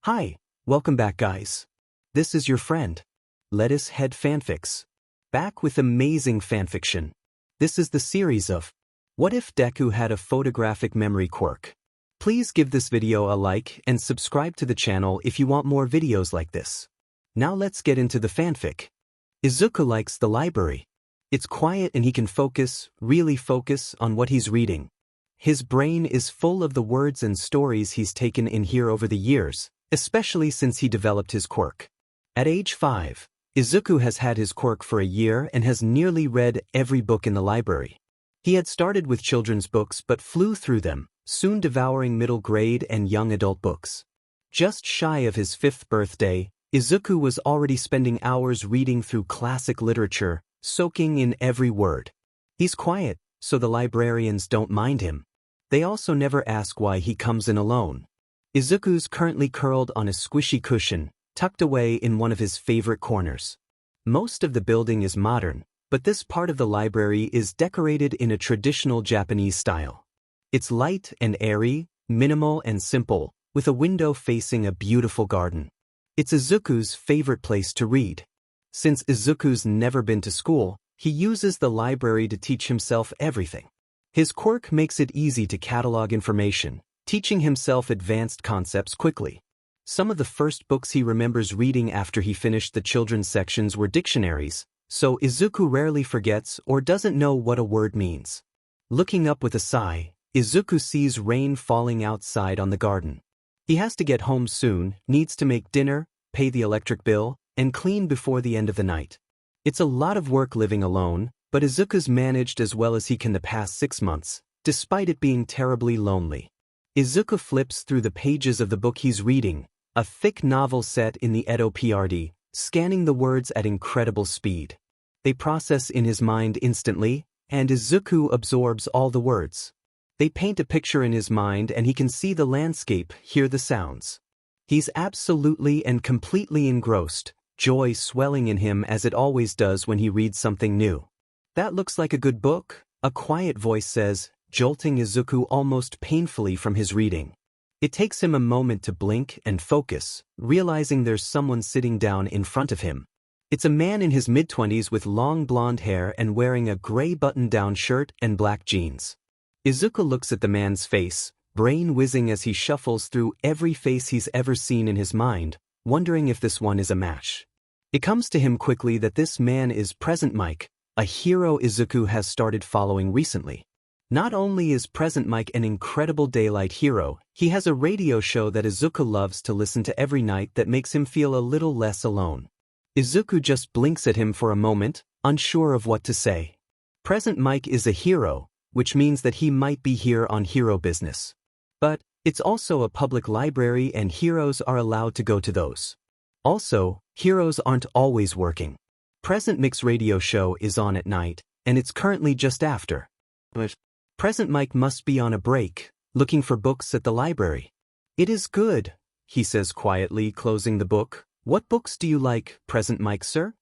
Hi, welcome back guys. This is your friend, Lettucehead Fanfics. Back with amazing fanfiction. This is the series of What If Deku Had a Photographic Memory Quirk? Please give this video a like and subscribe to the channel if you want more videos like this. Now let's get into the fanfic. Izuku likes the library. It's quiet and he can really focus on what he's reading. His brain is full of the words and stories he's taken in here over the years, especially since he developed his quirk. At age 5, Izuku has had his quirk for a year and has nearly read every book in the library. He had started with children's books but flew through them, soon devouring middle grade and young adult books. Just shy of his 5th birthday, Izuku was already spending hours reading through classic literature, soaking in every word. He's quiet, so the librarians don't mind him. They also never ask why he comes in alone. Izuku's currently curled on a squishy cushion, tucked away in one of his favorite corners. Most of the building is modern, but this part of the library is decorated in a traditional Japanese style. It's light and airy, minimal and simple, with a window facing a beautiful garden. It's Izuku's favorite place to read. Since Izuku's never been to school, he uses the library to teach himself everything. His quirk makes it easy to catalog information, teaching himself advanced concepts quickly. Some of the first books he remembers reading after he finished the children's sections were dictionaries, so Izuku rarely forgets or doesn't know what a word means. Looking up with a sigh, Izuku sees rain falling outside on the garden. He has to get home soon, needs to make dinner, pay the electric bill, and clean before the end of the night. It's a lot of work living alone, but Izuku's managed as well as he can the past 6 months, despite it being terribly lonely. Izuku flips through the pages of the book he's reading, a thick novel set in the Edo PRD, scanning the words at incredible speed. They process in his mind instantly, and Izuku absorbs all the words. They paint a picture in his mind and he can see the landscape, hear the sounds. He's absolutely and completely engrossed, joy swelling in him as it always does when he reads something new. "That looks like a good book," a quiet voice says, jolting Izuku almost painfully from his reading. It takes him a moment to blink and focus, realizing there's someone sitting down in front of him. It's a man in his mid-20s with long blonde hair and wearing a gray button-down shirt and black jeans. Izuku looks at the man's face, brain whizzing as he shuffles through every face he's ever seen in his mind, wondering if this one is a match. It comes to him quickly that this man is Present Mic, a hero Izuku has started following recently. Not only is Present Mic an incredible daylight hero, he has a radio show that Izuku loves to listen to every night that makes him feel a little less alone. Izuku just blinks at him for a moment, unsure of what to say. Present Mic is a hero, which means that he might be here on hero business. But it's also a public library and heroes are allowed to go to those. Also, heroes aren't always working. Present Mic's radio show is on at night, and it's currently just after. But Present Mic must be on a break, looking for books at the library. "It is good," he says quietly, closing the book. "What books do you like, Present Mic, sir?"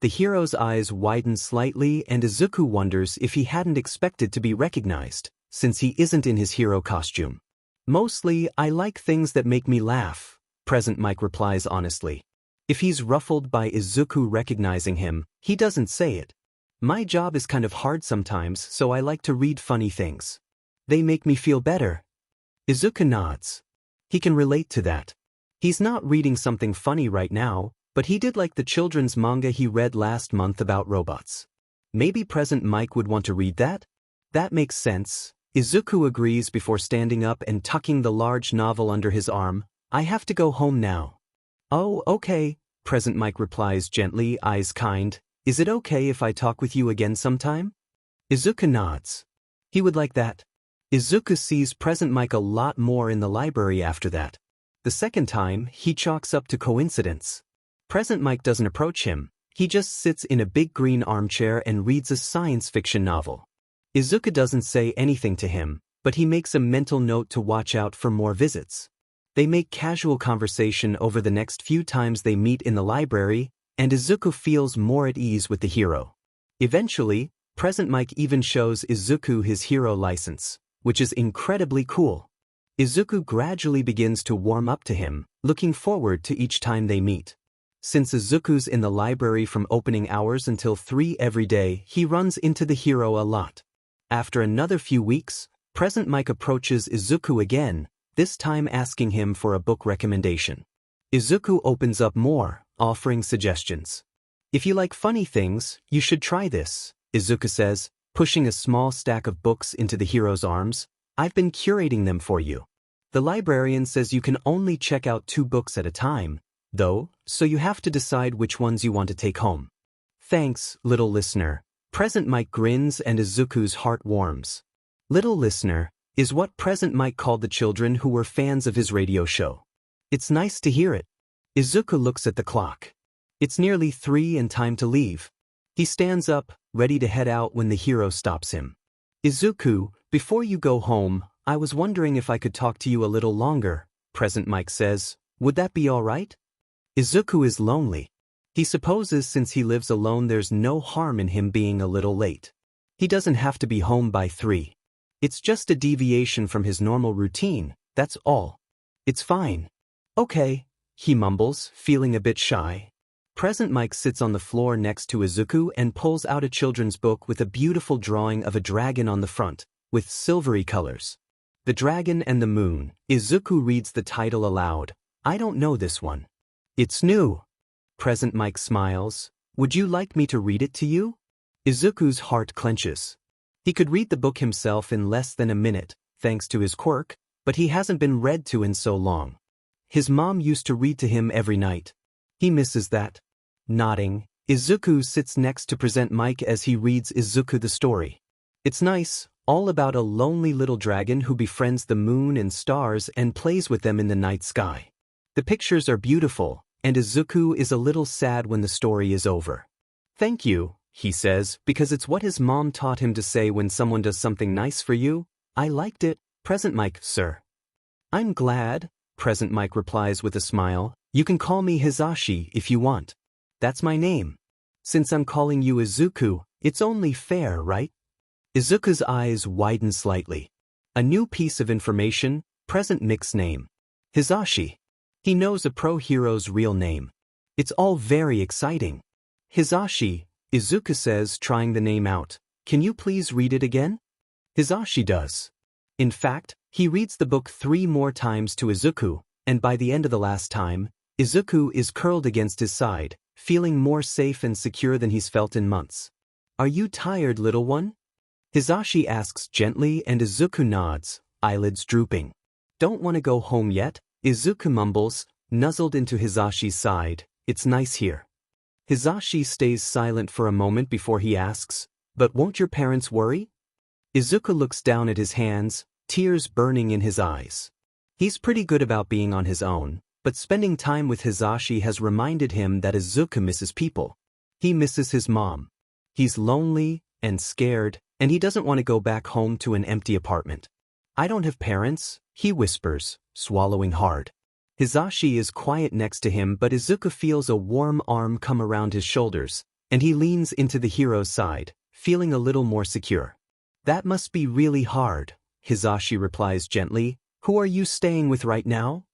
The hero's eyes widen slightly and Izuku wonders if he hadn't expected to be recognized, since he isn't in his hero costume. "Mostly, I like things that make me laugh," Present Mic replies honestly. If he's ruffled by Izuku recognizing him, he doesn't say it. "My job is kind of hard sometimes, so I like to read funny things. They make me feel better." Izuku nods. He can relate to that. He's not reading something funny right now, but he did like the children's manga he read last month about robots. Maybe Present Mic would want to read that? That makes sense. Izuku agrees before standing up and tucking the large novel under his arm. "I have to go home now." "Oh, okay," Present Mic replies gently, eyes kind. "Is it okay if I talk with you again sometime?" Izuku nods. He would like that. Izuku sees Present Mic a lot more in the library after that. The second time, he chalks up to coincidence. Present Mic doesn't approach him. He just sits in a big green armchair and reads a science fiction novel. Izuku doesn't say anything to him, but he makes a mental note to watch out for more visits. They make casual conversation over the next few times they meet in the library, and Izuku feels more at ease with the hero. Eventually, Present Mic even shows Izuku his hero license, which is incredibly cool. Izuku gradually begins to warm up to him, looking forward to each time they meet. Since Izuku's in the library from opening hours until 3 every day, he runs into the hero a lot. After another few weeks, Present Mic approaches Izuku again, this time asking him for a book recommendation. Izuku opens up more, offering suggestions. If you like funny things, you should try this, Izuku says, pushing a small stack of books into the hero's arms. I've been curating them for you. The librarian says you can only check out 2 books at a time, though, so you have to decide which ones you want to take home. Thanks, little listener. Present Mic grins and Izuku's heart warms. Little listener is what Present Mic called the children who were fans of his radio show. It's nice to hear it. Izuku looks at the clock. It's nearly 3 and time to leave. He stands up, ready to head out when the hero stops him. Izuku, before you go home, I was wondering if I could talk to you a little longer, Present Mic says. Would that be all right? Izuku is lonely. He supposes since he lives alone there's no harm in him being a little late. He doesn't have to be home by 3. It's just a deviation from his normal routine, that's all. It's fine. Okay, he mumbles, feeling a bit shy. Present Mic sits on the floor next to Izuku and pulls out a children's book with a beautiful drawing of a dragon on the front, with silvery colors. The Dragon and the Moon. Izuku reads the title aloud. I don't know this one. It's new. Present Mic smiles. Would you like me to read it to you? Izuku's heart clenches. He could read the book himself in less than a minute, thanks to his quirk, but he hasn't been read to in so long. His mom used to read to him every night. He misses that. Nodding, Izuku sits next to Present Mic as he reads Izuku the story. It's nice, all about a lonely little dragon who befriends the moon and stars and plays with them in the night sky. The pictures are beautiful, and Izuku is a little sad when the story is over. Thank you, he says, because it's what his mom taught him to say when someone does something nice for you. I liked it, Present Mic, sir. I'm glad, Present Mic replies with a smile. You can call me Hizashi if you want. That's my name. Since I'm calling you Izuku, it's only fair, right? Izuku's eyes widen slightly. A new piece of information, Present Mic's name. Hizashi. He knows a pro-hero's real name. It's all very exciting. Hizashi, Izuku says, trying the name out. Can you please read it again? Hizashi does. In fact, he reads the book 3 more times to Izuku, and by the end of the last time, Izuku is curled against his side, feeling more safe and secure than he's felt in months. Are you tired, little one? Hizashi asks gently and Izuku nods, eyelids drooping. Don't want to go home yet? Izuku mumbles, nuzzled into Hizashi's side. It's nice here. Hizashi stays silent for a moment before he asks, but won't your parents worry? Izuku looks down at his hands, tears burning in his eyes. He's pretty good about being on his own, but spending time with Hizashi has reminded him that Izuku misses people. He misses his mom. He's lonely and scared, and he doesn't want to go back home to an empty apartment. I don't have parents, he whispers, swallowing hard. Hizashi is quiet next to him, but Izuku feels a warm arm come around his shoulders, and he leans into the hero's side, feeling a little more secure. That must be really hard, Hizashi replies gently. Who are you staying with right now?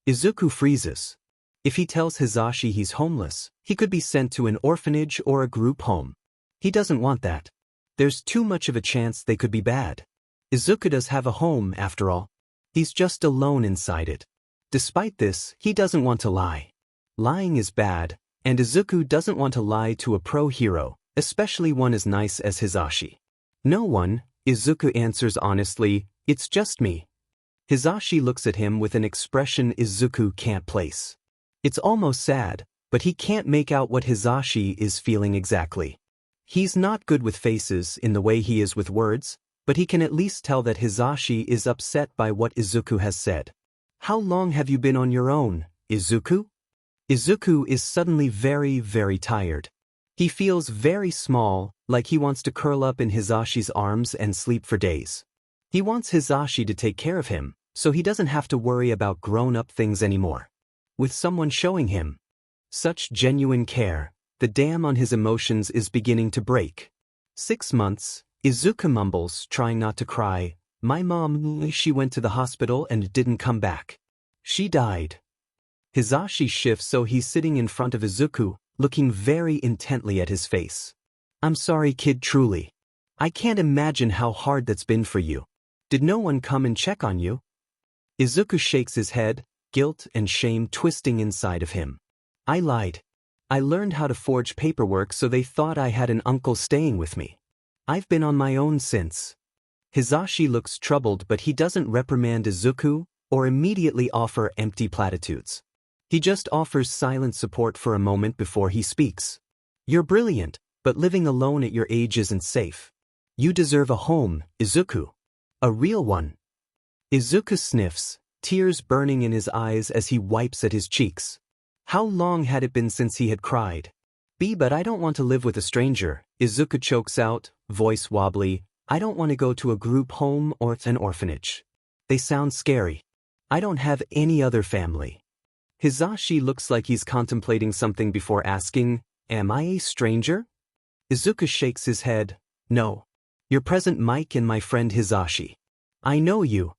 Izuku freezes. If he tells Hizashi he's homeless, he could be sent to an orphanage or a group home. He doesn't want that. There's too much of a chance they could be bad. Izuku does have a home, after all. He's just alone inside it. Despite this, he doesn't want to lie. Lying is bad, and Izuku doesn't want to lie to a pro-hero, especially one as nice as Hizashi. No one, Izuku answers honestly, it's just me. Hizashi looks at him with an expression Izuku can't place. It's almost sad, but he can't make out what Hizashi is feeling exactly. He's not good with faces in the way he is with words, but he can at least tell that Hizashi is upset by what Izuku has said. How long have you been on your own, Izuku? Izuku is suddenly very, very tired. He feels very small, like he wants to curl up in Hizashi's arms and sleep for days. He wants Hizashi to take care of him, so he doesn't have to worry about grown-up things anymore. With someone showing him such genuine care, the dam on his emotions is beginning to break. 6 months, Izuku mumbles, trying not to cry. My mom, she went to the hospital and didn't come back. She died. Hisashi shifts so he's sitting in front of Izuku, looking very intently at his face. I'm sorry, kid, truly. I can't imagine how hard that's been for you. Did no one come and check on you? Izuku shakes his head, guilt and shame twisting inside of him. I lied. I learned how to forge paperwork so they thought I had an uncle staying with me. I've been on my own since. Hisashi looks troubled, but he doesn't reprimand Izuku or immediately offer empty platitudes. He just offers silent support for a moment before he speaks. You're brilliant, but living alone at your age isn't safe. You deserve a home, Izuku. A real one. Izuku sniffs, tears burning in his eyes as he wipes at his cheeks. How long had it been since he had cried? But I don't want to live with a stranger, Izuku chokes out, voice wobbly. I don't want to go to a group home or an orphanage. They sound scary. I don't have any other family. Hisashi looks like he's contemplating something before asking, am I a stranger? Izuku shakes his head. No. You're Present Mic and my friend Hisashi. I know you.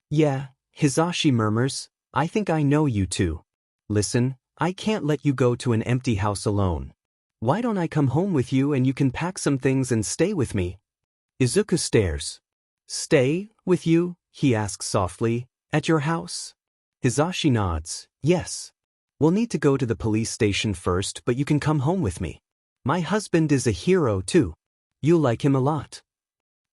Yeah, Hisashi murmurs. I think I know you too. Listen, I can't let you go to an empty house alone. Why don't I come home with you and you can pack some things and stay with me? Izuku stares. Stay with you? He asks softly. At your house? Hisashi nods. Yes. We'll need to go to the police station first, but you can come home with me. My husband is a hero too. You'll like him a lot.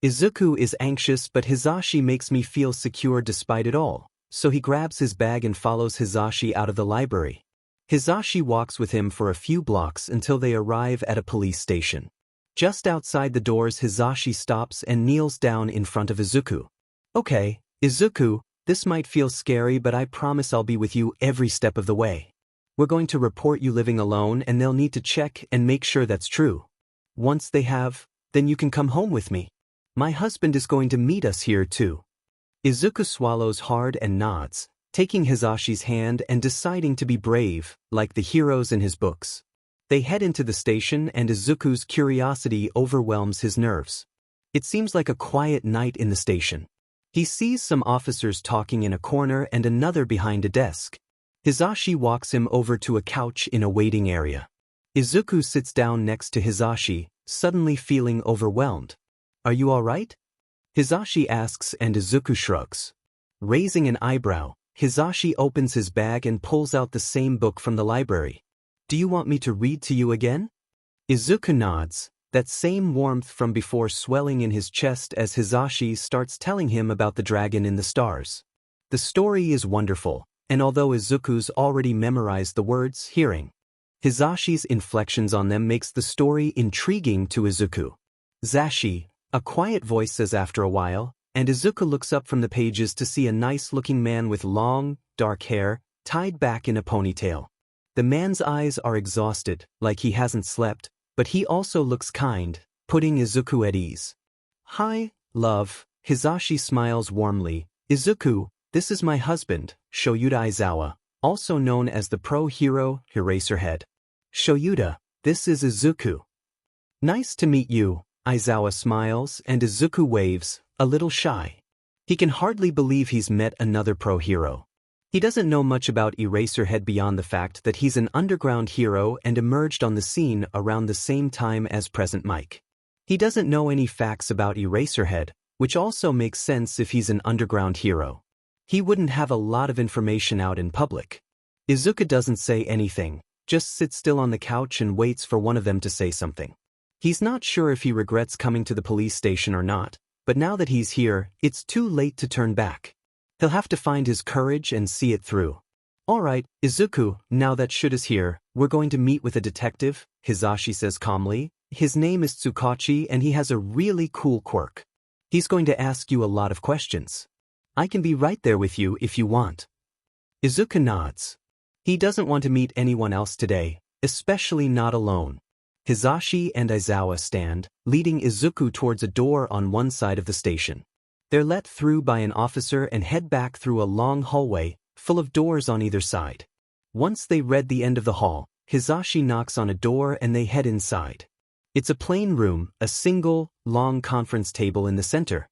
Izuku is anxious, but Hisashi makes me feel secure despite it all, so he grabs his bag and follows Hisashi out of the library. Hisashi walks with him for a few blocks until they arrive at a police station. Just outside the doors, Hisashi stops and kneels down in front of Izuku. Okay, Izuku, this might feel scary, but I promise I'll be with you every step of the way. We're going to report you living alone and they'll need to check and make sure that's true. Once they have, then you can come home with me. My husband is going to meet us here too. Izuku swallows hard and nods, taking Hisashi's hand and deciding to be brave, like the heroes in his books. They head into the station and Izuku's curiosity overwhelms his nerves. It seems like a quiet night in the station. He sees some officers talking in a corner and another behind a desk. Hisashi walks him over to a couch in a waiting area. Izuku sits down next to Hisashi, suddenly feeling overwhelmed. Are you all right? Hisashi asks and Izuku shrugs. Raising an eyebrow, Hisashi opens his bag and pulls out the same book from the library. Do you want me to read to you again? Izuku nods, that same warmth from before swelling in his chest as Hisashi starts telling him about the dragon in the stars. The story is wonderful, and although Izuku's already memorized the words, hearing Hisashi's inflections on them makes the story intriguing to Izuku. Zashi, a quiet voice says after a while, and Izuku looks up from the pages to see a nice-looking man with long, dark hair, tied back in a ponytail. The man's eyes are exhausted, like he hasn't slept, but he also looks kind, putting Izuku at ease. Hi, love, Hisashi smiles warmly. Izuku, this is my husband, Shoyuta Aizawa, also known as the pro-hero, Eraserhead. Shoyuta, this is Izuku. Nice to meet you, Aizawa smiles and Izuku waves, a little shy. He can hardly believe he's met another pro-hero. He doesn't know much about Eraserhead beyond the fact that he's an underground hero and emerged on the scene around the same time as Present Mic. He doesn't know any facts about Eraserhead, which also makes sense if he's an underground hero. He wouldn't have a lot of information out in public. Izuku doesn't say anything, just sits still on the couch and waits for one of them to say something. He's not sure if he regrets coming to the police station or not, but now that he's here, it's too late to turn back. He'll have to find his courage and see it through. Alright, Izuku, now that Shud is here, we're going to meet with a detective, Hisashi says calmly. His name is Tsukachi and he has a really cool quirk. He's going to ask you a lot of questions. I can be right there with you if you want. Izuku nods. He doesn't want to meet anyone else today, especially not alone. Hisashi and Aizawa stand, leading Izuku towards a door on one side of the station. They're let through by an officer and head back through a long hallway, full of doors on either side. Once they read the end of the hall, Hisashi knocks on a door and they head inside. It's a plain room, a single, long conference table in the center.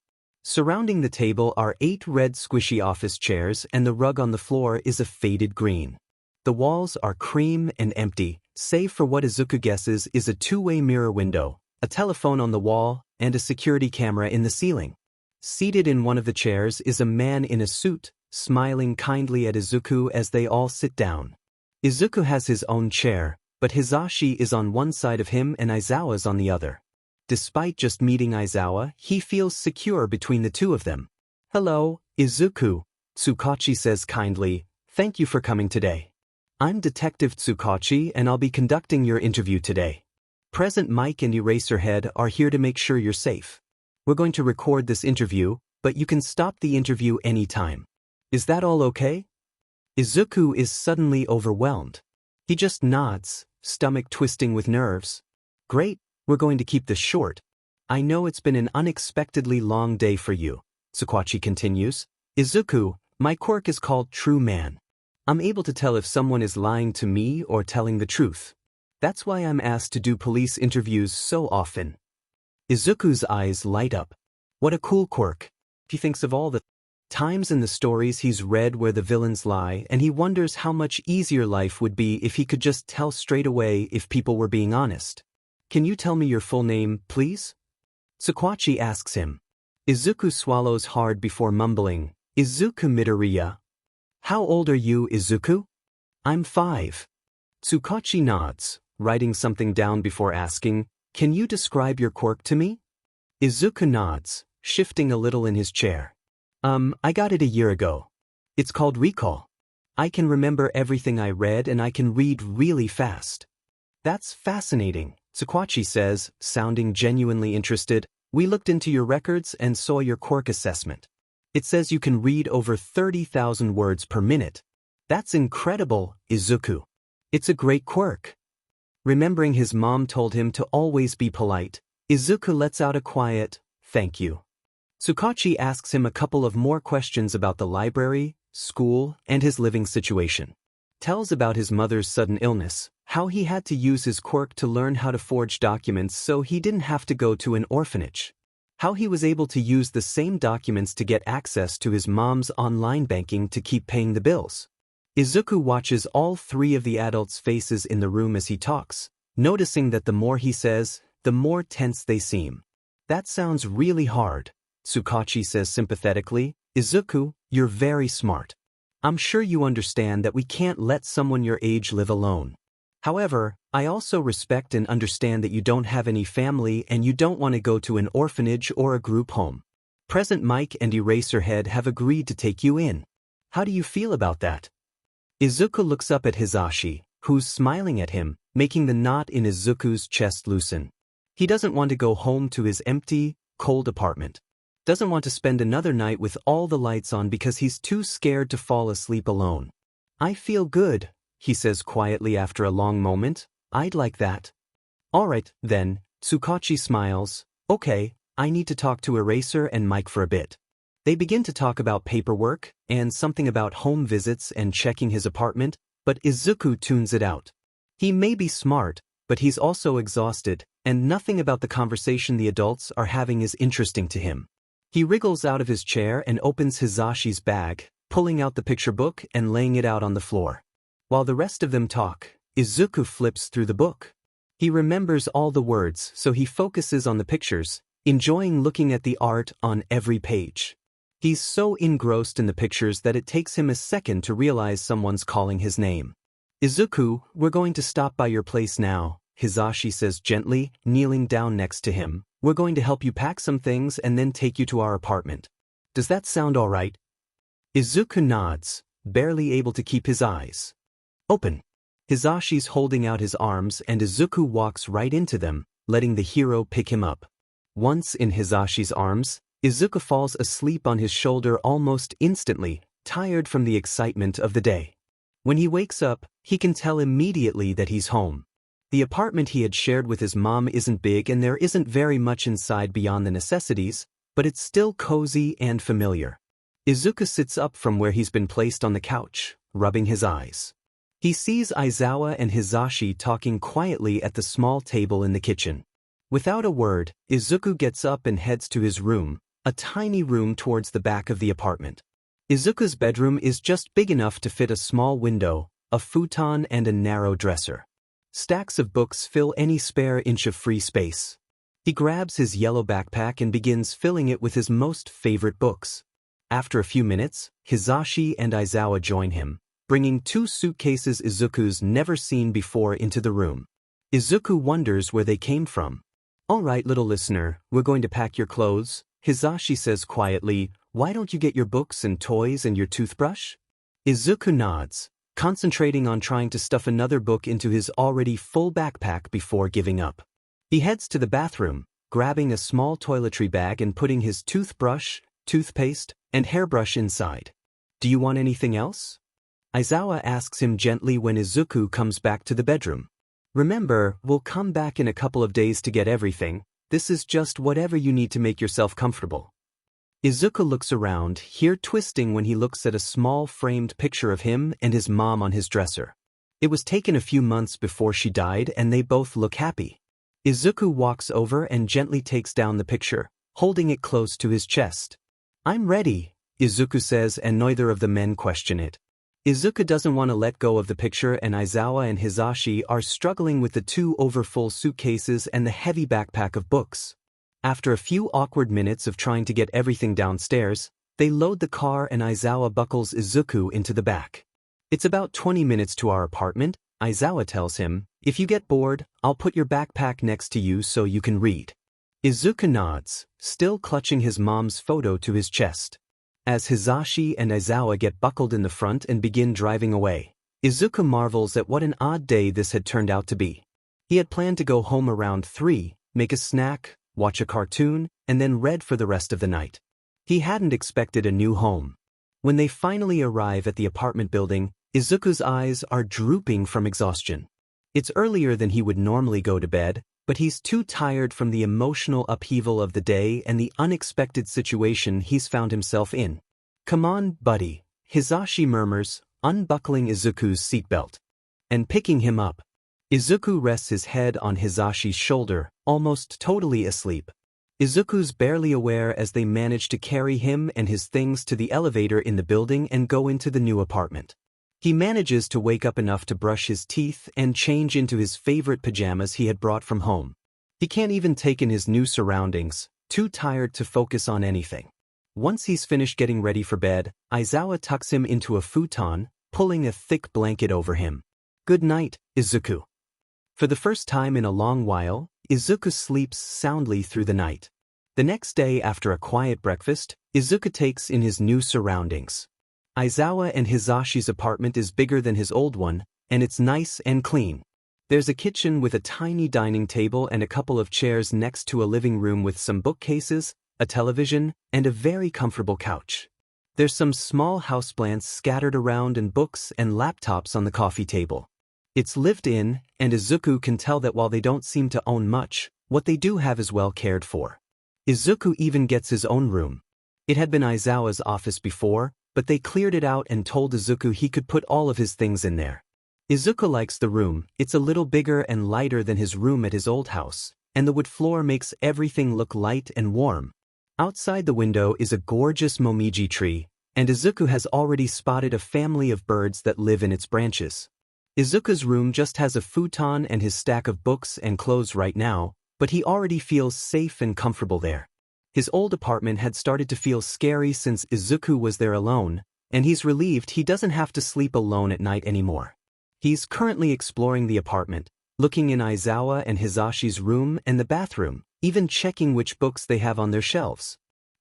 Surrounding the table are 8 red squishy office chairs and the rug on the floor is a faded green. The walls are cream and empty, save for what Izuku guesses is a two-way mirror window, a telephone on the wall, and a security camera in the ceiling. Seated in one of the chairs is a man in a suit, smiling kindly at Izuku as they all sit down. Izuku has his own chair, but Hizashi is on one side of him and Aizawa's on the other. Despite just meeting Aizawa, he feels secure between the two of them. "Hello, Izuku," Tsukachi says kindly, "thank you for coming today. I'm Detective Tsukachi and I'll be conducting your interview today. Present Mic and Eraserhead are here to make sure you're safe. We're going to record this interview, but you can stop the interview anytime. Is that all okay?" Izuku is suddenly overwhelmed. He just nods, stomach twisting with nerves. "Great, we're going to keep this short. I know it's been an unexpectedly long day for you," Tsukachi continues. "Izuku, my quirk is called True Man. I'm able to tell if someone is lying to me or telling the truth. That's why I'm asked to do police interviews so often." Izuku's eyes light up. What a cool quirk. He thinks of all the times in the stories he's read where the villains lie, and he wonders how much easier life would be if he could just tell straight away if people were being honest. "Can you tell me your full name, please?" Tsukachi asks him. Izuku swallows hard before mumbling, "Izuku Midoriya." "How old are you, Izuku?" "I'm 5. Tsukachi nods, writing something down before asking, "Can you describe your quirk to me?" Izuku nods, shifting a little in his chair. I got it a year ago. It's called Recall. I can remember everything I read and I can read really fast." "That's fascinating," Tsukachi says, sounding genuinely interested. "We looked into your records and saw your quirk assessment. It says you can read over 30,000 words per minute. That's incredible, Izuku. It's a great quirk." Remembering his mom told him to always be polite, Izuku lets out a quiet, "Thank you." Tsukachi asks him a couple of more questions about the library, school, and his living situation. Tells about his mother's sudden illness, how he had to use his quirk to learn how to forge documents so he didn't have to go to an orphanage. How he was able to use the same documents to get access to his mom's online banking to keep paying the bills. Izuku watches all 3 of the adults' faces in the room as he talks, noticing that the more he says, the more tense they seem. "That sounds really hard," Tsukachi says sympathetically. "Izuku, you're very smart. I'm sure you understand that we can't let someone your age live alone. However, I also respect and understand that you don't have any family and you don't want to go to an orphanage or a group home. Present Mic and Eraserhead have agreed to take you in. How do you feel about that?" Izuku looks up at Hizashi, who's smiling at him, making the knot in Izuku's chest loosen. He doesn't want to go home to his empty, cold apartment. Doesn't want to spend another night with all the lights on because he's too scared to fall asleep alone. "I feel good," he says quietly after a long moment. "I'd like that." "Alright, then," Tsukachi smiles. "Okay, I need to talk to Eraser and Mike for a bit." They begin to talk about paperwork, and something about home visits and checking his apartment, but Izuku tunes it out. He may be smart, but he's also exhausted, and nothing about the conversation the adults are having is interesting to him. He wriggles out of his chair and opens Hizashi's bag, pulling out the picture book and laying it out on the floor. While the rest of them talk, Izuku flips through the book. He remembers all the words, so he focuses on the pictures, enjoying looking at the art on every page. He's so engrossed in the pictures that it takes him a second to realize someone's calling his name. "Izuku, we're going to stop by your place now," Hizashi says gently, kneeling down next to him. "We're going to help you pack some things and then take you to our apartment. Does that sound all right?" Izuku nods, barely able to keep his eyes open. Hizashi's holding out his arms and Izuku walks right into them, letting the hero pick him up. Once in Hizashi's arms, Izuku falls asleep on his shoulder almost instantly, tired from the excitement of the day. When he wakes up, he can tell immediately that he's home. The apartment he had shared with his mom isn't big and there isn't very much inside beyond the necessities, but it's still cozy and familiar. Izuku sits up from where he's been placed on the couch, rubbing his eyes. He sees Aizawa and Hizashi talking quietly at the small table in the kitchen. Without a word, Izuku gets up and heads to his room, a tiny room towards the back of the apartment. Izuku's bedroom is just big enough to fit a small window, a futon and a narrow dresser. Stacks of books fill any spare inch of free space. He grabs his yellow backpack and begins filling it with his most favorite books. After a few minutes, Hisashi and Aizawa join him, bringing 2 suitcases Izuku's never seen before into the room. Izuku wonders where they came from. "All right, little listener, we're going to pack your clothes," Hisashi says quietly. "Why don't you get your books and toys and your toothbrush?" Izuku nods, concentrating on trying to stuff another book into his already full backpack before giving up. He heads to the bathroom, grabbing a small toiletry bag and putting his toothbrush, toothpaste, and hairbrush inside. "Do you want anything else?" Aizawa asks him gently when Izuku comes back to the bedroom. "Remember, we'll come back in a couple of days to get everything. This is just whatever you need to make yourself comfortable." Izuku looks around, hair twisting when he looks at a small framed picture of him and his mom on his dresser. It was taken a few months before she died and they both look happy. Izuku walks over and gently takes down the picture, holding it close to his chest. "I'm ready," Izuku says, and neither of the men question it. Izuku doesn't want to let go of the picture, and Aizawa and Hisashi are struggling with the 2 overfull suitcases and the heavy backpack of books. After a few awkward minutes of trying to get everything downstairs, they load the car and Aizawa buckles Izuku into the back. "It's about 20 minutes to our apartment," Aizawa tells him. "If you get bored, I'll put your backpack next to you so you can read." Izuku nods, still clutching his mom's photo to his chest. As Hisashi and Aizawa get buckled in the front and begin driving away, Izuku marvels at what an odd day this had turned out to be. He had planned to go home around 3, make a snack, watch a cartoon, and then read for the rest of the night. He hadn't expected a new home. When they finally arrive at the apartment building, Izuku's eyes are drooping from exhaustion. It's earlier than he would normally go to bed, but he's too tired from the emotional upheaval of the day and the unexpected situation he's found himself in. "Come on, buddy," Hisashi murmurs, unbuckling Izuku's seatbelt and picking him up. Izuku rests his head on Hisashi's shoulder, almost totally asleep. Izuku's barely aware as they manage to carry him and his things to the elevator in the building and go into the new apartment. He manages to wake up enough to brush his teeth and change into his favorite pajamas he had brought from home. He can't even take in his new surroundings, too tired to focus on anything. Once he's finished getting ready for bed, Aizawa tucks him into a futon, pulling a thick blanket over him. "Good night, Izuku." For the first time in a long while, Izuku sleeps soundly through the night. The next day, after a quiet breakfast, Izuku takes in his new surroundings. Aizawa and Hisashi's apartment is bigger than his old one, and it's nice and clean. There's a kitchen with a tiny dining table and a couple of chairs next to a living room with some bookcases, a television, and a very comfortable couch. There's some small houseplants scattered around and books and laptops on the coffee table. It's lived in, and Izuku can tell that while they don't seem to own much, what they do have is well cared for. Izuku even gets his own room. It had been Aizawa's office before, but they cleared it out and told Izuku he could put all of his things in there. Izuku likes the room. It's a little bigger and lighter than his room at his old house, and the wood floor makes everything look light and warm. Outside the window is a gorgeous momiji tree, and Izuku has already spotted a family of birds that live in its branches. Izuku's room just has a futon and his stack of books and clothes right now, but he already feels safe and comfortable there. His old apartment had started to feel scary since Izuku was there alone, and he's relieved he doesn't have to sleep alone at night anymore. He's currently exploring the apartment, looking in Aizawa and Hisashi's room and the bathroom, even checking which books they have on their shelves.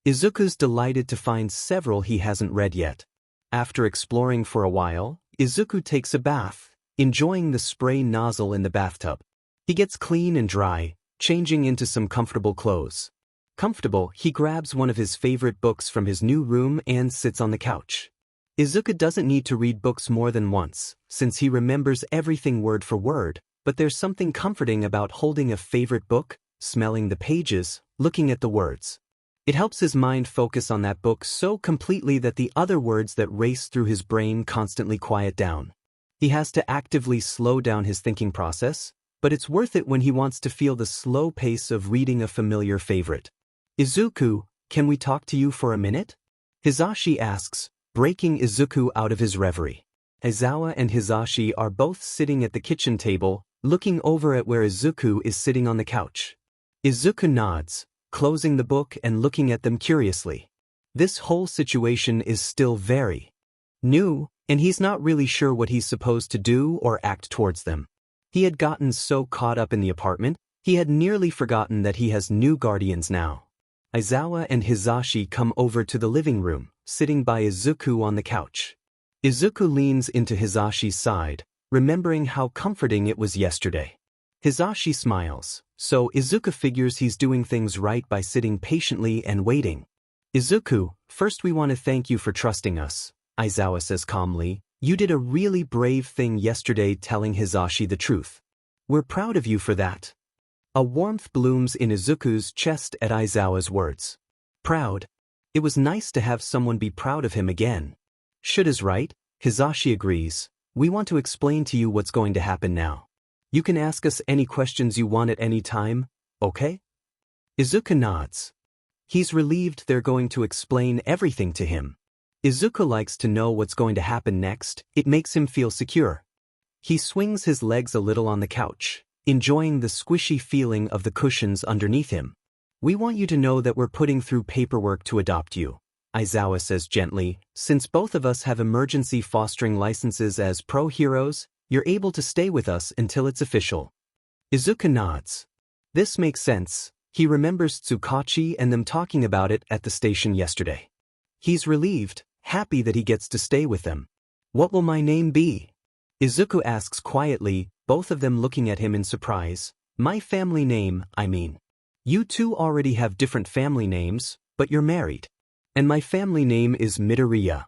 Izuku's delighted to find several he hasn't read yet. After exploring for a while, Izuku takes a bath, enjoying the spray nozzle in the bathtub. He gets clean and dry, changing into some comfortable clothes. Comfortable, he grabs one of his favorite books from his new room and sits on the couch. Izuku doesn't need to read books more than once, since he remembers everything word for word, but there's something comforting about holding a favorite book, smelling the pages, looking at the words. It helps his mind focus on that book so completely that the other words that race through his brain constantly quiet down. He has to actively slow down his thinking process, but it's worth it when he wants to feel the slow pace of reading a familiar favorite. Izuku, can we talk to you for a minute? Hisashi asks, breaking Izuku out of his reverie. Aizawa and Hisashi are both sitting at the kitchen table, looking over at where Izuku is sitting on the couch. Izuku nods, closing the book and looking at them curiously. This whole situation is still very new, and he's not really sure what he's supposed to do or act towards them. He had gotten so caught up in the apartment, he had nearly forgotten that he has new guardians now. Aizawa and Hisashi come over to the living room, sitting by Izuku on the couch. Izuku leans into Hisashi's side, remembering how comforting it was yesterday. Hisashi smiles, so Izuku figures he's doing things right by sitting patiently and waiting. Izuku, first we want to thank you for trusting us, Aizawa says calmly. You did a really brave thing yesterday telling Hisashi the truth. We're proud of you for that. A warmth blooms in Izuku's chest at Aizawa's words. Proud? It was nice to have someone be proud of him again. Should is right, Hisashi agrees. We want to explain to you what's going to happen now. You can ask us any questions you want at any time, okay? Izuku nods. He's relieved they're going to explain everything to him. Izuku likes to know what's going to happen next. It makes him feel secure. He swings his legs a little on the couch, enjoying the squishy feeling of the cushions underneath him. We want you to know that we're putting through paperwork to adopt you, Aizawa says gently. Since both of us have emergency fostering licenses as pro heroes, you're able to stay with us until it's official. Izuku nods. This makes sense. He remembers Tsukachi and them talking about it at the station yesterday. He's relieved, happy that he gets to stay with them. What will my name be? Izuku asks quietly, both of them looking at him in surprise. My family name, I mean. You two already have different family names, but you're married. And my family name is Midoriya.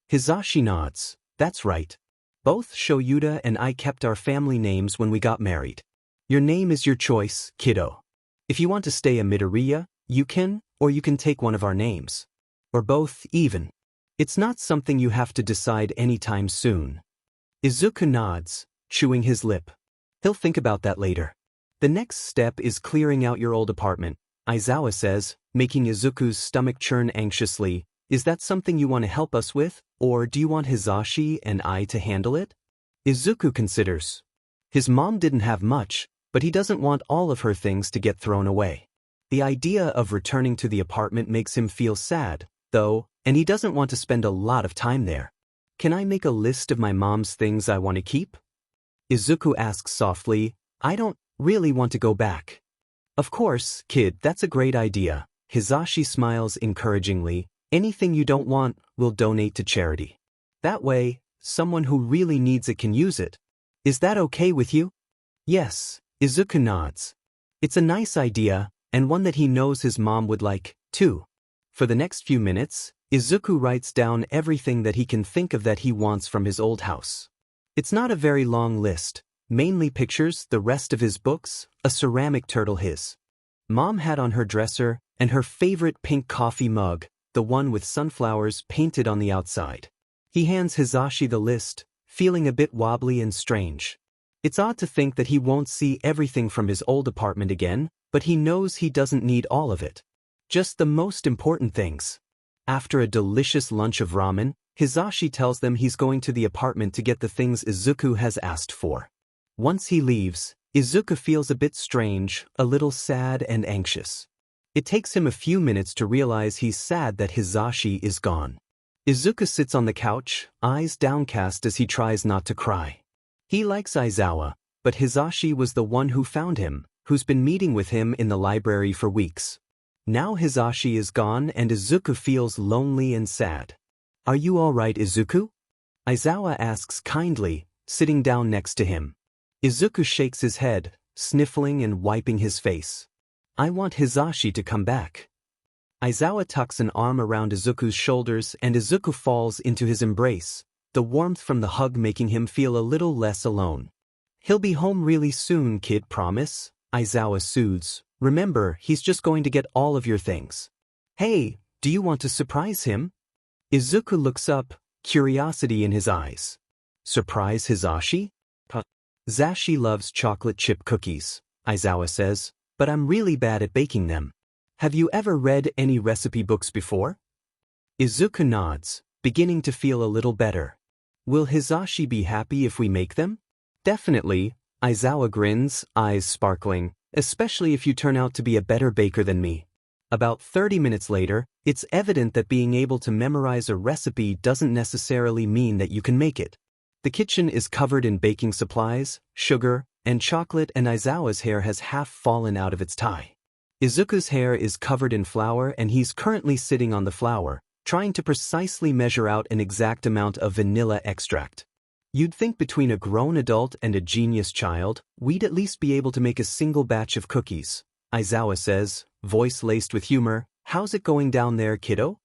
Hisashi nods. That's right. Both Shoyuta and I kept our family names when we got married. Your name is your choice, kiddo. If you want to stay a Midoriya, you can, or you can take one of our names. Or both, even. It's not something you have to decide anytime soon. Izuku nods, chewing his lip. He'll think about that later. The next step is clearing out your old apartment, Aizawa says, making Izuku's stomach churn anxiously. Is that something you want to help us with, or do you want Hisashi and I to handle it? Izuku considers. His mom didn't have much, but he doesn't want all of her things to get thrown away. The idea of returning to the apartment makes him feel sad, though, and he doesn't want to spend a lot of time there. Can I make a list of my mom's things I want to keep? Izuku asks softly. I don't really want to go back. Of course, kid, that's a great idea. Hisashi smiles encouragingly. Anything you don't want, we'll donate to charity. That way, someone who really needs it can use it. Is that okay with you? Yes, Izuku nods. It's a nice idea, and one that he knows his mom would like, too. For the next few minutes, Izuku writes down everything that he can think of that he wants from his old house. It's not a very long list, mainly pictures, the rest of his books, a ceramic turtle his mom had on her dresser, and her favorite pink coffee mug, the one with sunflowers painted on the outside. He hands Hisashi the list, feeling a bit wobbly and strange. It's odd to think that he won't see everything from his old apartment again, but he knows he doesn't need all of it. Just the most important things. After a delicious lunch of ramen, Hisashi tells them he's going to the apartment to get the things Izuku has asked for. Once he leaves, Izuku feels a bit strange, a little sad and anxious. It takes him a few minutes to realize he's sad that Hisashi is gone. Izuku sits on the couch, eyes downcast as he tries not to cry. He likes Aizawa, but Hisashi was the one who found him, who's been meeting with him in the library for weeks. Now Hisashi is gone and Izuku feels lonely and sad. Are you all right, Izuku? Aizawa asks kindly, sitting down next to him. Izuku shakes his head, sniffling and wiping his face. I want Hisashi to come back. Aizawa tucks an arm around Izuku's shoulders and Izuku falls into his embrace, the warmth from the hug making him feel a little less alone. He'll be home really soon, kid, promise? Aizawa soothes. Remember, he's just going to get all of your things. Hey, do you want to surprise him? Izuku looks up, curiosity in his eyes. Surprise Hisashi? Zashi loves chocolate chip cookies, Aizawa says, but I'm really bad at baking them. Have you ever read any recipe books before? Izuku nods, beginning to feel a little better. Will Hisashi be happy if we make them? Definitely, Aizawa grins, eyes sparkling, especially if you turn out to be a better baker than me. About 30 minutes later, it's evident that being able to memorize a recipe doesn't necessarily mean that you can make it. The kitchen is covered in baking supplies, sugar, and chocolate, and Aizawa's hair has half fallen out of its tie. Izuku's hair is covered in flour and he's currently sitting on the flour, trying to precisely measure out an exact amount of vanilla extract. You'd think between a grown adult and a genius child, we'd at least be able to make a single batch of cookies, Aizawa says, voice laced with humor. How's it going down there, kiddo?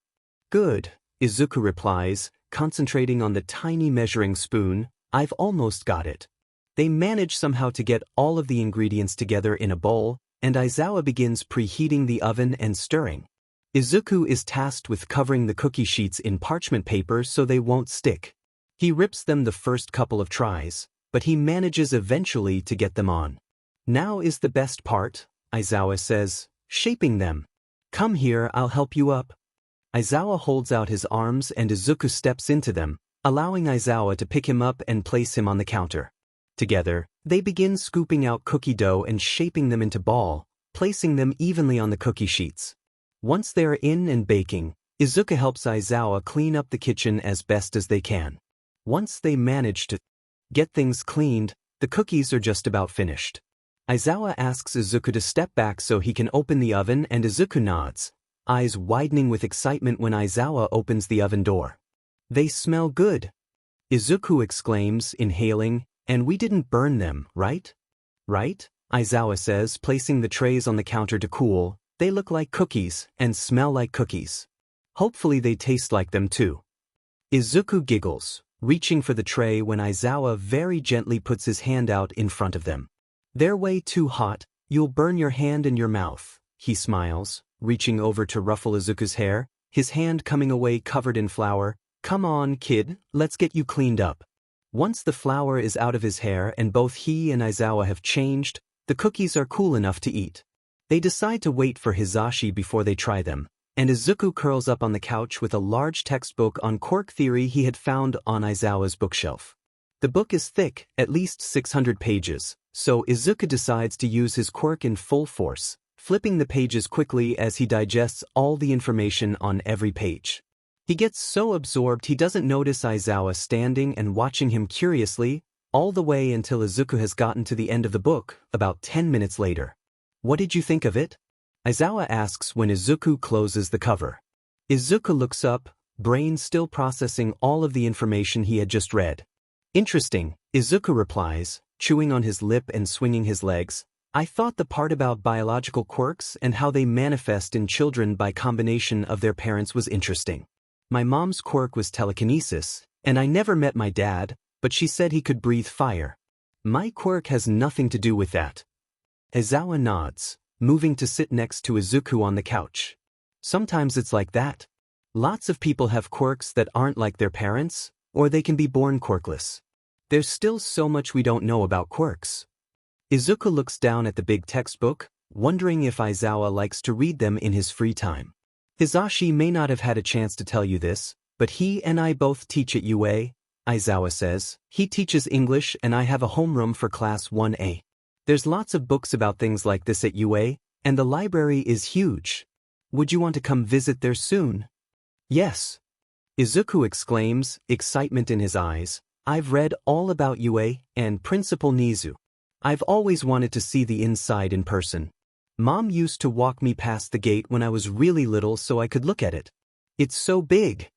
Good, Izuku replies, concentrating on the tiny measuring spoon. I've almost got it. They manage somehow to get all of the ingredients together in a bowl, and Aizawa begins preheating the oven and stirring. Izuku is tasked with covering the cookie sheets in parchment paper so they won't stick. He rips them the first couple of tries, but he manages eventually to get them on. Now is the best part, Aizawa says, shaping them. Come here, I'll help you up. Aizawa holds out his arms and Izuku steps into them, allowing Aizawa to pick him up and place him on the counter. Together, they begin scooping out cookie dough and shaping them into ball, placing them evenly on the cookie sheets. Once they are in and baking, Izuku helps Aizawa clean up the kitchen as best as they can. Once they manage to get things cleaned, the cookies are just about finished. Aizawa asks Izuku to step back so he can open the oven, and Izuku nods, eyes widening with excitement when Aizawa opens the oven door. They smell good, Izuku exclaims, inhaling, and we didn't burn them, right? Right? Aizawa says, placing the trays on the counter to cool. They look like cookies and smell like cookies. Hopefully they taste like them too. Izuku giggles, reaching for the tray when Aizawa very gently puts his hand out in front of them. They're way too hot, you'll burn your hand and your mouth, he smiles, reaching over to ruffle Izuku's hair, his hand coming away covered in flour. Come on, kid, let's get you cleaned up. Once the flour is out of his hair and both he and Aizawa have changed, the cookies are cool enough to eat. They decide to wait for Hisashi before they try them, and Izuku curls up on the couch with a large textbook on Quirk theory he had found on Aizawa's bookshelf. The book is thick, at least 600 pages, so Izuku decides to use his quirk in full force, flipping the pages quickly as he digests all the information on every page. He gets so absorbed he doesn't notice Aizawa standing and watching him curiously, all the way until Izuku has gotten to the end of the book, about 10 minutes later. What did you think of it? Aizawa asks when Izuku closes the cover. Izuku looks up, brain still processing all of the information he had just read. Interesting, Izuku replies, chewing on his lip and swinging his legs. I thought the part about biological quirks and how they manifest in children by combination of their parents was interesting. My mom's quirk was telekinesis, and I never met my dad, but she said he could breathe fire. My quirk has nothing to do with that. Aizawa nods, moving to sit next to Izuku on the couch. Sometimes it's like that. Lots of people have quirks that aren't like their parents, or they can be born quirkless. There's still so much we don't know about quirks. Izuku looks down at the big textbook, wondering if Aizawa likes to read them in his free time. Hisashi may not have had a chance to tell you this, but he and I both teach at UA, Aizawa says. He teaches English and I have a homeroom for class 1A. There's lots of books about things like this at UA, and the library is huge. Would you want to come visit there soon? Yes. Izuku exclaims, excitement in his eyes. I've read all about UA and Principal Nizu. I've always wanted to see the inside in person. Mom used to walk me past the gate when I was really little so I could look at it. It's so big.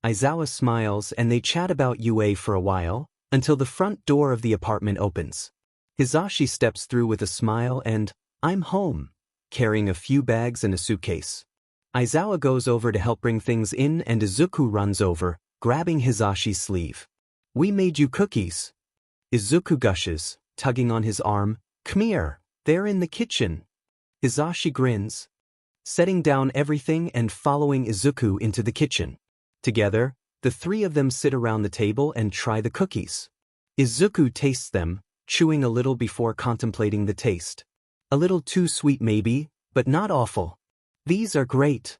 Aizawa smiles and they chat about UA for a while, until the front door of the apartment opens. Hisashi steps through with a smile and, I'm home, carrying a few bags and a suitcase. Aizawa goes over to help bring things in and Izuku runs over, grabbing Hisashi's sleeve. We made you cookies. Izuku gushes, tugging on his arm. Come here, they're in the kitchen. Hisashi grins, setting down everything and following Izuku into the kitchen. Together, the three of them sit around the table and try the cookies. Izuku tastes them, chewing a little before contemplating the taste. A little too sweet maybe, but not awful. These are great.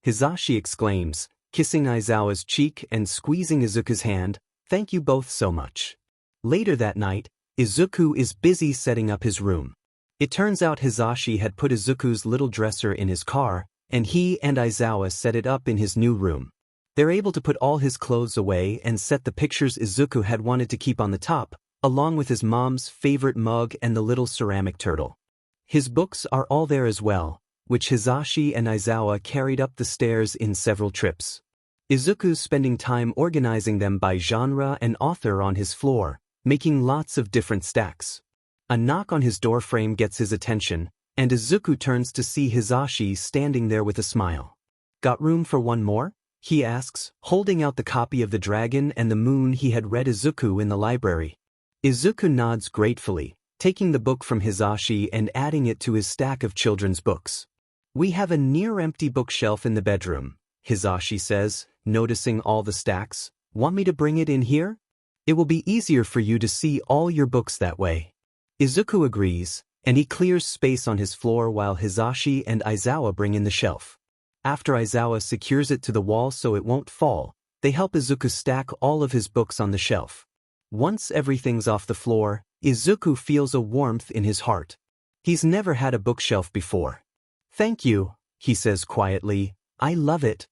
Hisashi exclaims, kissing Aizawa's cheek and squeezing Izuku's hand. Thank you both so much. Later that night, Izuku is busy setting up his room. It turns out Hisashi had put Izuku's little dresser in his car, and he and Aizawa set it up in his new room. They're able to put all his clothes away and set the pictures Izuku had wanted to keep on the top, along with his mom's favorite mug and the little ceramic turtle. His books are all there as well, which Hisashi and Aizawa carried up the stairs in several trips. Izuku's spending time organizing them by genre and author on his floor, making lots of different stacks. A knock on his doorframe gets his attention, and Izuku turns to see Hisashi standing there with a smile. Got room for one more? He asks, holding out the copy of The Dragon and the Moon he had read Izuku in the library. Izuku nods gratefully, taking the book from Hisashi and adding it to his stack of children's books. We have a near-empty bookshelf in the bedroom, Hisashi says, noticing all the stacks. Want me to bring it in here? It will be easier for you to see all your books that way. Izuku agrees, and he clears space on his floor while Hisashi and Aizawa bring in the shelf. After Aizawa secures it to the wall so it won't fall, they help Izuku stack all of his books on the shelf. Once everything's off the floor, Izuku feels a warmth in his heart. He's never had a bookshelf before. Thank you, he says quietly. I love it.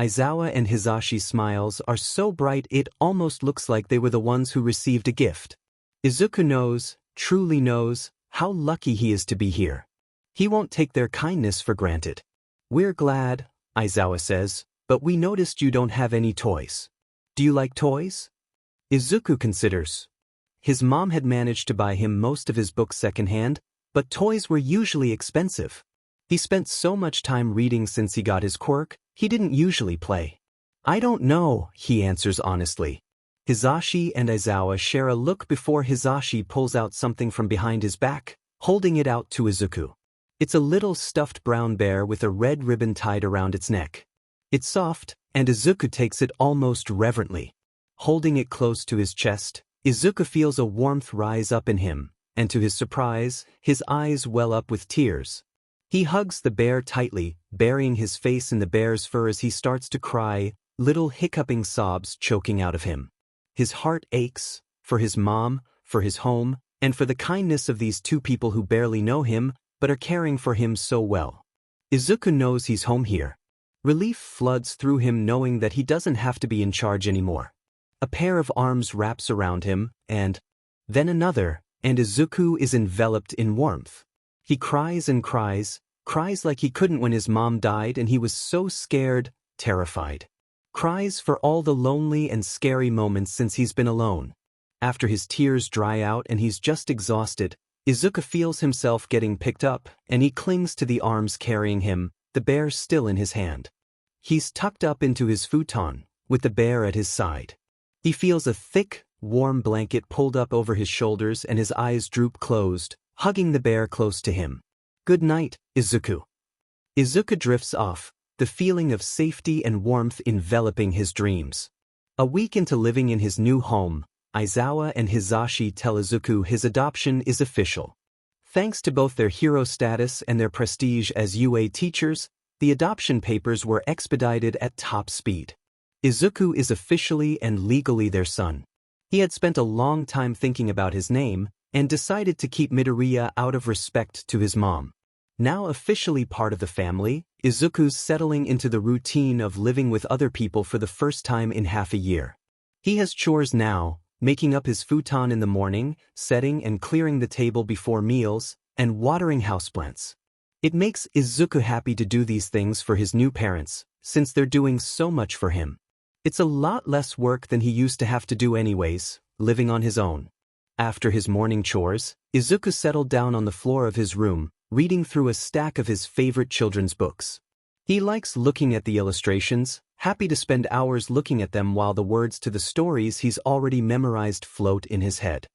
Aizawa and Hisashi's smiles are so bright it almost looks like they were the ones who received a gift. Izuku knows, truly knows, how lucky he is to be here. He won't take their kindness for granted. We're glad, Aizawa says, but we noticed you don't have any toys. Do you like toys? Izuku considers. His mom had managed to buy him most of his books secondhand, but toys were usually expensive. He spent so much time reading since he got his quirk, he didn't usually play. I don't know, he answers honestly. Hisashi and Aizawa share a look before Hisashi pulls out something from behind his back, holding it out to Izuku. It's a little stuffed brown bear with a red ribbon tied around its neck. It's soft, and Izuku takes it almost reverently. Holding it close to his chest, Izuku feels a warmth rise up in him, and to his surprise, his eyes well up with tears. He hugs the bear tightly, burying his face in the bear's fur as he starts to cry, little hiccuping sobs choking out of him. His heart aches, for his mom, for his home, and for the kindness of these two people who barely know him, but are caring for him so well. Izuku knows he's home here. Relief floods through him knowing that he doesn't have to be in charge anymore. A pair of arms wraps around him, and then another, and Izuku is enveloped in warmth. He cries and cries like he couldn't when his mom died and he was so scared, terrified. Cries for all the lonely and scary moments since he's been alone. After his tears dry out and he's just exhausted, Izuku feels himself getting picked up, and he clings to the arms carrying him, the bear still in his hand. He's tucked up into his futon, with the bear at his side. He feels a thick, warm blanket pulled up over his shoulders and his eyes droop closed, hugging the bear close to him. Good night, Izuku. Izuku drifts off, the feeling of safety and warmth enveloping his dreams. A week into living in his new home, Aizawa and Hisashi tell Izuku his adoption is official. Thanks to both their hero status and their prestige as UA teachers, the adoption papers were expedited at top speed. Izuku is officially and legally their son. He had spent a long time thinking about his name, and decided to keep Midoriya out of respect to his mom. Now officially part of the family, Izuku's settling into the routine of living with other people for the first time in half a year. He has chores now, making up his futon in the morning, setting and clearing the table before meals, and watering houseplants. It makes Izuku happy to do these things for his new parents, since they're doing so much for him. It's a lot less work than he used to have to do anyways, living on his own. After his morning chores, Izuku settled down on the floor of his room, reading through a stack of his favorite children's books. He likes looking at the illustrations, happy to spend hours looking at them while the words to the stories he's already memorized float in his head.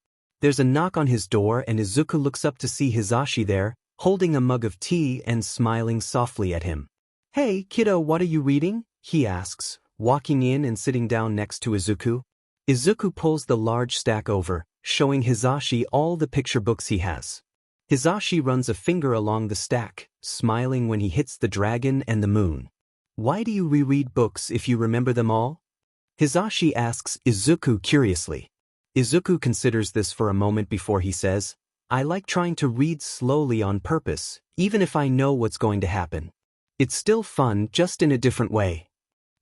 There's a knock on his door and Izuku looks up to see Hisashi there, holding a mug of tea and smiling softly at him. Hey, kiddo, what are you reading? He asks, walking in and sitting down next to Izuku. Izuku pulls the large stack over, showing Hisashi all the picture books he has. Hisashi runs a finger along the stack, smiling when he hits the dragon and the moon. Why do you reread books if you remember them all? Hisashi asks Izuku curiously. Izuku considers this for a moment before he says, I like trying to read slowly on purpose, even if I know what's going to happen. It's still fun, just in a different way.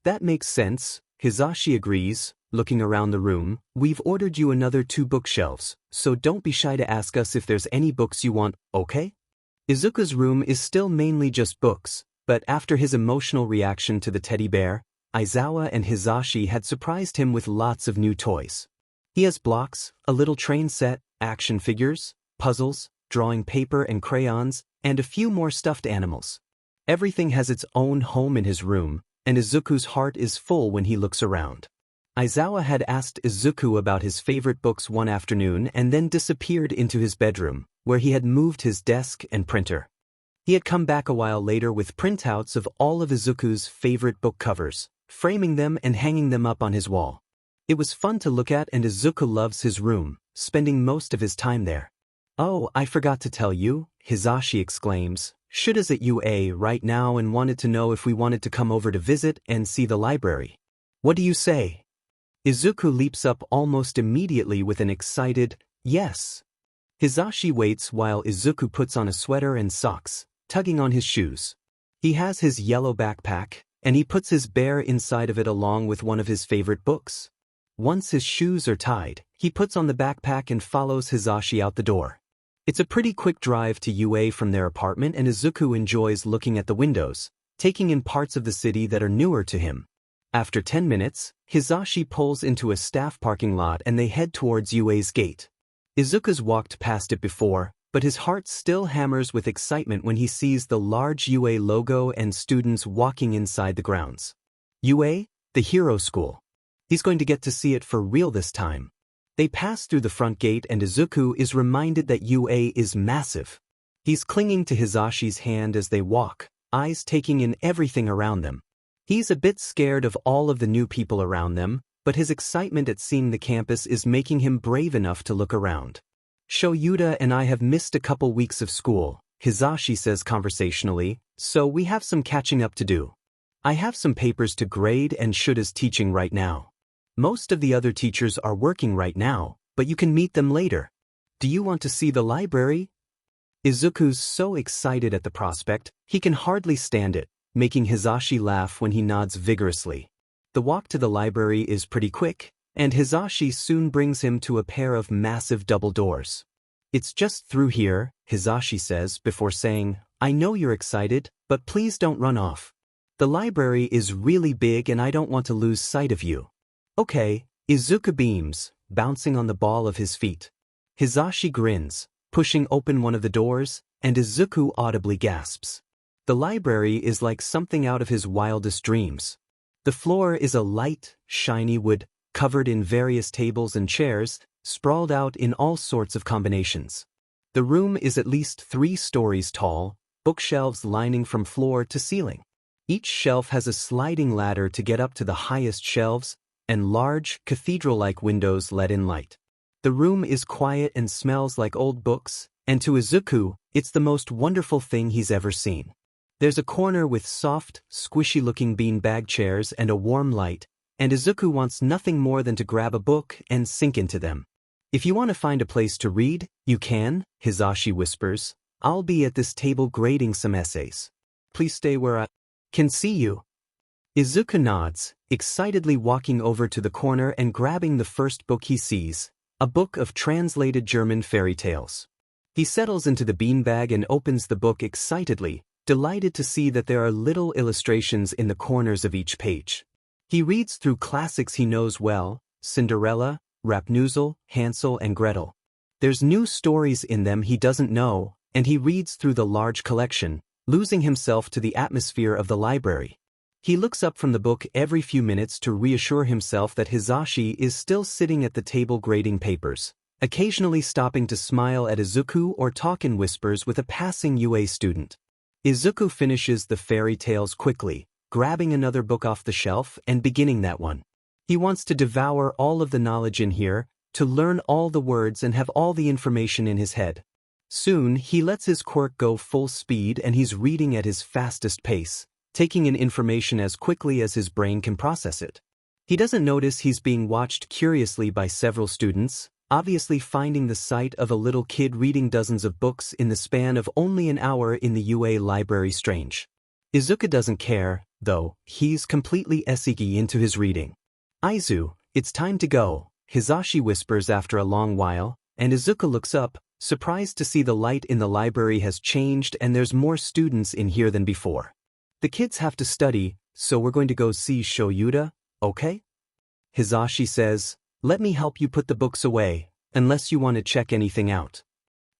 That makes sense, Hisashi agrees, looking around the room. We've ordered you another 2 bookshelves, so don't be shy to ask us if there's any books you want, okay? Izuku's room is still mainly just books, but after his emotional reaction to the teddy bear, Aizawa and Hisashi had surprised him with lots of new toys. He has blocks, a little train set, action figures, puzzles, drawing paper and crayons, and a few more stuffed animals. Everything has its own home in his room, and Izuku's heart is full when he looks around. Aizawa had asked Izuku about his favorite books one afternoon and then disappeared into his bedroom, where he had moved his desk and printer. He had come back a while later with printouts of all of Izuku's favorite book covers, framing them and hanging them up on his wall. It was fun to look at, and Izuku loves his room, spending most of his time there. Oh, I forgot to tell you, Hisashi exclaims. Shuda's at UA right now and wanted to know if we wanted to come over to visit and see the library. What do you say? Izuku leaps up almost immediately with an excited, yes. Hisashi waits while Izuku puts on a sweater and socks, tugging on his shoes. He has his yellow backpack, and he puts his bear inside of it along with one of his favorite books. Once his shoes are tied, he puts on the backpack and follows Hisashi out the door. It's a pretty quick drive to UA from their apartment, and Izuku enjoys looking at the windows, taking in parts of the city that are newer to him. After 10 minutes, Hisashi pulls into a staff parking lot and they head towards UA's gate. Izuku's walked past it before, but his heart still hammers with excitement when he sees the large UA logo and students walking inside the grounds. UA, the hero school. He's going to get to see it for real this time. They pass through the front gate and Izuku is reminded that UA is massive. He's clinging to Hisashi's hand as they walk, eyes taking in everything around them. He's a bit scared of all of the new people around them, but his excitement at seeing the campus is making him brave enough to look around. Shoyuta and I have missed a couple weeks of school, Hisashi says conversationally, so we have some catching up to do. I have some papers to grade and Shuda's teaching right now. Most of the other teachers are working right now, but you can meet them later. Do you want to see the library? Izuku's so excited at the prospect, he can hardly stand it, making Hisashi laugh when he nods vigorously. The walk to the library is pretty quick, and Hisashi soon brings him to a pair of massive double doors. It's just through here, Hisashi says before saying, I know you're excited, but please don't run off. The library is really big and I don't want to lose sight of you. Okay, Izuku beams, bouncing on the ball of his feet. Hisashi grins, pushing open one of the doors, and Izuku audibly gasps. The library is like something out of his wildest dreams. The floor is a light, shiny wood, covered in various tables and chairs, sprawled out in all sorts of combinations. The room is at least 3 stories tall, bookshelves lining from floor to ceiling. Each shelf has a sliding ladder to get up to the highest shelves, and large, cathedral-like windows let in light. The room is quiet and smells like old books, and to Izuku, it's the most wonderful thing he's ever seen. There's a corner with soft, squishy-looking beanbag chairs and a warm light, and Izuku wants nothing more than to grab a book and sink into them. If you want to find a place to read, you can, Hisashi whispers. I'll be at this table grading some essays. Please stay where I can see you. Izuku nods, excitedly walking over to the corner and grabbing the first book he sees, a book of translated German fairy tales. He settles into the beanbag and opens the book excitedly, delighted to see that there are little illustrations in the corners of each page. He reads through classics he knows well, Cinderella, Rapunzel, Hansel and Gretel. There's new stories in them he doesn't know, and he reads through the large collection, losing himself to the atmosphere of the library. He looks up from the book every few minutes to reassure himself that Hisashi is still sitting at the table grading papers, occasionally stopping to smile at Izuku or talk in whispers with a passing UA student. Izuku finishes the fairy tales quickly, grabbing another book off the shelf and beginning that one. He wants to devour all of the knowledge in here, to learn all the words and have all the information in his head. Soon, he lets his quirk go full speed and he's reading at his fastest pace, taking in information as quickly as his brain can process it. He doesn't notice he's being watched curiously by several students, obviously finding the sight of a little kid reading dozens of books in the span of only an hour in the UA library strange. Izuku doesn't care, though. He's completely esigi into his reading. "Aizu, it's time to go," Hizashi whispers after a long while, and Izuku looks up, surprised to see the light in the library has changed and there's more students in here than before. "The kids have to study, so we're going to go see Shoyuda, okay?" Hizashi says, "Let me help you put the books away, unless you want to check anything out."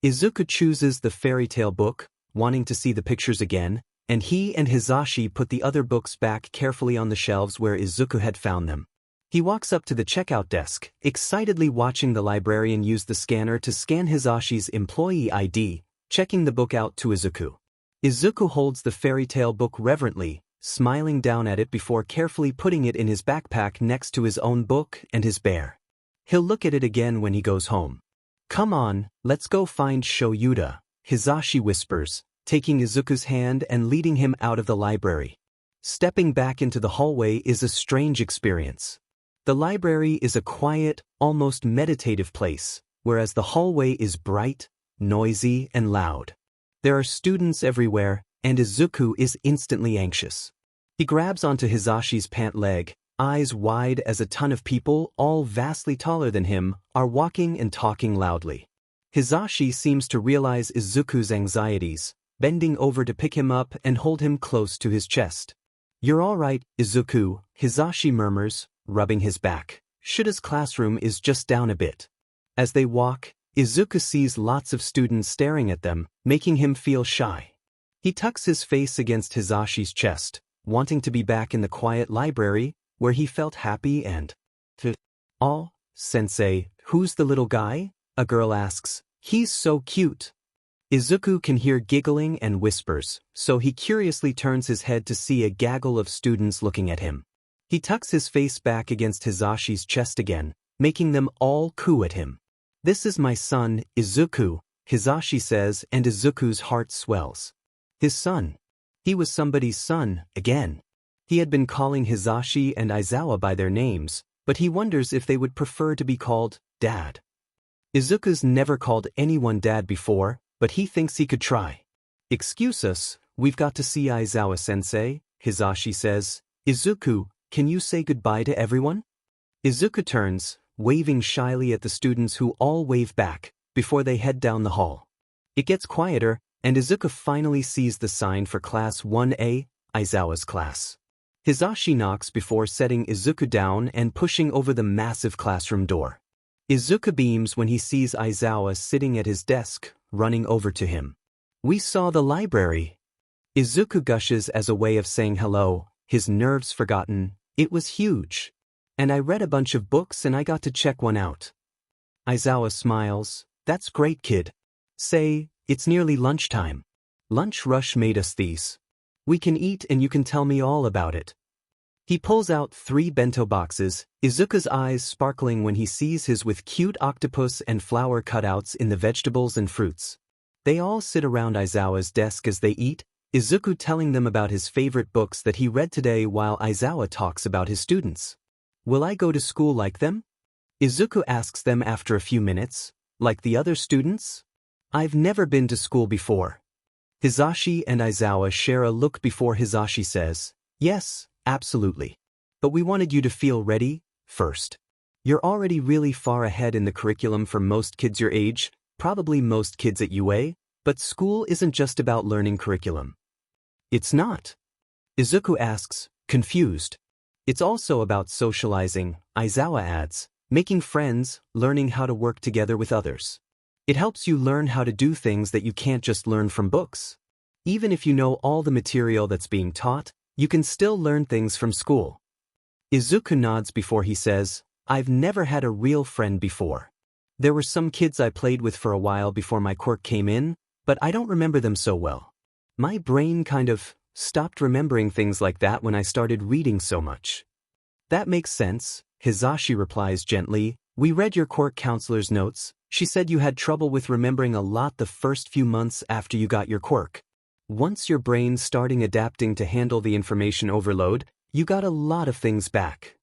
Izuku chooses the fairy tale book, wanting to see the pictures again, and he and Hizashi put the other books back carefully on the shelves where Izuku had found them. He walks up to the checkout desk, excitedly watching the librarian use the scanner to scan Hizashi's employee ID, checking the book out to Izuku. Izuku holds the fairy tale book reverently, smiling down at it before carefully putting it in his backpack next to his own book and his bear. He'll look at it again when he goes home. "Come on, let's go find Shoyuda," Hizashi whispers, taking Izuku's hand and leading him out of the library. Stepping back into the hallway is a strange experience. The library is a quiet, almost meditative place, whereas the hallway is bright, noisy, and loud. There are students everywhere, and Izuku is instantly anxious. He grabs onto Hizashi's pant leg, eyes wide as a ton of people, all vastly taller than him, are walking and talking loudly. Hizashi seems to realize Izuku's anxieties, bending over to pick him up and hold him close to his chest. "You're all right, Izuku," Hizashi murmurs, rubbing his back. Shuta's classroom is just down a bit. As they walk, Izuku sees lots of students staring at them, making him feel shy. He tucks his face against Hizashi's chest, wanting to be back in the quiet library, where he felt happy and... "Oh, sensei, who's the little guy?" a girl asks. "He's so cute." Izuku can hear giggling and whispers, so he curiously turns his head to see a gaggle of students looking at him. He tucks his face back against Hizashi's chest again, making them all coo at him. "This is my son, Izuku," Hizashi says, and Izuku's heart swells. His son. He was somebody's son, again. He had been calling Hizashi and Aizawa by their names, but he wonders if they would prefer to be called Dad. Izuku's never called anyone Dad before, but he thinks he could try. "Excuse us, we've got to see Aizawa-sensei," Hizashi says. "Izuku, can you say goodbye to everyone?" Izuku turns, waving shyly at the students who all wave back, before they head down the hall. It gets quieter, and Izuku finally sees the sign for Class 1A, Aizawa's class. Hizashi knocks before setting Izuku down and pushing over the massive classroom door. Izuku beams when he sees Aizawa sitting at his desk, running over to him. "We saw the library." Izuku gushes as a way of saying hello, his nerves forgotten. "It was huge. And I read a bunch of books and I got to check one out." Aizawa smiles. "That's great, kid. Say, it's nearly lunchtime. Lunch rush made us these. We can eat and you can tell me all about it." He pulls out 3 bento boxes, Izuku's eyes sparkling when he sees his with cute octopus and flower cutouts in the vegetables and fruits. They all sit around Aizawa's desk as they eat, Izuku telling them about his favorite books that he read today while Aizawa talks about his students. "Will I go to school like them?" Izuku asks them after a few minutes. "Like the other students?" "I've never been to school before." Hizashi and Aizawa share a look before Hizashi says, "Yes, absolutely. But we wanted you to feel ready, first. You're already really far ahead in the curriculum for most kids your age, probably most kids at UA, but school isn't just about learning curriculum." "It's not?" Izuku asks, confused. "It's also about socializing," Aizawa adds, "making friends, learning how to work together with others. It helps you learn how to do things that you can't just learn from books. Even if you know all the material that's being taught, you can still learn things from school." Izuku nods before he says, "I've never had a real friend before. There were some kids I played with for a while before my quirk came in, but I don't remember them so well. My brain kind of stopped remembering things like that when I started reading so much." "That makes sense," Hizashi replies gently. "We read your quirk counselor's notes. She said you had trouble with remembering a lot the first few months after you got your quirk. Once your brain's starting adapting to handle the information overload, you got a lot of things back.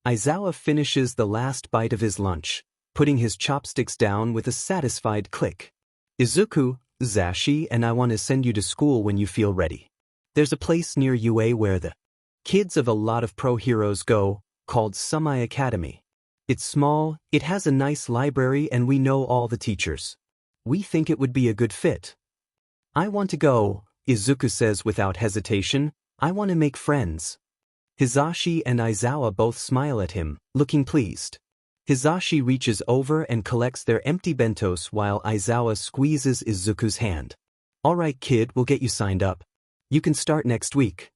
Aizawa finishes the last bite of his lunch, putting his chopsticks down with a satisfied click. Izuku, Zashi and I want to send you to school when you feel ready. There's a place near UA where the kids of a lot of pro heroes go, called Sumai Academy. It's small, it has a nice library and we know all the teachers. We think it would be a good fit. I want to go, Izuku says without hesitation. I want to make friends. Hizashi and Aizawa both smile at him, looking pleased. Hizashi reaches over and collects their empty bentos while Aizawa squeezes Izuku's hand. Alright kid, we'll get you signed up. You can start next week.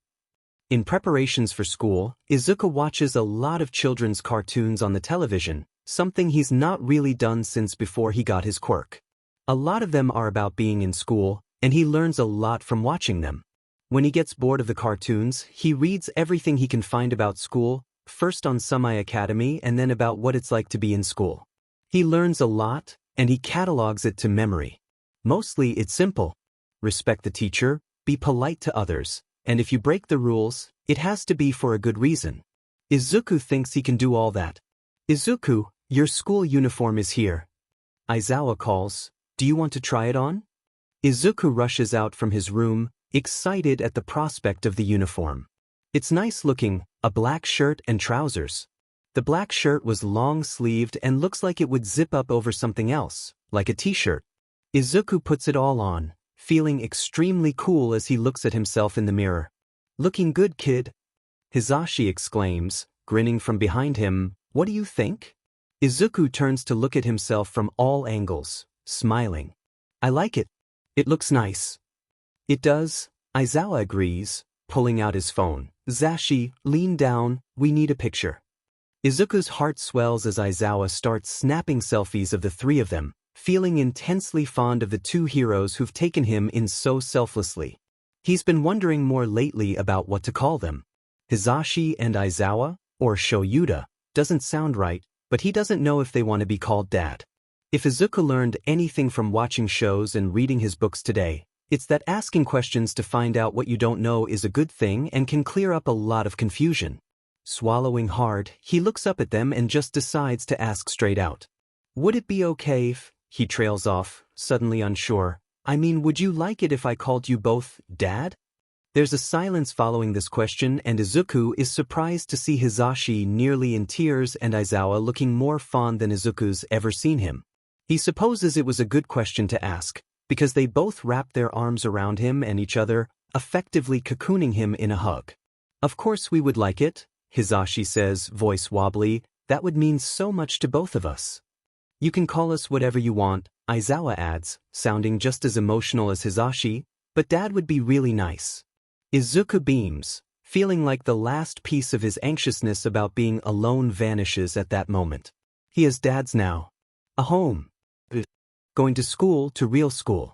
In preparations for school, Izuku watches a lot of children's cartoons on the television, something he's not really done since before he got his quirk. A lot of them are about being in school, and he learns a lot from watching them. When he gets bored of the cartoons, he reads everything he can find about school, first on Sumai Academy and then about what it's like to be in school. He learns a lot, and he catalogs it to memory. Mostly it's simple. Respect the teacher, be polite to others, and if you break the rules, it has to be for a good reason. Izuku thinks he can do all that. Izuku, your school uniform is here. Aizawa calls, do you want to try it on? Izuku rushes out from his room, excited at the prospect of the uniform. It's nice looking, a black shirt and trousers. The black shirt was long-sleeved and looks like it would zip up over something else, like a t-shirt. Izuku puts it all on, feeling extremely cool as he looks at himself in the mirror. Looking good, kid. Hizashi exclaims, grinning from behind him, what do you think? Izuku turns to look at himself from all angles, smiling. I like it. It looks nice. It does, Aizawa agrees, pulling out his phone. Zashi, lean down, we need a picture. Izuku's heart swells as Aizawa starts snapping selfies of the three of them, feeling intensely fond of the two heroes who've taken him in so selflessly. He's been wondering more lately about what to call them. Hizashi and Aizawa, or Shoyuda, doesn't sound right, but he doesn't know if they want to be called dad. If Izuku learned anything from watching shows and reading his books today, it's that asking questions to find out what you don't know is a good thing and can clear up a lot of confusion. Swallowing hard, he looks up at them and just decides to ask straight out. Would it be okay if, he trails off, suddenly unsure, I mean, would you like it if I called you both Dad? There's a silence following this question and Izuku is surprised to see Hizashi nearly in tears and Aizawa looking more fond than Izuku's ever seen him. He supposes it was a good question to ask, because they both wrapped their arms around him and each other, effectively cocooning him in a hug. Of course we would like it, Hizashi says, voice wobbly, that would mean so much to both of us. You can call us whatever you want, Aizawa adds, sounding just as emotional as Hizashi, but Dad would be really nice. Izuku beams, feeling like the last piece of his anxiousness about being alone vanishes at that moment. He has Dad's now. A home. Going to school, to real school.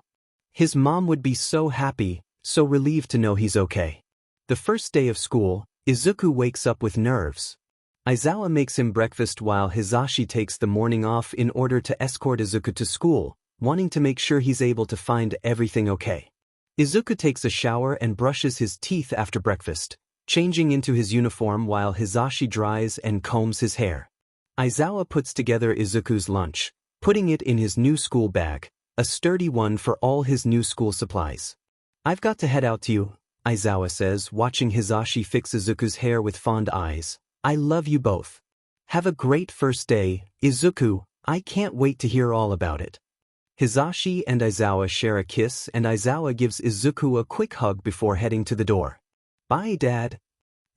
His mom would be so happy, so relieved to know he's okay. The first day of school, Izuku wakes up with nerves. Aizawa makes him breakfast while Hizashi takes the morning off in order to escort Izuku to school, wanting to make sure he's able to find everything okay. Izuku takes a shower and brushes his teeth after breakfast, changing into his uniform while Hizashi dries and combs his hair. Aizawa puts together Izuku's lunch, putting it in his new school bag, a sturdy one for all his new school supplies. I've got to head out to you, Aizawa says, watching Hizashi fix Izuku's hair with fond eyes. I love you both. Have a great first day, Izuku, I can't wait to hear all about it. Hizashi and Aizawa share a kiss and Aizawa gives Izuku a quick hug before heading to the door. Bye, Dad.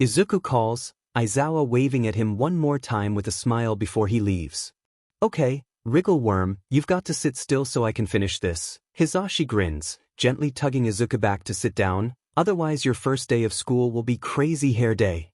Izuku calls, Aizawa waving at him one more time with a smile before he leaves. Okay, Wriggle Worm, you've got to sit still so I can finish this. Hizashi grins, gently tugging Izuku back to sit down, otherwise your first day of school will be crazy hair day.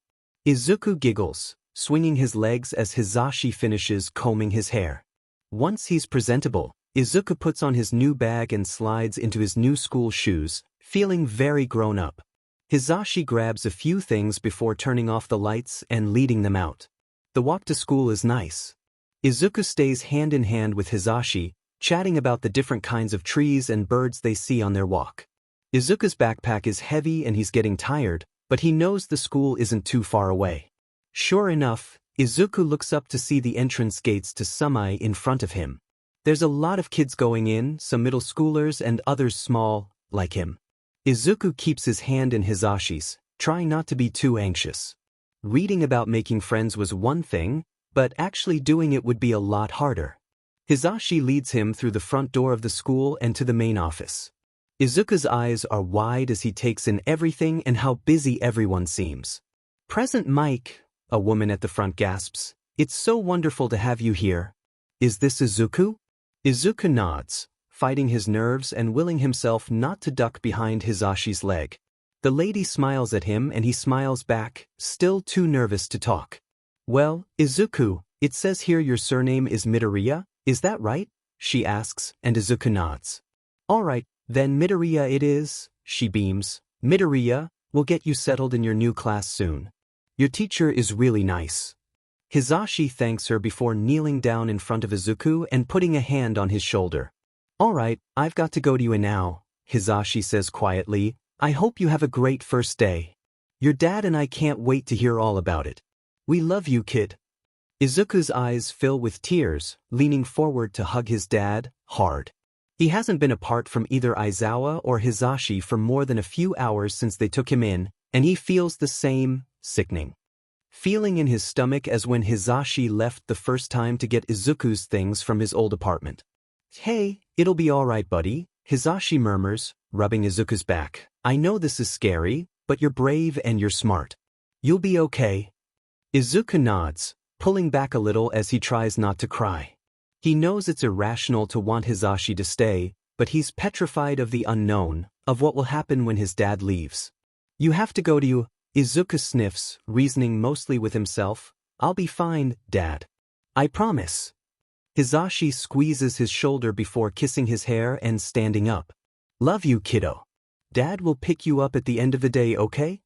Izuku giggles, swinging his legs as Hizashi finishes combing his hair. Once he's presentable, Izuku puts on his new bag and slides into his new school shoes, feeling very grown up. Hizashi grabs a few things before turning off the lights and leading them out. The walk to school is nice. Izuku stays hand in hand with Hisashi, chatting about the different kinds of trees and birds they see on their walk. Izuku's backpack is heavy and he's getting tired, but he knows the school isn't too far away. Sure enough, Izuku looks up to see the entrance gates to Sumai in front of him. There's a lot of kids going in, some middle schoolers and others small, like him. Izuku keeps his hand in Hisashi's, trying not to be too anxious. Reading about making friends was one thing, but actually doing it would be a lot harder. Hisashi leads him through the front door of the school and to the main office. Izuku's eyes are wide as he takes in everything and how busy everyone seems. "Present Mic," a woman at the front gasps. "It's so wonderful to have you here. Is this Izuku?" Izuku nods, fighting his nerves and willing himself not to duck behind Hisashi's leg. The lady smiles at him and he smiles back, still too nervous to talk. "Well, Izuku, it says here your surname is Midoriya, is that right?" she asks, and Izuku nods. "All right, then Midoriya it is," she beams. "Midoriya, we'll get you settled in your new class soon. Your teacher is really nice." Hisashi thanks her before kneeling down in front of Izuku and putting a hand on his shoulder. "All right, I've got to go to you now," Hisashi says quietly. "I hope you have a great first day. Your dad and I can't wait to hear all about it. We love you, kid." Izuku's eyes fill with tears, leaning forward to hug his dad, hard. He hasn't been apart from either Aizawa or Hisashi for more than a few hours since they took him in, and he feels the same, sickening feeling in his stomach as when Hisashi left the first time to get Izuku's things from his old apartment. "Hey, it'll be all right, buddy," Hisashi murmurs, rubbing Izuku's back. "I know this is scary, but you're brave and you're smart. You'll be okay." Izuku nods, pulling back a little as he tries not to cry. He knows it's irrational to want Hisashi to stay, but he's petrified of the unknown, of what will happen when his dad leaves. "You have to go to you," Izuku sniffs, reasoning mostly with himself. "I'll be fine, Dad. I promise." Hisashi squeezes his shoulder before kissing his hair and standing up. "Love you, kiddo. Dad will pick you up at the end of the day, okay?"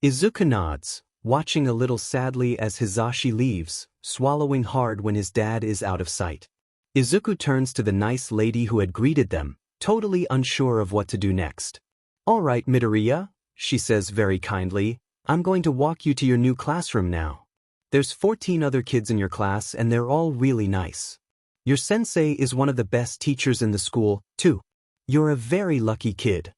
Izuku nods, watching a little sadly as Hisashi leaves, swallowing hard when his dad is out of sight. Izuku turns to the nice lady who had greeted them, totally unsure of what to do next. "All right, Midoriya," she says very kindly, "I'm going to walk you to your new classroom now. There's 14 other kids in your class and they're all really nice. Your sensei is one of the best teachers in the school, too. You're a very lucky kid."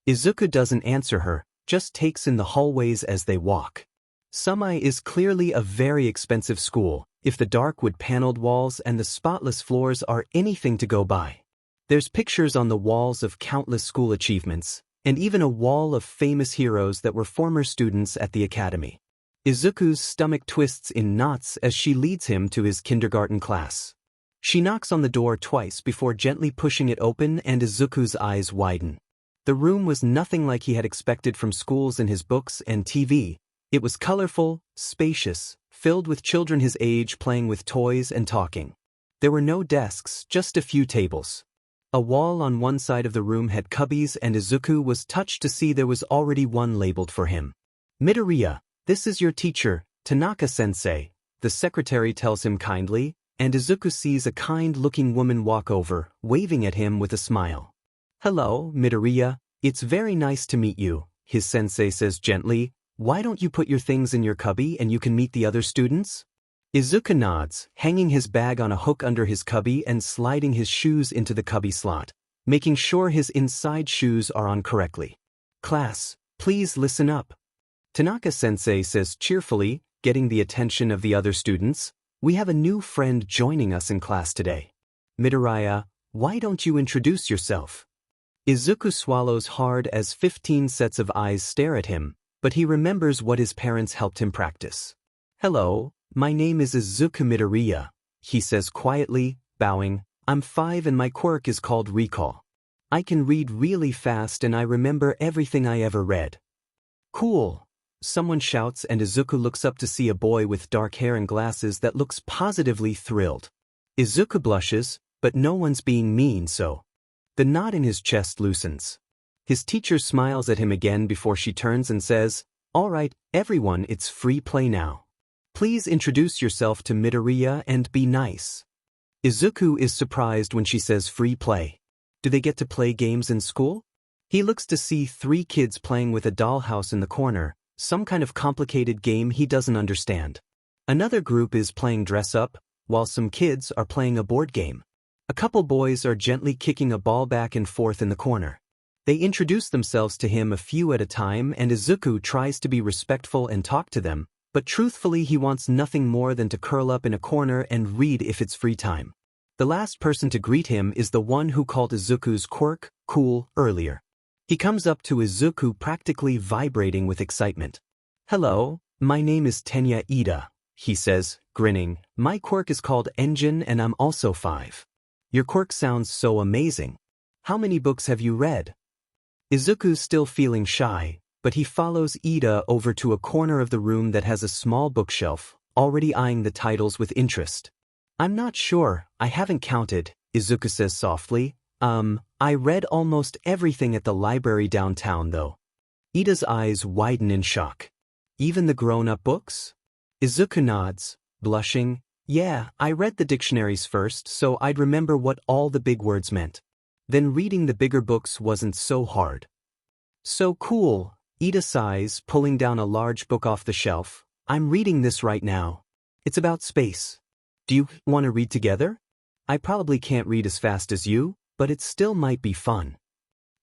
Izuku doesn't answer her, just takes in the hallways as they walk. Sumai is clearly a very expensive school, if the dark wood paneled walls and the spotless floors are anything to go by. There's pictures on the walls of countless school achievements, and even a wall of famous heroes that were former students at the academy. Izuku's stomach twists in knots as she leads him to his kindergarten class. She knocks on the door twice before gently pushing it open and Izuku's eyes widen. The room was nothing like he had expected from schools in his books and TV. It was colorful, spacious, filled with children his age playing with toys and talking. There were no desks, just a few tables. A wall on one side of the room had cubbies and Izuku was touched to see there was already one labeled for him. "Midoriya, this is your teacher, Tanaka-sensei," the secretary tells him kindly, and Izuku sees a kind-looking woman walk over, waving at him with a smile. "Hello, Midoriya, it's very nice to meet you," his sensei says gently. "Why don't you put your things in your cubby and you can meet the other students?" Izuku nods, hanging his bag on a hook under his cubby and sliding his shoes into the cubby slot, making sure his inside shoes are on correctly. "Class, please listen up," Tanaka-sensei says cheerfully, getting the attention of the other students. "We have a new friend joining us in class today. Midoriya, why don't you introduce yourself?" Izuku swallows hard as 15 sets of eyes stare at him, but he remembers what his parents helped him practice. "Hello, my name is Izuku Midoriya," he says quietly, bowing. "I'm 5 and my quirk is called Recall. I can read really fast and I remember everything I ever read." "Cool," someone shouts and Izuku looks up to see a boy with dark hair and glasses that looks positively thrilled. Izuku blushes, but no one's being mean, so the knot in his chest loosens. His teacher smiles at him again before she turns and says, "All right, everyone, it's free play now. Please introduce yourself to Midoriya and be nice. Izuku is surprised when she says free play. Do they get to play games in school? He looks to see 3 kids playing with a dollhouse in the corner, some kind of complicated game he doesn't understand. Another group is playing dress up, while some kids are playing a board game. A couple boys are gently kicking a ball back and forth in the corner. They introduce themselves to him a few at a time, and Izuku tries to be respectful and talk to them, but truthfully he wants nothing more than to curl up in a corner and read if it's free time. The last person to greet him is the one who called Izuku's Quirk cool earlier. He comes up to Izuku practically vibrating with excitement. "Hello, my name is Tenya Ida," he says, grinning. "My quirk is called Engine and I'm also 5. Your quirk sounds so amazing. How many books have you read?" Izuku's still feeling shy, but he follows Ida over to a corner of the room that has a small bookshelf, already eyeing the titles with interest. "I'm not sure, I haven't counted," Izuku says softly. I read almost everything at the library downtown though." Ida's eyes widen in shock. "Even the grown-up books?" Izuku nods, blushing. "Yeah, I read the dictionaries first so I'd remember what all the big words meant. Then reading the bigger books wasn't so hard." "So cool," Ida sighs, pulling down a large book off the shelf. "I'm reading this right now. It's about space. Do you want to read together? I probably can't read as fast as you, but it still might be fun."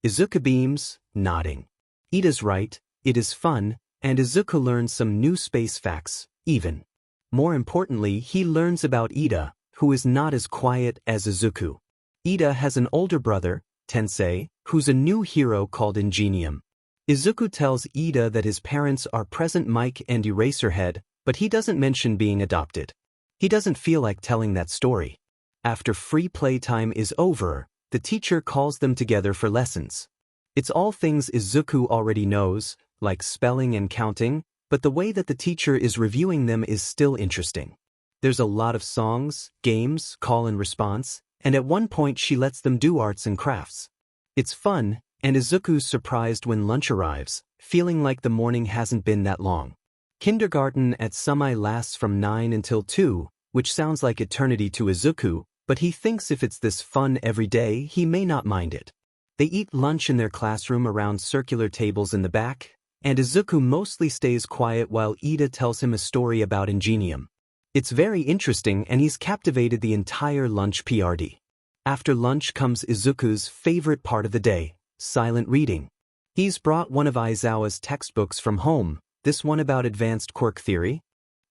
Izuku beams, nodding. Ida's right, it is fun, and Izuku learns some new space facts, even. More importantly, he learns about Ida, who is not as quiet as Izuku. Ida has an older brother, Tensei, who's a new hero called Ingenium. Izuku tells Ida that his parents are Present Mic and Eraserhead, but he doesn't mention being adopted. He doesn't feel like telling that story. After free playtime is over, the teacher calls them together for lessons. It's all things Izuku already knows, like spelling and counting, but the way that the teacher is reviewing them is still interesting. There's a lot of songs, games, call and response, and at one point she lets them do arts and crafts. It's fun, and Izuku's surprised when lunch arrives, feeling like the morning hasn't been that long. Kindergarten at Sumi lasts from 9 until 2, which sounds like eternity to Izuku, but he thinks if it's this fun every day, he may not mind it. They eat lunch in their classroom around circular tables in the back, and Izuku mostly stays quiet while Ida tells him a story about Ingenium. It's very interesting and he's captivated the entire lunch PRD. After lunch comes Izuku's favorite part of the day, silent reading. He's brought one of Aizawa's textbooks from home, this one about advanced quirk theory,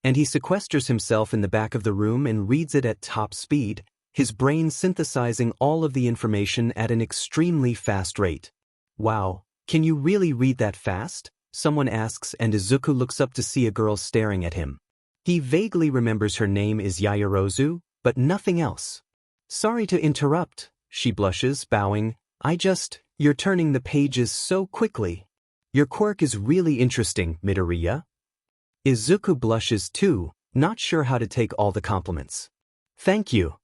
and he sequesters himself in the back of the room and reads it at top speed, his brain synthesizing all of the information at an extremely fast rate. "Wow, can you really read that fast?" someone asks, and Izuku looks up to see a girl staring at him. He vaguely remembers her name is Yaoyorozu, but nothing else. "Sorry to interrupt," she blushes, bowing. You're turning the pages so quickly. Your quirk is really interesting, Midoriya." Izuku blushes too, not sure how to take all the compliments. "Thank you."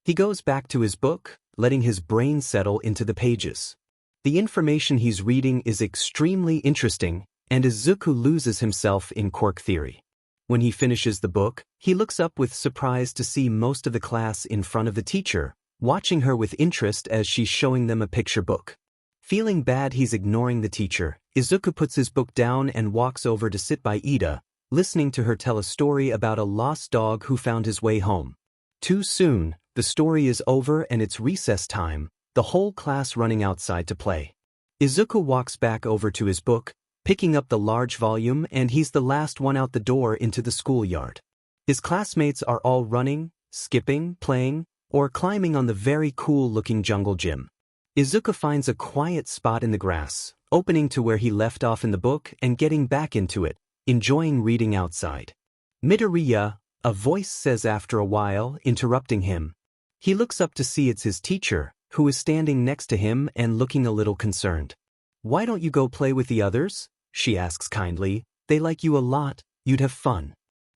He goes back to his book, letting his brain settle into the pages. The information he's reading is extremely interesting, and Izuku loses himself in quirk theory. When he finishes the book, he looks up with surprise to see most of the class in front of the teacher, watching her with interest as she's showing them a picture book. Feeling bad he's ignoring the teacher, Izuku puts his book down and walks over to sit by Ida, listening to her tell a story about a lost dog who found his way home. Too soon, the story is over and it's recess time, the whole class running outside to play. Izuku walks back over to his book, picking up the large volume, and he's the last one out the door into the schoolyard. His classmates are all running, skipping, playing, or climbing on the very cool-looking jungle gym. Izuku finds a quiet spot in the grass, opening to where he left off in the book and getting back into it, enjoying reading outside. "Midoriya," a voice says after a while, interrupting him. He looks up to see it's his teacher, who is standing next to him and looking a little concerned. "Why don't you go play with the others?" she asks kindly. "They like you a lot, you'd have fun."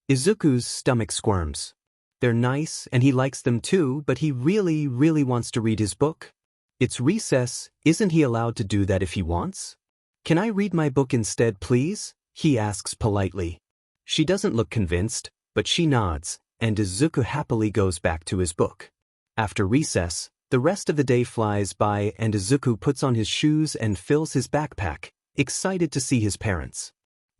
Izuku's stomach squirms. They're nice and he likes them too, but he really wants to read his book. It's recess, isn't he allowed to do that if he wants? "Can I read my book instead, please?" he asks politely. She doesn't look convinced, but she nods, and Izuku happily goes back to his book. After recess, the rest of the day flies by and Izuku puts on his shoes and fills his backpack, excited to see his parents.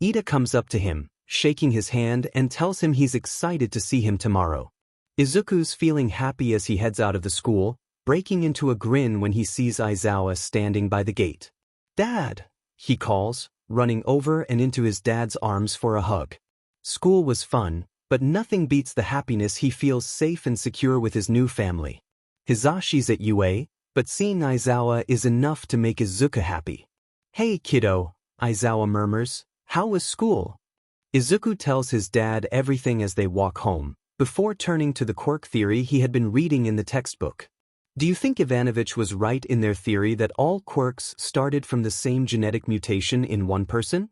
Ida comes up to him, shaking his hand and tells him he's excited to see him tomorrow. Izuku's feeling happy as he heads out of the school, breaking into a grin when he sees Aizawa standing by the gate. "Dad!" he calls, running over and into his dad's arms for a hug. School was fun, but nothing beats the happiness he feels safe and secure with his new family. Hisashi's at UA, but seeing Aizawa is enough to make Izuku happy. "Hey kiddo," Aizawa murmurs, "how was school?" Izuku tells his dad everything as they walk home, before turning to the Quirk theory he had been reading in the textbook. Do you think Ivanovich was right in their theory that all quirks started from the same genetic mutation in one person?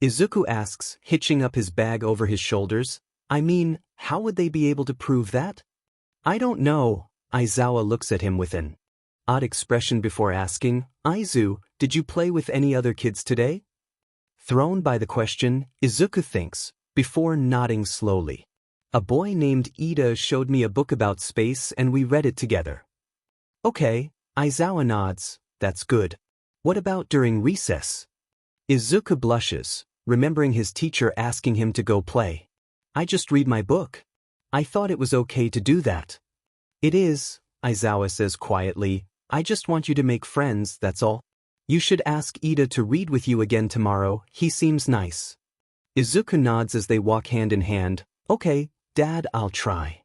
Izuku asks, hitching up his bag over his shoulders. I mean, how would they be able to prove that? "I don't know." Aizawa looks at him with an odd expression before asking, "Aizu, did you play with any other kids today?" Thrown by the question, Izuku thinks, before nodding slowly. "A boy named Ida showed me a book about space and we read it together." "Okay," Aizawa nods, "that's good. What about during recess?" Izuku blushes, remembering his teacher asking him to go play. "I just read my book. I thought it was okay to do that." "It is," Aizawa says quietly, "I just want you to make friends, that's all. You should ask Ida to read with you again tomorrow, he seems nice." Izuku nods as they walk hand in hand. "Okay, Dad, I'll try."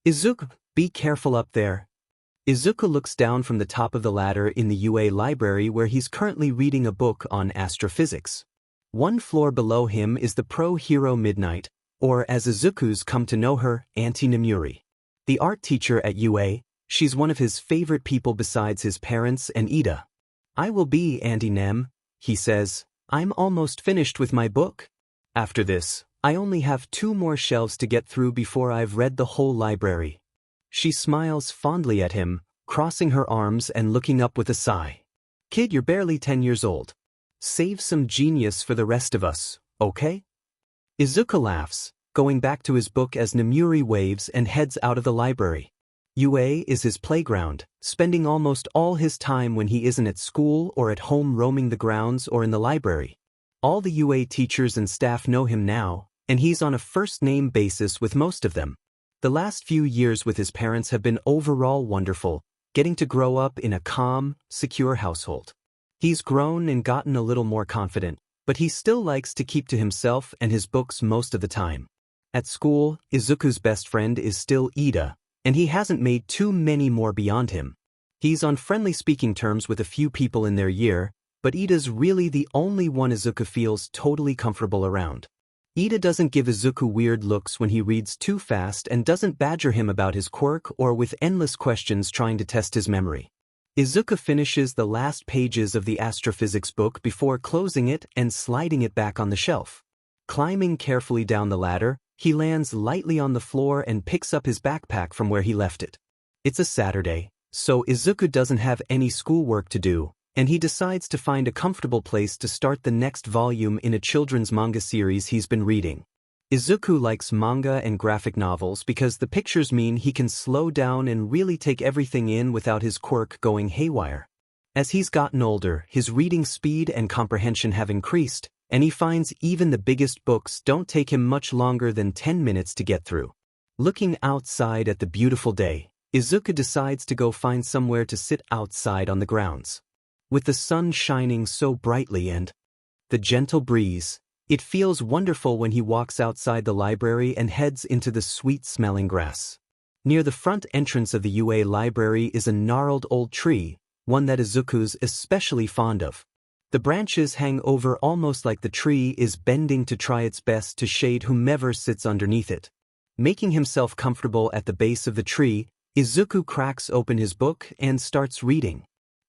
"Izuku, be careful up there." Izuku looks down from the top of the ladder in the UA library where he's currently reading a book on astrophysics. One floor below him is the pro-hero Midnight, or as Izuku's come to know her, Auntie Nemuri. The art teacher at UA, she's one of his favorite people besides his parents and Ida. "I will be Auntie Nem," he says. "I'm almost finished with my book. After this, I only have 2 more shelves to get through before I've read the whole library." She smiles fondly at him, crossing her arms and looking up with a sigh. "Kid, you're barely 10 years old. Save some genius for the rest of us, okay?" Izuku laughs, going back to his book as Nemuri waves and heads out of the library. UA is his playground, spending almost all his time when he isn't at school or at home roaming the grounds or in the library. All the UA teachers and staff know him now, and he's on a first-name basis with most of them. The last few years with his parents have been overall wonderful, getting to grow up in a calm, secure household. He's grown and gotten a little more confident, but he still likes to keep to himself and his books most of the time. At school, Izuku's best friend is still Ida, and he hasn't made too many more beyond him. He's on friendly speaking terms with a few people in their year, but Ida's really the only one Izuku feels totally comfortable around. Ida doesn't give Izuku weird looks when he reads too fast and doesn't badger him about his quirk or with endless questions trying to test his memory. Izuku finishes the last pages of the astrophysics book before closing it and sliding it back on the shelf. Climbing carefully down the ladder, he lands lightly on the floor and picks up his backpack from where he left it. It's a Saturday, so Izuku doesn't have any schoolwork to do, and he decides to find a comfortable place to start the next volume in a children's manga series he's been reading. Izuku likes manga and graphic novels because the pictures mean he can slow down and really take everything in without his quirk going haywire. As he's gotten older, his reading speed and comprehension have increased, and he finds even the biggest books don't take him much longer than 10 minutes to get through. Looking outside at the beautiful day, Izuku decides to go find somewhere to sit outside on the grounds. With the sun shining so brightly and the gentle breeze, it feels wonderful when he walks outside the library and heads into the sweet-smelling grass. Near the front entrance of the UA library is a gnarled old tree, one that Izuku's especially fond of. The branches hang over almost like the tree is bending to try its best to shade whomever sits underneath it. Making himself comfortable at the base of the tree, Izuku cracks open his book and starts reading.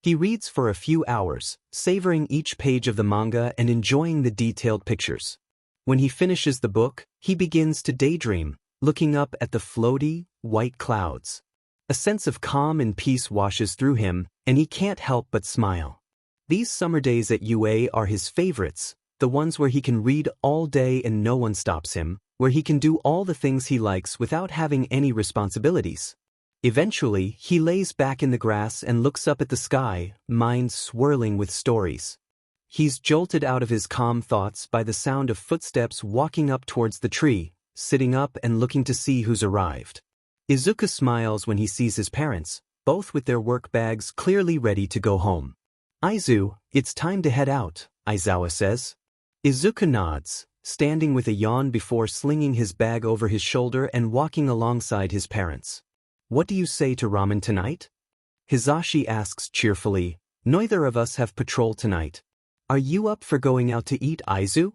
He reads for a few hours, savoring each page of the manga and enjoying the detailed pictures. When he finishes the book, he begins to daydream, looking up at the floaty, white clouds. A sense of calm and peace washes through him, and he can't help but smile. These summer days at UA are his favorites, the ones where he can read all day and no one stops him, where he can do all the things he likes without having any responsibilities. Eventually, he lays back in the grass and looks up at the sky, mind swirling with stories. He's jolted out of his calm thoughts by the sound of footsteps walking up towards the tree, sitting up and looking to see who's arrived. Izuku smiles when he sees his parents, both with their work bags clearly ready to go home. "Izu, it's time to head out," Aizawa says. Izuku nods, standing with a yawn before slinging his bag over his shoulder and walking alongside his parents. "What do you say to ramen tonight?" Hizashi asks cheerfully. "Neither of us have patrol tonight. Are you up for going out to eat, Izu?"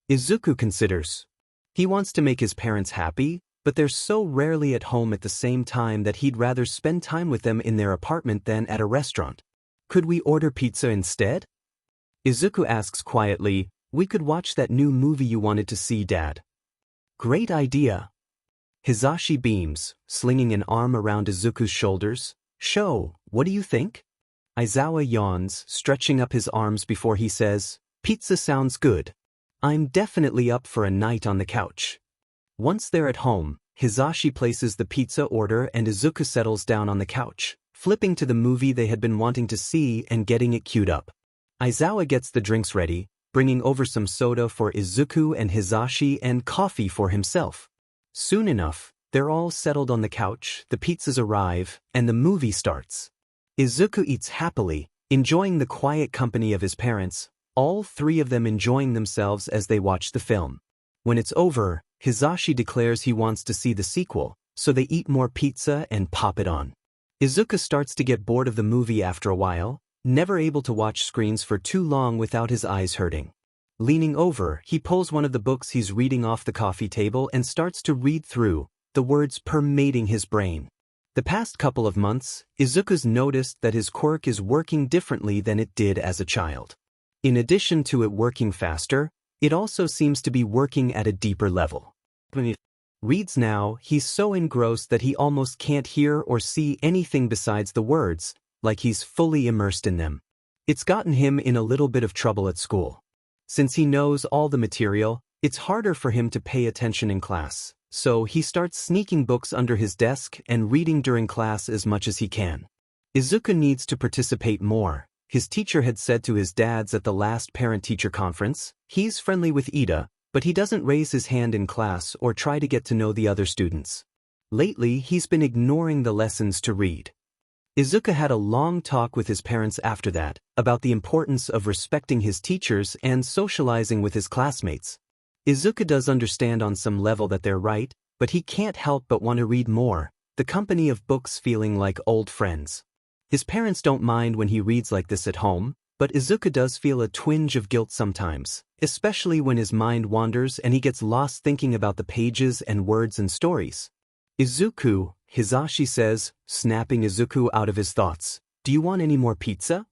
Izuku considers. He wants to make his parents happy, but they're so rarely at home at the same time that he'd rather spend time with them in their apartment than at a restaurant. "Could we order pizza instead?" Izuku asks quietly. "We could watch that new movie you wanted to see, Dad." "Great idea." Hizashi beams, slinging an arm around Izuku's shoulders. "Sho, what do you think?" Aizawa yawns, stretching up his arms before he says, "Pizza sounds good. I'm definitely up for a night on the couch." Once they're at home, Hizashi places the pizza order and Izuku settles down on the couch, flipping to the movie they had been wanting to see and getting it queued up. Aizawa gets the drinks ready, bringing over some soda for Izuku and Hizashi and coffee for himself. Soon enough, they're all settled on the couch, the pizzas arrive, and the movie starts. Izuku eats happily, enjoying the quiet company of his parents, all three of them enjoying themselves as they watch the film. When it's over, Hizashi declares he wants to see the sequel, so they eat more pizza and pop it on. Izuku starts to get bored of the movie after a while, never able to watch screens for too long without his eyes hurting. Leaning over, he pulls one of the books he's reading off the coffee table and starts to read through, the words permeating his brain. The past couple of months, Izuku's noticed that his quirk is working differently than it did as a child. In addition to it working faster, it also seems to be working at a deeper level. When he reads now, he's so engrossed that he almost can't hear or see anything besides the words, like he's fully immersed in them. It's gotten him in a little bit of trouble at school. Since he knows all the material, it's harder for him to pay attention in class, so he starts sneaking books under his desk and reading during class as much as he can. Izuku needs to participate more. His teacher had said to his dads at the last parent-teacher conference, he's friendly with Ida, but he doesn't raise his hand in class or try to get to know the other students. Lately, he's been ignoring the lessons to read. Izuku had a long talk with his parents after that, about the importance of respecting his teachers and socializing with his classmates. Izuku does understand on some level that they're right, but he can't help but want to read more, the company of books feeling like old friends. His parents don't mind when he reads like this at home, but Izuku does feel a twinge of guilt sometimes, especially when his mind wanders and he gets lost thinking about the pages and words and stories. "Izuku," Hizashi says, snapping Izuku out of his thoughts. "Do you want any more pizza?"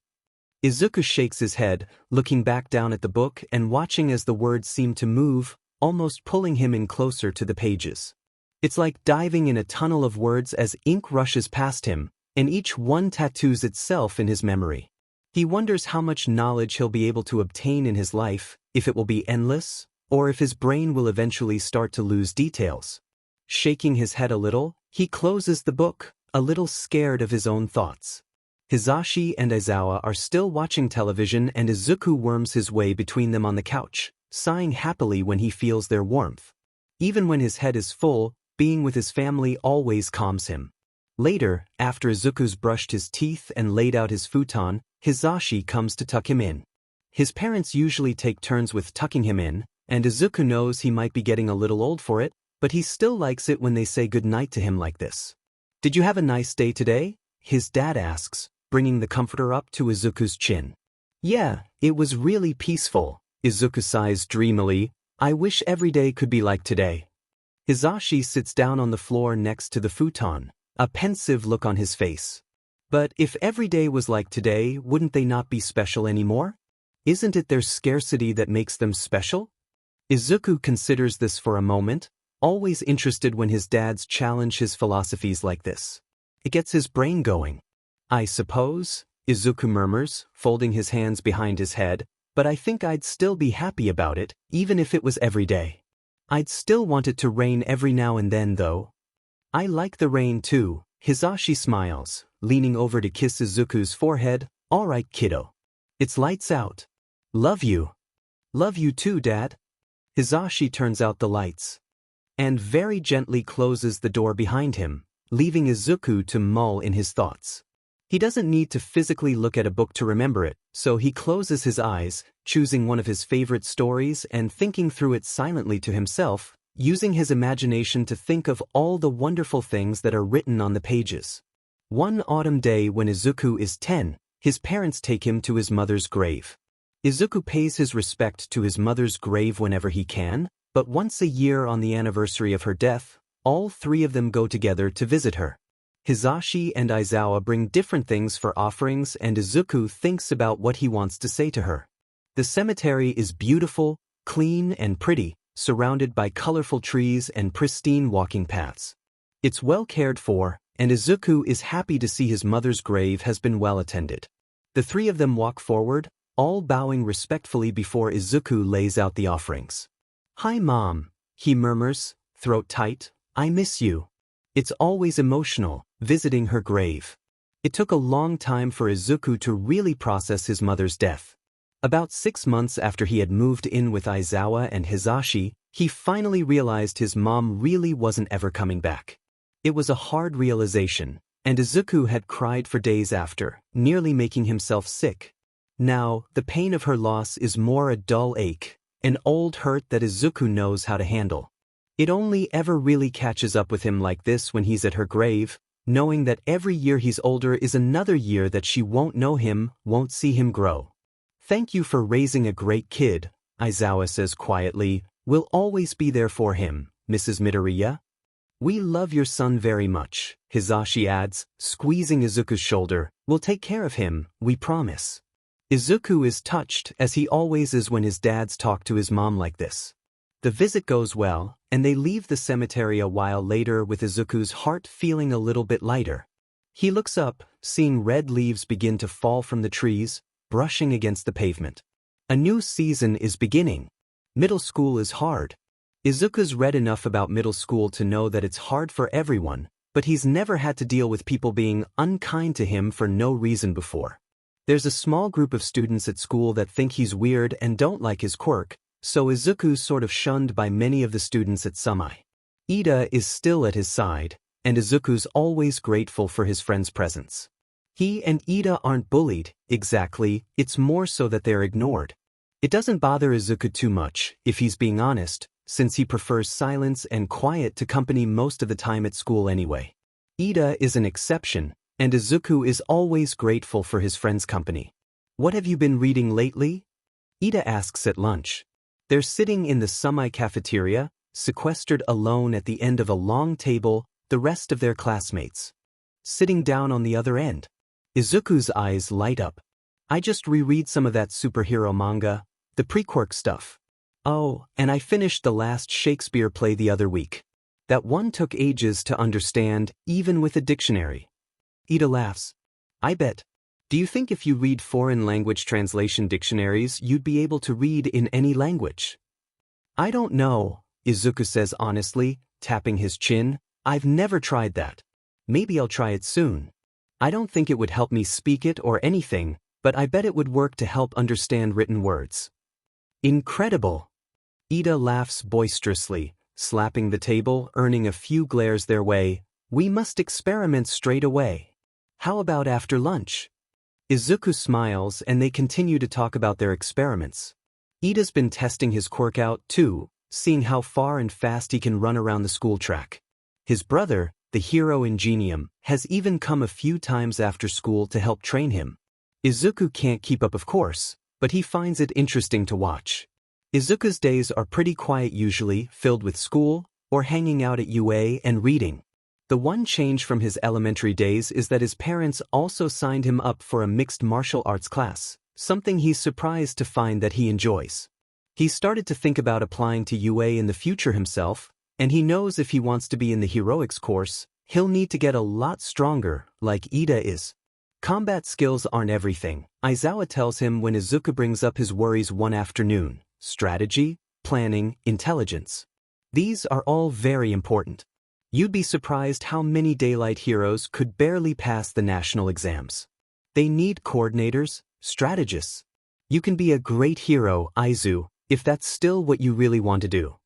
Izuku shakes his head, looking back down at the book and watching as the words seem to move, almost pulling him in closer to the pages. It's like diving in a tunnel of words as ink rushes past him, and each one tattoos itself in his memory. He wonders how much knowledge he'll be able to obtain in his life, if it will be endless, or if his brain will eventually start to lose details. Shaking his head a little, he closes the book, a little scared of his own thoughts. Hizashi and Aizawa are still watching television and Izuku worms his way between them on the couch, sighing happily when he feels their warmth. Even when his head is full, being with his family always calms him. Later, after Izuku's brushed his teeth and laid out his futon, Hizashi comes to tuck him in. His parents usually take turns with tucking him in, and Izuku knows he might be getting a little old for it, but he still likes it when they say goodnight to him like this. "Did you have a nice day today?" his dad asks, bringing the comforter up to Izuku's chin. "Yeah, it was really peaceful," Izuku sighs dreamily. "I wish every day could be like today." Hizashi sits down on the floor next to the futon, a pensive look on his face. But if every day was like today, wouldn't they not be special anymore? Isn't it their scarcity that makes them special? Izuku considers this for a moment, always interested when his dads challenge his philosophies like this. It gets his brain going. "I suppose," Izuku murmurs, folding his hands behind his head, "but I think I'd still be happy about it, even if it was every day." I'd still want it to rain every now and then though. I like the rain too. Hisashi smiles, leaning over to kiss Izuku's forehead. Alright kiddo. It's lights out. Love you. Love you too, Dad. Hisashi turns out the lights and very gently closes the door behind him, leaving Izuku to mull in his thoughts. He doesn't need to physically look at a book to remember it, so he closes his eyes, choosing one of his favorite stories and thinking through it silently to himself, using his imagination to think of all the wonderful things that are written on the pages. One autumn day when Izuku is 10, his parents take him to his mother's grave. Izuku pays his respect to his mother's grave whenever he can, but once a year on the anniversary of her death, all three of them go together to visit her. Hisashi and Aizawa bring different things for offerings and Izuku thinks about what he wants to say to her. The cemetery is beautiful, clean and pretty, surrounded by colorful trees and pristine walking paths. It's well cared for, and Izuku is happy to see his mother's grave has been well attended. The three of them walk forward, all bowing respectfully before Izuku lays out the offerings. "Hi Mom," he murmurs, throat tight, "I miss you." It's always emotional, visiting her grave. It took a long time for Izuku to really process his mother's death. About 6 months after he had moved in with Aizawa and Hisashi, he finally realized his mom really wasn't ever coming back. It was a hard realization, and Izuku had cried for days after, nearly making himself sick. Now, the pain of her loss is more a dull ache, an old hurt that Izuku knows how to handle. It only ever really catches up with him like this when he's at her grave, knowing that every year he's older is another year that she won't know him, won't see him grow. "Thank you for raising a great kid," Aizawa says quietly. "We'll always be there for him, Mrs. Midoriya." "We love your son very much," Hisashi adds, squeezing Izuku's shoulder. "We'll take care of him, we promise." Izuku is touched, as he always is when his dads talk to his mom like this. The visit goes well, and they leave the cemetery a while later with Izuku's heart feeling a little bit lighter. He looks up, seeing red leaves begin to fall from the trees, brushing against the pavement. A new season is beginning. Middle school is hard. Izuku's read enough about middle school to know that it's hard for everyone, but he's never had to deal with people being unkind to him for no reason before. There's a small group of students at school that think he's weird and don't like his quirk, so Izuku's sort of shunned by many of the students at Sumai. Ida is still at his side, and Izuku's always grateful for his friend's presence. He and Ida aren't bullied, exactly, it's more so that they're ignored. It doesn't bother Izuku too much, if he's being honest, since he prefers silence and quiet to company most of the time at school anyway. Ida is an exception, and Izuku is always grateful for his friend's company. "What have you been reading lately?" Ida asks at lunch. They're sitting in the Sumai cafeteria, sequestered alone at the end of a long table, the rest of their classmates sitting down on the other end. Izuku's eyes light up. "I just reread some of that superhero manga, the pre-Quirk stuff. Oh, and I finished the last Shakespeare play the other week. That one took ages to understand, even with a dictionary." Ida laughs. "I bet. Do you think if you read foreign language translation dictionaries you'd be able to read in any language?" "I don't know," Izuku says honestly, tapping his chin. "I've never tried that. Maybe I'll try it soon. I don't think it would help me speak it or anything, but I bet it would work to help understand written words." "Incredible." Ida laughs boisterously, slapping the table, earning a few glares their way. "We must experiment straight away. How about after lunch?" Izuku smiles and they continue to talk about their experiments. Ida's been testing his quirk out too, seeing how far and fast he can run around the school track. His brother, the hero Ingenium, has even come a few times after school to help train him. Izuku can't keep up of course, but he finds it interesting to watch. Izuku's days are pretty quiet usually, filled with school, or hanging out at UA and reading. The one change from his elementary days is that his parents also signed him up for a mixed martial arts class, something he's surprised to find that he enjoys. He started to think about applying to UA in the future himself, and he knows if he wants to be in the heroics course, he'll need to get a lot stronger, like Ida is. Combat skills aren't everything, Aizawa tells him when Izuku brings up his worries one afternoon: strategy, planning, intelligence. These are all very important. You'd be surprised how many daylight heroes could barely pass the national exams. They need coordinators, strategists. You can be a great hero, Izuku, if that's still what you really want to do.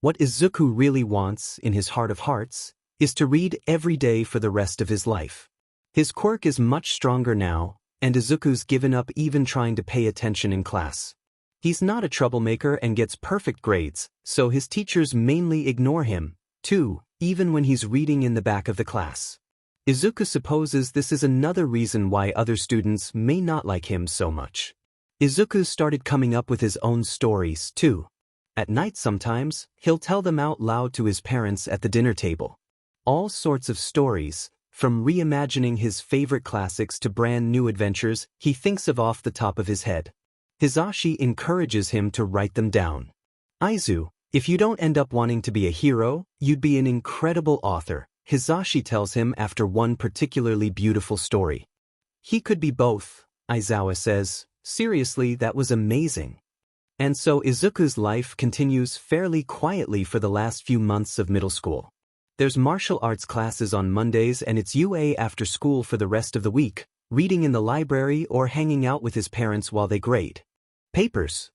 What Izuku really wants, in his heart of hearts, is to read every day for the rest of his life. His quirk is much stronger now, and Izuku's given up even trying to pay attention in class. He's not a troublemaker and gets perfect grades, so his teachers mainly ignore him, too, even when he's reading in the back of the class. Izuku supposes this is another reason why other students may not like him so much. Izuku started coming up with his own stories, too. At night sometimes, he'll tell them out loud to his parents at the dinner table. All sorts of stories, from reimagining his favorite classics to brand new adventures he thinks of off the top of his head. Hisashi encourages him to write them down. Izuku, if you don't end up wanting to be a hero, you'd be an incredible author, Hisashi tells him after one particularly beautiful story. He could be both, Aizawa says. Seriously, that was amazing. And so Izuku's life continues fairly quietly for the last few months of middle school. There's martial arts classes on Mondays and it's UA after school for the rest of the week, reading in the library or hanging out with his parents while they grade papers.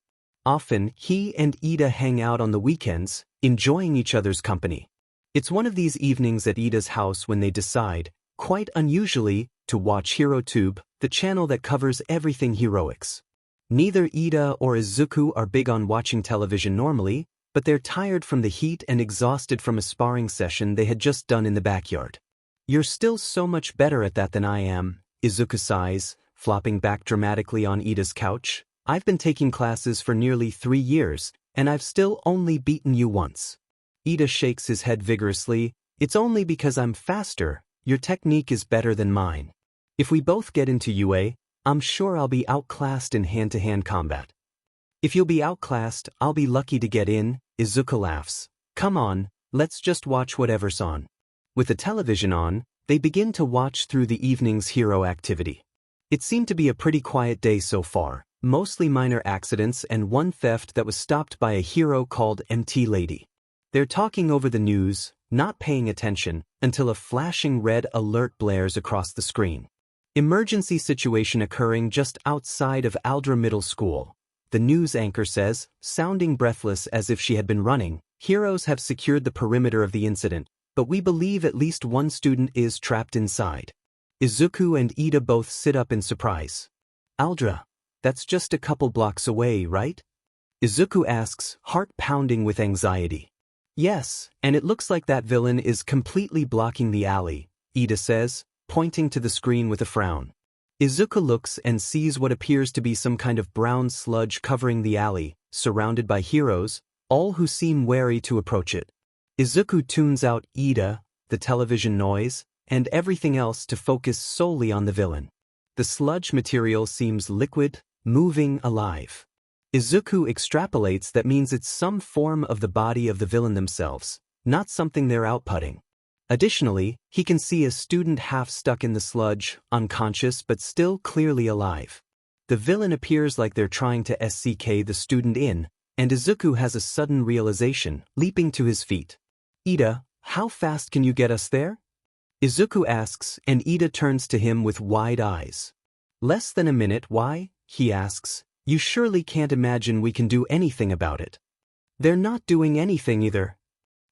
Often, he and Ida hang out on the weekends, enjoying each other's company. It's one of these evenings at Ida's house when they decide, quite unusually, to watch HeroTube, the channel that covers everything heroics. Neither Ida or Izuku are big on watching television normally, but they're tired from the heat and exhausted from a sparring session they had just done in the backyard. You're still so much better at that than I am, Izuku sighs, flopping back dramatically on Ida's couch. I've been taking classes for nearly 3 years, and I've still only beaten you once. Ida shakes his head vigorously. It's only because I'm faster. Your technique is better than mine. If we both get into UA, I'm sure I'll be outclassed in hand-to-hand combat. If you'll be outclassed, I'll be lucky to get in, Izuku laughs. Come on, let's just watch whatever's on. With the television on, they begin to watch through the evening's hero activity. It seemed to be a pretty quiet day so far, mostly minor accidents and one theft that was stopped by a hero called MT Lady. They're talking over the news, not paying attention, until a flashing red alert blares across the screen. Emergency situation occurring just outside of Aldra Middle School. The news anchor says, sounding breathless as if she had been running, heroes have secured the perimeter of the incident, but we believe at least one student is trapped inside. Izuku and Ida both sit up in surprise. Aldra, that's just a couple blocks away, right? Izuku asks, heart pounding with anxiety. Yes, and it looks like that villain is completely blocking the alley, Ida says, pointing to the screen with a frown. Izuku looks and sees what appears to be some kind of brown sludge covering the alley, surrounded by heroes, all who seem wary to approach it. Izuku tunes out Ida, the television noise, and everything else to focus solely on the villain. The sludge material seems liquid, moving, alive. Izuku extrapolates that means it's some form of the body of the villain themselves, not something they're outputting. Additionally, he can see a student half stuck in the sludge, unconscious but still clearly alive. The villain appears like they're trying to SCK the student in, and Izuku has a sudden realization, leaping to his feet. Ida, how fast can you get us there? Izuku asks, and Ida turns to him with wide eyes. Less than a minute, why? He asks. You surely can't imagine we can do anything about it. They're not doing anything either.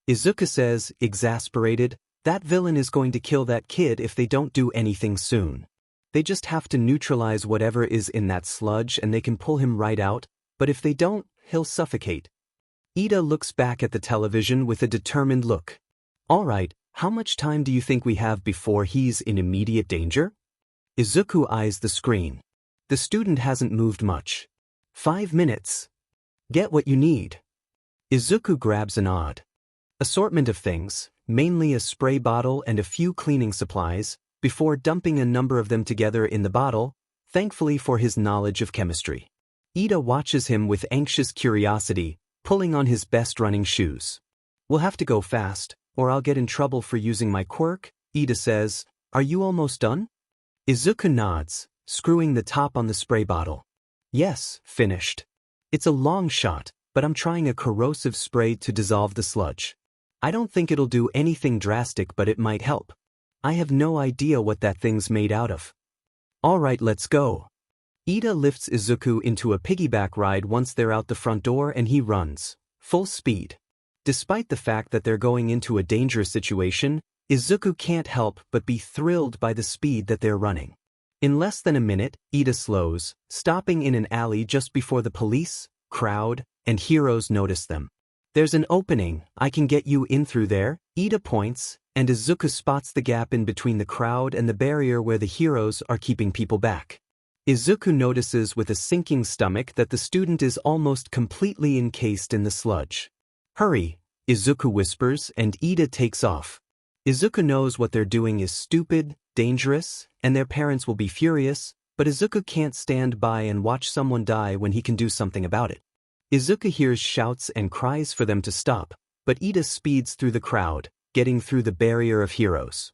Izuku says, exasperated, that villain is going to kill that kid if they don't do anything soon. They just have to neutralize whatever is in that sludge and they can pull him right out, but if they don't, he'll suffocate. Ida looks back at the television with a determined look. All right, how much time do you think we have before he's in immediate danger? Izuku eyes the screen. The student hasn't moved much. 5 minutes. Get what you need. Izuku grabs an odd assortment of things, mainly a spray bottle and a few cleaning supplies, before dumping a number of them together in the bottle, thankfully for his knowledge of chemistry. Ida watches him with anxious curiosity, pulling on his best running shoes. We'll have to go fast, or I'll get in trouble for using my quirk, Ida says. Are you almost done? Izuku nods, screwing the top on the spray bottle. Yes, finished. It's a long shot, but I'm trying a corrosive spray to dissolve the sludge. I don't think it'll do anything drastic, but it might help. I have no idea what that thing's made out of. Alright, let's go. Ida lifts Izuku into a piggyback ride once they're out the front door and he runs, full speed. Despite the fact that they're going into a dangerous situation, Izuku can't help but be thrilled by the speed that they're running. In less than a minute, Ida slows, stopping in an alley just before the police, crowd, and heroes notice them. There's an opening, I can get you in through there, Ida points, and Izuku spots the gap in between the crowd and the barrier where the heroes are keeping people back. Izuku notices with a sinking stomach that the student is almost completely encased in the sludge. Hurry, Izuku whispers, and Ida takes off. Izuku knows what they're doing is stupid, dangerous, and their parents will be furious, but Izuku can't stand by and watch someone die when he can do something about it. Izuku hears shouts and cries for them to stop, but Ida speeds through the crowd, getting through the barrier of heroes.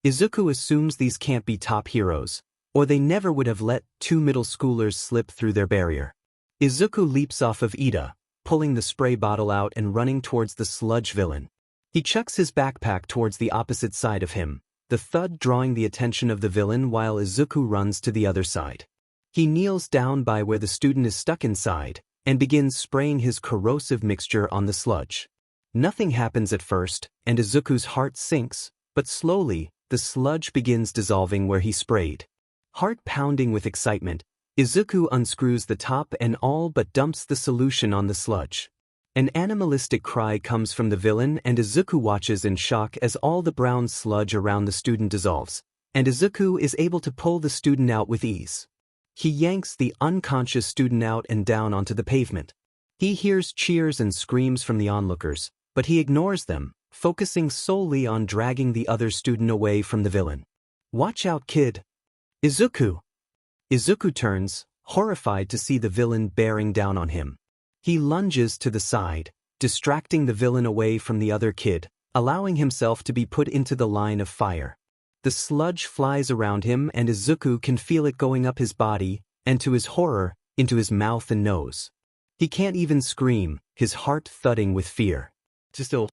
Izuku assumes these can't be top heroes, or they never would have let two middle schoolers slip through their barrier. Izuku leaps off of Ida, pulling the spray bottle out and running towards the sludge villain. He chucks his backpack towards the opposite side of him, the thud drawing the attention of the villain while Izuku runs to the other side. He kneels down by where the student is stuck inside, and begins spraying his corrosive mixture on the sludge. Nothing happens at first, and Izuku's heart sinks, but slowly, the sludge begins dissolving where he sprayed. Heart pounding with excitement, Izuku unscrews the top and all but dumps the solution on the sludge. An animalistic cry comes from the villain and Izuku watches in shock as all the brown sludge around the student dissolves, and Izuku is able to pull the student out with ease. He yanks the unconscious student out and down onto the pavement. He hears cheers and screams from the onlookers, but he ignores them, focusing solely on dragging the other student away from the villain. Watch out, kid. Izuku! Izuku turns, horrified to see the villain bearing down on him. He lunges to the side, distracting the villain away from the other kid, allowing himself to be put into the line of fire. The sludge flies around him and Izuku can feel it going up his body, and to his horror, into his mouth and nose. He can't even scream, his heart thudding with fear. Still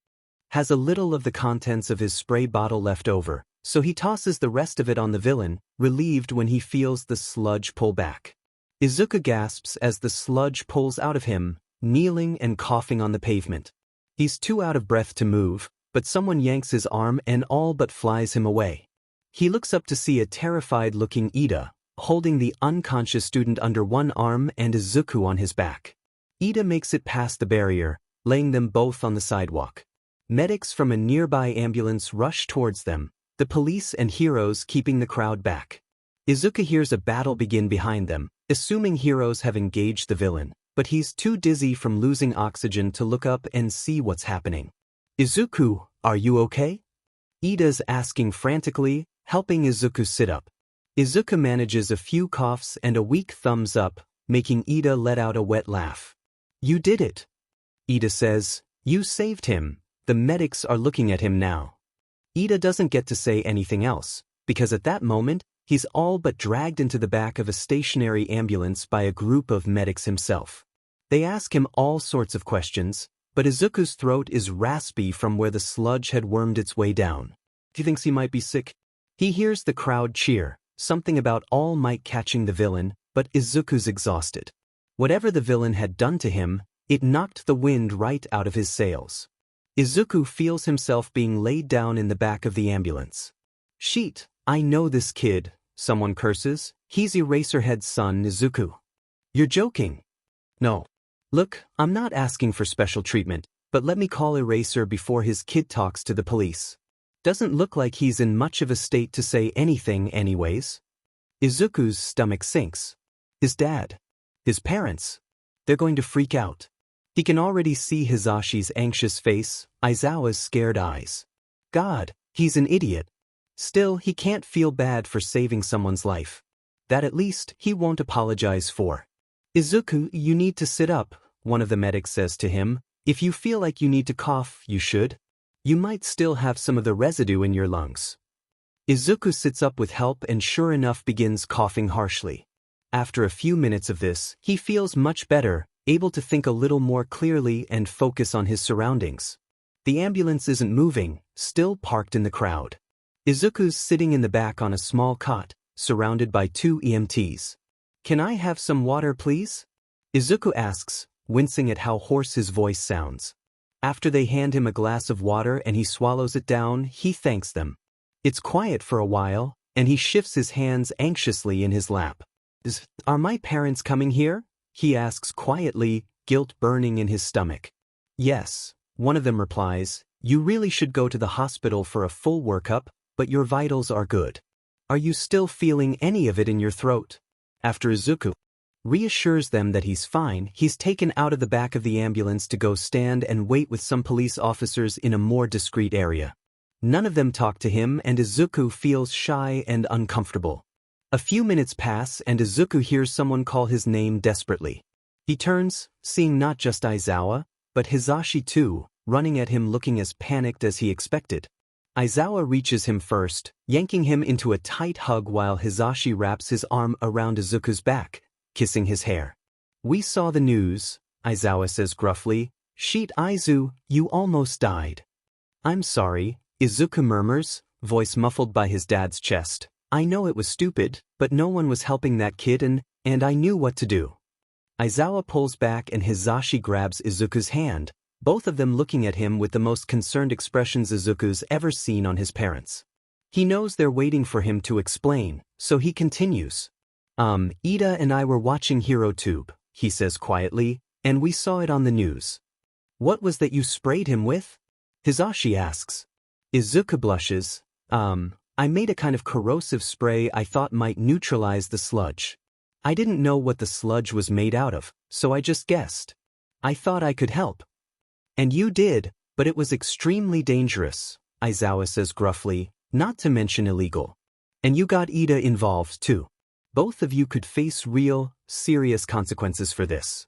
has a little of the contents of his spray bottle left over, so he tosses the rest of it on the villain, relieved when he feels the sludge pull back. Izuku gasps as the sludge pulls out of him, kneeling and coughing on the pavement. He's too out of breath to move, but someone yanks his arm and all but flies him away. He looks up to see a terrified-looking Ida, holding the unconscious student under one arm and Izuku on his back. Ida makes it past the barrier, laying them both on the sidewalk. Medics from a nearby ambulance rush towards them, the police and heroes keeping the crowd back. Izuku hears a battle begin behind them, assuming heroes have engaged the villain, but he's too dizzy from losing oxygen to look up and see what's happening. Izuku, are you okay? Ida's asking frantically, helping Izuku sit up. Izuku manages a few coughs and a weak thumbs up, making Ida let out a wet laugh. You did it. Ida says, you saved him, the medics are looking at him now. Ida doesn't get to say anything else, because at that moment, he's all but dragged into the back of a stationary ambulance by a group of medics himself. They ask him all sorts of questions, but Izuku's throat is raspy from where the sludge had wormed its way down. He thinks he might be sick. He hears the crowd cheer, something about All Might catching the villain, but Izuku's exhausted. Whatever the villain had done to him, it knocked the wind right out of his sails. Izuku feels himself being laid down in the back of the ambulance. Sheet, I know this kid, someone curses. He's Eraserhead's son, Izuku. You're joking. No. Look, I'm not asking for special treatment, but let me call Eraser before his kid talks to the police. Doesn't look like he's in much of a state to say anything anyways. Izuku's stomach sinks. His dad. His parents. They're going to freak out. He can already see Hisashi's anxious face, Aizawa's scared eyes. God, he's an idiot. Still, he can't feel bad for saving someone's life. That at least he won't apologize for. Izuku, you need to sit up, one of the medics says to him. If you feel like you need to cough, you should. You might still have some of the residue in your lungs. Izuku sits up with help and sure enough begins coughing harshly. After a few minutes of this, he feels much better, able to think a little more clearly and focus on his surroundings. The ambulance isn't moving, still parked in the crowd. Izuku's sitting in the back on a small cot, surrounded by 2 EMTs. "Can I have some water, please?" Izuku asks, wincing at how hoarse his voice sounds. After they hand him a glass of water and he swallows it down, he thanks them. It's quiet for a while, and he shifts his hands anxiously in his lap. "Are my parents coming here?" he asks quietly, guilt burning in his stomach. "Yes," one of them replies. "You really should go to the hospital for a full workup, but your vitals are good. Are you still feeling any of it in your throat?" After Izuku reassures them that he's fine, he's taken out of the back of the ambulance to go stand and wait with some police officers in a more discreet area. None of them talk to him and Izuku feels shy and uncomfortable. A few minutes pass and Izuku hears someone call his name desperately. He turns, seeing not just Aizawa, but Hisashi too, running at him looking as panicked as he expected. Aizawa reaches him first, yanking him into a tight hug while Hisashi wraps his arm around Izuku's back, kissing his hair. "We saw the news," Aizawa says gruffly. "Sheet Aizu, you almost died." "I'm sorry," Izuku murmurs, voice muffled by his dad's chest. "I know it was stupid, but no one was helping that kid and I knew what to do." Aizawa pulls back and Hisashi grabs Izuku's hand, both of them looking at him with the most concerned expressions Izuku's ever seen on his parents. He knows they're waiting for him to explain, so he continues. Ida and I were watching HeroTube," he says quietly, "and we saw it on the news." "What was that you sprayed him with?" Hisashi asks. Izuku blushes. I made a kind of corrosive spray I thought might neutralize the sludge. I didn't know what the sludge was made out of, so I just guessed. I thought I could help." "And you did, but it was extremely dangerous," Aizawa says gruffly, "not to mention illegal. And you got Ida involved too. Both of you could face real, serious consequences for this."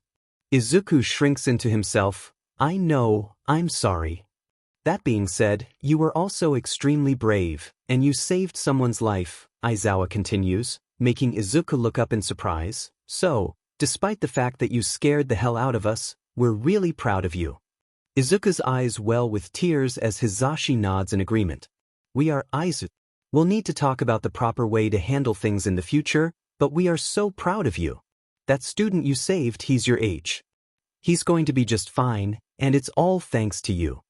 Izuku shrinks into himself. "I know, I'm sorry. That being said, you were also extremely brave, and you saved someone's life," Aizawa continues, making Izuku look up in surprise. "So, despite the fact that you scared the hell out of us, we're really proud of you." Izuku's eyes well with tears as Hisashi nods in agreement. "We are Aizu. We'll need to talk about the proper way to handle things in the future, but we are so proud of you. That student you saved, he's your age. He's going to be just fine, and it's all thanks to you."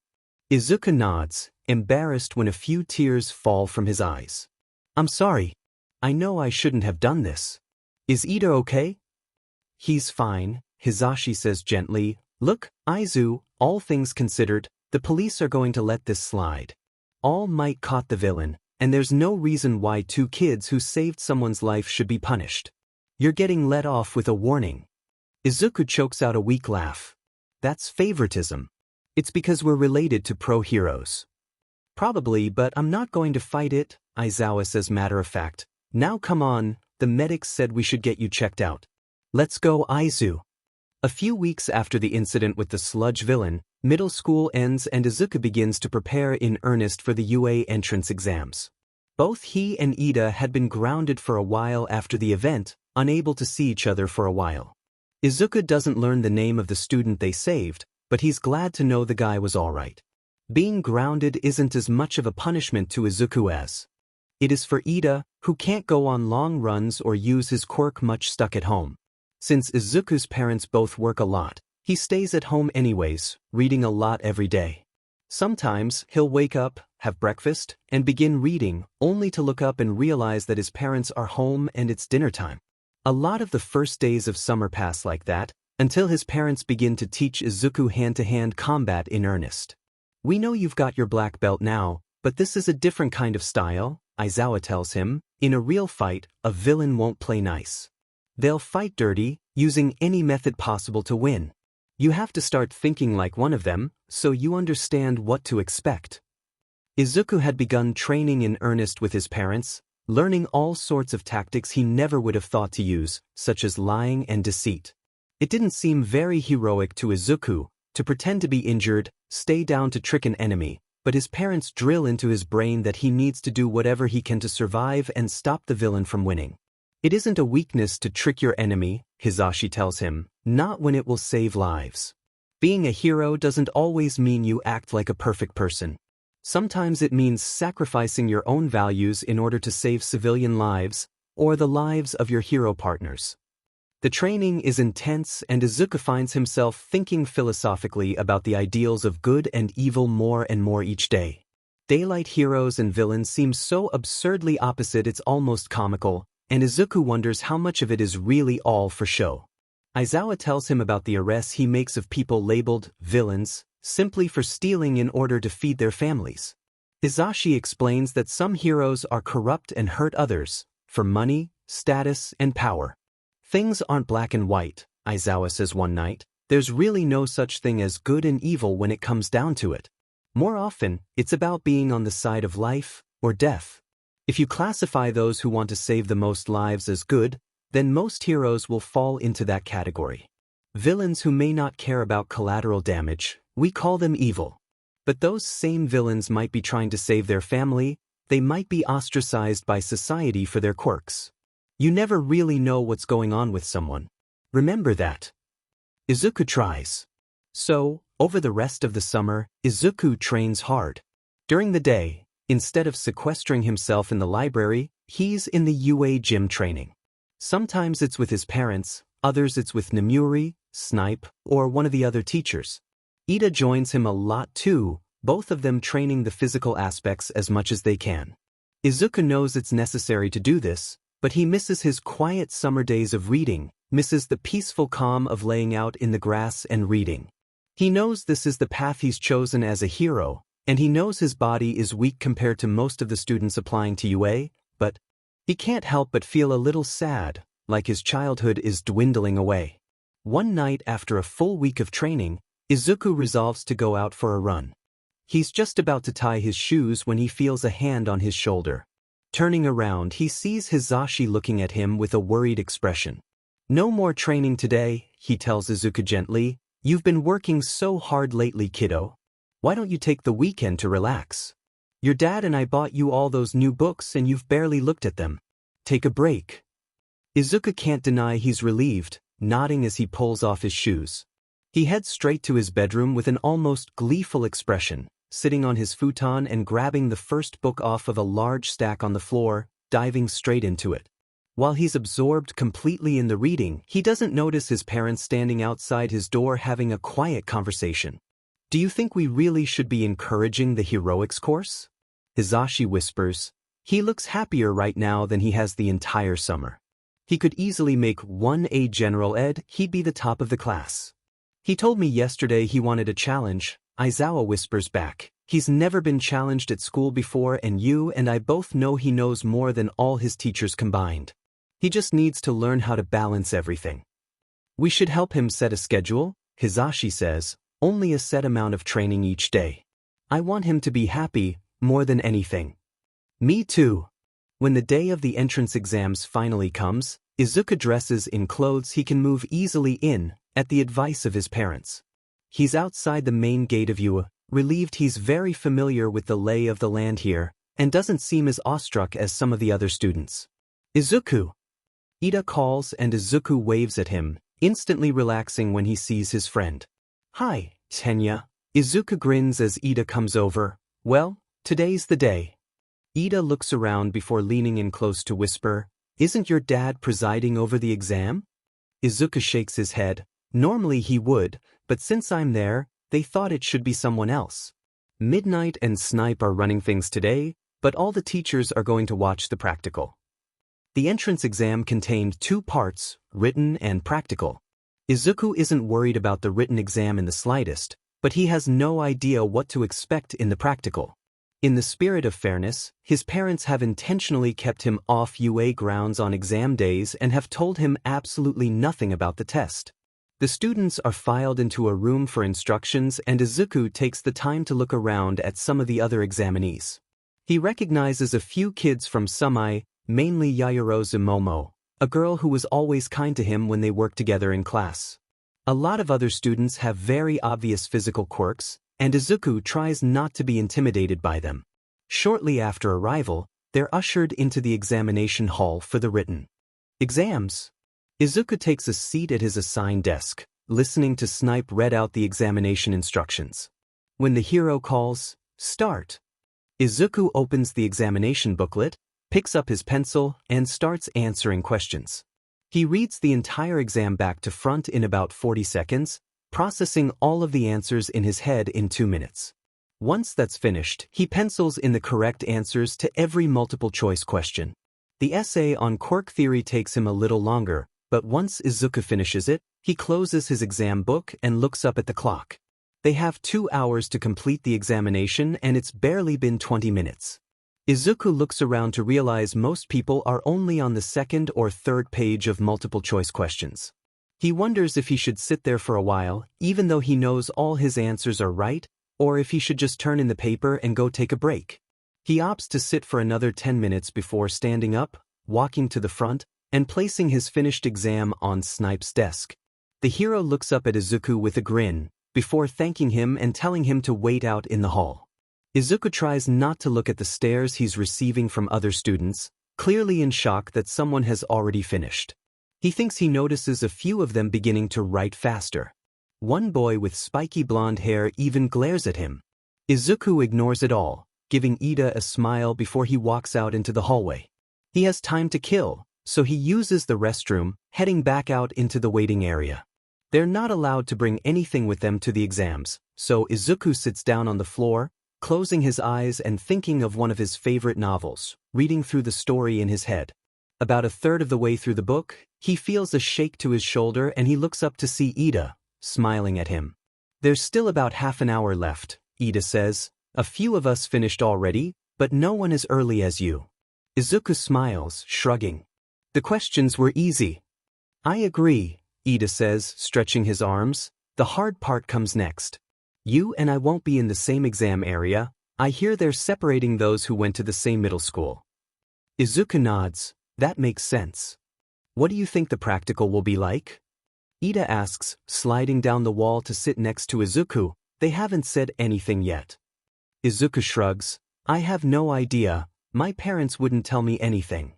Izuku nods, embarrassed when a few tears fall from his eyes. "I'm sorry. I know I shouldn't have done this. Is Ida okay?" "He's fine," Hisashi says gently. "Look, Aizu, all things considered, the police are going to let this slide. All Might caught the villain, and there's no reason why 2 kids who saved someone's life should be punished. You're getting let off with a warning." Izuku chokes out a weak laugh. "That's favoritism. It's because we're related to pro-heroes." "Probably, but I'm not going to fight it," Aizawa says matter of fact. "Now come on, the medics said we should get you checked out. Let's go, Aizu." A few weeks after the incident with the sludge villain, middle school ends and Izuku begins to prepare in earnest for the UA entrance exams. Both he and Ida had been grounded for a while after the event, unable to see each other for a while. Izuku doesn't learn the name of the student they saved, but he's glad to know the guy was alright. Being grounded isn't as much of a punishment to Izuku as it is for Ida, who can't go on long runs or use his quirk much stuck at home. Since Izuku's parents both work a lot, he stays at home anyways, reading a lot every day. Sometimes he'll wake up, have breakfast, and begin reading, only to look up and realize that his parents are home and it's dinner time. A lot of the first days of summer pass like that, until his parents begin to teach Izuku hand-to-hand combat in earnest. "We know you've got your black belt now, but this is a different kind of style," Aizawa tells him. "In a real fight, a villain won't play nice. They'll fight dirty, using any method possible to win. You have to start thinking like one of them, so you understand what to expect." Izuku had begun training in earnest with his parents, learning all sorts of tactics he never would have thought to use, such as lying and deceit. It didn't seem very heroic to Izuku to pretend to be injured, stay down to trick an enemy, but his parents drill into his brain that he needs to do whatever he can to survive and stop the villain from winning. "It isn't a weakness to trick your enemy," Hisashi tells him. not when it will save lives. Being a hero doesn't always mean you act like a perfect person. Sometimes it means sacrificing your own values in order to save civilian lives, or the lives of your hero partners. The training is intense and Izuku finds himself thinking philosophically about the ideals of good and evil more and more each day. Daylight heroes and villains seem so absurdly opposite it's almost comical, and Izuku wonders how much of it is really all for show. Aizawa tells him about the arrests he makes of people labeled villains, simply for stealing in order to feed their families. Izashi explains that some heroes are corrupt and hurt others, for money, status, and power. Things aren't black and white, Aizawa says one night. There's really no such thing as good and evil when it comes down to it. More often, it's about being on the side of life or death. If you classify those who want to save the most lives as good, then most heroes will fall into that category. Villains who may not care about collateral damage, we call them evil. But those same villains might be trying to save their family, they might be ostracized by society for their quirks. You never really know what's going on with someone. Remember that. Izuku tries. So, over the rest of the summer, Izuku trains hard. During the day, instead of sequestering himself in the library, he's in the UA gym training. Sometimes it's with his parents, others it's with Nemuri, Snipe, or one of the other teachers. Ida joins him a lot too, both of them training the physical aspects as much as they can. Izuku knows it's necessary to do this, but he misses his quiet summer days of reading, misses the peaceful calm of laying out in the grass and reading. He knows this is the path he's chosen as a hero, and he knows his body is weak compared to most of the students applying to UA, but he can't help but feel a little sad, like his childhood is dwindling away. One night after a full week of training, Izuku resolves to go out for a run. He's just about to tie his shoes when he feels a hand on his shoulder. Turning around, he sees Hizashi looking at him with a worried expression. "No more training today," he tells Izuku gently. "You've been working so hard lately, kiddo. Why don't you take the weekend to relax? Your dad and I bought you all those new books and you've barely looked at them. Take a break." Izuku can't deny he's relieved, nodding as he pulls off his shoes. He heads straight to his bedroom with an almost gleeful expression, sitting on his futon and grabbing the first book off of a large stack on the floor, diving straight into it. While he's absorbed completely in the reading, he doesn't notice his parents standing outside his door having a quiet conversation. "Do you think we really should be encouraging the heroics course?" Hizashi whispers. He looks happier right now than he has the entire summer. He could easily make 1A General Ed, he'd be the top of the class. "He told me yesterday he wanted a challenge," Aizawa whispers back. "He's never been challenged at school before and you and I both know he knows more than all his teachers combined. He just needs to learn how to balance everything." "We should help him set a schedule," Hizashi says, "only a set amount of training each day. I want him to be happy, more than anything." "Me too." When the day of the entrance exams finally comes, Izuku dresses in clothes he can move easily in, at the advice of his parents. He's outside the main gate of UA, relieved he's very familiar with the lay of the land here, and doesn't seem as awestruck as some of the other students. "Izuku!" Ida calls and Izuku waves at him, instantly relaxing when he sees his friend. "Hi, Tenya." Izuku grins as Ida comes over. "Well, today's the day." Ida looks around before leaning in close to whisper, "Isn't your dad presiding over the exam?" Izuku shakes his head. "Normally he would, but since I'm there, they thought it should be someone else. Midnight and Snipe are running things today, but all the teachers are going to watch the practical." The entrance exam contained 2 parts, written and practical. Izuku isn't worried about the written exam in the slightest, but he has no idea what to expect in the practical. In the spirit of fairness, his parents have intentionally kept him off UA grounds on exam days and have told him absolutely nothing about the test. The students are filed into a room for instructions and Izuku takes the time to look around at some of the other examinees. He recognizes a few kids from Sumai, mainly Yayoro Zumomo, a girl who was always kind to him when they worked together in class. A lot of other students have very obvious physical quirks, and Izuku tries not to be intimidated by them. Shortly after arrival, they're ushered into the examination hall for the written exams. Izuku takes a seat at his assigned desk, listening to Snipe read out the examination instructions. When the hero calls, "Start," Izuku opens the examination booklet, picks up his pencil, and starts answering questions. He reads the entire exam back to front in about 40 seconds, processing all of the answers in his head in 2 minutes. Once that's finished, he pencils in the correct answers to every multiple-choice question. The essay on Quirk theory takes him a little longer, but once Izuku finishes it, he closes his exam book and looks up at the clock. They have 2 hours to complete the examination and it's barely been 20 minutes. Izuku looks around to realize most people are only on the second or third page of multiple-choice questions. He wonders if he should sit there for a while, even though he knows all his answers are right, or if he should just turn in the paper and go take a break. He opts to sit for another 10 minutes before standing up, walking to the front, and placing his finished exam on Snipe's desk. The hero looks up at Izuku with a grin, before thanking him and telling him to wait out in the hall. Izuku tries not to look at the stares he's receiving from other students, clearly in shock that someone has already finished. He thinks he notices a few of them beginning to write faster. One boy with spiky blonde hair even glares at him. Izuku ignores it all, giving Ida a smile before he walks out into the hallway. He has time to kill, so he uses the restroom, heading back out into the waiting area. They're not allowed to bring anything with them to the exams, so Izuku sits down on the floor, closing his eyes and thinking of one of his favorite novels, reading through the story in his head. About a third of the way through the book, he feels a shake to his shoulder and he looks up to see Ida, smiling at him. "There's still about half an hour left," Ida says. "A few of us finished already, but no one as early as you." Izuku smiles, shrugging. "The questions were easy." "I agree," Ida says, stretching his arms. "The hard part comes next. You and I won't be in the same exam area. I hear they're separating those who went to the same middle school." Izuku nods. "That makes sense. What do you think the practical will be like?" Ida asks, sliding down the wall to sit next to Izuku. "They haven't said anything yet." Izuku shrugs. "I have no idea. My parents wouldn't tell me anything."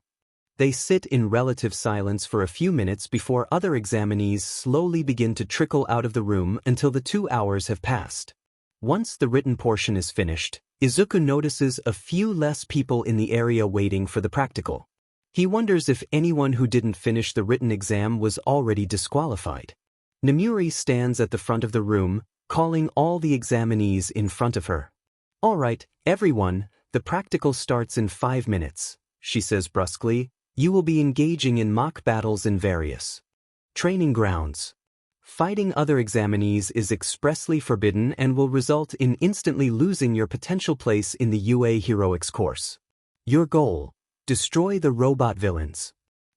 They sit in relative silence for a few minutes before other examinees slowly begin to trickle out of the room until the 2 hours have passed. Once the written portion is finished, Izuku notices a few less people in the area waiting for the practical. He wonders if anyone who didn't finish the written exam was already disqualified. Namuri stands at the front of the room, calling all the examinees in front of her. "All right, everyone, the practical starts in 5 minutes, she says brusquely. "You will be engaging in mock battles in various training grounds. Fighting other examinees is expressly forbidden and will result in instantly losing your potential place in the UA Heroics course. Your goal: destroy the robot villains."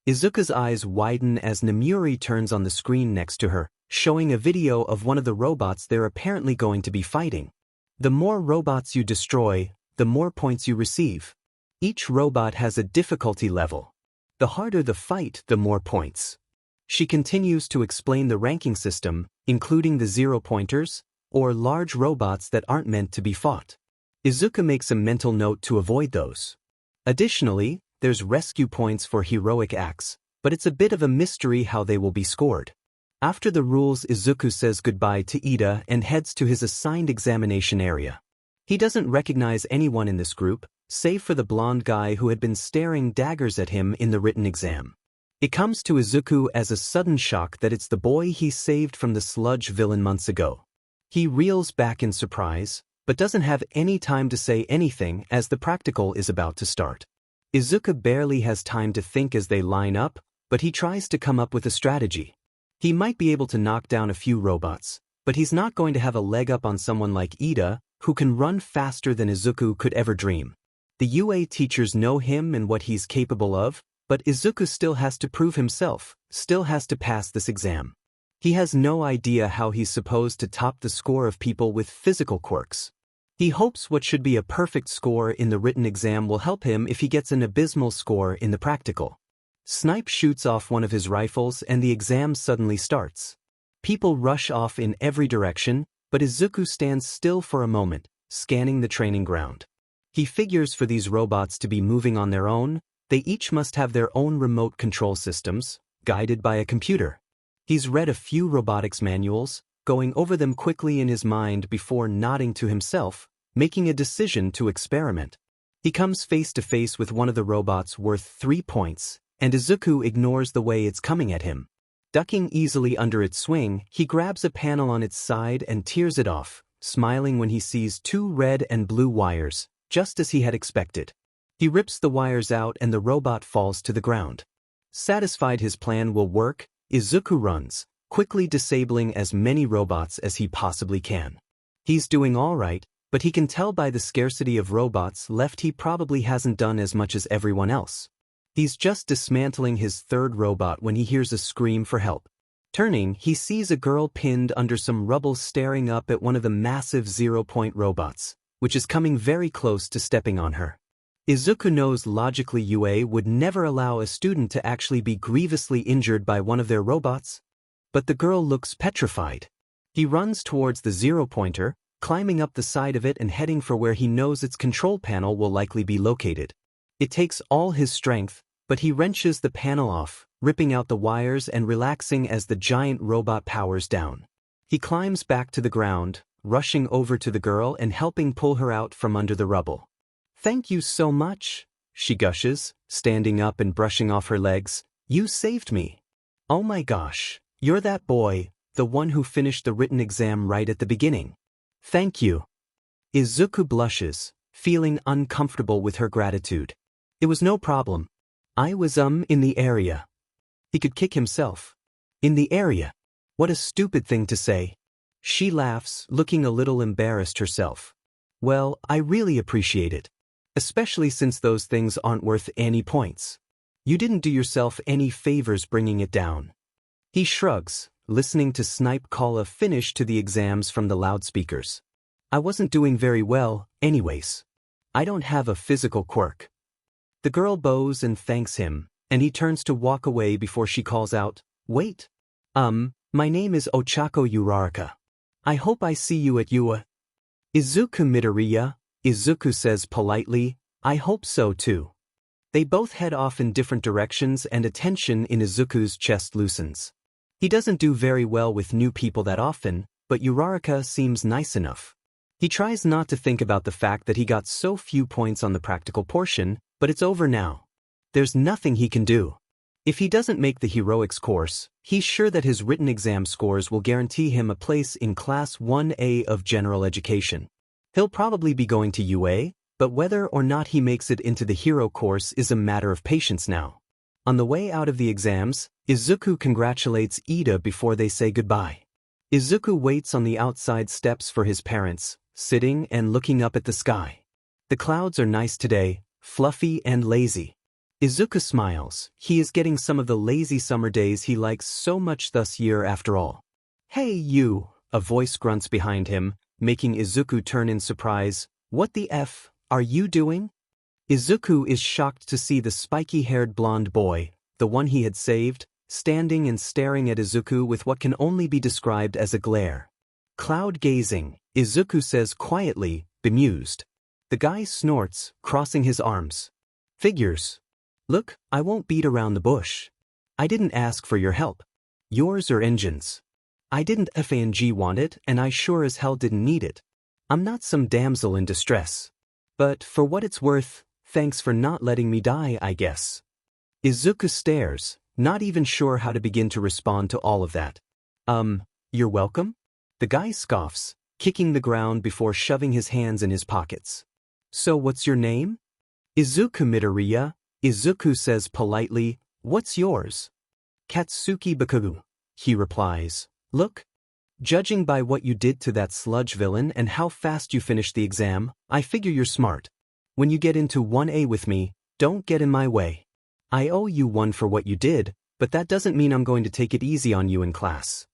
Izuku's eyes widen as Namuri turns on the screen next to her, showing a video of one of the robots they're apparently going to be fighting. "The more robots you destroy, the more points you receive. Each robot has a difficulty level. The harder the fight, the more points." She continues to explain the ranking system, including the 0-pointers, or large robots that aren't meant to be fought. Izuku makes a mental note to avoid those. Additionally, there's rescue points for heroic acts, but it's a bit of a mystery how they will be scored. After the rules, Izuku says goodbye to Ida and heads to his assigned examination area. He doesn't recognize anyone in this group, save for the blonde guy who had been staring daggers at him in the written exam. It comes to Izuku as a sudden shock that it's the boy he saved from the sludge villain months ago. He reels back in surprise, but doesn't have any time to say anything as the practical is about to start. Izuku barely has time to think as they line up, but he tries to come up with a strategy. He might be able to knock down a few robots, but he's not going to have a leg up on someone like Ida, who can run faster than Izuku could ever dream. The UA teachers know him and what he's capable of, but Izuku still has to prove himself, still has to pass this exam. He has no idea how he's supposed to top the score of people with physical quirks. He hopes what should be a perfect score in the written exam will help him if he gets an abysmal score in the practical. Snipe shoots off one of his rifles and the exam suddenly starts. People rush off in every direction, but Izuku stands still for a moment, scanning the training ground. He figures for these robots to be moving on their own, they each must have their own remote control systems, guided by a computer. He's read a few robotics manuals, going over them quickly in his mind before nodding to himself, making a decision to experiment. He comes face to face with one of the robots worth 3 points, and Izuku ignores the way it's coming at him. Ducking easily under its swing, he grabs a panel on its side and tears it off, smiling when he sees 2 red and blue wires, just as he had expected. He rips the wires out and the robot falls to the ground. Satisfied his plan will work, Izuku runs, quickly disabling as many robots as he possibly can. He's doing all right, but he can tell by the scarcity of robots left he probably hasn't done as much as everyone else. He's just dismantling his 3rd robot when he hears a scream for help. Turning, he sees a girl pinned under some rubble staring up at one of the massive 0-point robots, which is coming very close to stepping on her. Izuku knows logically UA would never allow a student to actually be grievously injured by one of their robots. But the girl looks petrified. He runs towards the 0-pointer, climbing up the side of it and heading for where he knows its control panel will likely be located. It takes all his strength, but he wrenches the panel off, ripping out the wires and relaxing as the giant robot powers down. He climbs back to the ground, rushing over to the girl and helping pull her out from under the rubble. "Thank you so much," she gushes, standing up and brushing off her legs. "You saved me." "Oh my gosh, you're that boy, the one who finished the written exam right at the beginning." "Thank you." Izuku blushes, feeling uncomfortable with her gratitude. "It was no problem. I was in the area." He could kick himself. "In the area? What a stupid thing to say." She laughs, looking a little embarrassed herself. "Well, I really appreciate it. Especially since those things aren't worth any points. You didn't do yourself any favors bringing it down." He shrugs, listening to Snipe call a finish to the exams from the loudspeakers. "I wasn't doing very well, anyways. I don't have a physical quirk." The girl bows and thanks him, and he turns to walk away before she calls out, "Wait. My name is Ochako Uraraka. I hope I see you at UA." "Izuku Midoriya," Izuku says politely, "I hope so too." They both head off in different directions and a tension in Izuku's chest loosens. He doesn't do very well with new people that often, but Uraraka seems nice enough. He tries not to think about the fact that he got so few points on the practical portion, but it's over now. There's nothing he can do. If he doesn't make the heroics course, he's sure that his written exam scores will guarantee him a place in Class 1A of General Education. He'll probably be going to UA, but whether or not he makes it into the hero course is a matter of patience now. On the way out of the exams, Izuku congratulates Ida before they say goodbye. Izuku waits on the outside steps for his parents, sitting and looking up at the sky. The clouds are nice today, fluffy and lazy. Izuku smiles. He is getting some of the lazy summer days he likes so much this year after all. "Hey you," a voice grunts behind him, making Izuku turn in surprise. "What the F are you doing?" Izuku is shocked to see the spiky-haired blonde boy, the one he had saved, standing and staring at Izuku with what can only be described as a glare. "Cloud gazing," Izuku says quietly, bemused. The guy snorts, crossing his arms. "Figures. Look, I won't beat around the bush. I didn't ask for your help. Yours or engines. I didn't FANG want it, and I sure as hell didn't need it. I'm not some damsel in distress. But for what it's worth, thanks for not letting me die, I guess." Izuku stares, not even sure how to begin to respond to all of that. You're welcome?" The guy scoffs, kicking the ground before shoving his hands in his pockets. "So what's your name?" "Izuku Midoriya," Izuku says politely. "What's yours?" "Katsuki Bakugu," he replies. "Look. Judging by what you did to that sludge villain and how fast you finished the exam, I figure you're smart. When you get into 1A with me, don't get in my way. I owe you one for what you did, but that doesn't mean I'm going to take it easy on you in class."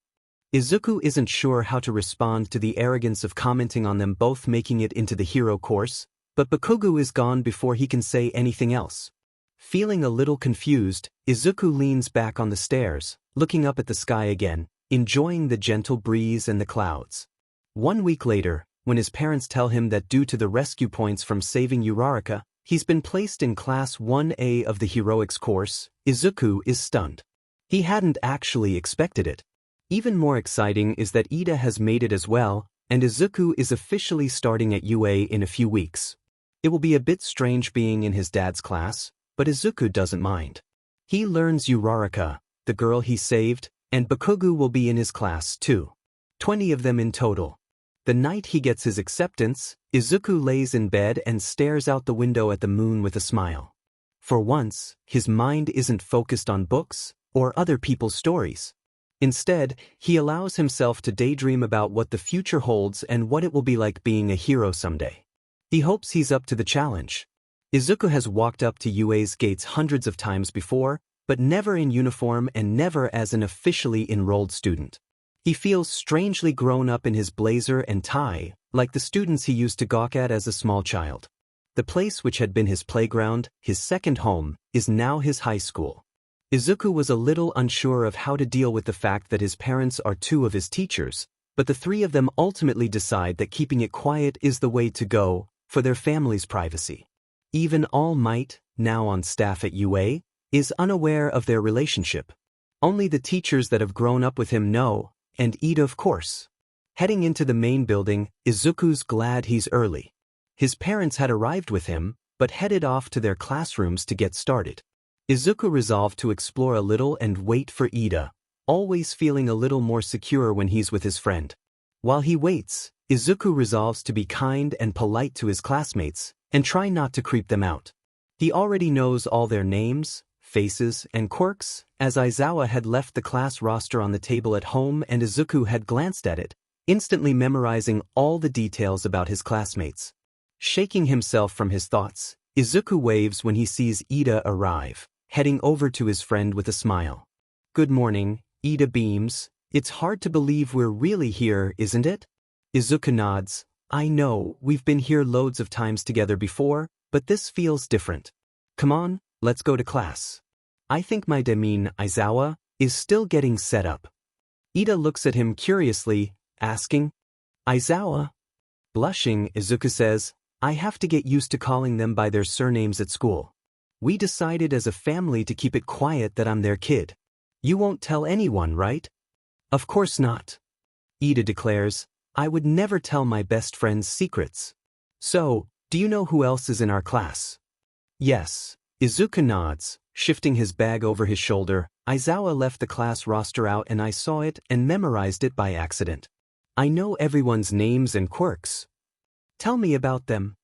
Izuku isn't sure how to respond to the arrogance of commenting on them both making it into the hero course, but Bakugu is gone before he can say anything else. Feeling a little confused, Izuku leans back on the stairs, looking up at the sky again, enjoying the gentle breeze and the clouds. 1 week later, when his parents tell him that due to the rescue points from saving Uraraka, he's been placed in Class 1A of the heroics course, Izuku is stunned. He hadn't actually expected it. Even more exciting is that Ida has made it as well, and Izuku is officially starting at UA in a few weeks. It will be a bit strange being in his dad's class, but Izuku doesn't mind. He learns Uraraka, the girl he saved, and Bakugo will be in his class too. 20 of them in total. The night he gets his acceptance, Izuku lays in bed and stares out the window at the moon with a smile. For once, his mind isn't focused on books or other people's stories. Instead, he allows himself to daydream about what the future holds and what it will be like being a hero someday. He hopes he's up to the challenge. Izuku has walked up to UA's gates hundreds of times before, but never in uniform and never as an officially enrolled student. He feels strangely grown up in his blazer and tie, like the students he used to gawk at as a small child. The place which had been his playground, his second home, is now his high school. Izuku was a little unsure of how to deal with the fact that his parents are two of his teachers, but the three of them ultimately decide that keeping it quiet is the way to go, for their family's privacy. Even All Might, now on staff at UA, is unaware of their relationship. Only the teachers that have grown up with him know, and Ida of course. Heading into the main building, Izuku's glad he's early. His parents had arrived with him, but headed off to their classrooms to get started. Izuku resolved to explore a little and wait for Ida, always feeling a little more secure when he's with his friend. While he waits, Izuku resolves to be kind and polite to his classmates, and try not to creep them out. He already knows all their names, faces, and quirks, as Aizawa had left the class roster on the table at home and Izuku had glanced at it, instantly memorizing all the details about his classmates. Shaking himself from his thoughts, Izuku waves when he sees Ida arrive, heading over to his friend with a smile. "Good morning," Ida beams. "It's hard to believe we're really here, isn't it?" Izuku nods. "I know, we've been here loads of times together before, but this feels different. Come on, let's go to class. I think my demin, Aizawa, is still getting set up." Ida looks at him curiously, asking, "Aizawa?" Blushing, Izuku says, "I have to get used to calling them by their surnames at school. We decided as a family to keep it quiet that I'm their kid. You won't tell anyone, right?" "Of course not." Ida declares, "I would never tell my best friend's secrets. So, do you know who else is in our class?" "Yes." Izuku nods, shifting his bag over his shoulder. "Aizawa left the class roster out and I saw it and memorized it by accident. I know everyone's names and quirks. Tell me about them."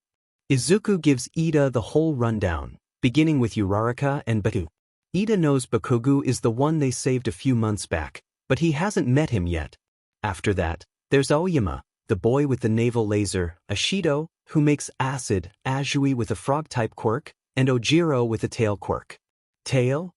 Izuku gives Ida the whole rundown, beginning with Uraraka and Baku. Ida knows Bakugo is the one they saved a few months back, but he hasn't met him yet. After that, there's Aoyama, the boy with the naval laser, Ashido, who makes acid, Azui with a frog-type quirk, and Ojiro with a tail quirk. "Tail?"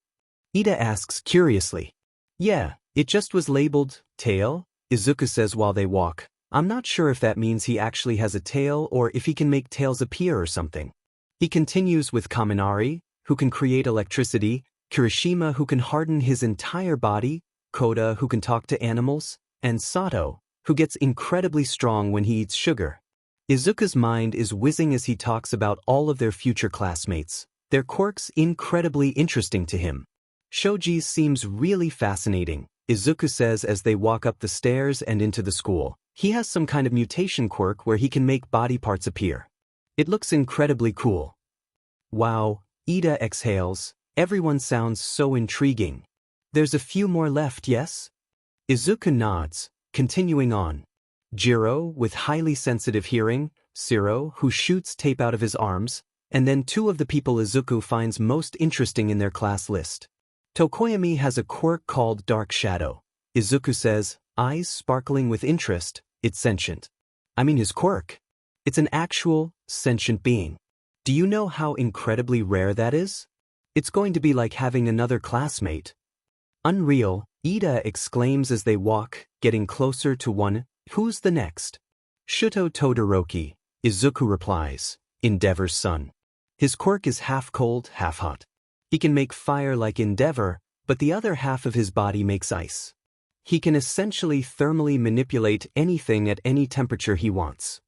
Ida asks curiously. "Yeah, it just was labeled tail," Izuku says while they walk. "I'm not sure if that means he actually has a tail or if he can make tails appear or something." He continues with Kaminari, who can create electricity, Kirishima, who can harden his entire body, Koda, who can talk to animals, and Sato, who gets incredibly strong when he eats sugar. Izuku's mind is whizzing as he talks about all of their future classmates, their quirks incredibly interesting to him. Shoji's seems really fascinating, Izuku says as they walk up the stairs and into the school. He has some kind of mutation quirk where he can make body parts appear. It looks incredibly cool. Wow, Ida exhales, everyone sounds so intriguing. There's a few more left, yes? Izuku nods, continuing on. Jiro, with highly sensitive hearing, Siro, who shoots tape out of his arms, and then two of the people Izuku finds most interesting in their class list. Tokoyami has a quirk called Dark Shadow. Izuku says, eyes sparkling with interest, it's sentient. I mean his quirk. It's an actual, sentient being. Do you know how incredibly rare that is? It's going to be like having another classmate. Unreal, Ida exclaims as they walk, getting closer to one. Who's the next? Shuto Todoroki, Izuku replies, Endeavor's son. His quirk is half cold, half hot. He can make fire like Endeavor, but the other half of his body makes ice. He can essentially thermally manipulate anything at any temperature he wants.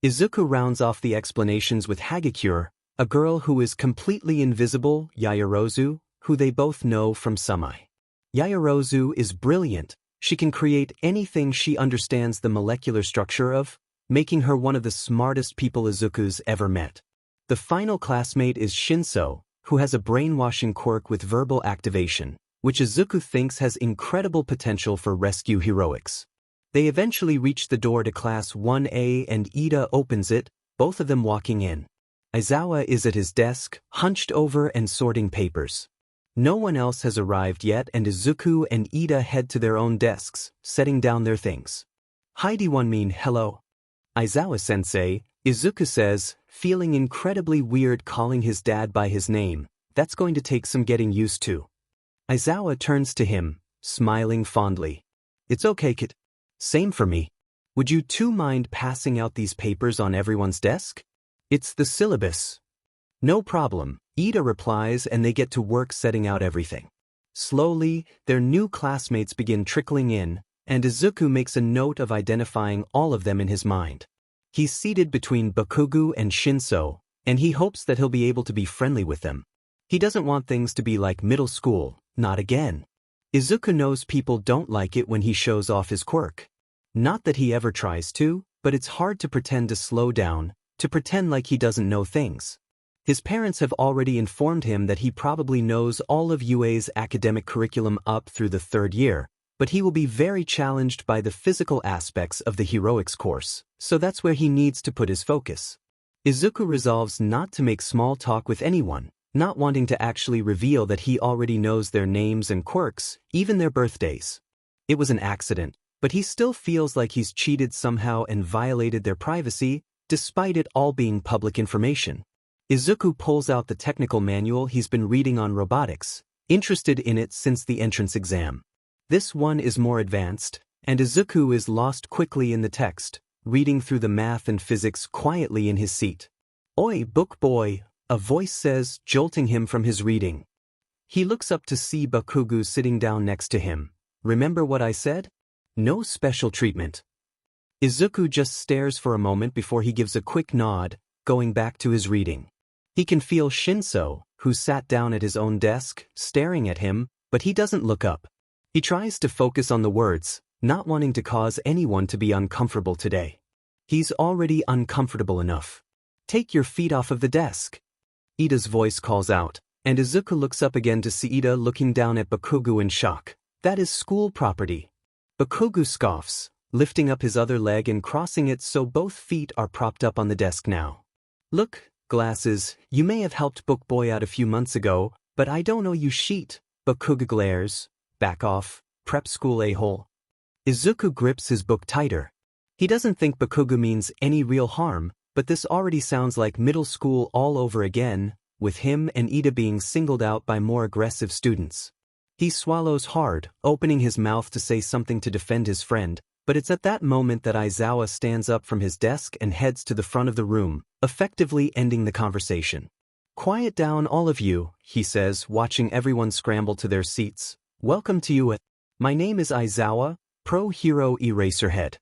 Izuku rounds off the explanations with Hagakure, a girl who is completely invisible, Yaoyorozu, who they both know from Sumai. Yaoyorozu is brilliant. She can create anything she understands the molecular structure of, making her one of the smartest people Izuku's ever met. The final classmate is Shinso, who has a brainwashing quirk with verbal activation, which Izuku thinks has incredible potential for rescue heroics. They eventually reach the door to Class 1A and Ida opens it, both of them walking in. Aizawa is at his desk, hunched over and sorting papers. No one else has arrived yet and Izuku and Ida head to their own desks, setting down their things. Hi-D1 mean hello. Aizawa-sensei, Izuku says, feeling incredibly weird calling his dad by his name. That's going to take some getting used to. Aizawa turns to him, smiling fondly. It's okay, kid. Same for me. Would you two mind passing out these papers on everyone's desk? It's the syllabus. No problem, Ida replies and they get to work setting out everything. Slowly, their new classmates begin trickling in, and Izuku makes a note of identifying all of them in his mind. He's seated between Bakugo and Shinso, and he hopes that he'll be able to be friendly with them. He doesn't want things to be like middle school, not again. Izuku knows people don't like it when he shows off his quirk. Not that he ever tries to, but it's hard to pretend to slow down, to pretend like he doesn't know things. His parents have already informed him that he probably knows all of UA's academic curriculum up through the 3rd year, but he will be very challenged by the physical aspects of the heroics course, so that's where he needs to put his focus. Izuku resolves not to make small talk with anyone, not wanting to actually reveal that he already knows their names and quirks, even their birthdays. It was an accident, but he still feels like he's cheated somehow and violated their privacy, despite it all being public information. Izuku pulls out the technical manual he's been reading on robotics, interested in it since the entrance exam. This one is more advanced, and Izuku is lost quickly in the text, reading through the math and physics quietly in his seat. Oi, book boy, a voice says, jolting him from his reading. He looks up to see Bakugo sitting down next to him. Remember what I said? No special treatment. Izuku just stares for a moment before he gives a quick nod, going back to his reading. He can feel Shinso, who sat down at his own desk, staring at him, but he doesn't look up. He tries to focus on the words, not wanting to cause anyone to be uncomfortable today. He's already uncomfortable enough. Take your feet off of the desk. Ida's voice calls out, and Izuku looks up again to see Ida looking down at Bakugo in shock. That is school property. Bakugo scoffs, lifting up his other leg and crossing it so both feet are propped up on the desk now. Look, glasses, you may have helped Book Boy out a few months ago, but I don't know you sheet. Bakugo glares. Back off, prep school a-hole. Izuku grips his book tighter. He doesn't think Bakugo means any real harm, but this already sounds like middle school all over again, with him and Ida being singled out by more aggressive students. He swallows hard, opening his mouth to say something to defend his friend, but it's at that moment that Aizawa stands up from his desk and heads to the front of the room, effectively ending the conversation. Quiet down all of you, he says, watching everyone scramble to their seats. Welcome to you. My name is Aizawa, Pro Hero Eraserhead.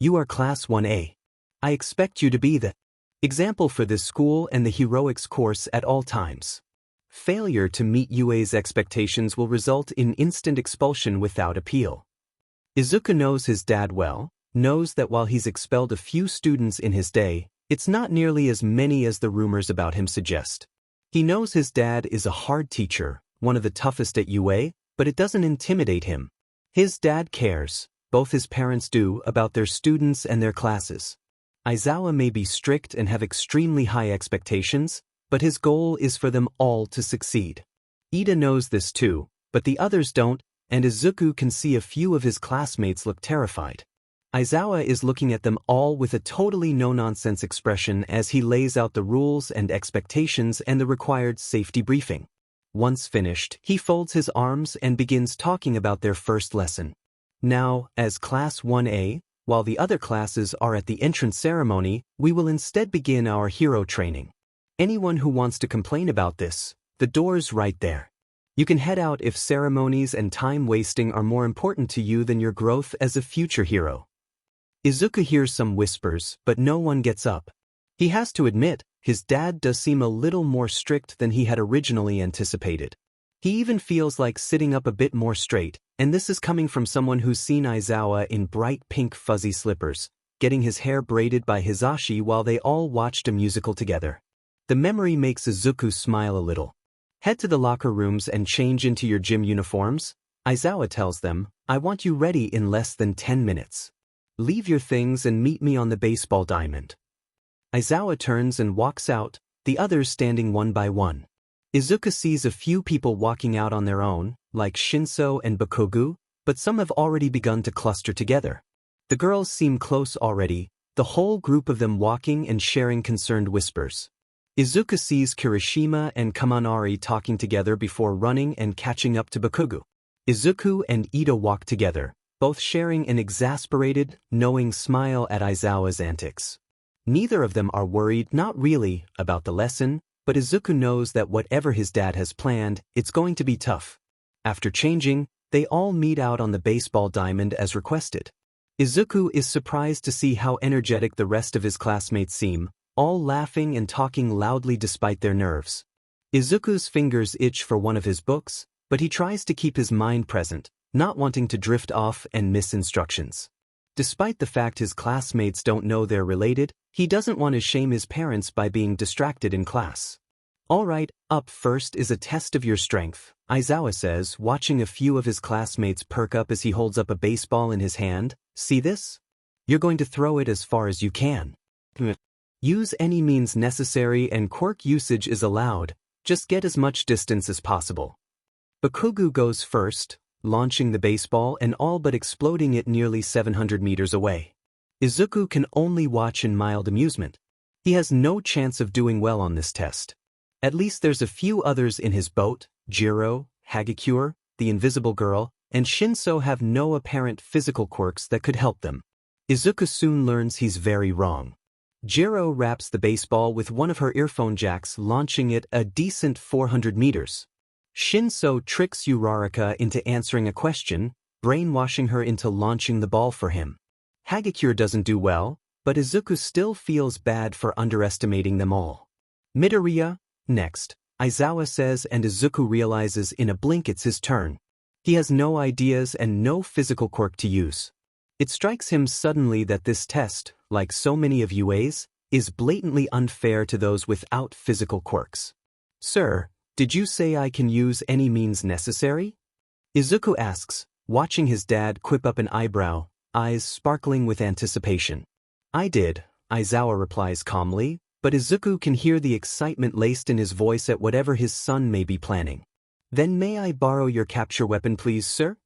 You are Class 1A. I expect you to be the example for this school and the heroics course at all times. Failure to meet UA's expectations will result in instant expulsion without appeal. Izuku knows his dad well, knows that while he's expelled a few students in his day, it's not nearly as many as the rumors about him suggest. He knows his dad is a hard teacher, one of the toughest at UA, but it doesn't intimidate him. His dad cares, both his parents do, about their students and their classes. Aizawa may be strict and have extremely high expectations, but his goal is for them all to succeed. Ida knows this too, but the others don't, and Izuku can see a few of his classmates look terrified. Aizawa is looking at them all with a totally no-nonsense expression as he lays out the rules and expectations and the required safety briefing. Once finished, he folds his arms and begins talking about their first lesson. Now, as Class 1A, while the other classes are at the entrance ceremony, we will instead begin our hero training. Anyone who wants to complain about this, the door's right there. You can head out if ceremonies and time wasting are more important to you than your growth as a future hero. Izuku hears some whispers, but no one gets up. He has to admit, his dad does seem a little more strict than he had originally anticipated. He even feels like sitting up a bit more straight, and this is coming from someone who's seen Aizawa in bright pink fuzzy slippers, getting his hair braided by Hisashi while they all watched a musical together. The memory makes Izuku smile a little. Head to the locker rooms and change into your gym uniforms, Aizawa tells them. I want you ready in less than 10 minutes. Leave your things and meet me on the baseball diamond. Aizawa turns and walks out, the others standing one by one. Izuku sees a few people walking out on their own, like Shinso and Bakugo, but some have already begun to cluster together. The girls seem close already, the whole group of them walking and sharing concerned whispers. Izuku sees Kirishima and Kaminari talking together before running and catching up to Bakugo. Izuku and Ito walk together, both sharing an exasperated, knowing smile at Aizawa's antics. Neither of them are worried, not really, about the lesson, but Izuku knows that whatever his dad has planned, it's going to be tough. After changing, they all meet out on the baseball diamond as requested. Izuku is surprised to see how energetic the rest of his classmates seem, all laughing and talking loudly despite their nerves. Izuku's fingers itch for one of his books, but he tries to keep his mind present, not wanting to drift off and miss instructions. Despite the fact his classmates don't know they're related, he doesn't want to shame his parents by being distracted in class. Alright, up first is a test of your strength, Aizawa says, watching a few of his classmates perk up as he holds up a baseball in his hand. See this? You're going to throw it as far as you can. Use any means necessary and quirk usage is allowed, just get as much distance as possible. Bakugo goes first, launching the baseball and all but exploding it nearly 700 meters away. Izuku can only watch in mild amusement. He has no chance of doing well on this test. At least there's a few others in his boat. Jiro, Hagakure, the invisible girl, and Shinso have no apparent physical quirks that could help them. Izuku soon learns he's very wrong. Jiro wraps the baseball with one of her earphone jacks, launching it a decent 400 meters. Shinso tricks Uraraka into answering a question, brainwashing her into launching the ball for him. Hagakure doesn't do well, but Izuku still feels bad for underestimating them all. Midoriya, next, Aizawa says, and Izuku realizes in a blink it's his turn. He has no ideas and no physical quirk to use. It strikes him suddenly that this test, like so many of UA's, is blatantly unfair to those without physical quirks. Sir, did you say I can use any means necessary? Izuku asks, watching his dad quip up an eyebrow, eyes sparkling with anticipation. I did, Aizawa replies calmly, but Izuku can hear the excitement laced in his voice at whatever his son may be planning. Then may I borrow your capture weapon please, sir?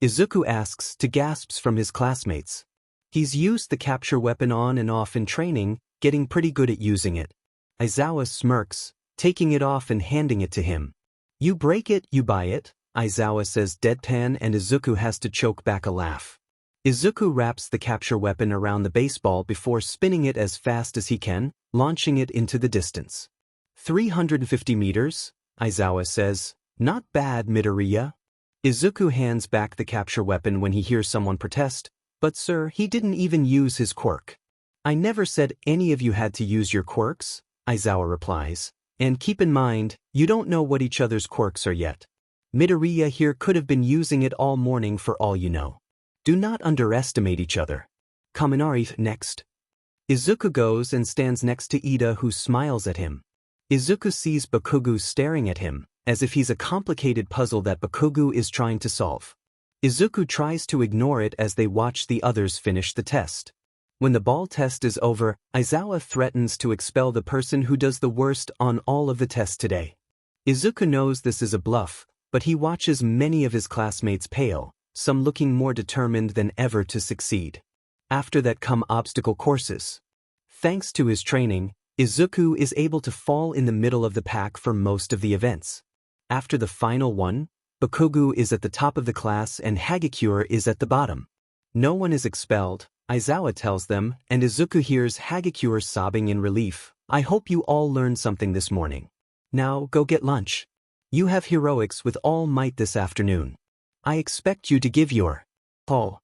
Izuku asks to gasps from his classmates. He's used the capture weapon on and off in training, getting pretty good at using it. Aizawa smirks, taking it off and handing it to him. You break it, you buy it, Aizawa says deadpan, and Izuku has to choke back a laugh. Izuku wraps the capture weapon around the baseball before spinning it as fast as he can, launching it into the distance. 350 meters, Aizawa says. Not bad, Midoriya. Izuku hands back the capture weapon when he hears someone protest, but sir, he didn't even use his quirk. I never said any of you had to use your quirks, Aizawa replies. And keep in mind, you don't know what each other's quirks are yet. Midoriya here could have been using it all morning for all you know. Do not underestimate each other. Kaminari next. Izuku goes and stands next to Ida, who smiles at him. Izuku sees Bakugo staring at him, as if he's a complicated puzzle that Bakugo is trying to solve. Izuku tries to ignore it as they watch the others finish the test. When the ball test is over, Aizawa threatens to expel the person who does the worst on all of the tests today. Izuku knows this is a bluff, but he watches many of his classmates pale, some looking more determined than ever to succeed. After that come obstacle courses. Thanks to his training, Izuku is able to fall in the middle of the pack for most of the events. After the final one, Bakugo is at the top of the class and Hagakure is at the bottom. No one is expelled, Aizawa tells them, and Izuku hears Hagakure sobbing in relief. I hope you all learned something this morning. Now go get lunch. You have heroics with all might this afternoon. I expect you to give your all.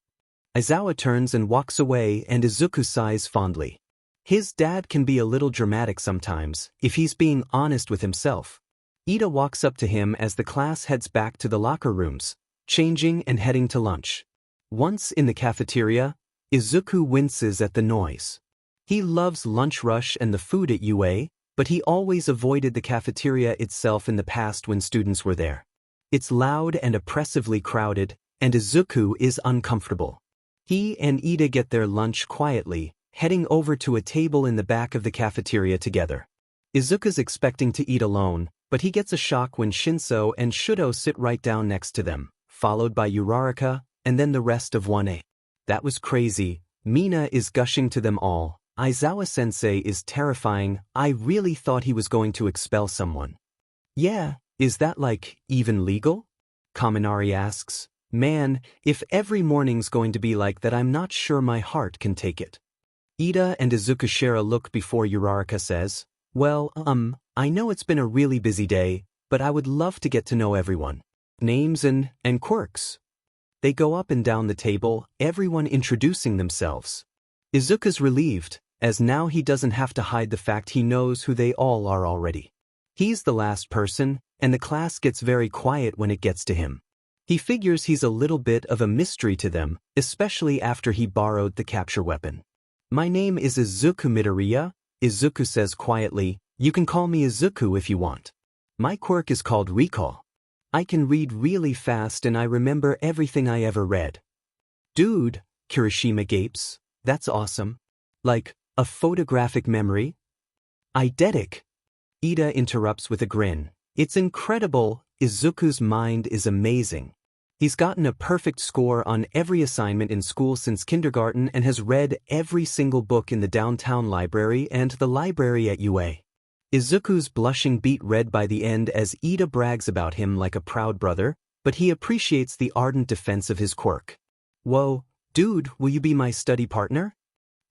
Aizawa turns and walks away, and Izuku sighs fondly. His dad can be a little dramatic sometimes, if he's being honest with himself. Ida walks up to him as the class heads back to the locker rooms, changing and heading to lunch. Once in the cafeteria, Izuku winces at the noise. He loves lunch rush and the food at UA, but he always avoided the cafeteria itself in the past when students were there. It's loud and oppressively crowded, and Izuku is uncomfortable. He and Ida get their lunch quietly, heading over to a table in the back of the cafeteria together. Izuku's expecting to eat alone, but he gets a shock when Shinso and Shudo sit right down next to them, followed by Uraraka, and then the rest of 1A. That was crazy. Mina is gushing to them all. Aizawa-sensei is terrifying. I really thought he was going to expel someone. Yeah, is that even legal? Kaminari asks. Man, if every morning's going to be like that, I'm not sure my heart can take it. Ida and Izuku share a look before Uraraka says, well, I know it's been a really busy day, but I would love to get to know everyone. Names and quirks. They go up and down the table, everyone introducing themselves. Izuku's relieved, as now he doesn't have to hide the fact he knows who they all are already. He's the last person, and the class gets very quiet when it gets to him. He figures he's a little bit of a mystery to them, especially after he borrowed the capture weapon. My name is Izuku Midoriya, Izuku says quietly. You can call me Izuku if you want. My quirk is called Recall. I can read really fast and I remember everything I ever read. Dude, Kirishima gapes, that's awesome. Like, a photographic memory? Eidetic. Ida interrupts with a grin. It's incredible, Izuku's mind is amazing. He's gotten a perfect score on every assignment in school since kindergarten and has read every single book in the downtown library and the library at UA. Izuku's blushing beet red by the end as Ida brags about him like a proud brother, but he appreciates the ardent defense of his quirk. Whoa, dude, will you be my study partner?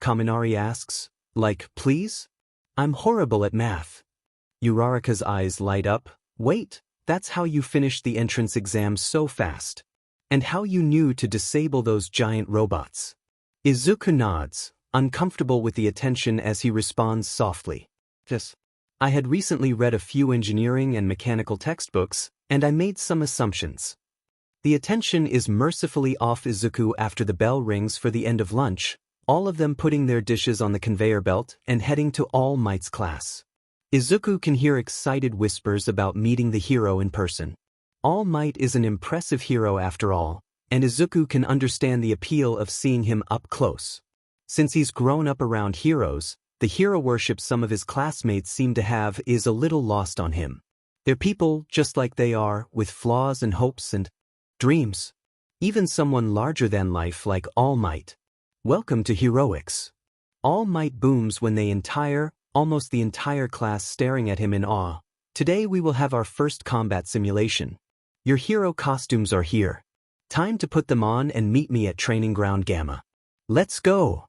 Kaminari asks. Please? I'm horrible at math. Uraraka's eyes light up. Wait, that's how you finished the entrance exam so fast. And how you knew to disable those giant robots. Izuku nods, uncomfortable with the attention as he responds softly. I had recently read a few engineering and mechanical textbooks, and I made some assumptions. The attention is mercifully off Izuku after the bell rings for the end of lunch, all of them putting their dishes on the conveyor belt and heading to All Might's class. Izuku can hear excited whispers about meeting the hero in person. All Might is an impressive hero after all, and Izuku can understand the appeal of seeing him up close. Since he's grown up around heroes, the hero worship some of his classmates seem to have is a little lost on him. They're people just like they are, with flaws and hopes and dreams. Even someone larger than life like All Might. Welcome to heroics. All Might booms when almost the entire class staring at him in awe. Today we will have our first combat simulation. Your hero costumes are here. Time to put them on and meet me at Training Ground Gamma. Let's go!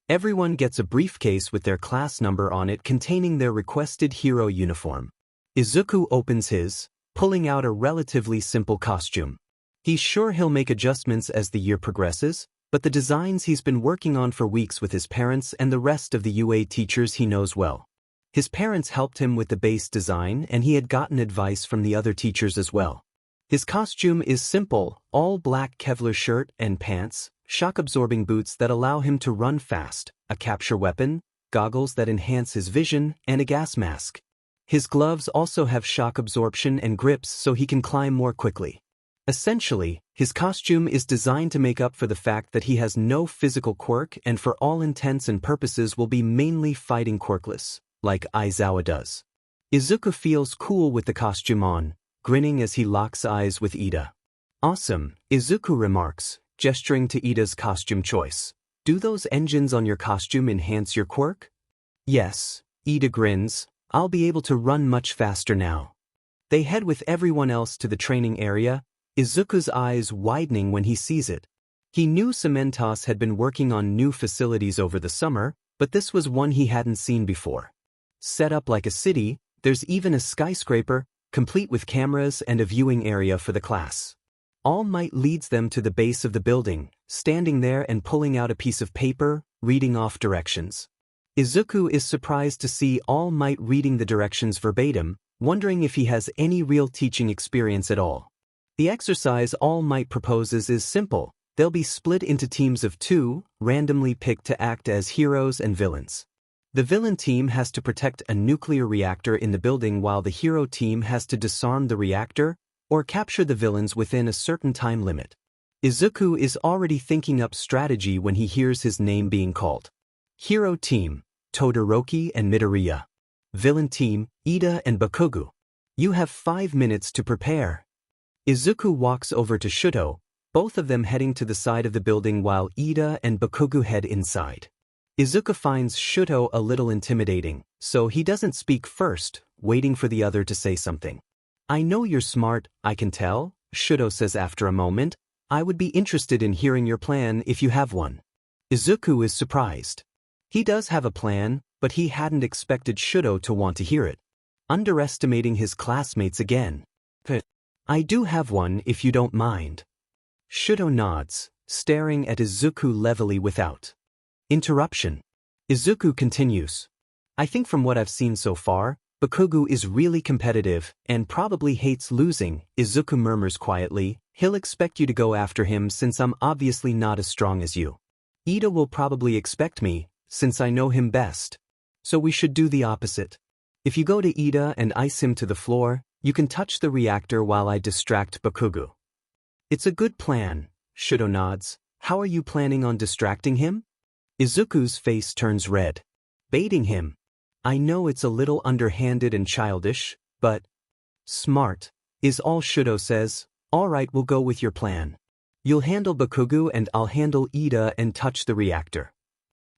Everyone gets a briefcase with their class number on it containing their requested hero uniform. Izuku opens his, pulling out a relatively simple costume. He's sure he'll make adjustments as the year progresses, but the designs he's been working on for weeks with his parents and the rest of the UA teachers he knows well. His parents helped him with the base design and he had gotten advice from the other teachers as well. His costume is simple, all black Kevlar shirt and pants, shock-absorbing boots that allow him to run fast, a capture weapon, goggles that enhance his vision, and a gas mask. His gloves also have shock absorption and grips so he can climb more quickly. Essentially, his costume is designed to make up for the fact that he has no physical quirk and for all intents and purposes will be mainly fighting quirkless, like Aizawa does. Izuku feels cool with the costume on, grinning as he locks eyes with Ida. Awesome, Izuku remarks, gesturing to Ida's costume choice. Do those engines on your costume enhance your quirk? Yes, Ida grins. I'll be able to run much faster now. They head with everyone else to the training area, Izuku's eyes widening when he sees it. He knew Cementos had been working on new facilities over the summer, but this was one he hadn't seen before. Set up like a city, there's even a skyscraper, complete with cameras and a viewing area for the class. All Might leads them to the base of the building, standing there and pulling out a piece of paper, reading off directions. Izuku is surprised to see All Might reading the directions verbatim, wondering if he has any real teaching experience at all. The exercise All Might proposes is simple. They'll be split into teams of 2, randomly picked to act as heroes and villains. The villain team has to protect a nuclear reactor in the building while the hero team has to disarm the reactor or capture the villains within a certain time limit. Izuku is already thinking up strategy when he hears his name being called. Hero team, Todoroki and Midoriya. Villain team, Ida and Bakugo. You have 5 minutes to prepare. Izuku walks over to Shuto, both of them heading to the side of the building while Ida and Bakugo head inside. Izuku finds Shuto a little intimidating, so he doesn't speak first, waiting for the other to say something. I know you're smart, I can tell, Shuto says after a moment. I would be interested in hearing your plan if you have one. Izuku is surprised. He does have a plan, but he hadn't expected Shuto to want to hear it. Underestimating his classmates again. I do have one if you don't mind. Shuto nods, staring at Izuku levelly without interruption. Izuku continues. I think from what I've seen so far, Bakugo is really competitive and probably hates losing, Izuku murmurs quietly. He'll expect you to go after him since I'm obviously not as strong as you. Ida will probably expect me, since I know him best. So we should do the opposite. If you go to Ida and ice him to the floor, you can touch the reactor while I distract Bakugo. It's a good plan, Shuto nods. How are you planning on distracting him? Izuku's face turns red. Baiting him. I know it's a little underhanded and childish, but smart is all Shuto says. All right, we'll go with your plan. You'll handle Bakugo and I'll handle Ida and touch the reactor.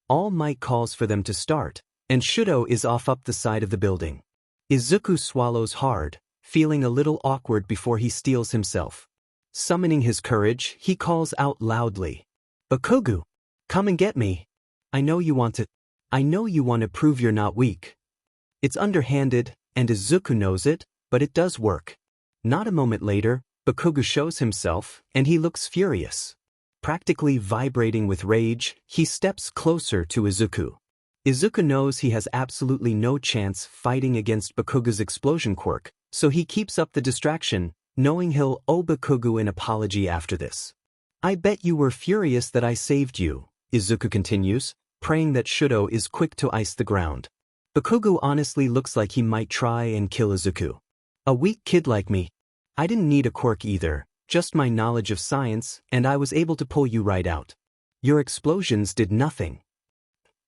All Might calls for them to start, and Shuto is off up the side of the building. Izuku swallows hard, feeling a little awkward before he steels himself. Summoning his courage, he calls out loudly. Bakugo, come and get me. I know you want to prove you're not weak. It's underhanded, and Izuku knows it, but it does work. Not a moment later, Bakugo shows himself, and he looks furious. Practically vibrating with rage, he steps closer to Izuku. Izuku knows he has absolutely no chance fighting against Bakugo's explosion quirk, so he keeps up the distraction, knowing he'll owe Bakugo an apology after this. I bet you were furious that I saved you, Izuku continues, praying that Shuto is quick to ice the ground. Bakugo honestly looks like he might try and kill Izuku. A weak kid like me. I didn't need a quirk either, just my knowledge of science, and I was able to pull you right out. Your explosions did nothing.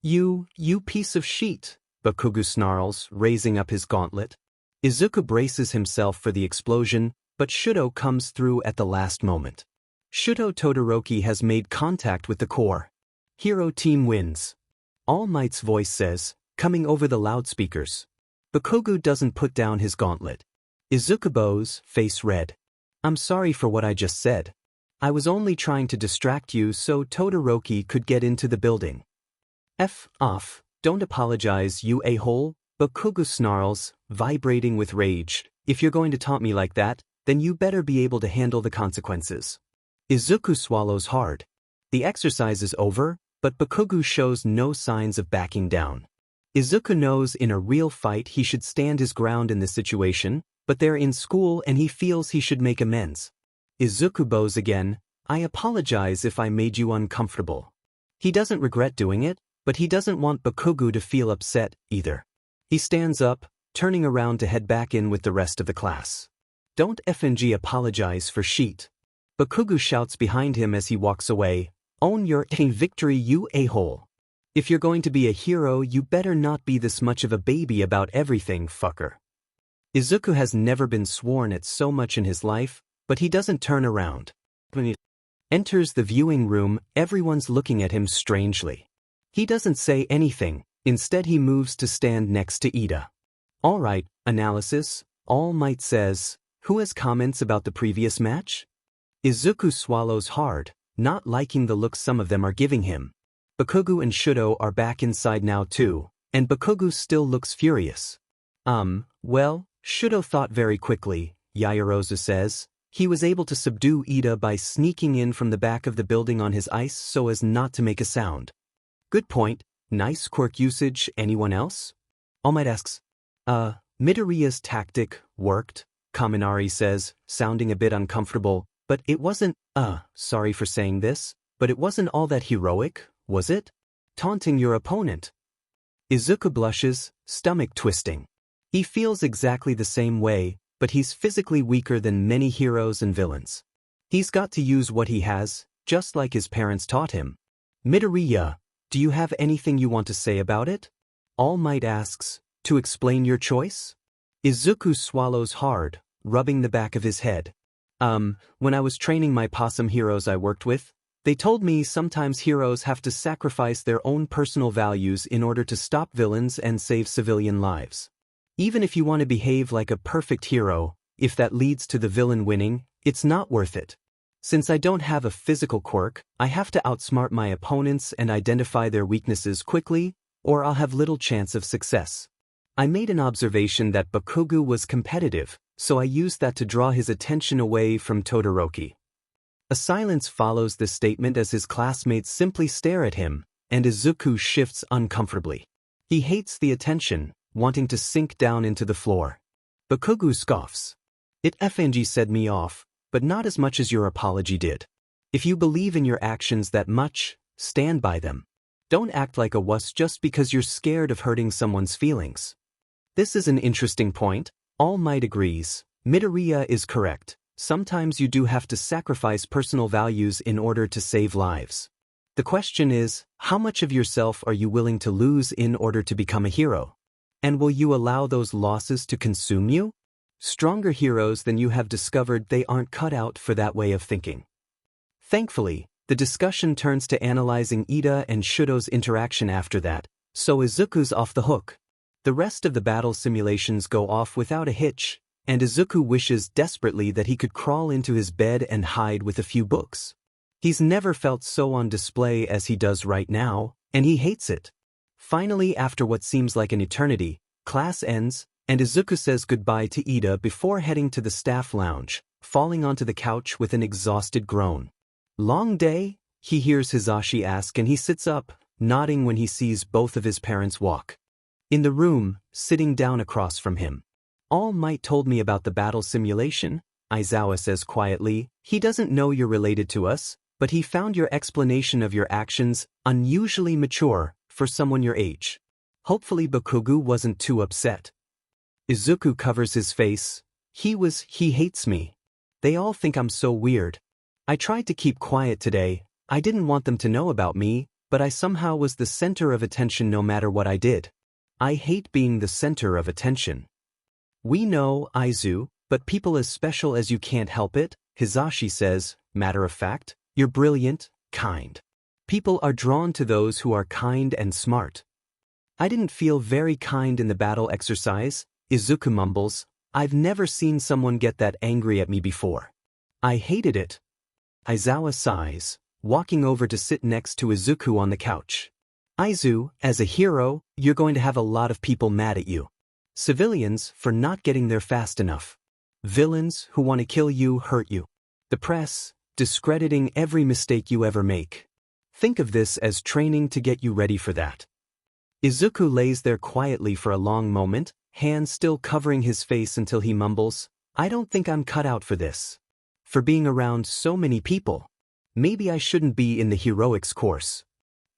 You piece of shit, Bakugo snarls, raising up his gauntlet. Izuku braces himself for the explosion, but Shuto comes through at the last moment. Shuto Todoroki has made contact with the core. Hero team wins. All Might's voice says, coming over the loudspeakers. Bakugo doesn't put down his gauntlet. Izuku bows, face red. I'm sorry for what I just said. I was only trying to distract you so Todoroki could get into the building. F off, don't apologize, you a-hole, Bakugo snarls, vibrating with rage. If you're going to taunt me like that, then you better be able to handle the consequences. Izuku swallows hard. The exercise is over, but Bakugo shows no signs of backing down. Izuku knows in a real fight he should stand his ground in this situation, but they're in school and he feels he should make amends. Izuku bows again. I apologize if I made you uncomfortable. He doesn't regret doing it, but he doesn't want Bakugo to feel upset either. He stands up, turning around to head back in with the rest of the class. Don't FNG apologize for shit. Bakugo shouts behind him as he walks away. Own your victory, you a-hole. If you're going to be a hero, you better not be this much of a baby about everything, fucker. Izuku has never been sworn at so much in his life, but he doesn't turn around. When he enters the viewing room, everyone's looking at him strangely. He doesn't say anything, instead he moves to stand next to Ida. All right, analysis, All Might says, who has comments about the previous match? Izuku swallows hard, not liking the look some of them are giving him. Bakugo and Shuto are back inside now too, and Bakugo still looks furious. Well, Shuto thought very quickly, Yaoyorozu says. He was able to subdue Ida by sneaking in from the back of the building on his ice so as not to make a sound. Good point, nice quirk usage, anyone else? All Might asks. Midoriya's tactic worked, Kaminari says, sounding a bit uncomfortable, but it wasn't, sorry for saying this, but it wasn't all that heroic, was it? Taunting your opponent. Izuku blushes, stomach twisting. He feels exactly the same way, but he's physically weaker than many heroes and villains. He's got to use what he has, just like his parents taught him. Midoriya, do you have anything you want to say about it? All Might asks, to explain your choice? Izuku swallows hard, rubbing the back of his head. When I was training my possum heroes I worked with, they told me sometimes heroes have to sacrifice their own personal values in order to stop villains and save civilian lives. Even if you want to behave like a perfect hero, if that leads to the villain winning, it's not worth it. Since I don't have a physical quirk, I have to outsmart my opponents and identify their weaknesses quickly, or I'll have little chance of success. I made an observation that Bakugo was competitive, so I used that to draw his attention away from Todoroki. A silence follows this statement as his classmates simply stare at him, and Izuku shifts uncomfortably. He hates the attention, wanting to sink down into the floor. Bakugo scoffs. It FNG set me off, but not as much as your apology did. If you believe in your actions that much, stand by them. Don't act like a wuss just because you're scared of hurting someone's feelings. This is an interesting point. All Might agrees. Midoriya is correct. Sometimes you do have to sacrifice personal values in order to save lives. The question is, how much of yourself are you willing to lose in order to become a hero? And will you allow those losses to consume you? Stronger heroes than you have discovered they aren't cut out for that way of thinking. Thankfully, the discussion turns to analyzing Ida and Shudo's interaction after that, so Izuku's off the hook. The rest of the battle simulations go off without a hitch, and Izuku wishes desperately that he could crawl into his bed and hide with a few books. He's never felt so on display as he does right now, and he hates it. Finally, after what seems like an eternity, class ends, and Izuku says goodbye to Ida before heading to the staff lounge, falling onto the couch with an exhausted groan. Long day? He hears Hisashi ask and he sits up, nodding when he sees both of his parents walk. In the room, sitting down across from him. All Might told me about the battle simulation, Aizawa says quietly. He doesn't know you're related to us, but he found your explanation of your actions unusually mature for someone your age. Hopefully Bakugo wasn't too upset. Izuku covers his face. He hates me. They all think I'm so weird. I tried to keep quiet today. I didn't want them to know about me, but I somehow was the center of attention no matter what I did. I hate being the center of attention. We know, Aizu, but people as special as you can't help it, Hisashi says, matter of fact, you're brilliant, kind. People are drawn to those who are kind and smart. I didn't feel very kind in the battle exercise, Izuku mumbles. I've never seen someone get that angry at me before. I hated it. Aizawa sighs, walking over to sit next to Izuku on the couch. Aizu, as a hero, you're going to have a lot of people mad at you. Civilians for not getting there fast enough. Villains who want to kill you hurt you. The press, discrediting every mistake you ever make. Think of this as training to get you ready for that. Izuku lays there quietly for a long moment, hands still covering his face until he mumbles, I don't think I'm cut out for this. For being around so many people. Maybe I shouldn't be in the heroics course.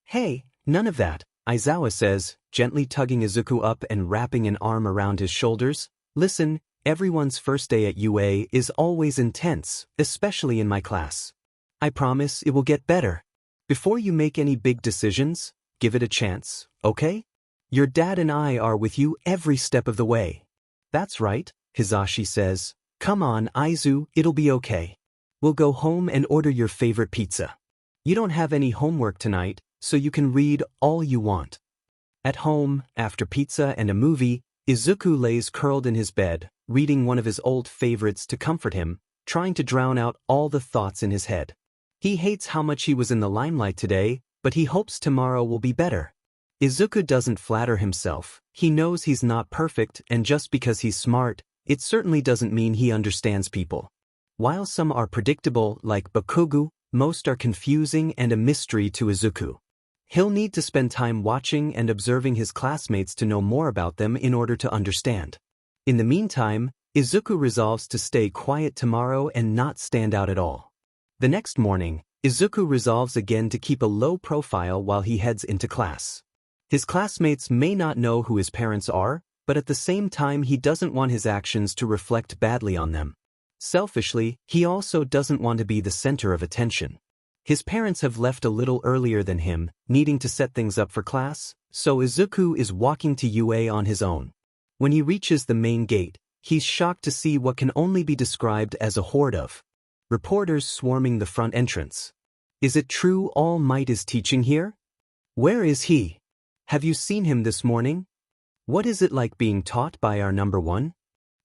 Hey, none of that, Aizawa says, gently tugging Izuku up and wrapping an arm around his shoulders. Listen, everyone's first day at UA is always intense, especially in my class. I promise it will get better. Before you make any big decisions, give it a chance, okay? Your dad and I are with you every step of the way. That's right, Hisashi says. Come on, Aizu, it'll be okay. We'll go home and order your favorite pizza. You don't have any homework tonight, so you can read all you want. At home, after pizza and a movie, Izuku lays curled in his bed, reading one of his old favorites to comfort him, trying to drown out all the thoughts in his head. He hates how much he was in the limelight today, but he hopes tomorrow will be better. Izuku doesn't flatter himself. He knows he's not perfect, and just because he's smart, it certainly doesn't mean he understands people. While some are predictable, like Bakugo, most are confusing and a mystery to Izuku. He'll need to spend time watching and observing his classmates to know more about them in order to understand. In the meantime, Izuku resolves to stay quiet tomorrow and not stand out at all. The next morning, Izuku resolves again to keep a low profile while he heads into class. His classmates may not know who his parents are, but at the same time he doesn't want his actions to reflect badly on them. Selfishly, he also doesn't want to be the center of attention. His parents have left a little earlier than him, needing to set things up for class, so Izuku is walking to UA on his own. When he reaches the main gate, he's shocked to see what can only be described as a horde of reporters swarming the front entrance. Is it true All Might is teaching here? Where is he? Have you seen him this morning? What is it like being taught by our number one?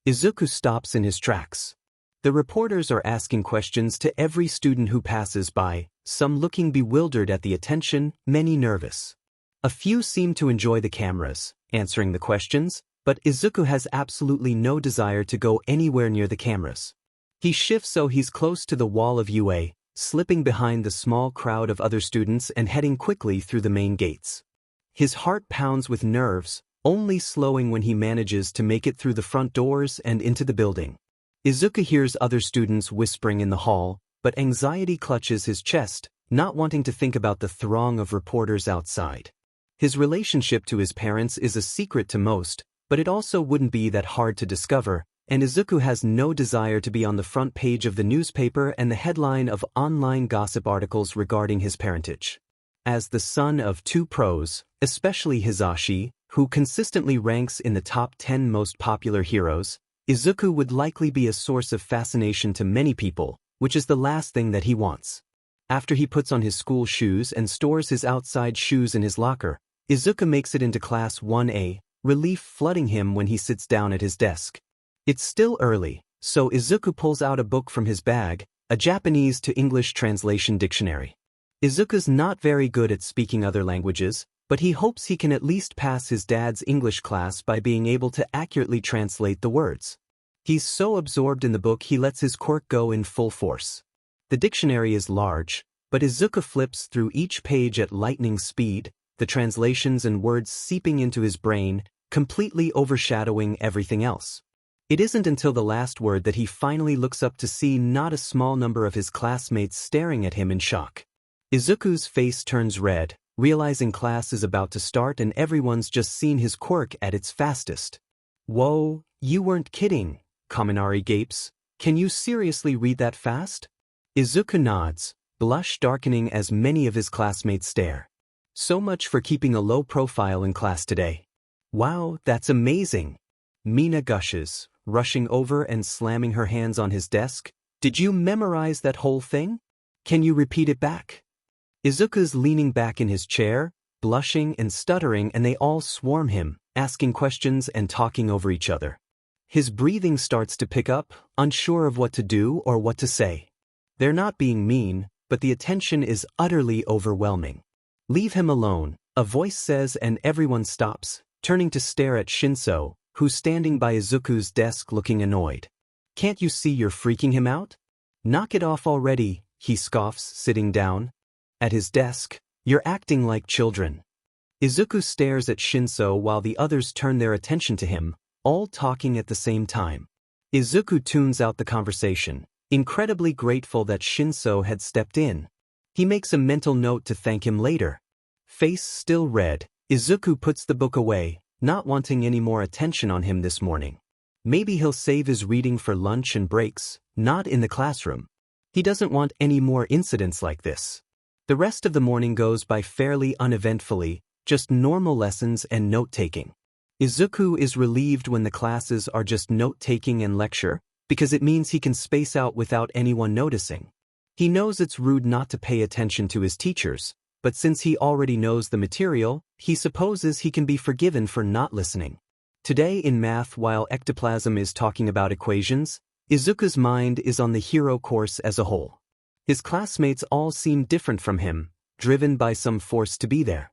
Izuku stops in his tracks. The reporters are asking questions to every student who passes by, some looking bewildered at the attention, many nervous. A few seem to enjoy the cameras, answering the questions, but Izuku has absolutely no desire to go anywhere near the cameras. He shifts so he's close to the wall of UA, slipping behind the small crowd of other students and heading quickly through the main gates. His heart pounds with nerves, only slowing when he manages to make it through the front doors and into the building. Izuku hears other students whispering in the hall, but anxiety clutches his chest, not wanting to think about the throng of reporters outside. His relationship to his parents is a secret to most, but it also wouldn't be that hard to discover, and Izuku has no desire to be on the front page of the newspaper and the headline of online gossip articles regarding his parentage. As the son of two pros, especially Hisashi, who consistently ranks in the top 10 most popular heroes, Izuku would likely be a source of fascination to many people, which is the last thing that he wants. After he puts on his school shoes and stores his outside shoes in his locker, Izuku makes it into Class 1A, relief flooding him when he sits down at his desk. It's still early, so Izuku pulls out a book from his bag, a Japanese to English translation dictionary. Izuku's not very good at speaking other languages, but he hopes he can at least pass his dad's English class by being able to accurately translate the words. He's so absorbed in the book he lets his quirk go in full force. The dictionary is large, but Izuku flips through each page at lightning speed, the translations and words seeping into his brain, completely overshadowing everything else. It isn't until the last word that he finally looks up to see not a small number of his classmates staring at him in shock. Izuku's face turns red, realizing class is about to start and everyone's just seen his quirk at its fastest. Whoa, you weren't kidding, Kaminari gapes. Can you seriously read that fast? Izuku nods, blush darkening as many of his classmates stare. So much for keeping a low profile in class today. Wow, that's amazing. Mina gushes, rushing over and slamming her hands on his desk. Did you memorize that whole thing? Can you repeat it back? Izuku's leaning back in his chair, blushing and stuttering, and they all swarm him, asking questions and talking over each other. His breathing starts to pick up, unsure of what to do or what to say. They're not being mean, but the attention is utterly overwhelming. Leave him alone, a voice says, and everyone stops, turning to stare at Shinso, who's standing by Izuku's desk looking annoyed. Can't you see you're freaking him out? Knock it off already, he scoffs, sitting down. At his desk, you're acting like children. Izuku stares at Shinso while the others turn their attention to him, all talking at the same time. Izuku tunes out the conversation, incredibly grateful that Shinso had stepped in. He makes a mental note to thank him later. Face still red, Izuku puts the book away, not wanting any more attention on him this morning. Maybe he'll save his reading for lunch and breaks, not in the classroom. He doesn't want any more incidents like this. The rest of the morning goes by fairly uneventfully, just normal lessons and note-taking. Izuku is relieved when the classes are just note-taking and lecture, because it means he can space out without anyone noticing. He knows it's rude not to pay attention to his teachers, but since he already knows the material, he supposes he can be forgiven for not listening. Today in math, while ectoplasm is talking about equations, Izuku's mind is on the hero course as a whole. His classmates all seem different from him, driven by some force to be there.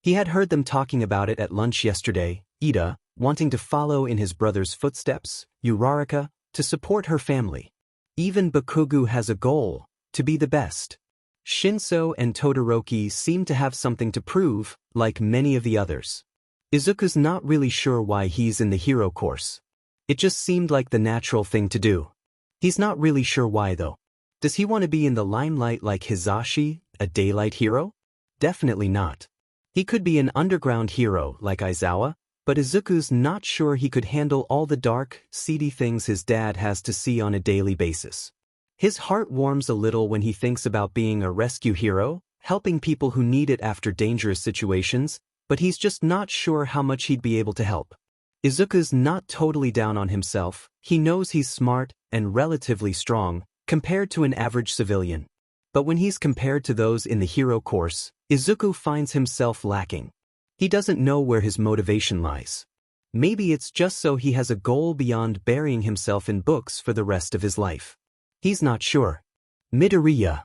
He had heard them talking about it at lunch yesterday, Ida, wanting to follow in his brother's footsteps, Uraraka, to support her family. Even Bakugo has a goal, to be the best. Shinso and Todoroki seem to have something to prove, like many of the others. Izuku's not really sure why he's in the hero course. It just seemed like the natural thing to do. He's not really sure why though. Does he want to be in the limelight like Hisashi, a daylight hero? Definitely not. He could be an underground hero like Aizawa, but Izuku's not sure he could handle all the dark, seedy things his dad has to see on a daily basis. His heart warms a little when he thinks about being a rescue hero, helping people who need it after dangerous situations, but he's just not sure how much he'd be able to help. Izuku's not totally down on himself. He knows he's smart and relatively strong compared to an average civilian. But when he's compared to those in the hero course, Izuku finds himself lacking. He doesn't know where his motivation lies. Maybe it's just so he has a goal beyond burying himself in books for the rest of his life. He's not sure. Midoriya.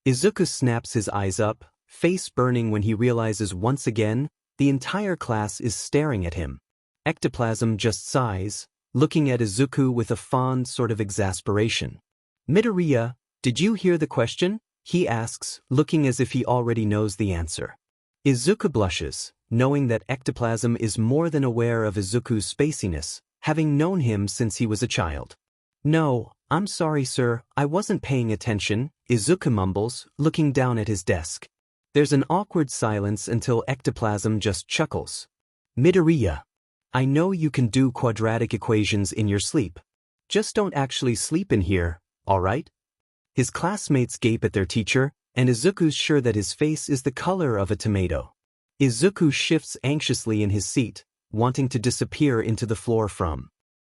Izuku snaps his eyes up, face burning when he realizes once again the entire class is staring at him. Ectoplasm just sighs, looking at Izuku with a fond sort of exasperation. Midoriya, did you hear the question? He asks, looking as if he already knows the answer. Izuku blushes, knowing that Ectoplasm is more than aware of Izuku's spaciness, having known him since he was a child. No, I'm sorry sir, I wasn't paying attention, Izuku mumbles, looking down at his desk. There's an awkward silence until Ectoplasm just chuckles. Midoriya, I know you can do quadratic equations in your sleep. Just don't actually sleep in here, alright? His classmates gape at their teacher, and Izuku's sure that his face is the color of a tomato. Izuku shifts anxiously in his seat, wanting to disappear into the floor from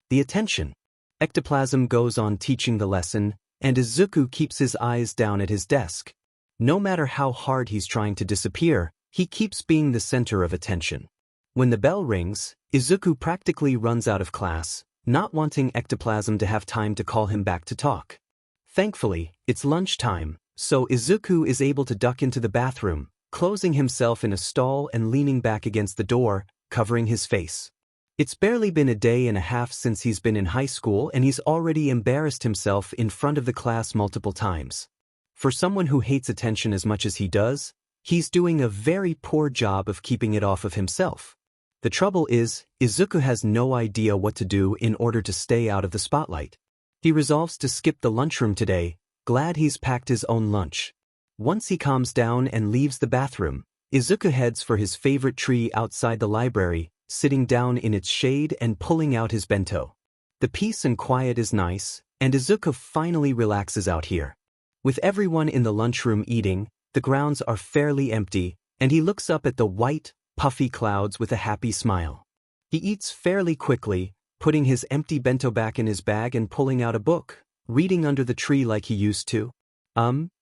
the attention. Ectoplasm goes on teaching the lesson, and Izuku keeps his eyes down at his desk. No matter how hard he's trying to disappear, he keeps being the center of attention. When the bell rings, Izuku practically runs out of class, not wanting Ectoplasm to have time to call him back to talk. Thankfully, it's lunchtime, so Izuku is able to duck into the bathroom, closing himself in a stall and leaning back against the door, covering his face. It's barely been a day and a half since he's been in high school and he's already embarrassed himself in front of the class multiple times. For someone who hates attention as much as he does, he's doing a very poor job of keeping it off of himself. The trouble is, Izuku has no idea what to do in order to stay out of the spotlight. He resolves to skip the lunchroom today, glad he's packed his own lunch. Once he calms down and leaves the bathroom, Izuku heads for his favorite tree outside the library, sitting down in its shade and pulling out his bento. The peace and quiet is nice, and Izuku finally relaxes out here. With everyone in the lunchroom eating, the grounds are fairly empty, and he looks up at the white, puffy clouds with a happy smile. He eats fairly quickly, putting his empty bento back in his bag and pulling out a book, reading under the tree like he used to.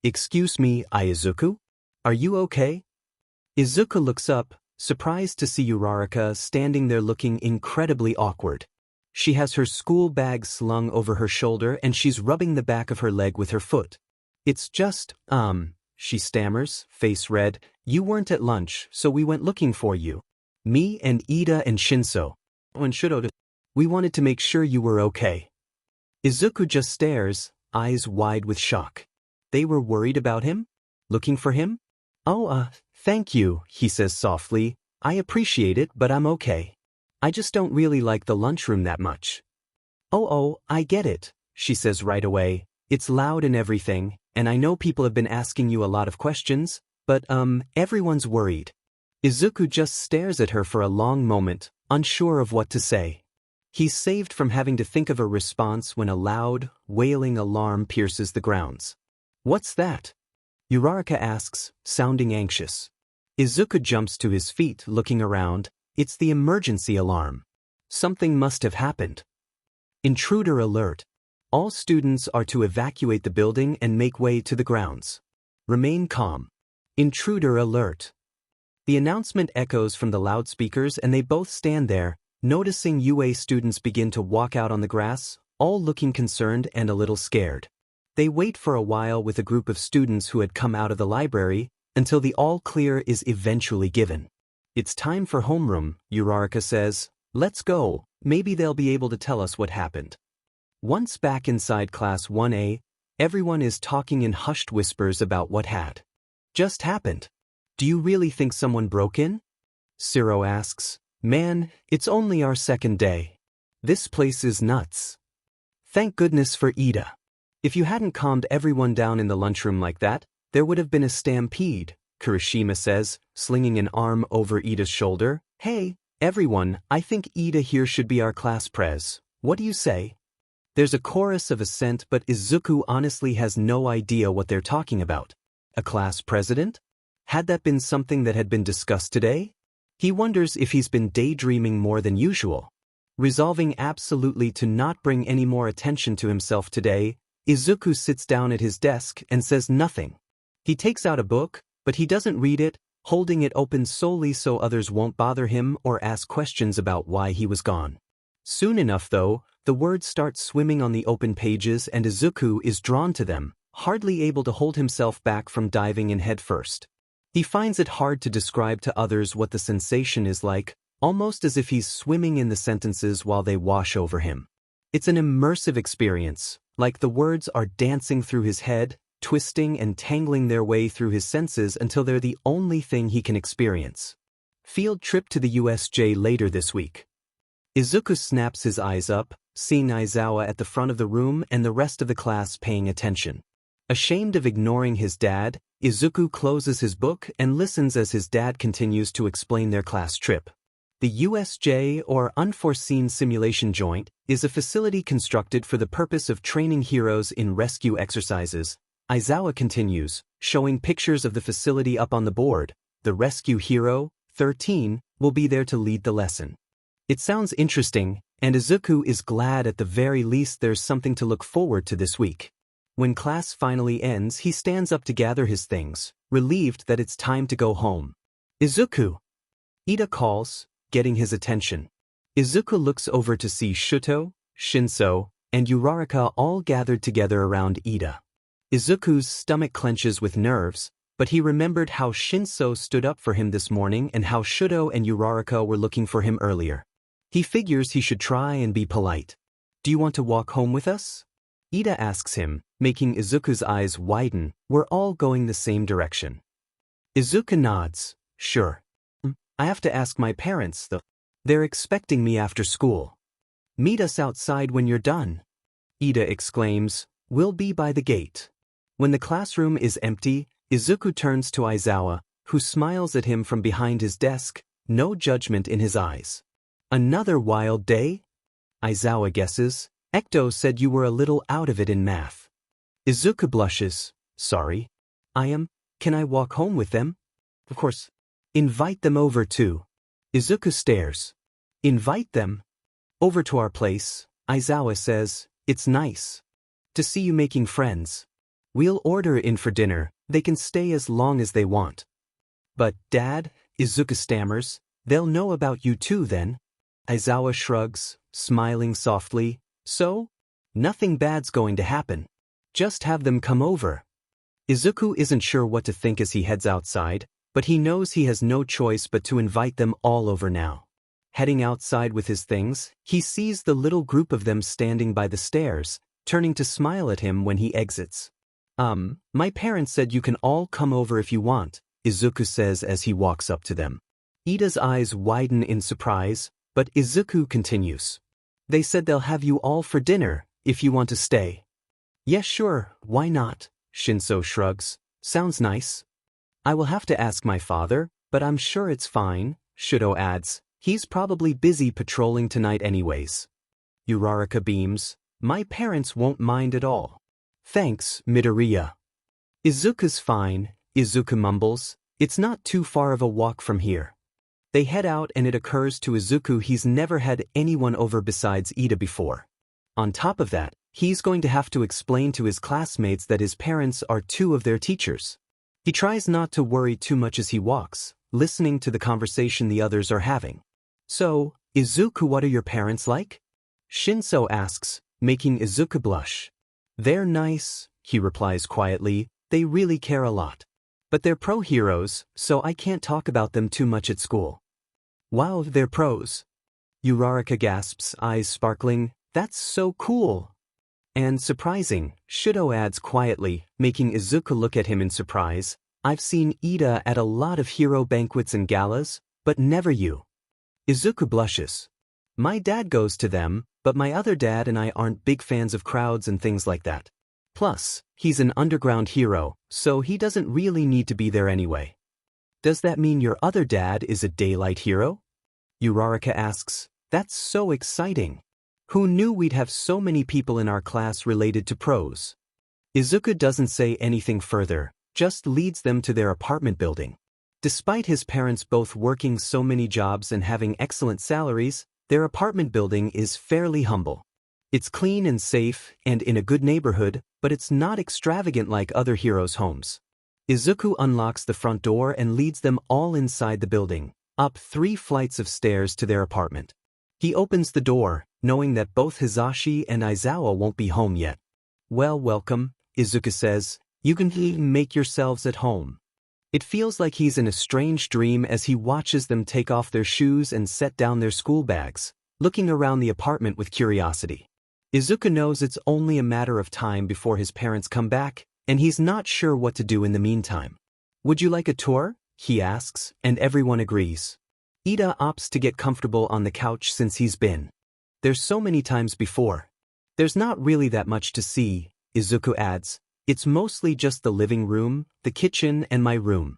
Excuse me, Izuku? Are you okay? Izuku looks up, surprised to see Uraraka standing there looking incredibly awkward. She has her school bag slung over her shoulder and she's rubbing the back of her leg with her foot. It's just, she stammers, face red, you weren't at lunch, so we went looking for you. Me and Ida and Shinso. And Shudo. We wanted to make sure you were okay. Izuku just stares, eyes wide with shock. They were worried about him? Looking for him? Oh, thank you, he says softly. I appreciate it, but I'm okay. I just don't really like the lunchroom that much. Oh, I get it, she says right away. It's loud and everything, and I know people have been asking you a lot of questions, but everyone's worried. Izuku just stares at her for a long moment, unsure of what to say. He's saved from having to think of a response when a loud, wailing alarm pierces the grounds. What's that? Uraraka asks, sounding anxious. Izuku jumps to his feet, looking around. It's the emergency alarm. Something must have happened. Intruder alert. All students are to evacuate the building and make way to the grounds. Remain calm. Intruder alert. The announcement echoes from the loudspeakers and they both stand there, noticing UA students begin to walk out on the grass, all looking concerned and a little scared. They wait for a while with a group of students who had come out of the library until the all-clear is eventually given. It's time for homeroom, Uraraka says. Let's go, maybe they'll be able to tell us what happened. Once back inside Class 1A, everyone is talking in hushed whispers about what had just happened. Do you really think someone broke in? Siro asks. Man, it's only our second day. This place is nuts. Thank goodness for Ida. If you hadn't calmed everyone down in the lunchroom like that, there would have been a stampede, Kirishima says, slinging an arm over Ida's shoulder. Hey, everyone, I think Ida here should be our class prez. What do you say? There's a chorus of assent, but Izuku honestly has no idea what they're talking about. A class president? Had that been something that had been discussed today? He wonders if he's been daydreaming more than usual. Resolving absolutely to not bring any more attention to himself today, Izuku sits down at his desk and says nothing. He takes out a book, but he doesn't read it, holding it open solely so others won't bother him or ask questions about why he was gone. Soon enough though, the words start swimming on the open pages and Izuku is drawn to them, hardly able to hold himself back from diving in headfirst. He finds it hard to describe to others what the sensation is like, almost as if he's swimming in the sentences while they wash over him. It's an immersive experience, like the words are dancing through his head, twisting and tangling their way through his senses until they're the only thing he can experience. Field trip to the USJ later this week. Izuku snaps his eyes up, seeing Aizawa at the front of the room and the rest of the class paying attention. Ashamed of ignoring his dad, Izuku closes his book and listens as his dad continues to explain their class trip. The USJ, or Unforeseen Simulation Joint, is a facility constructed for the purpose of training heroes in rescue exercises. Aizawa continues, showing pictures of the facility up on the board. The rescue hero, 13, will be there to lead the lesson. It sounds interesting, and Izuku is glad at the very least there's something to look forward to this week. When class finally ends, he stands up to gather his things, relieved that it's time to go home. Izuku! Ida calls, getting his attention. Izuku looks over to see Shuto, Shinso, and Uraraka all gathered together around Ida. Izuku's stomach clenches with nerves, but he remembered how Shinso stood up for him this morning and how Shuto and Uraraka were looking for him earlier. He figures he should try and be polite. Do you want to walk home with us? Ida asks him, making Izuku's eyes widen. We're all going the same direction. Izuku nods. Sure. I have to ask my parents, though. They're expecting me after school. Meet us outside when you're done. Ida exclaims, We'll be by the gate. When the classroom is empty, Izuku turns to Aizawa, who smiles at him from behind his desk, no judgment in his eyes. Another wild day? Aizawa guesses. Ecto said you were a little out of it in math. Izuku blushes. Sorry. I am. Can I walk home with them? Of course. Invite them over too. Izuku stares. Invite them? Over to our place, Aizawa says. It's nice to see you making friends. We'll order in for dinner. They can stay as long as they want. But, Dad, Izuku stammers, they'll know about you too then. Aizawa shrugs, smiling softly. So? Nothing bad's going to happen. Just have them come over. Izuku isn't sure what to think as he heads outside, but he knows he has no choice but to invite them all over now. Heading outside with his things, he sees the little group of them standing by the stairs, turning to smile at him when he exits. My parents said you can all come over if you want, Izuku says as he walks up to them. Ida's eyes widen in surprise, but Izuku continues. They said they'll have you all for dinner, if you want to stay. Yes, sure, why not? Shinso shrugs. Sounds nice. I will have to ask my father, but I'm sure it's fine, Shuto adds. He's probably busy patrolling tonight anyways. Uraraka beams. My parents won't mind at all. Thanks, Midoriya. Izuku's fine, Izuku mumbles. It's not too far of a walk from here. They head out and it occurs to Izuku he's never had anyone over besides Ida before. On top of that, he's going to have to explain to his classmates that his parents are two of their teachers. He tries not to worry too much as he walks, listening to the conversation the others are having. So, Izuku, what are your parents like? Shinso asks, making Izuku blush. They're nice, he replies quietly. They really care a lot. But they're pro-heroes, so I can't talk about them too much at school. Wow, they're pros. Uraraka gasps, eyes sparkling. That's so cool. And surprising, Shuto adds quietly, making Izuku look at him in surprise. I've seen Ida at a lot of hero banquets and galas, but never you. Izuku blushes. My dad goes to them, but my other dad and I aren't big fans of crowds and things like that. Plus, he's an underground hero, so he doesn't really need to be there anyway. Does that mean your other dad is a daylight hero? Uraraka asks. That's so exciting. Who knew we'd have so many people in our class related to pros? Izuku doesn't say anything further, just leads them to their apartment building. Despite his parents both working so many jobs and having excellent salaries, their apartment building is fairly humble. It's clean and safe and in a good neighborhood, but it's not extravagant like other heroes' homes. Izuku unlocks the front door and leads them all inside the building, up 3 flights of stairs to their apartment. He opens the door, knowing that both Hisashi and Aizawa won't be home yet. Well, welcome, Izuku says. You can make yourselves at home. It feels like he's in a strange dream as he watches them take off their shoes and set down their school bags, looking around the apartment with curiosity. Izuku knows it's only a matter of time before his parents come back, and he's not sure what to do in the meantime. Would you like a tour? He asks, and everyone agrees. Ida opts to get comfortable on the couch since he's been there so many times before. There's not really that much to see, Izuku adds. It's mostly just the living room, the kitchen, and my room.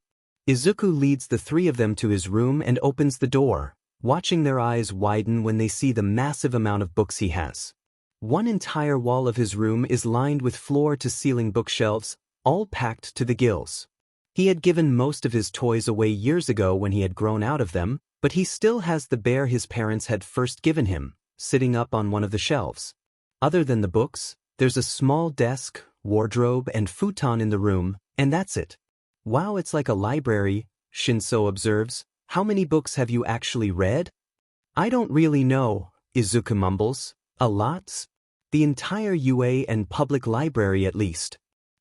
Izuku leads the 3 of them to his room and opens the door, watching their eyes widen when they see the massive amount of books he has. One entire wall of his room is lined with floor-to-ceiling bookshelves, all packed to the gills. He had given most of his toys away years ago when he had grown out of them, but he still has the bear his parents had first given him, sitting up on one of the shelves. Other than the books, there's a small desk, wardrobe, and futon in the room, and that's it. Wow, it's like a library, Shinso observes. How many books have you actually read? I don't really know, Izuku mumbles. A lot? The entire UA and public library at least.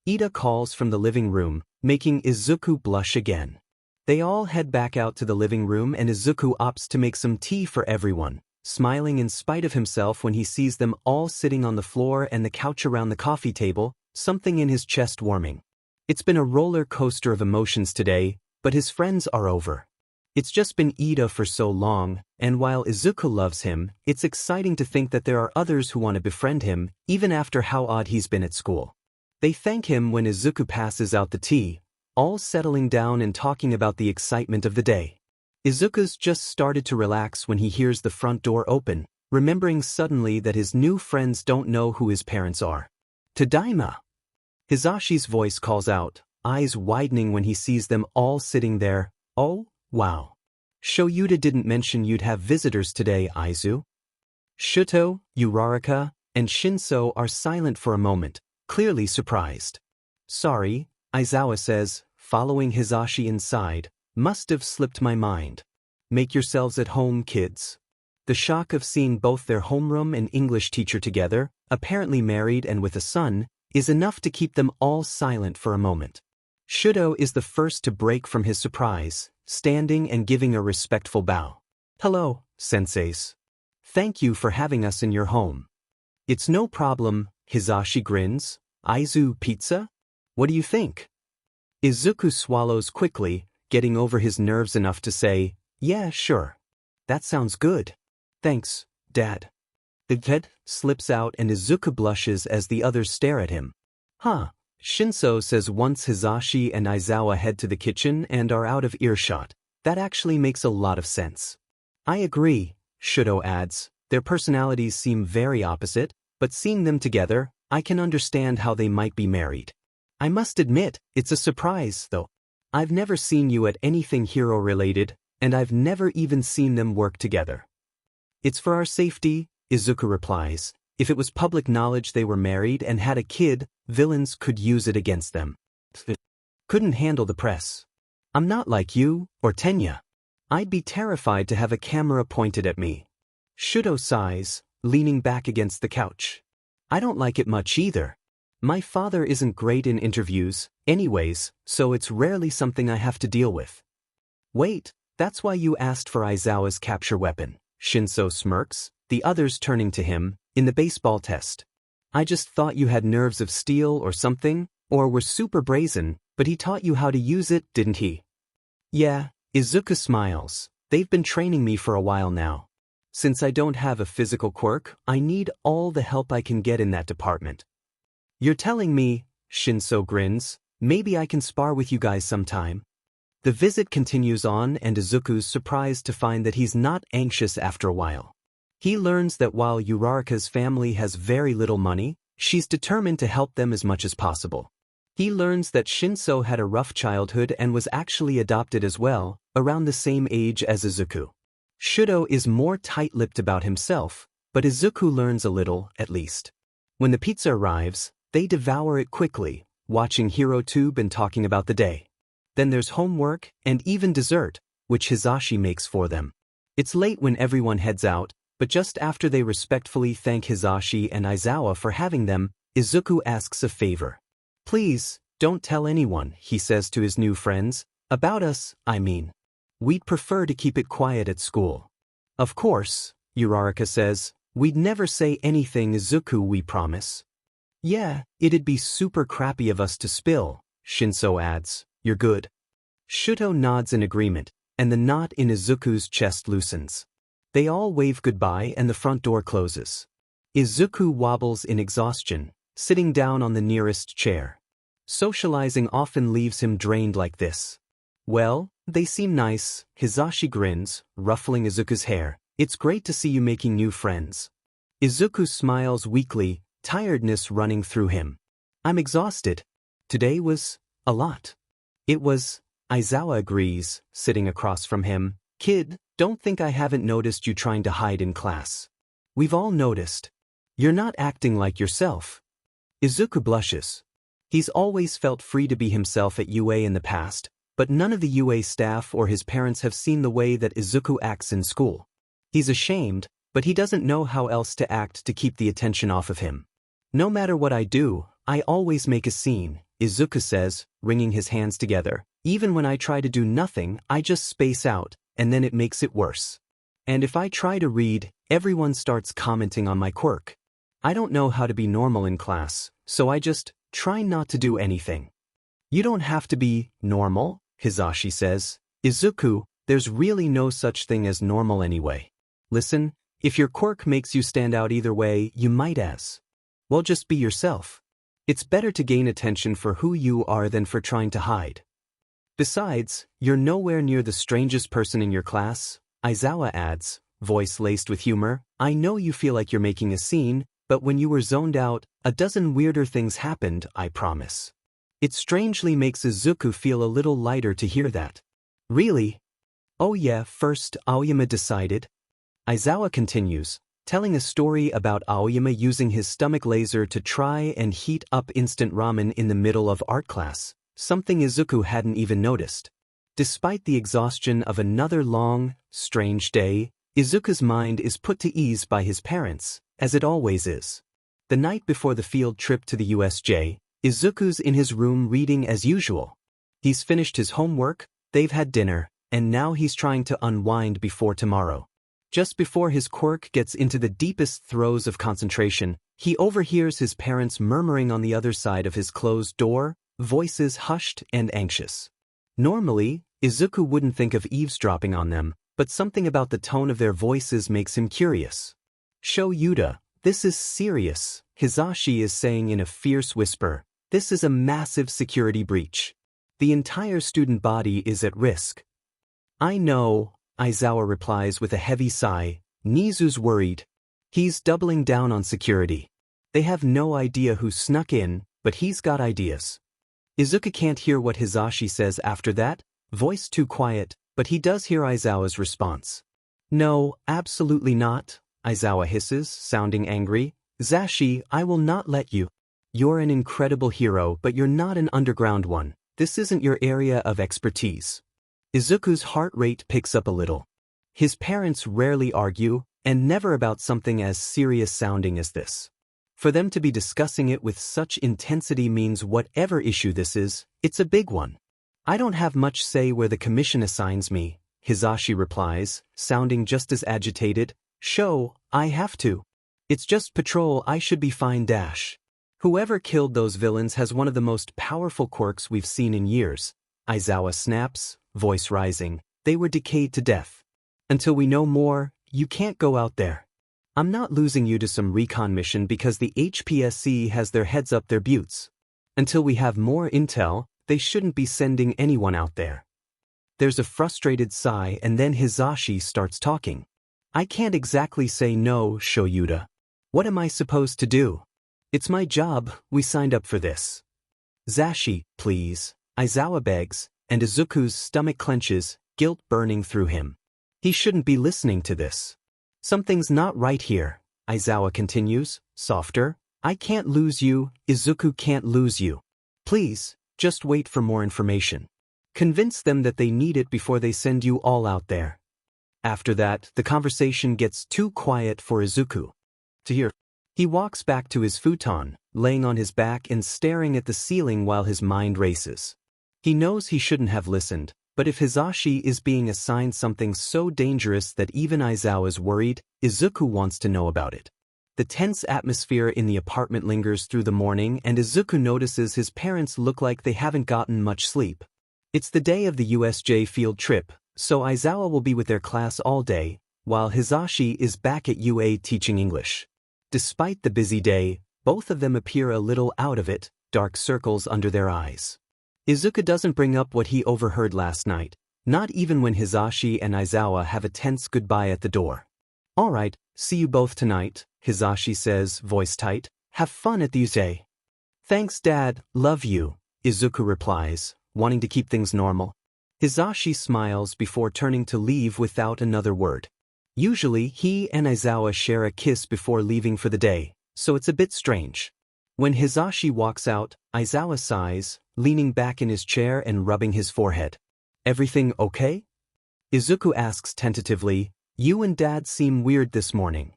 Ida calls from the living room, making Izuku blush again. They all head back out to the living room and Izuku opts to make some tea for everyone, smiling in spite of himself when he sees them all sitting on the floor and the couch around the coffee table, something in his chest warming. It's been a roller coaster of emotions today, but his friends are over. It's just been Ida for so long, and while Izuku loves him, it's exciting to think that there are others who want to befriend him, even after how odd he's been at school. They thank him when Izuku passes out the tea, all settling down and talking about the excitement of the day. Izuku's just started to relax when he hears the front door open, remembering suddenly that his new friends don't know who his parents are. Tadaima! Hisashi's voice calls out, eyes widening when he sees them all sitting there. Oh, wow. Shoyuta didn't mention you'd have visitors today, Aizu. Shuto, Uraraka, and Shinso are silent for a moment, clearly surprised. Sorry, Aizawa says, following Hisashi inside. Must have slipped my mind. Make yourselves at home, kids. The shock of seeing both their homeroom and English teacher together, apparently married and with a son, is enough to keep them all silent for a moment. Shuto is the first to break from his surprise, standing and giving a respectful bow. Hello, senseis. Thank you for having us in your home. It's no problem, Hisashi grins. Aizu pizza? What do you think? Izuku swallows quickly, getting over his nerves enough to say, yeah, sure. That sounds good. Thanks, Dad. The head slips out and Izuku blushes as the others stare at him. Huh, Shinso says once Hisashi and Aizawa head to the kitchen and are out of earshot. That actually makes a lot of sense. I agree, Shuto adds. Their personalities seem very opposite, but seeing them together, I can understand how they might be married. I must admit, it's a surprise, though. I've never seen you at anything hero-related, and I've never even seen them work together. It's for our safety, Izuku replies. If it was public knowledge they were married and had a kid, villains could use it against them. Couldn't handle the press. I'm not like you, or Tenya. I'd be terrified to have a camera pointed at me. Shuto sighs, leaning back against the couch. I don't like it much either. My father isn't great in interviews, anyways, so it's rarely something I have to deal with. Wait, that's why you asked for Aizawa's capture weapon, Shinso smirks, the others turning to him, in the baseball test. I just thought you had nerves of steel or something, or were super brazen, but he taught you how to use it, didn't he? Yeah, Izuku smiles. They've been training me for a while now. Since I don't have a physical quirk, I need all the help I can get in that department. You're telling me, Shinso grins, maybe I can spar with you guys sometime. The visit continues on and Izuku's surprised to find that he's not anxious after a while. He learns that while Uraraka's family has very little money, she's determined to help them as much as possible. He learns that Shinso had a rough childhood and was actually adopted as well, around the same age as Izuku. Shudo is more tight-lipped about himself, but Izuku learns a little, at least. When the pizza arrives, they devour it quickly, watching HeroTube and talking about the day. Then there's homework and even dessert, which Hisashi makes for them. It's late when everyone heads out, but just after they respectfully thank Hisashi and Aizawa for having them, Izuku asks a favor. Please, don't tell anyone, he says to his new friends. About us, I mean. We'd prefer to keep it quiet at school. Of course, Uraraka says, we'd never say anything, Izuku, we promise. Yeah, it'd be super crappy of us to spill, Shinso adds. You're good. Shuto nods in agreement, and the knot in Izuku's chest loosens. They all wave goodbye and the front door closes. Izuku wobbles in exhaustion, sitting down on the nearest chair. Socializing often leaves him drained like this. Well, they seem nice, Hisashi grins, ruffling Izuku's hair. It's great to see you making new friends. Izuku smiles weakly, tiredness running through him. I'm exhausted. Today was a lot. It was, Aizawa agrees, sitting across from him. Kid, don't think I haven't noticed you trying to hide in class. We've all noticed. You're not acting like yourself. Izuku blushes. He's always felt free to be himself at UA in the past, but none of the UA staff or his parents have seen the way that Izuku acts in school. He's ashamed, but he doesn't know how else to act to keep the attention off of him. No matter what I do, I always make a scene, Izuku says, wringing his hands together. Even when I try to do nothing, I just space out, and then it makes it worse. And if I try to read, everyone starts commenting on my quirk. I don't know how to be normal in class, so I just try not to do anything. You don't have to be normal, Hisashi says. Izuku, there's really no such thing as normal anyway. Listen, if your quirk makes you stand out either way, you might as well just be yourself. It's better to gain attention for who you are than for trying to hide. Besides, you're nowhere near the strangest person in your class, Aizawa adds, voice laced with humor. I know you feel like you're making a scene, but when you were zoned out, a dozen weirder things happened, I promise. It strangely makes Izuku feel a little lighter to hear that. Really? Oh yeah, first Aoyama decided. Aizawa continues, telling a story about Aoyama using his stomach laser to try and heat up instant ramen in the middle of art class, something Izuku hadn't even noticed. Despite the exhaustion of another long, strange day, Izuku's mind is put to ease by his parents, as it always is. The night before the field trip to the USJ, Izuku's in his room reading as usual. He's finished his homework, they've had dinner, and now he's trying to unwind before tomorrow. Just before his quirk gets into the deepest throes of concentration, he overhears his parents murmuring on the other side of his closed door, voices hushed and anxious. Normally, Izuku wouldn't think of eavesdropping on them, but something about the tone of their voices makes him curious. Sho Yuta, this is serious, Hisashi is saying in a fierce whisper. This is a massive security breach. The entire student body is at risk. I know, Aizawa replies with a heavy sigh. Nizu's worried. He's doubling down on security. They have no idea who snuck in, but he's got ideas. Izuku can't hear what Hisashi says after that, voice too quiet, but he does hear Aizawa's response. No, absolutely not, Aizawa hisses, sounding angry. Zashi, I will not let you. You're an incredible hero, but you're not an underground one. This isn't your area of expertise. Izuku's heart rate picks up a little. His parents rarely argue, and never about something as serious sounding as this. For them to be discussing it with such intensity means whatever issue this is, it's a big one. I don't have much say where the commission assigns me, Hisashi replies, sounding just as agitated. Sho, I have to. It's just patrol, I should be fine dash. Whoever killed those villains has one of the most powerful quirks we've seen in years. Aizawa snaps, voice rising. They were decayed to death. Until we know more, you can't go out there. I'm not losing you to some recon mission because the HPSC has their heads up their buttes. Until we have more intel, they shouldn't be sending anyone out there. There's a frustrated sigh and then Hisashi starts talking. I can't exactly say no, Shoyuta. What am I supposed to do? It's my job, we signed up for this. Zashi, please, Aizawa begs, and Izuku's stomach clenches, guilt burning through him. He shouldn't be listening to this. Something's not right here, Aizawa continues, softer. I can't lose you, Izuku can't lose you. Please, just wait for more information. Convince them that they need it before they send you all out there. After that, the conversation gets too quiet for Izuku to hear. He walks back to his futon, laying on his back and staring at the ceiling while his mind races. He knows he shouldn't have listened, but if Hisashi is being assigned something so dangerous that even Aizawa's worried, Izuku wants to know about it. The tense atmosphere in the apartment lingers through the morning and Izuku notices his parents look like they haven't gotten much sleep. It's the day of the USJ field trip, so Aizawa will be with their class all day, while Hisashi is back at UA teaching English. Despite the busy day, both of them appear a little out of it, dark circles under their eyes. Izuku doesn't bring up what he overheard last night, not even when Hisashi and Aizawa have a tense goodbye at the door. Alright, see you both tonight, Hisashi says, voice tight. Have fun at the USJ. Thanks Dad, love you, Izuku replies, wanting to keep things normal. Hisashi smiles before turning to leave without another word. Usually, he and Aizawa share a kiss before leaving for the day, so it's a bit strange. When Hisashi walks out, Aizawa sighs, leaning back in his chair and rubbing his forehead. Everything okay? Izuku asks tentatively, you and Dad seem weird this morning.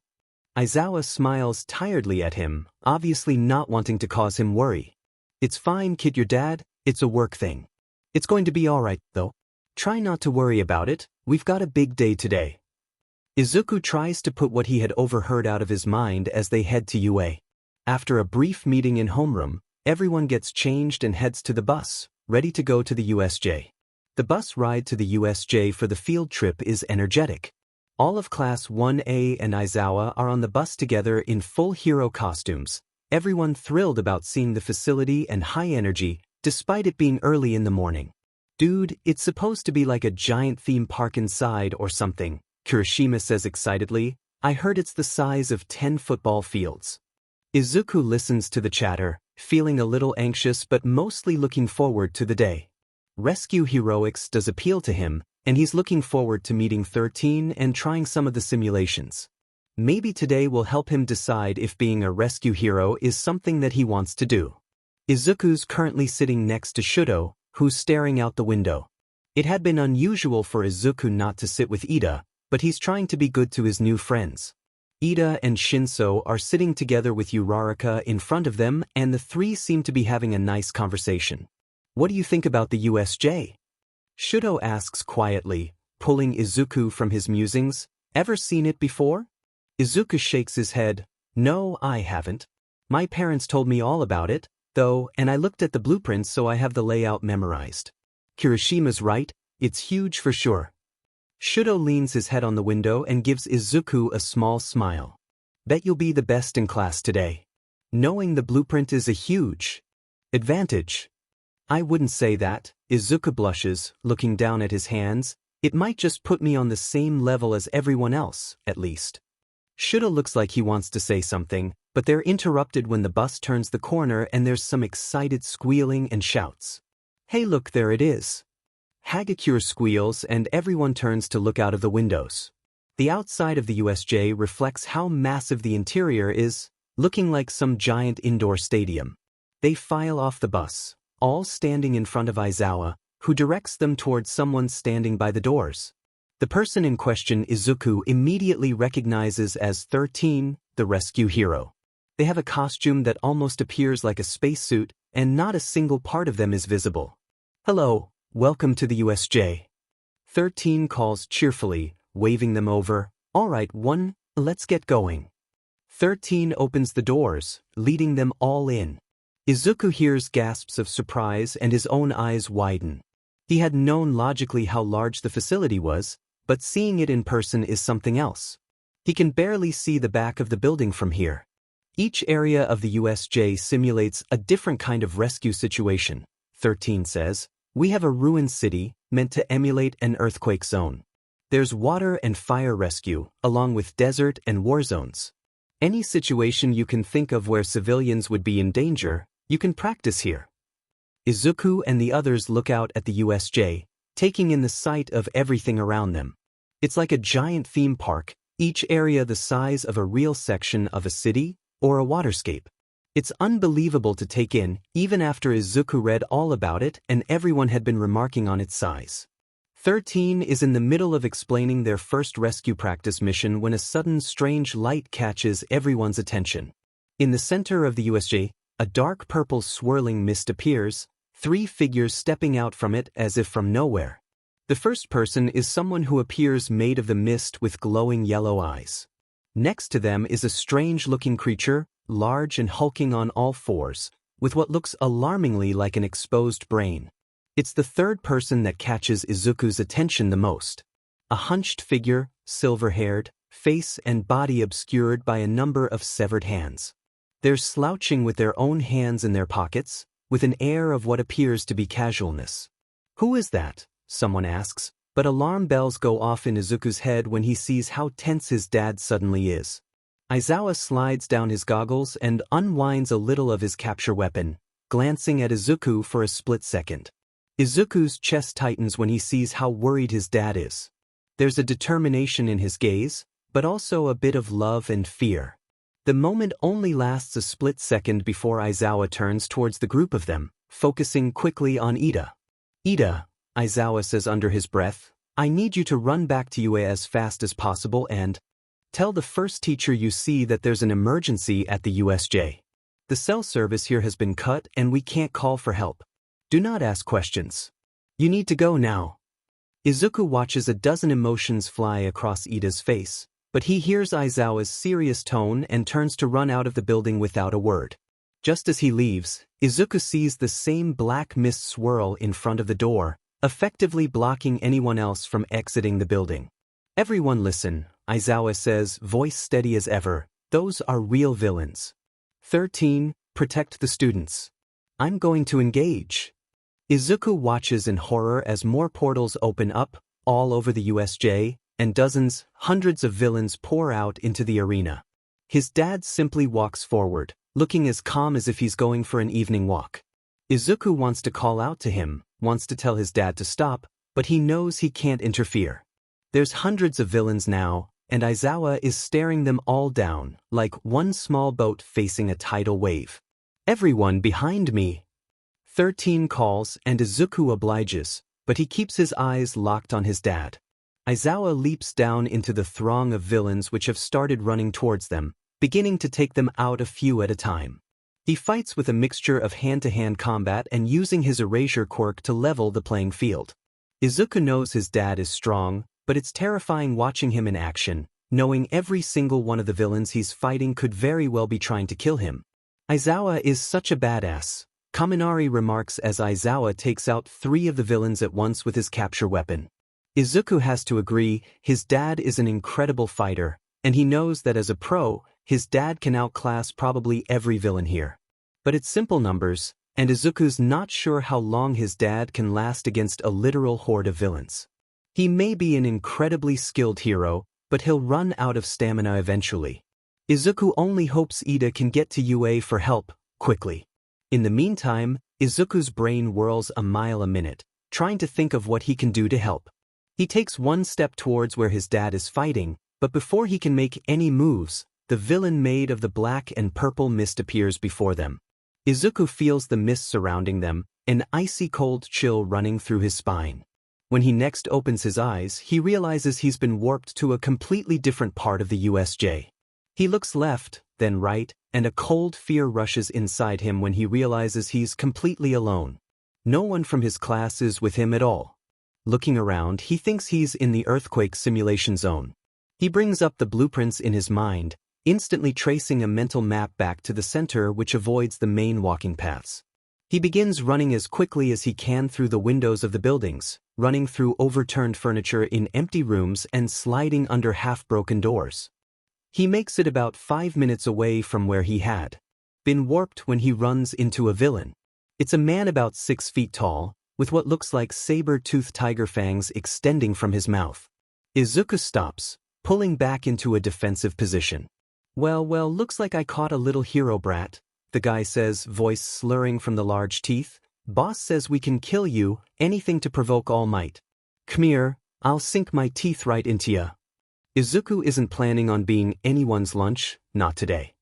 Aizawa smiles tiredly at him, obviously not wanting to cause him worry. It's fine, kid, your dad, it's a work thing. It's going to be alright, though. Try not to worry about it, we've got a big day today. Izuku tries to put what he had overheard out of his mind as they head to UA. After a brief meeting in homeroom, everyone gets changed and heads to the bus, ready to go to the USJ. The bus ride to the USJ for the field trip is energetic. All of Class 1A and Aizawa are on the bus together in full hero costumes, everyone thrilled about seeing the facility and high energy, despite it being early in the morning. Dude, it's supposed to be like a giant theme park inside or something, Kirishima says excitedly. I heard it's the size of 10 football fields. Izuku listens to the chatter, feeling a little anxious but mostly looking forward to the day. Rescue heroics does appeal to him, and he's looking forward to meeting 13 and trying some of the simulations. Maybe today will help him decide if being a rescue hero is something that he wants to do. Izuku's currently sitting next to Shudo, who's staring out the window. It had been unusual for Izuku not to sit with Ida, but he's trying to be good to his new friends. Ida and Shinso are sitting together with Uraraka in front of them and the three seem to be having a nice conversation. What do you think about the USJ? Shudo asks quietly, pulling Izuku from his musings. Ever seen it before? Izuku shakes his head. No, I haven't. My parents told me all about it, though, and I looked at the blueprints so I have the layout memorized. Kirishima's right, it's huge for sure. Shudo leans his head on the window and gives Izuku a small smile. Bet you'll be the best in class today. Knowing the blueprint is a huge advantage. I wouldn't say that, Izuku blushes, looking down at his hands. It might just put me on the same level as everyone else, at least. Shudo looks like he wants to say something, but they're interrupted when the bus turns the corner and there's some excited squealing and shouts. Hey look, there it is. Hagakure squeals and everyone turns to look out of the windows. The outside of the USJ reflects how massive the interior is, looking like some giant indoor stadium. They file off the bus, all standing in front of Aizawa, who directs them towards someone standing by the doors. The person in question Izuku immediately recognizes as 13, the rescue hero. They have a costume that almost appears like a spacesuit, and not a single part of them is visible. Hello, welcome to the USJ. 13 calls cheerfully, waving them over. Alright, one, let's get going. 13 opens the doors, leading them all in. Izuku hears gasps of surprise and his own eyes widen. He had known logically how large the facility was, but seeing it in person is something else. He can barely see the back of the building from here. Each area of the USJ simulates a different kind of rescue situation. 13 says, we have a ruined city meant to emulate an earthquake zone. There's water and fire rescue, along with desert and war zones. Any situation you can think of where civilians would be in danger, you can practice here. Izuku and the others look out at the USJ, taking in the sight of everything around them. It's like a giant theme park, each area the size of a real section of a city or a waterscape. It's unbelievable to take in, even after Izuku read all about it and everyone had been remarking on its size. 13 is in the middle of explaining their first rescue practice mission when a sudden strange light catches everyone's attention. In the center of the USJ, a dark purple swirling mist appears, 3 figures stepping out from it as if from nowhere. The first person is someone who appears made of the mist with glowing yellow eyes. Next to them is a strange-looking creature, large and hulking on all fours, with what looks alarmingly like an exposed brain. It's the third person that catches Izuku's attention the most. A hunched figure, silver-haired, face and body obscured by a number of severed hands. They're slouching with their own hands in their pockets, with an air of what appears to be casualness. Who is that? Someone asks, but alarm bells go off in Izuku's head when he sees how tense his dad suddenly is. Aizawa slides down his goggles and unwinds a little of his capture weapon, glancing at Izuku for a split second. Izuku's chest tightens when he sees how worried his dad is. There's a determination in his gaze, but also a bit of love and fear. The moment only lasts a split second before Aizawa turns towards the group of them, focusing quickly on Ida. Ida, Aizawa says under his breath, I need you to run back to UA as fast as possible and tell the first teacher you see that there's an emergency at the USJ. The cell service here has been cut and we can't call for help. Do not ask questions. You need to go now. Izuku watches a dozen emotions fly across Ida's face, but he hears Aizawa's serious tone and turns to run out of the building without a word. Just as he leaves, Izuku sees the same black mist swirl in front of the door, effectively blocking anyone else from exiting the building. Everyone listen, Aizawa says, voice steady as ever, those are real villains. 13. Protect the students. I'm going to engage. Izuku watches in horror as more portals open up, all over the USJ, and dozens, hundreds of villains pour out into the arena. His dad simply walks forward, looking as calm as if he's going for an evening walk. Izuku wants to call out to him, wants to tell his dad to stop, but he knows he can't interfere. There's hundreds of villains now, and Aizawa is staring them all down, like one small boat facing a tidal wave. Everyone behind me! 13 calls and Izuku obliges, but he keeps his eyes locked on his dad. Aizawa leaps down into the throng of villains which have started running towards them, beginning to take them out a few at a time. He fights with a mixture of hand-to-hand combat and using his erasure quirk to level the playing field. Izuku knows his dad is strong, but it's terrifying watching him in action, knowing every single one of the villains he's fighting could very well be trying to kill him. Aizawa is such a badass, Kaminari remarks as Aizawa takes out 3 of the villains at once with his capture weapon. Izuku has to agree, his dad is an incredible fighter, and he knows that as a pro, his dad can outclass probably every villain here. But it's simple numbers, and Izuku's not sure how long his dad can last against a literal horde of villains. He may be an incredibly skilled hero, but he'll run out of stamina eventually. Izuku only hopes Ida can get to UA for help, quickly. In the meantime, Izuku's brain whirls a mile a minute, trying to think of what he can do to help. He takes one step towards where his dad is fighting, but before he can make any moves, the villain made of the black and purple mist appears before them. Izuku feels the mist surrounding them, an icy cold chill running through his spine. When he next opens his eyes, he realizes he's been warped to a completely different part of the USJ. He looks left, then right, and a cold fear rushes inside him when he realizes he's completely alone. No one from his class is with him at all. Looking around, he thinks he's in the earthquake simulation zone. He brings up the blueprints in his mind, instantly tracing a mental map back to the center which avoids the main walking paths. He begins running as quickly as he can through the windows of the buildings, running through overturned furniture in empty rooms and sliding under half-broken doors. He makes it about 5 minutes away from where he had been warped when he runs into a villain. It's a man about 6 feet tall, with what looks like saber-toothed tiger fangs extending from his mouth. Izuku stops, pulling back into a defensive position. Well, looks like I caught a little hero brat, the guy says, voice slurring from the large teeth. Boss says we can kill you, anything to provoke All Might. Come here, I'll sink my teeth right into ya. Izuku isn't planning on being anyone's lunch, not today.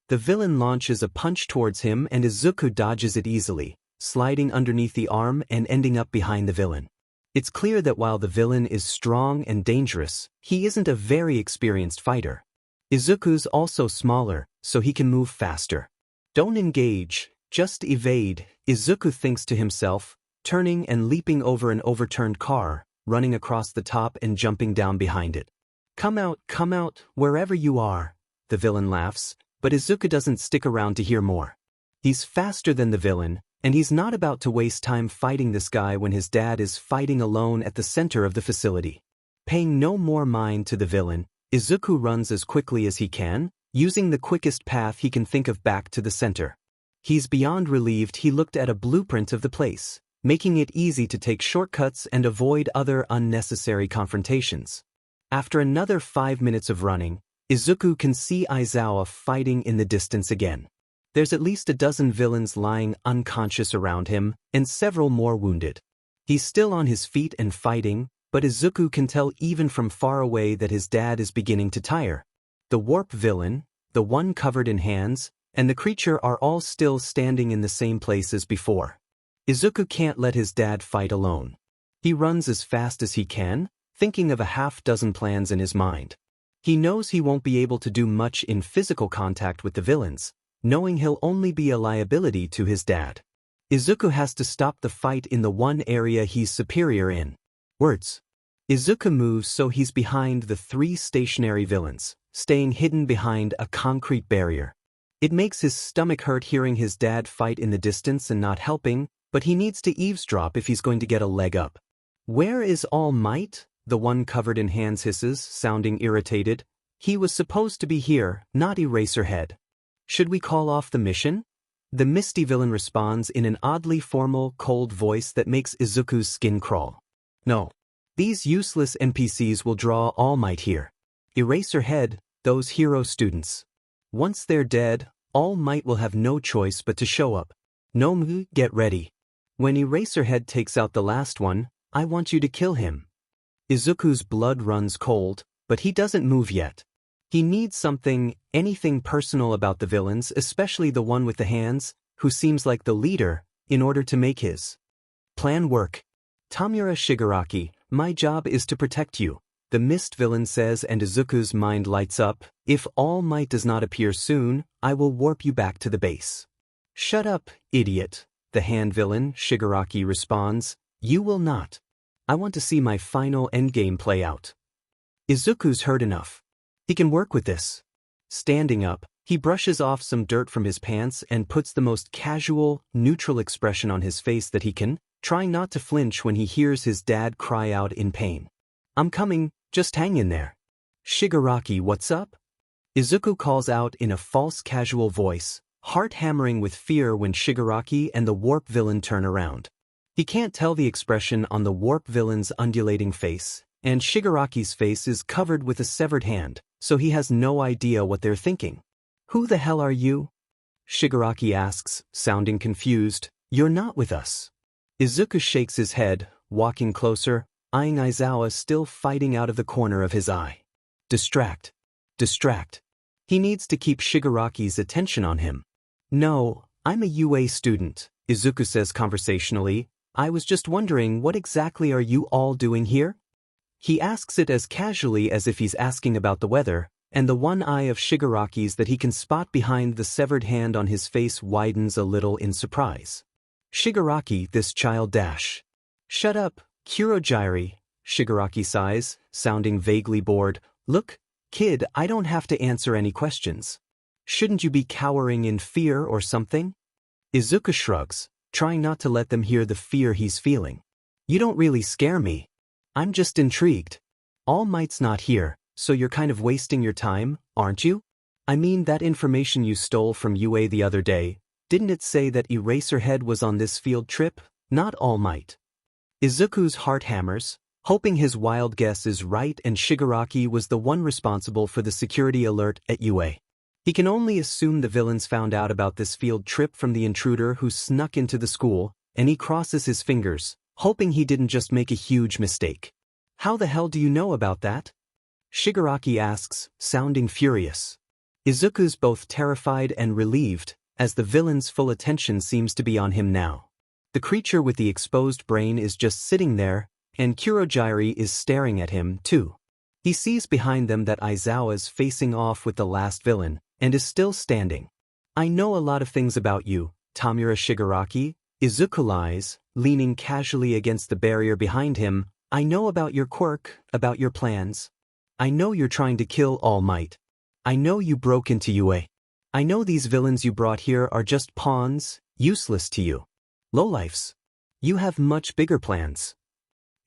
The villain launches a punch towards him and Izuku dodges it easily, sliding underneath the arm and ending up behind the villain. It's clear that while the villain is strong and dangerous, he isn't a very experienced fighter. Izuku's also smaller, so he can move faster. Don't engage, just evade, Izuku thinks to himself, turning and leaping over an overturned car, running across the top and jumping down behind it. Come out, wherever you are, the villain laughs, but Izuku doesn't stick around to hear more. He's faster than the villain, and he's not about to waste time fighting this guy when his dad is fighting alone at the center of the facility. Paying no more mind to the villain, Izuku runs as quickly as he can, using the quickest path he can think of back to the center. He's beyond relieved he looked at a blueprint of the place, making it easy to take shortcuts and avoid other unnecessary confrontations. After another 5 minutes of running, Izuku can see Aizawa fighting in the distance again. There's at least a dozen villains lying unconscious around him, and several more wounded. He's still on his feet and fighting, but Izuku can tell even from far away that his dad is beginning to tire. The warp villain, the one covered in hands, and the creature are all still standing in the same place as before. Izuku can't let his dad fight alone. He runs as fast as he can, thinking of a half-dozen plans in his mind. He knows he won't be able to do much in physical contact with the villains, knowing he'll only be a liability to his dad. Izuku has to stop the fight in the one area he's superior in. Words. Izuku moves so he's behind the 3 stationary villains, staying hidden behind a concrete barrier. It makes his stomach hurt hearing his dad fight in the distance and not helping, but he needs to eavesdrop if he's going to get a leg up. Where is All Might? The one covered in hands hisses, sounding irritated. He was supposed to be here, not Eraserhead. Should we call off the mission? The misty villain responds in an oddly formal, cold voice that makes Izuku's skin crawl. No. These useless NPCs will draw All Might here. Eraserhead, those hero students. Once they're dead, All Might will have no choice but to show up. Nomu, get ready. When Eraserhead takes out the last one, I want you to kill him. Izuku's blood runs cold, but he doesn't move yet. He needs something, anything personal about the villains, especially the one with the hands, who seems like the leader, in order to make his plan work. Tamura Shigaraki, my job is to protect you, the mist villain says, and Izuku's mind lights up. If All Might does not appear soon, I will warp you back to the base. Shut up, idiot, the hand villain, Shigaraki responds. You will not. I want to see my final endgame play out. Izuku's heard enough. He can work with this. Standing up, he brushes off some dirt from his pants and puts the most casual, neutral expression on his face that he can, trying not to flinch when he hears his dad cry out in pain. I'm coming, just hang in there. Shigaraki, what's up? Izuku calls out in a false casual voice, heart hammering with fear when Shigaraki and the warp villain turn around. He can't tell the expression on the warp villain's undulating face, and Shigaraki's face is covered with a severed hand, so he has no idea what they're thinking. Who the hell are you? Shigaraki asks, sounding confused. You're not with us. Izuku shakes his head, walking closer, eyeing Aizawa still fighting out of the corner of his eye. Distract. He needs to keep Shigaraki's attention on him. No, I'm a UA student, Izuku says conversationally. I was just wondering, what exactly are you all doing here? He asks it as casually as if he's asking about the weather, and the one eye of Shigaraki's that he can spot behind the severed hand on his face widens a little in surprise. Shigaraki, this child dash. Shut up, Kurogiri, Shigaraki sighs, sounding vaguely bored. Look, kid, I don't have to answer any questions. Shouldn't you be cowering in fear or something? Izuku shrugs, trying not to let them hear the fear he's feeling. You don't really scare me. I'm just intrigued. All Might's not here, So you're kind of wasting your time, aren't you? I mean, that information you stole from UA the other day, didn't it say that Eraserhead was on this field trip? Not All Might. Izuku's heart hammers, hoping his wild guess is right and Shigaraki was the one responsible for the security alert at UA. He can only assume the villains found out about this field trip from the intruder who snuck into the school, and he crosses his fingers, hoping he didn't just make a huge mistake. How the hell do you know about that? Shigaraki asks, sounding furious. Izuku's both terrified and relieved, as the villain's full attention seems to be on him now. The creature with the exposed brain is just sitting there, and Kurogiri is staring at him, too. He sees behind them that Aizawa's facing off with the last villain, and is still standing. I know a lot of things about you, Tamura Shigaraki, Izuku lies, leaning casually against the barrier behind him. I know about your quirk, about your plans. I know you're trying to kill All Might. I know you broke into UA. I know these villains you brought here are just pawns, useless to you. Lowlifes. You have much bigger plans.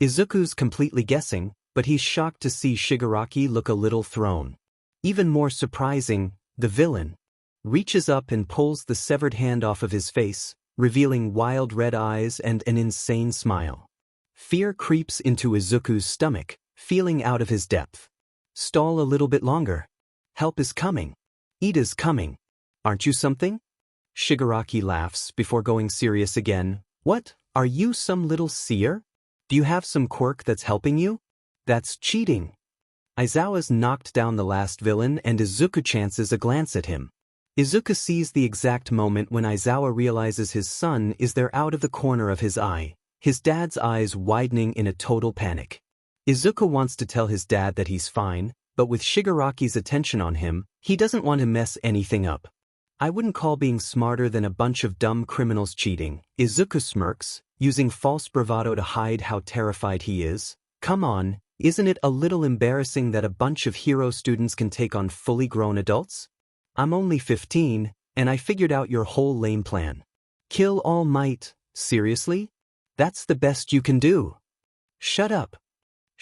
Izuku's completely guessing, but he's shocked to see Shigaraki look a little thrown. Even more surprising, the villain reaches up and pulls the severed hand off of his face, revealing wild red eyes and an insane smile. Fear creeps into Izuku's stomach, feeling out of his depth. Stall a little bit longer. Help is coming. Ida's coming. Aren't you something? Shigaraki laughs before going serious again. What, are you some little seer? Do you have some quirk that's helping you? That's cheating. Aizawa's knocked down the last villain and Izuku chances a glance at him. Izuku sees the exact moment when Aizawa realizes his son is there out of the corner of his eye, his dad's eyes widening in a total panic. Izuku wants to tell his dad that he's fine, but with Shigaraki's attention on him, he doesn't want to mess anything up. I wouldn't call being smarter than a bunch of dumb criminals cheating, Izuku smirks, using false bravado to hide how terrified he is. Come on, isn't it a little embarrassing that a bunch of hero students can take on fully grown adults? I'm only 15, and I figured out your whole lame plan. Kill All Might, seriously? That's the best you can do. Shut up.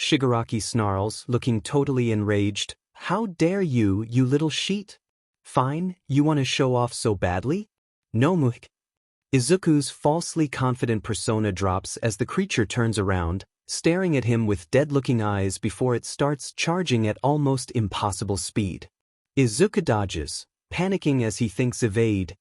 Shigaraki snarls, looking totally enraged. How dare you, you little sheet? Fine, you want to show off so badly? No muh. Izuku's falsely confident persona drops as the creature turns around, staring at him with dead-looking eyes before it starts charging at almost impossible speed. Izuku dodges, panicking as he thinks evade.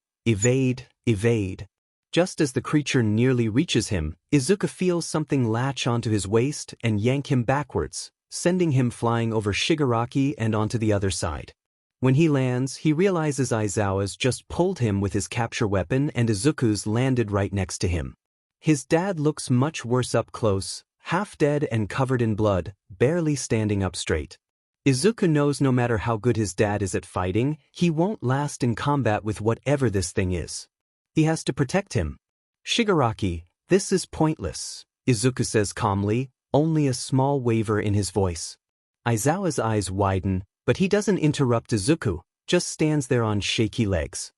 Just as the creature nearly reaches him, Izuku feels something latch onto his waist and yank him backwards, sending him flying over Shigaraki and onto the other side. When he lands, he realizes Aizawa's just pulled him with his capture weapon and Izuku's landed right next to him. His dad looks much worse up close, half dead and covered in blood, barely standing up straight. Izuku knows no matter how good his dad is at fighting, he won't last in combat with whatever this thing is. He has to protect him. Shigaraki, this is pointless, Izuku says calmly, only a small waver in his voice. Aizawa's eyes widen, but he doesn't interrupt Izuku, just stands there on shaky legs.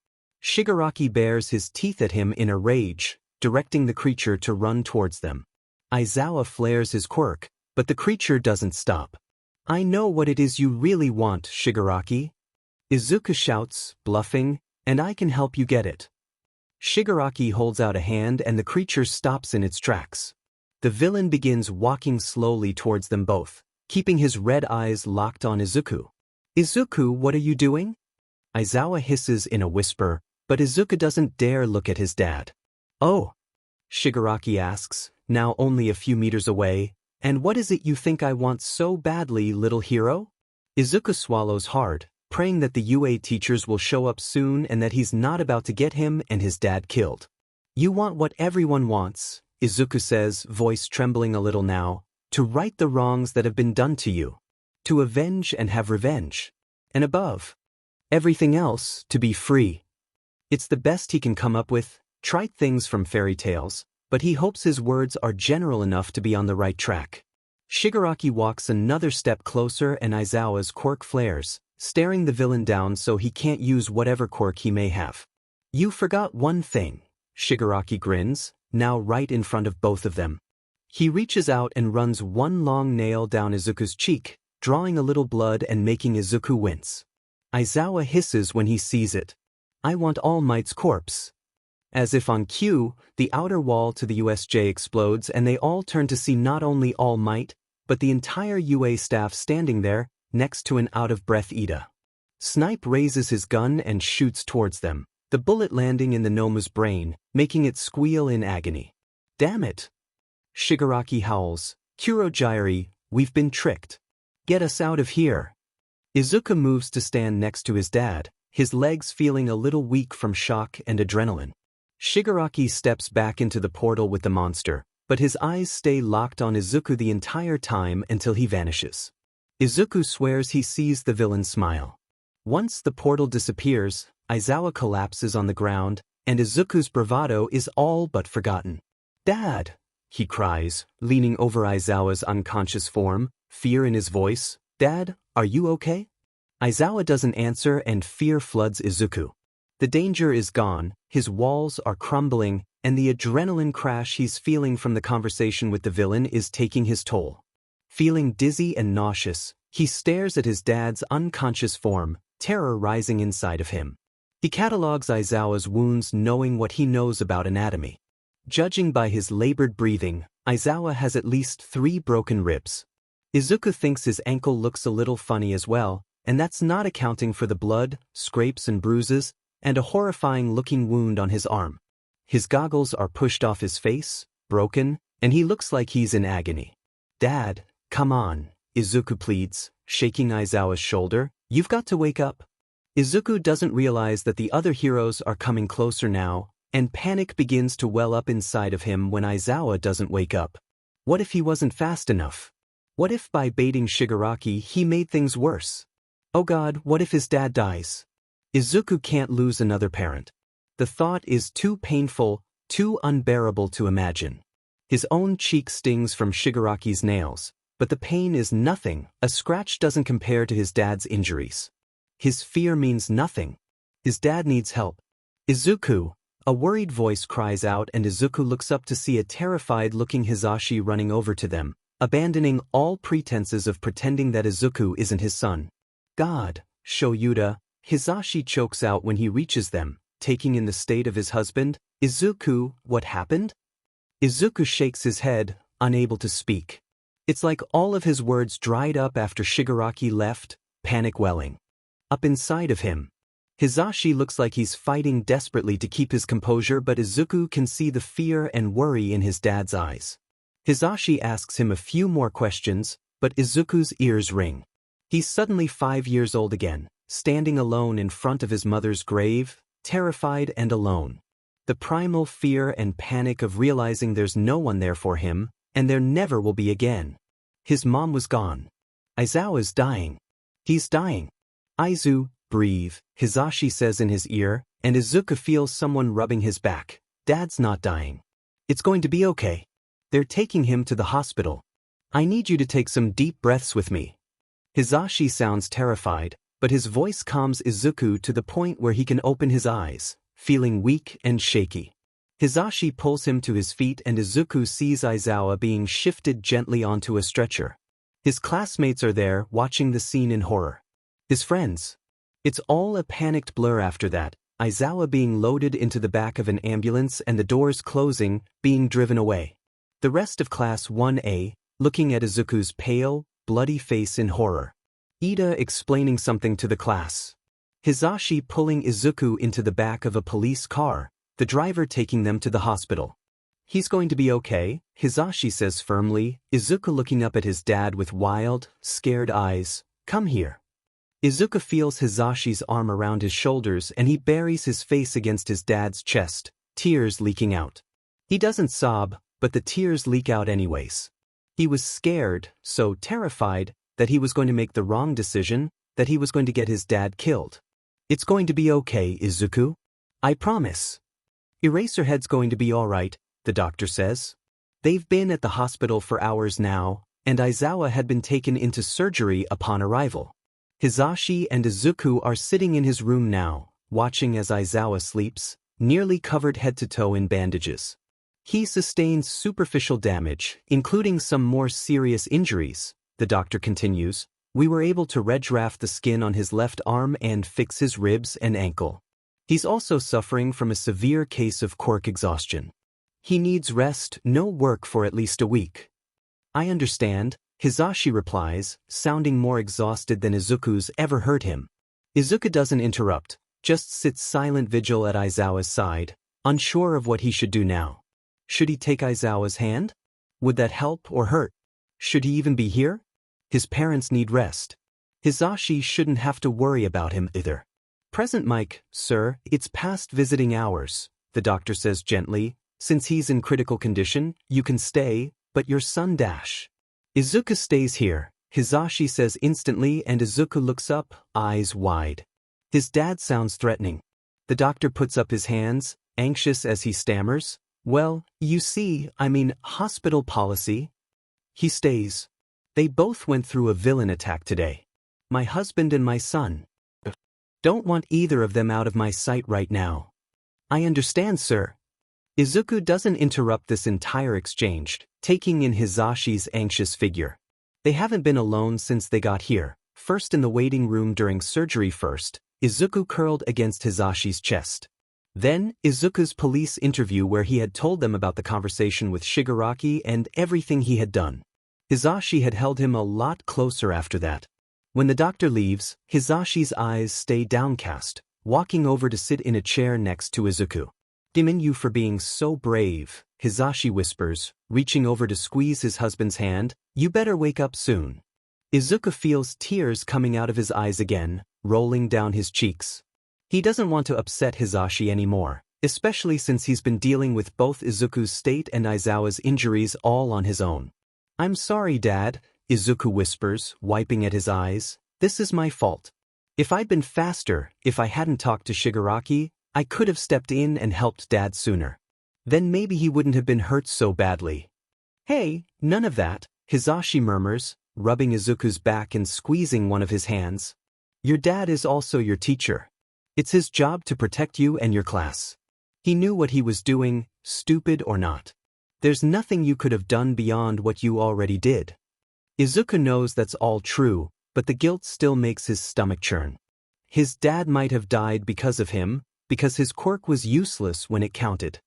Shigaraki bares his teeth at him in a rage, directing the creature to run towards them. Aizawa flares his quirk, but the creature doesn't stop. I know what it is you really want, Shigaraki. Izuku shouts, bluffing, and I can help you get it. Shigaraki holds out a hand and the creature stops in its tracks. The villain begins walking slowly towards them both, keeping his red eyes locked on Izuku. Izuku, what are you doing? Aizawa hisses in a whisper, but Izuku doesn't dare look at his dad. Oh? Shigaraki asks, now only a few meters away, and what is it you think I want so badly, little hero? Izuku swallows hard, praying that the UA teachers will show up soon and that he's not about to get him and his dad killed. You want what everyone wants, Izuku says, voice trembling a little now, to right the wrongs that have been done to you. To avenge and have revenge. And above everything else, to be free. It's the best he can come up with, trite things from fairy tales, but he hopes his words are general enough to be on the right track. Shigaraki walks another step closer and Aizawa's quirk flares, staring the villain down so he can't use whatever quirk he may have. You forgot one thing, Shigaraki grins, now right in front of both of them. He reaches out and runs one long nail down Izuku's cheek, drawing a little blood and making Izuku wince. Aizawa hisses when he sees it. "I want All Might's corpse." As if on cue, the outer wall to the USJ explodes and they all turn to see not only All Might, but the entire UA staff standing there, next to an out-of-breath Ida. Snipe raises his gun and shoots towards them, the bullet landing in the Noma's brain, making it squeal in agony. "Damn it!" Shigaraki howls. "Kurogyari, we've been tricked. Get us out of here." Izuku moves to stand next to his dad, his legs feeling a little weak from shock and adrenaline. Shigaraki steps back into the portal with the monster, but his eyes stay locked on Izuku the entire time until he vanishes. Izuku swears he sees the villain smile. Once the portal disappears, Aizawa collapses on the ground, and Izuku's bravado is all but forgotten. "Dad!" he cries, leaning over Aizawa's unconscious form, fear in his voice. "Dad, are you okay?" Aizawa doesn't answer and fear floods Izuku. The danger is gone, his walls are crumbling, and the adrenaline crash he's feeling from the conversation with the villain is taking his toll. Feeling dizzy and nauseous, he stares at his dad's unconscious form, terror rising inside of him. He catalogs Aizawa's wounds knowing what he knows about anatomy. Judging by his labored breathing, Aizawa has at least 3 broken ribs. Izuku thinks his ankle looks a little funny as well, and that's not accounting for the blood, scrapes and bruises, and a horrifying-looking wound on his arm. His goggles are pushed off his face, broken, and he looks like he's in agony. "Dad, come on," Izuku pleads, shaking Aizawa's shoulder. "You've got to wake up." Izuku doesn't realize that the other heroes are coming closer now, and panic begins to well up inside of him when Aizawa doesn't wake up. What if he wasn't fast enough? What if by baiting Shigaraki he made things worse? Oh God, what if his dad dies? Izuku can't lose another parent. The thought is too painful, too unbearable to imagine. His own cheek stings from Shigaraki's nails, but the pain is nothing. A scratch doesn't compare to his dad's injuries. His fear means nothing. His dad needs help. "Izuku!" A worried voice cries out, and Izuku looks up to see a terrified-looking Hisashi running over to them, abandoning all pretenses of pretending that Izuku isn't his son. "God, Shoyuda," Hisashi chokes out when he reaches them, taking in the state of his husband. "Izuku, what happened?" Izuku shakes his head, unable to speak. It's like all of his words dried up after Shigaraki left, panic welling up inside of him. Hisashi looks like he's fighting desperately to keep his composure, but Izuku can see the fear and worry in his dad's eyes. Hisashi asks him a few more questions, but Izuku's ears ring. He's suddenly 5 years old again, standing alone in front of his mother's grave, terrified and alone. The primal fear and panic of realizing there's no one there for him, and there never will be again. His mom was gone. Aizawa's dying. He's dying. "Aizu, breathe," Hisashi says in his ear, and Izuku feels someone rubbing his back. "Dad's not dying. It's going to be okay. They're taking him to the hospital. I need you to take some deep breaths with me." Hisashi sounds terrified, but his voice calms Izuku to the point where he can open his eyes, feeling weak and shaky. Hisashi pulls him to his feet, and Izuku sees Aizawa being shifted gently onto a stretcher. His classmates are there, watching the scene in horror. His friends. It's all a panicked blur after that, Aizawa being loaded into the back of an ambulance and the doors closing, being driven away. The rest of Class 1A, looking at Izuku's pale, bloody face in horror. Ida explaining something to the class. Hisashi pulling Izuku into the back of a police car, the driver taking them to the hospital. "He's going to be okay," Hisashi says firmly, Izuku looking up at his dad with wild, scared eyes. "Come here." Izuku feels Hisashi's arm around his shoulders and he buries his face against his dad's chest, tears leaking out. He doesn't sob, but the tears leak out anyways. He was scared, so terrified, that he was going to make the wrong decision, that he was going to get his dad killed. "It's going to be okay, Izuku. I promise." "Eraserhead's going to be alright," the doctor says. They've been at the hospital for hours now, and Aizawa had been taken into surgery upon arrival. Hisashi and Izuku are sitting in his room now, watching as Aizawa sleeps, nearly covered head to toe in bandages. He sustained superficial damage, including some more serious injuries, the doctor continues, We were able to redraft the skin on his left arm and fix his ribs and ankle. He's also suffering from a severe case of Quirk exhaustion. He needs rest, no work for at least a week. I understand, Hisashi replies, sounding more exhausted than Izuku's ever heard him. Izuku doesn't interrupt, just sits silent vigil at Aizawa's side, unsure of what he should do now. Should he take Aizawa's hand? Would that help or hurt? Should he even be here? His parents need rest. Hisashi shouldn't have to worry about him either. Present Mic, sir, it's past visiting hours, the doctor says gently. Since he's in critical condition, you can stay, but your son Dash. Izuku stays here, Hisashi says instantly, and Izuku looks up, eyes wide. His dad sounds threatening. The doctor puts up his hands, anxious as he stammers. Well, you see, hospital policy. He stays. They both went through a villain attack today. My husband and my son. Don't want either of them out of my sight right now. I understand, sir. Izuku doesn't interrupt this entire exchange, taking in Hisashi's anxious figure. They haven't been alone since they got here, first in the waiting room during surgery first, Izuku curled against Hisashi's chest. Then, Izuku's police interview where he had told them about the conversation with Shigaraki and everything he had done. Hisashi had held him a lot closer after that. When the doctor leaves, Hisashi's eyes stay downcast, walking over to sit in a chair next to Izuku. Commend you for being so brave, Hisashi whispers, reaching over to squeeze his husband's hand. You better wake up soon. Izuku feels tears coming out of his eyes again, rolling down his cheeks. He doesn't want to upset Hisashi anymore, especially since he's been dealing with both Izuku's state and Aizawa's injuries all on his own. I'm sorry, Dad, Izuku whispers, wiping at his eyes. This is my fault. If I'd been faster, if I hadn't talked to Shigaraki, I could have stepped in and helped Dad sooner. Then maybe he wouldn't have been hurt so badly. Hey, none of that, Hisashi murmurs, rubbing Izuku's back and squeezing one of his hands. Your dad is also your teacher. It's his job to protect you and your class. He knew what he was doing, stupid or not. There's nothing you could have done beyond what you already did. Izuku knows that's all true, but the guilt still makes his stomach churn. His dad might have died because of him, because his quirk was useless when it counted.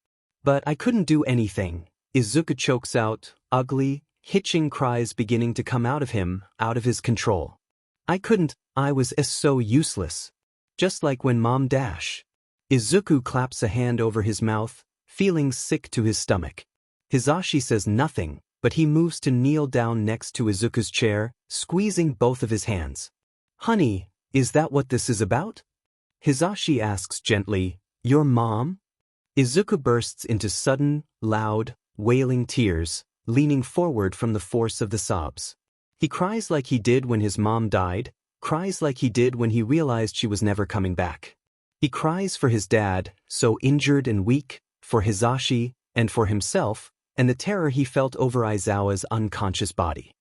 But I couldn't do anything, Izuku chokes out, ugly, hitching cries beginning to come out of him, out of his control. I couldn't, I was so useless. Just like when Mom Dash. Izuku claps a hand over his mouth, feeling sick to his stomach. Hisashi says nothing, but he moves to kneel down next to Izuku's chair, squeezing both of his hands. Honey, is that what this is about? Hisashi asks gently, your mom? Izuku bursts into sudden, loud, wailing tears, leaning forward from the force of the sobs. He cries like he did when his mom died, cries like he did when he realized she was never coming back. He cries for his dad, so injured and weak, for Hisashi, and for himself, and the terror he felt over Aizawa's unconscious body.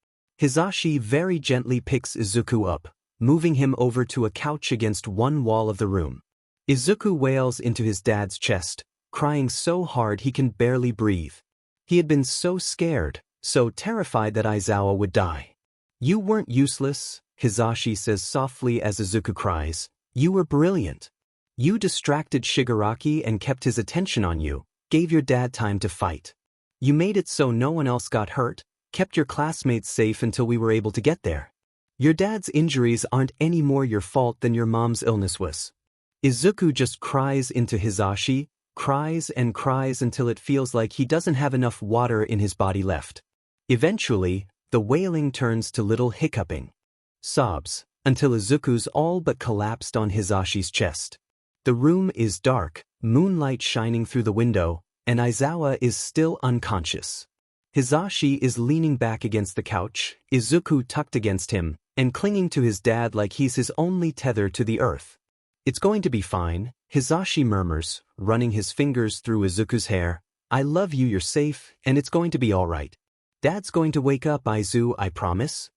Hisashi very gently picks Izuku up, moving him over to a couch against one wall of the room. Izuku wails into his dad's chest, crying so hard he can barely breathe. He had been so scared, so terrified that Aizawa would die. You weren't useless, Hisashi says softly as Izuku cries. You were brilliant. You distracted Shigaraki and kept his attention on you, gave your dad time to fight. You made it so no one else got hurt, kept your classmates safe until we were able to get there. Your dad's injuries aren't any more your fault than your mom's illness was. Izuku just cries into Hisashi, cries and cries until it feels like he doesn't have enough water in his body left. Eventually, the wailing turns to little hiccuping. Sobs, until Izuku's all but collapsed on Hisashi's chest. The room is dark, moonlight shining through the window, and Aizawa is still unconscious. Hisashi is leaning back against the couch, Izuku tucked against him, and clinging to his dad like he's his only tether to the earth. It's going to be fine, Hisashi murmurs, running his fingers through Izuku's hair. I love you, you're safe, and it's going to be all right. Dad's going to wake up, Aizu, I promise.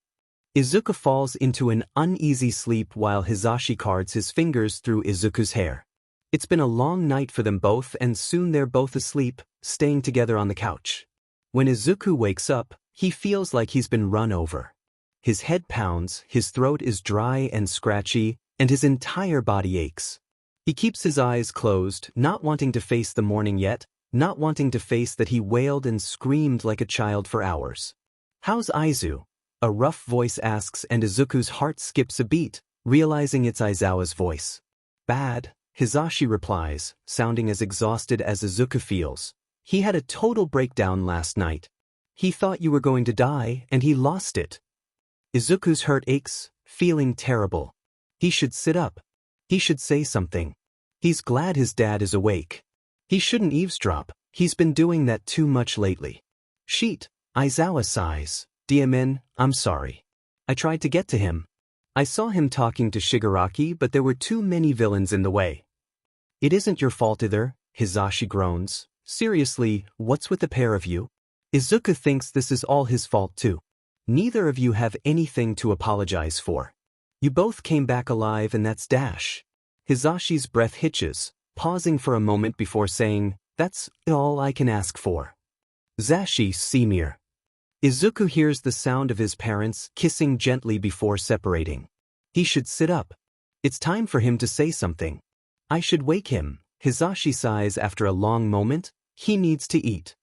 Izuku falls into an uneasy sleep while Hisashi cards his fingers through Izuku's hair. It's been a long night for them both, and soon they're both asleep, staying together on the couch. When Izuku wakes up, he feels like he's been run over. His head pounds, his throat is dry and scratchy, and his entire body aches. He keeps his eyes closed, not wanting to face the morning yet, not wanting to face that he wailed and screamed like a child for hours. "How's Izu?" a rough voice asks, and Izuku's heart skips a beat, realizing it's Aizawa's voice. "Bad," Hisashi replies, sounding as exhausted as Izuku feels. "He had a total breakdown last night. He thought you were going to die, and he lost it." Izuku's hurt aches, feeling terrible. He should sit up. He should say something. He's glad his dad is awake. He shouldn't eavesdrop, he's been doing that too much lately. "Sheet," Aizawa sighs. "DMN, I'm sorry. I tried to get to him. I saw him talking to Shigaraki, but there were too many villains in the way." "It isn't your fault either," Hisashi groans. "Seriously, what's with the pair of you?" Izuku thinks this is all his fault too. "Neither of you have anything to apologize for. You both came back alive, and that's dash." Hisashi's breath hitches, pausing for a moment before saying, "That's all I can ask for." Zashi Simir. Izuku hears the sound of his parents kissing gently before separating. He should sit up. It's time for him to say something. "I should wake him," Hisashi sighs after a long moment. "He needs to eat."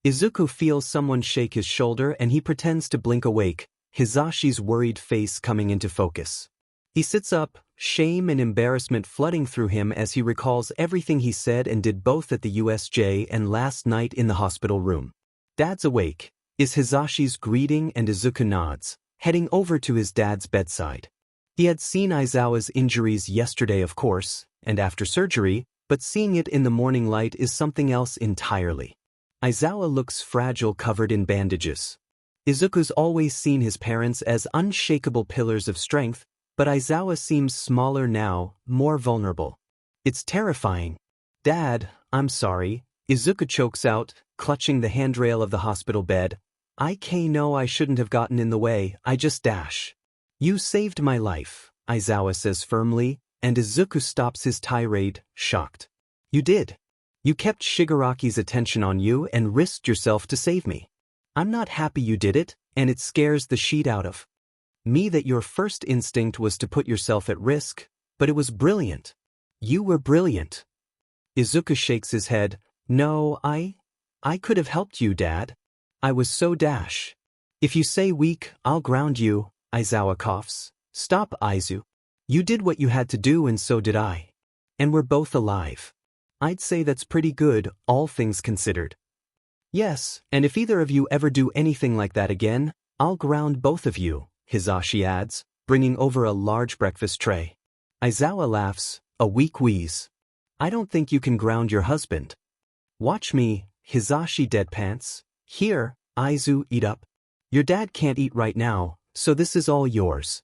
Izuku feels someone shake his shoulder and he pretends to blink awake, Hisashi's worried face coming into focus. He sits up, shame and embarrassment flooding through him as he recalls everything he said and did both at the USJ and last night in the hospital room. "Dad's awake," is Hisashi's greeting, and Izuku nods, heading over to his dad's bedside. He had seen Aizawa's injuries yesterday, of course, and after surgery, but seeing it in the morning light is something else entirely. Aizawa looks fragile, covered in bandages. Izuku's always seen his parents as unshakable pillars of strength, but Aizawa seems smaller now, more vulnerable. It's terrifying. "Dad, I'm sorry," Izuku chokes out, clutching the handrail of the hospital bed. "I know I shouldn't have gotten in the way, I just dash." "You saved my life," Aizawa says firmly, and Izuku stops his tirade, shocked. "You did. You kept Shigaraki's attention on you and risked yourself to save me. I'm not happy you did it, and it scares the shit out of me that your first instinct was to put yourself at risk, but it was brilliant. You were brilliant." Izuku shakes his head. "No, I could have helped you, Dad. I was so dash. If you say weak, I'll ground you," Aizawa coughs. "Stop, Aizu. You did what you had to do and so did I. And we're both alive. I'd say that's pretty good, all things considered." "Yes, and if either of you ever do anything like that again, I'll ground both of you," Hisashi adds, bringing over a large breakfast tray. Aizawa laughs, a weak wheeze. "I don't think you can ground your husband." "Watch me," Hisashi deadpants. "Here, Aizu, eat up. Your dad can't eat right now, so this is all yours."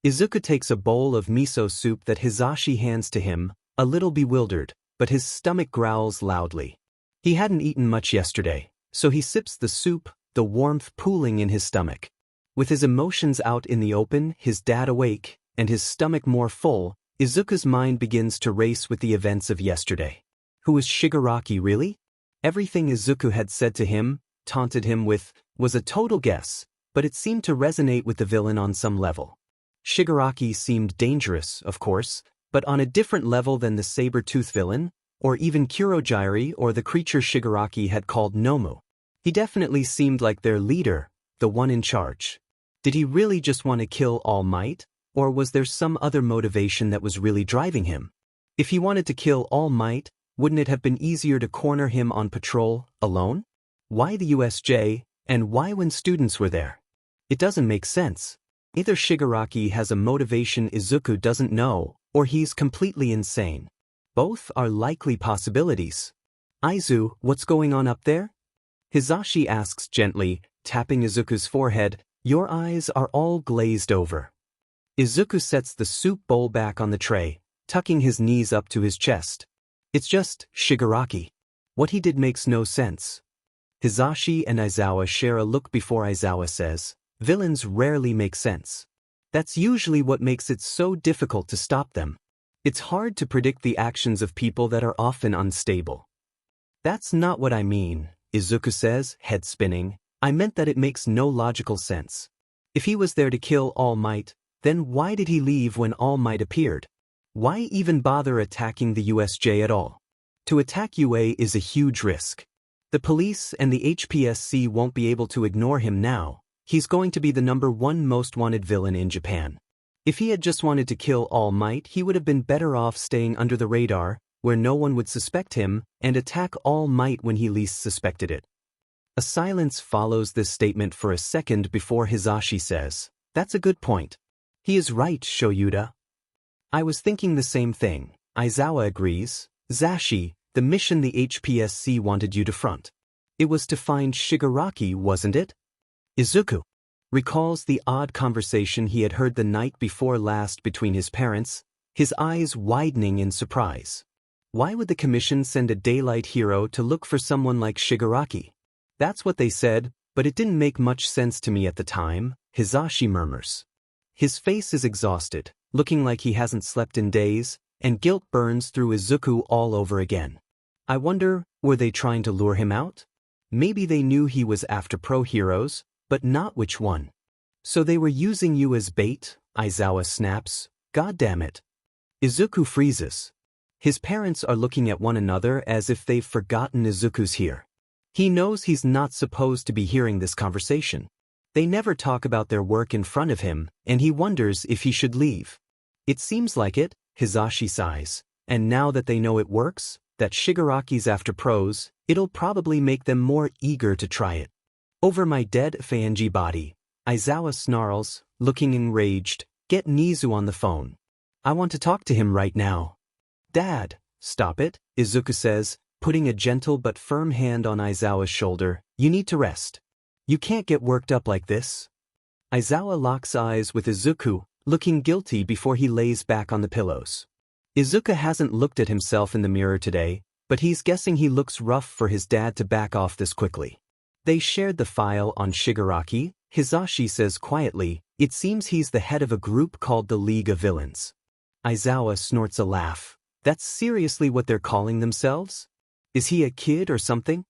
Izuku takes a bowl of miso soup that Hisashi hands to him, a little bewildered, but his stomach growls loudly. He hadn't eaten much yesterday, so he sips the soup, the warmth pooling in his stomach. With his emotions out in the open, his dad awake, and his stomach more full, Izuku's mind begins to race with the events of yesterday. Who was Shigaraki really? Everything Izuku had said to him, taunted him with, was a total guess, but it seemed to resonate with the villain on some level. Shigaraki seemed dangerous, of course, but on a different level than the saber-tooth villain, or even Kurogiri or the creature Shigaraki had called Nomu. He definitely seemed like their leader, the one in charge. Did he really just want to kill All Might, or was there some other motivation that was really driving him? If he wanted to kill All Might, wouldn't it have been easier to corner him on patrol, alone? Why the USJ, and why when students were there? It doesn't make sense. Either Shigaraki has a motivation Izuku doesn't know, or he's completely insane. Both are likely possibilities. "Aizu, what's going on up there?" Hisashi asks gently, tapping Izuku's forehead. "Your eyes are all glazed over." Izuku sets the soup bowl back on the tray, tucking his knees up to his chest. "It's just Shigaraki. What he did makes no sense." Hisashi and Aizawa share a look before Aizawa says, "Villains rarely make sense. That's usually what makes it so difficult to stop them. It's hard to predict the actions of people that are often unstable." "That's not what I mean," Izuku says, head spinning. "I meant that it makes no logical sense. If he was there to kill All Might, then why did he leave when All Might appeared? Why even bother attacking the USJ at all? To attack UA is a huge risk. The police and the HPSC won't be able to ignore him now. He's going to be the #1 most wanted villain in Japan. If he had just wanted to kill All Might, he would have been better off staying under the radar, where no one would suspect him, and attack All Might when he least suspected it. A silence follows this statement for a second before Hisashi says, "That's a good point. He is right, Shoyuda." "I was thinking the same thing," Aizawa agrees. "Zashi, the mission the HPSC wanted you to front. It was to find Shigaraki, wasn't it?" Izuku recalls the odd conversation he had heard the night before last between his parents, his eyes widening in surprise. Why would the commission send a daylight hero to look for someone like Shigaraki? "That's what they said, but it didn't make much sense to me at the time," Hisashi murmurs. His face is exhausted, looking like he hasn't slept in days, and guilt burns through Izuku all over again. I wonder, were they trying to lure him out? Maybe they knew he was after pro heroes, but not which one. "So they were using you as bait?" Aizawa snaps. "God damn it." Izuku freezes. His parents are looking at one another as if they've forgotten Izuku's here. He knows he's not supposed to be hearing this conversation. They never talk about their work in front of him, and he wonders if he should leave. "It seems like it," Hisashi sighs, "and now that they know it works, that Shigaraki's after pros, it'll probably make them more eager to try it." "Over my dead Fanji body," Aizawa snarls, looking enraged. "Get Nizu on the phone. I want to talk to him right now." "Dad, stop it," Izuku says, putting a gentle but firm hand on Aizawa's shoulder. "You need to rest. You can't get worked up like this." Aizawa locks eyes with Izuku, looking guilty before he lays back on the pillows. Izuku hasn't looked at himself in the mirror today, but he's guessing he looks rough for his dad to back off this quickly. "They shared the file on Shigaraki," Hisashi says quietly. "It seems he's the head of a group called the League of Villains." Aizawa snorts a laugh. "That's seriously what they're calling themselves? Is he a kid or something?"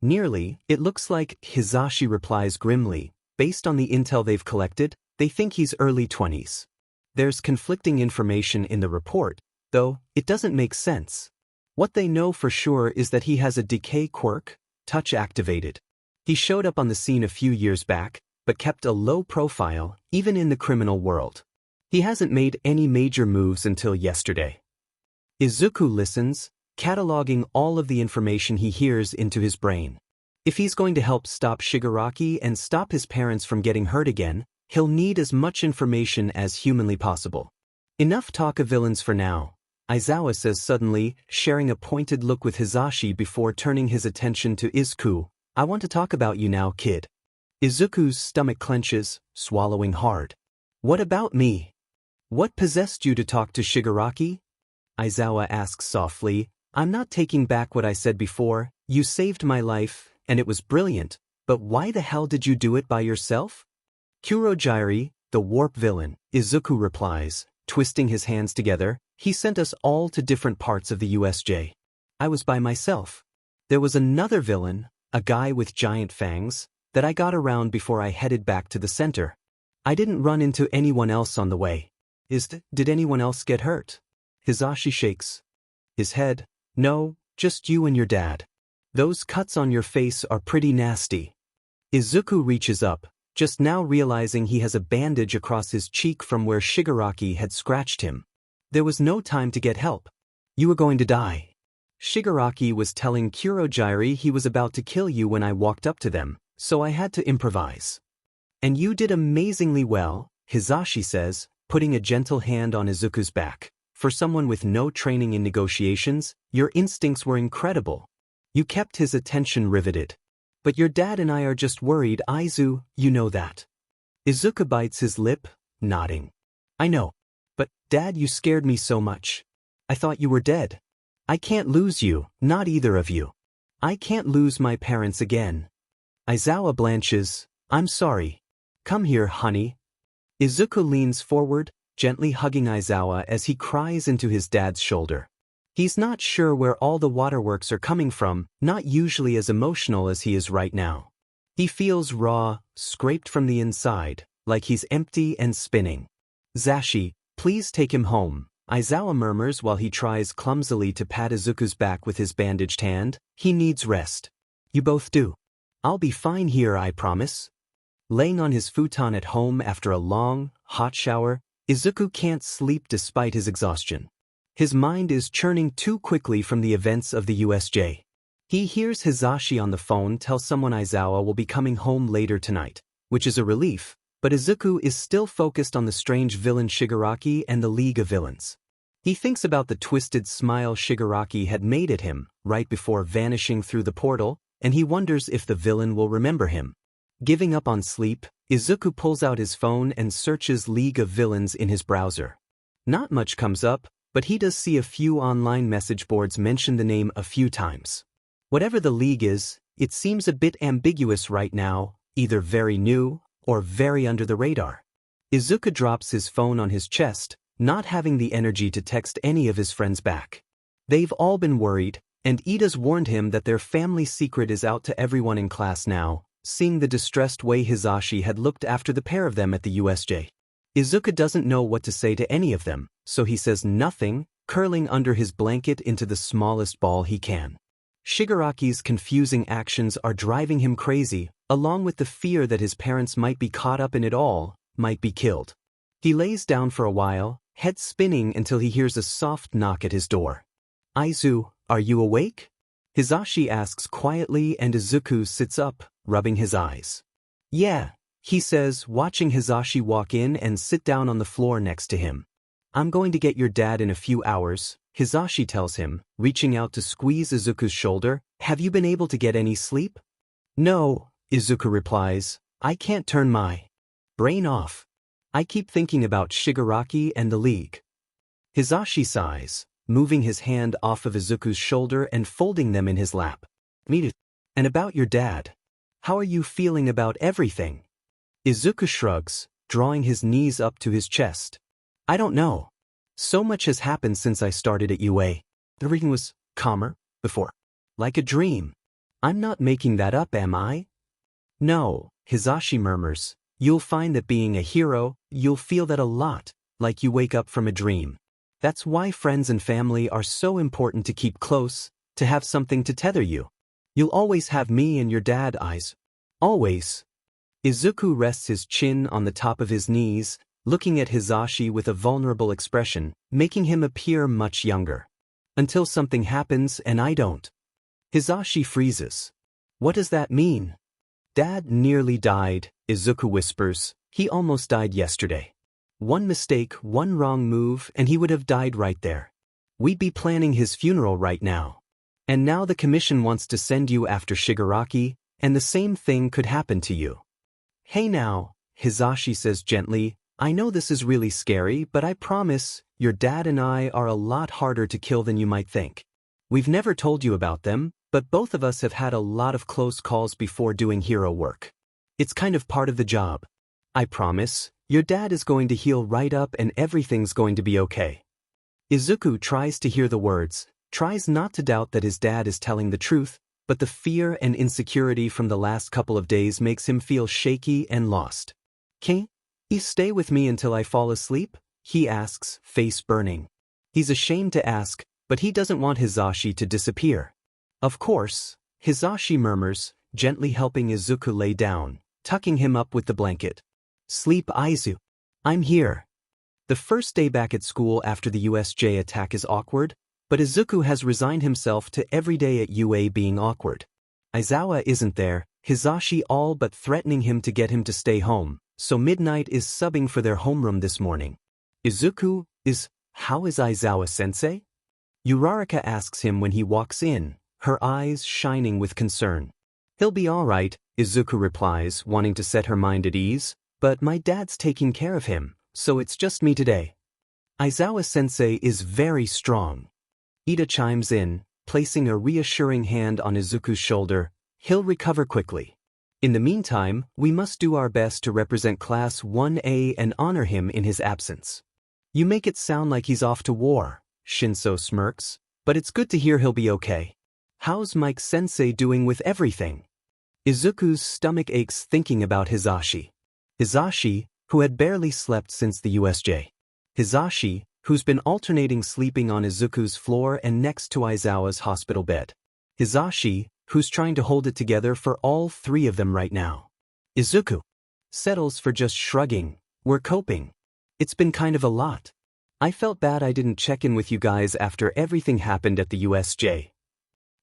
"Nearly, it looks like," Hisashi replies grimly. "Based on the intel they've collected, they think he's early 20s. There's conflicting information in the report, though it doesn't make sense. What they know for sure is that he has a decay quirk, touch activated. He showed up on the scene a few years back, but kept a low profile, even in the criminal world. He hasn't made any major moves until yesterday." Izuku listens, cataloging all of the information he hears into his brain. If he's going to help stop Shigaraki and stop his parents from getting hurt again, he'll need as much information as humanly possible. "Enough talk of villains for now," Aizawa says suddenly, sharing a pointed look with Hisashi before turning his attention to Izuku. "I want to talk about you now, kid." Izuku's stomach clenches, swallowing hard. "What about me? What possessed you to talk to Shigaraki?" Aizawa asks softly. "I'm not taking back what I said before. You saved my life, and it was brilliant, but why the hell did you do it by yourself?" "Kurojiiri, the warp villain," Izuku replies, twisting his hands together. "He sent us all to different parts of the USJ. I was by myself. There was another villain, a guy with giant fangs, that I got around before I headed back to the center. I didn't run into anyone else on the way." Did anyone else get hurt?" Hisashi shakes his head. "No, just you and your dad. Those cuts on your face are pretty nasty." Izuku reaches up, just now realizing he has a bandage across his cheek from where Shigaraki had scratched him. "There was no time to get help. You were going to die. Shigaraki was telling Kurojiiri he was about to kill you when I walked up to them, so I had to improvise." "And you did amazingly well," Hisashi says, putting a gentle hand on Izuku's back. "For someone with no training in negotiations, your instincts were incredible." You kept his attention riveted. "But your dad and I are just worried, Aizu, you know that." Izuku bites his lip, nodding. "I know. But, Dad, you scared me so much. I thought you were dead. I can't lose you, not either of you. I can't lose my parents again." Aizawa blanches. "I'm sorry. Come here, honey." Izuku leans forward, gently hugging Aizawa as he cries into his dad's shoulder. He's not sure where all the waterworks are coming from, not usually as emotional as he is right now. He feels raw, scraped from the inside, like he's empty and spinning. Zashi, please take him home, Izawa murmurs while he tries clumsily to pat Izuku's back with his bandaged hand. He needs rest. You both do. I'll be fine here, I promise. Laying on his futon at home after a long, hot shower, Izuku can't sleep despite his exhaustion. His mind is churning too quickly from the events of the USJ. He hears Hizashi on the phone tell someone Izawa will be coming home later tonight, which is a relief, but Izuku is still focused on the strange villain Shigaraki and the League of Villains. He thinks about the twisted smile Shigaraki had made at him right before vanishing through the portal, and he wonders if the villain will remember him. Giving up on sleep, Izuku pulls out his phone and searches League of Villains in his browser. Not much comes up, but he does see a few online message boards mention the name a few times. Whatever the League is, it seems a bit ambiguous right now, either very new or very under the radar. Izuku drops his phone on his chest, not having the energy to text any of his friends back. They've all been worried, and Ida's warned him that their family secret is out to everyone in class now, seeing the distressed way Hizashi had looked after the pair of them at the USJ. Izuku doesn't know what to say to any of them, so he says nothing, curling under his blanket into the smallest ball he can. Shigaraki's confusing actions are driving him crazy, along with the fear that his parents might be caught up in it all, might be killed. He lays down for a while, head spinning until he hears a soft knock at his door. Aizu, are you awake? Hizashi asks quietly, and Izuku sits up, rubbing his eyes. Yeah, he says, watching Hizashi walk in and sit down on the floor next to him. I'm going to get your dad in a few hours, Hizashi tells him, reaching out to squeeze Izuku's shoulder. Have you been able to get any sleep? No, Izuku replies, I can't turn my brain off. I keep thinking about Shigaraki and the League. Hizashi sighs, moving his hand off of Izuku's shoulder and folding them in his lap. Me too. And about your dad. How are you feeling about everything? Izuku shrugs, drawing his knees up to his chest. I don't know. So much has happened since I started at UA. Everything was calmer before. Like a dream. I'm not making that up, am I? No, Hizashi murmurs. You'll find that being a hero, you'll feel that a lot, like you wake up from a dream. That's why friends and family are so important to keep close, to have something to tether you. You'll always have me and your dad, eyes. Always. Izuku rests his chin on the top of his knees, looking at Hizashi with a vulnerable expression, making him appear much younger. Until something happens and I don't. Hizashi freezes. What does that mean? Dad nearly died, Izuku whispers. He almost died yesterday. One mistake, one wrong move, and he would have died right there. We'd be planning his funeral right now. And now the commission wants to send you after Shigaraki, and the same thing could happen to you. Hey now, Hizashi says gently, I know this is really scary, but I promise, your dad and I are a lot harder to kill than you might think. We've never told you about them, but both of us have had a lot of close calls before doing hero work. It's kind of part of the job. I promise, your dad is going to heal right up and everything's going to be okay. Izuku tries to hear the words, tries not to doubt that his dad is telling the truth, but the fear and insecurity from the last couple of days makes him feel shaky and lost. Can you stay with me until I fall asleep? He asks, face burning. He's ashamed to ask, but he doesn't want Hizashi to disappear. Of course, Hizashi murmurs, gently helping Izuku lay down, tucking him up with the blanket. Sleep, Aizu. I'm here. The first day back at school after the USJ attack is awkward, but Izuku has resigned himself to every day at UA being awkward. Aizawa isn't there, Hizashi all but threatening him to get him to stay home, so Midnight is subbing for their homeroom this morning. Izuku is, how is Aizawa-sensei? Uraraka asks him when he walks in, her eyes shining with concern. He'll be all right, Izuku replies, wanting to set her mind at ease, but my dad's taking care of him, so it's just me today. Aizawa-sensei is very strong. Ida chimes in, placing a reassuring hand on Izuku's shoulder. He'll recover quickly. In the meantime, we must do our best to represent Class 1A and honor him in his absence. You make it sound like he's off to war, Shinso smirks, but it's good to hear he'll be okay. How's Mike-sensei doing with everything? Izuku's stomach aches thinking about Hizashi. Hizashi, who had barely slept since the USJ. Hisashi, who's been alternating sleeping on Izuku's floor and next to Aizawa's hospital bed. Hisashi, who's trying to hold it together for all three of them right now. Izuku settles for just shrugging. We're coping. It's been kind of a lot. I felt bad I didn't check in with you guys after everything happened at the USJ.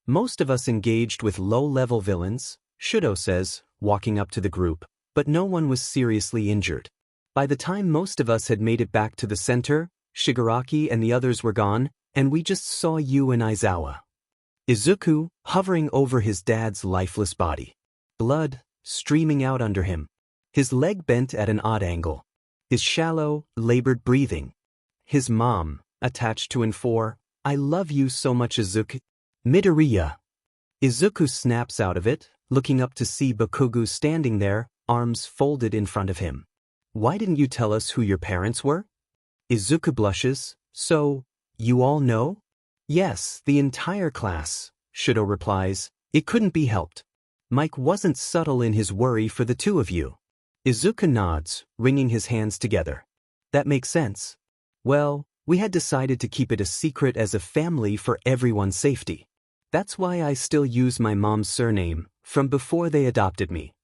Most of us engaged with low-level villains, Shudo says, walking up to the group, but no one was seriously injured. By the time most of us had made it back to the center, Shigaraki and the others were gone, and we just saw you and Aizawa. Izuku, hovering over his dad's lifeless body. Blood streaming out under him. His leg bent at an odd angle. His shallow, labored breathing. His mom, attached to him for, I love you so much Izuku. Midoriya. Izuku snaps out of it, looking up to see Bakugo standing there, arms folded in front of him. Why didn't you tell us who your parents were? Izuku blushes. So, you all know? Yes, the entire class, Shudo replies. It couldn't be helped. Mike wasn't subtle in his worry for the two of you. Izuku nods, wringing his hands together. That makes sense. Well, we had decided to keep it a secret as a family for everyone's safety. That's why I still use my mom's surname, from before they adopted me.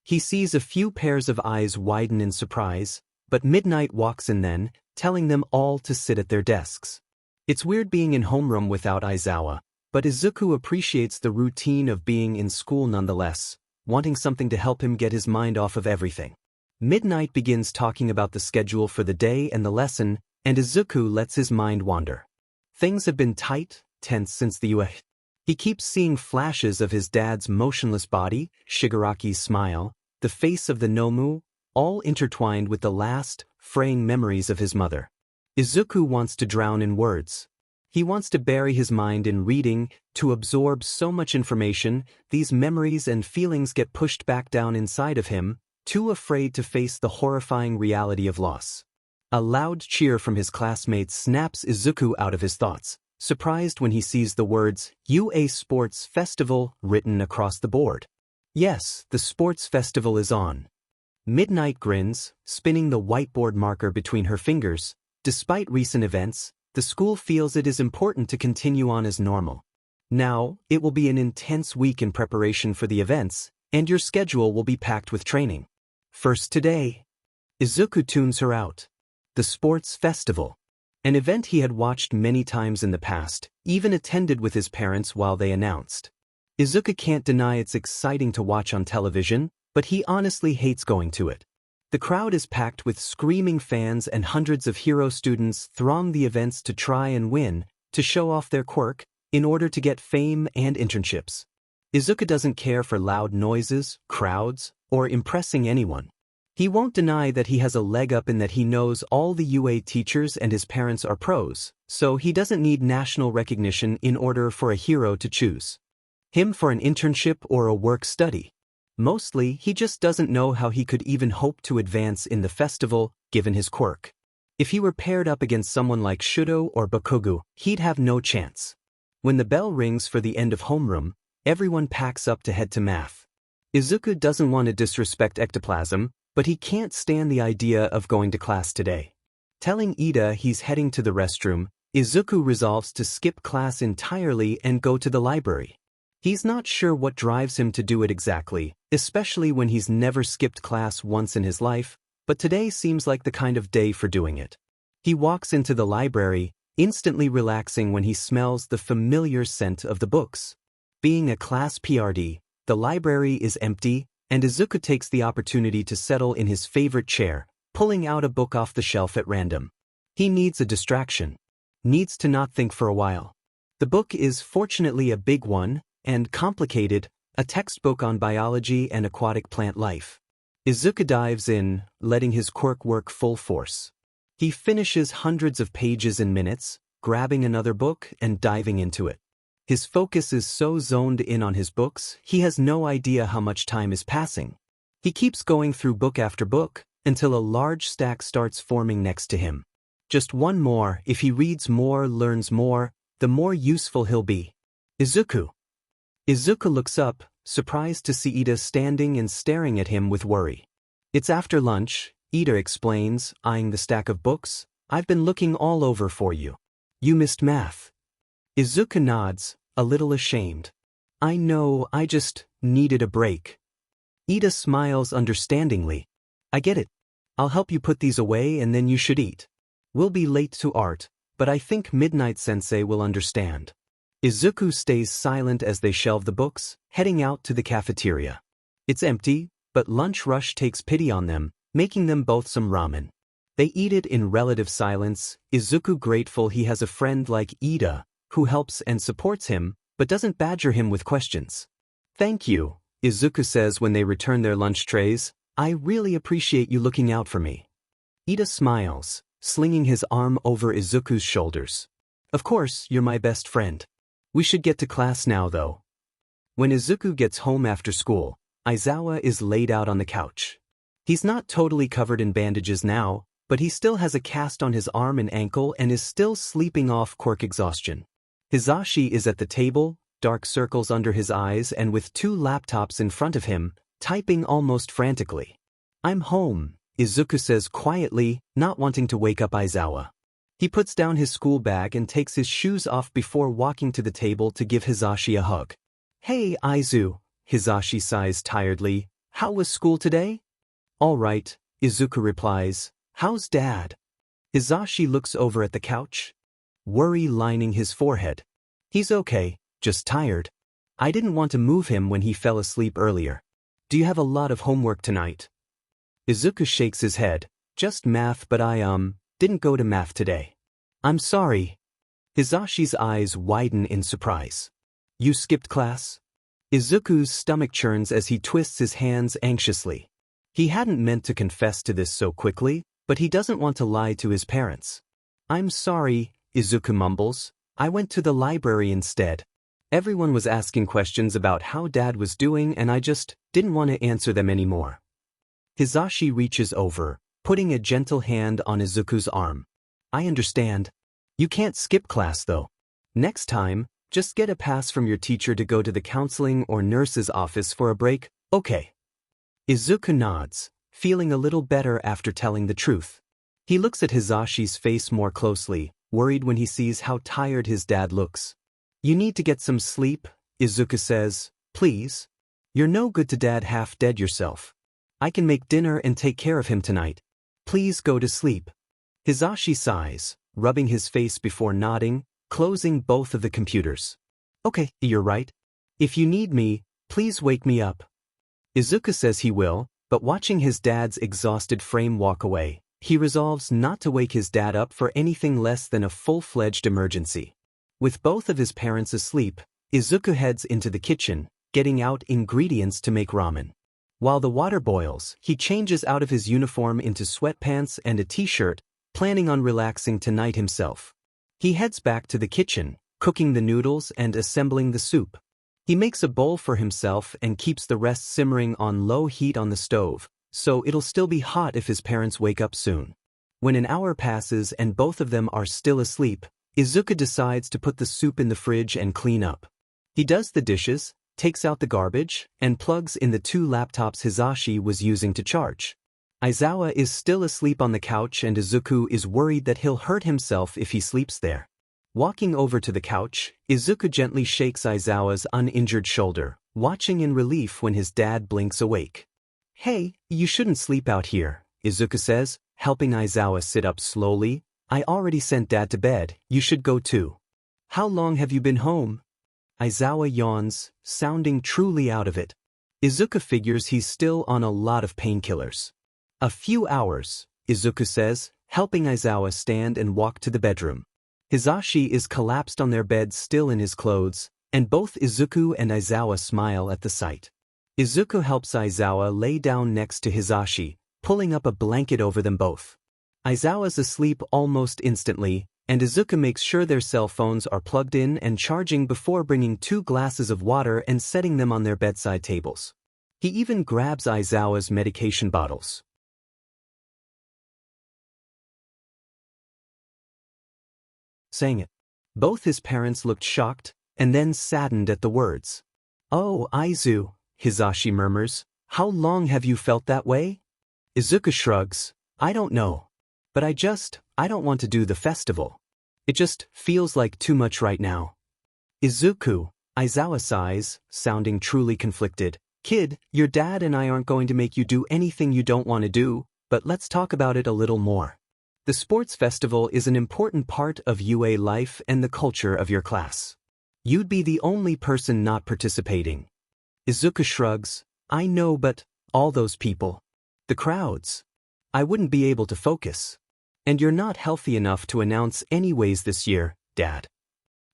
He sees a few pairs of eyes widen in surprise, but Midnight walks in then, telling them all to sit at their desks. It's weird being in homeroom without Aizawa, but Izuku appreciates the routine of being in school nonetheless, wanting something to help him get his mind off of everything. Midnight begins talking about the schedule for the day and the lesson, and Izuku lets his mind wander. Things have been tight, tense since the USJ. He keeps seeing flashes of his dad's motionless body, Shigaraki's smile, the face of the Nomu, all intertwined with the last, fraying memories of his mother. Izuku wants to drown in words. He wants to bury his mind in reading, to absorb so much information, these memories and feelings get pushed back down inside of him, too afraid to face the horrifying reality of loss. A loud cheer from his classmates snaps Izuku out of his thoughts, surprised when he sees the words, UA Sports Festival, written across the board. Yes, the sports festival is on. Midnight grins, spinning the whiteboard marker between her fingers. Despite recent events, the school feels it is important to continue on as normal. Now, it will be an intense week in preparation for the events, and your schedule will be packed with training. First today. Izuku tunes her out. The sports festival. An event he had watched many times in the past, even attended with his parents while they announced. Izuku can't deny it's exciting to watch on television, but he honestly hates going to it. The crowd is packed with screaming fans and hundreds of hero students throng the events to try and win, to show off their quirk, in order to get fame and internships. Izuku doesn't care for loud noises, crowds, or impressing anyone. He won't deny that he has a leg up in that he knows all the UA teachers and his parents are pros, so he doesn't need national recognition in order for a hero to choose him for an internship or a work study. Mostly, he just doesn't know how he could even hope to advance in the festival, given his quirk. If he were paired up against someone like Shudo or Bakugo, he'd have no chance. When the bell rings for the end of homeroom, everyone packs up to head to math. Izuku doesn't want to disrespect ectoplasm, but he can't stand the idea of going to class today. Telling Ida he's heading to the restroom, Izuku resolves to skip class entirely and go to the library. He's not sure what drives him to do it exactly, especially when he's never skipped class once in his life, but today seems like the kind of day for doing it. He walks into the library, instantly relaxing when he smells the familiar scent of the books. Being a class PRD, the library is empty, and Izuku takes the opportunity to settle in his favorite chair, pulling out a book off the shelf at random. He needs a distraction. Needs to not think for a while. The book is fortunately a big one, and complicated, a textbook on biology and aquatic plant life. Izuku dives in, letting his quirk work full force. He finishes hundreds of pages in minutes, grabbing another book and diving into it. His focus is so zoned in on his books, he has no idea how much time is passing. He keeps going through book after book, until a large stack starts forming next to him. Just one more, if he reads more, learns more, the more useful he'll be. Izuku. Izuku looks up, surprised to see Ida standing and staring at him with worry. It's after lunch, Ida explains, eyeing the stack of books. "I've been looking all over for you. You missed math." Izuku nods, a little ashamed. "I know, I just needed a break." Ida smiles understandingly. "I get it. I'll help you put these away and then you should eat. We'll be late to art, but I think Midnight Sensei will understand." Izuku stays silent as they shelve the books, heading out to the cafeteria. It's empty, but Lunch Rush takes pity on them, making them both some ramen. They eat it in relative silence, Izuku grateful he has a friend like Ida, who helps and supports him, but doesn't badger him with questions. "Thank you," Izuku says when they return their lunch trays. "I really appreciate you looking out for me." Ida smiles, slinging his arm over Izuku's shoulders. "Of course, you're my best friend. We should get to class now though." When Izuku gets home after school, Aizawa is laid out on the couch. He's not totally covered in bandages now, but he still has a cast on his arm and ankle and is still sleeping off Quirk exhaustion. Hizashi is at the table, dark circles under his eyes and with two laptops in front of him, typing almost frantically. "I'm home," Izuku says quietly, not wanting to wake up Aizawa. He puts down his school bag and takes his shoes off before walking to the table to give Hizashi a hug. "Hey, Aizu," Hizashi sighs tiredly. "How was school today?" "All right," Izuku replies. "How's Dad?" Hizashi looks over at the couch, worry lining his forehead. "He's okay, just tired. I didn't want to move him when he fell asleep earlier. Do you have a lot of homework tonight?" Izuku shakes his head. "Just math, but I didn't go to math today." "I'm sorry." Hizashi's eyes widen in surprise. "You skipped class?" Izuku's stomach churns as he twists his hands anxiously. He hadn't meant to confess to this so quickly, but he doesn't want to lie to his parents. "I'm sorry," Izuku mumbles. "I went to the library instead. Everyone was asking questions about how Dad was doing and I just didn't want to answer them anymore." Hizashi reaches over, putting a gentle hand on Izuku's arm. "I understand. You can't skip class though. Next time, just get a pass from your teacher to go to the counseling or nurse's office for a break, okay?" Izuku nods, feeling a little better after telling the truth. He looks at Hizashi's face more closely, worried when he sees how tired his dad looks. "You need to get some sleep," Izuku says. "Please. You're no good to Dad half dead yourself. I can make dinner and take care of him tonight. Please go to sleep." Hizashi sighs, rubbing his face before nodding, closing both of the computers. "Okay, you're right. If you need me, please wake me up." Izuku says he will, but watching his dad's exhausted frame walk away, he resolves not to wake his dad up for anything less than a full-fledged emergency. With both of his parents asleep, Izuku heads into the kitchen, getting out ingredients to make ramen. While the water boils, he changes out of his uniform into sweatpants and a t-shirt, planning on relaxing tonight himself. He heads back to the kitchen, cooking the noodles and assembling the soup. He makes a bowl for himself and keeps the rest simmering on low heat on the stove, so it'll still be hot if his parents wake up soon. When an hour passes and both of them are still asleep, Izuku decides to put the soup in the fridge and clean up. He does the dishes, takes out the garbage, and plugs in the two laptops Hizashi was using to charge. Aizawa is still asleep on the couch and Izuku is worried that he'll hurt himself if he sleeps there. Walking over to the couch, Izuku gently shakes Aizawa's uninjured shoulder, watching in relief when his dad blinks awake. "Hey, you shouldn't sleep out here," Izuku says, helping Aizawa sit up slowly. "I already sent Dad to bed, you should go too." "How long have you been home?" Aizawa yawns, sounding truly out of it. Izuku figures he's still on a lot of painkillers. "A few hours," Izuku says, helping Aizawa stand and walk to the bedroom. Hizashi is collapsed on their bed still in his clothes, and both Izuku and Aizawa smile at the sight. Izuku helps Aizawa lay down next to Hizashi, pulling up a blanket over them both. Aizawa's asleep almost instantly, and Izuku makes sure their cell phones are plugged in and charging before bringing 2 glasses of water and setting them on their bedside tables. He even grabs Aizawa's medication bottles. Saying it. Both his parents looked shocked, and then saddened at the words. "Oh, Aizu," Hizashi murmurs, "how long have you felt that way?" Izuku shrugs, I don't know. But I don't want to do the festival. It just feels like too much right now. Izuku, Aizawa sighs, sounding truly conflicted. Kid, your dad and I aren't going to make you do anything you don't want to do, but let's talk about it a little more. The sports festival is an important part of UA life and the culture of your class. You'd be the only person not participating. Izuku shrugs. I know, but all those people. The crowds. I wouldn't be able to focus. And you're not healthy enough to announce anyways this year, Dad.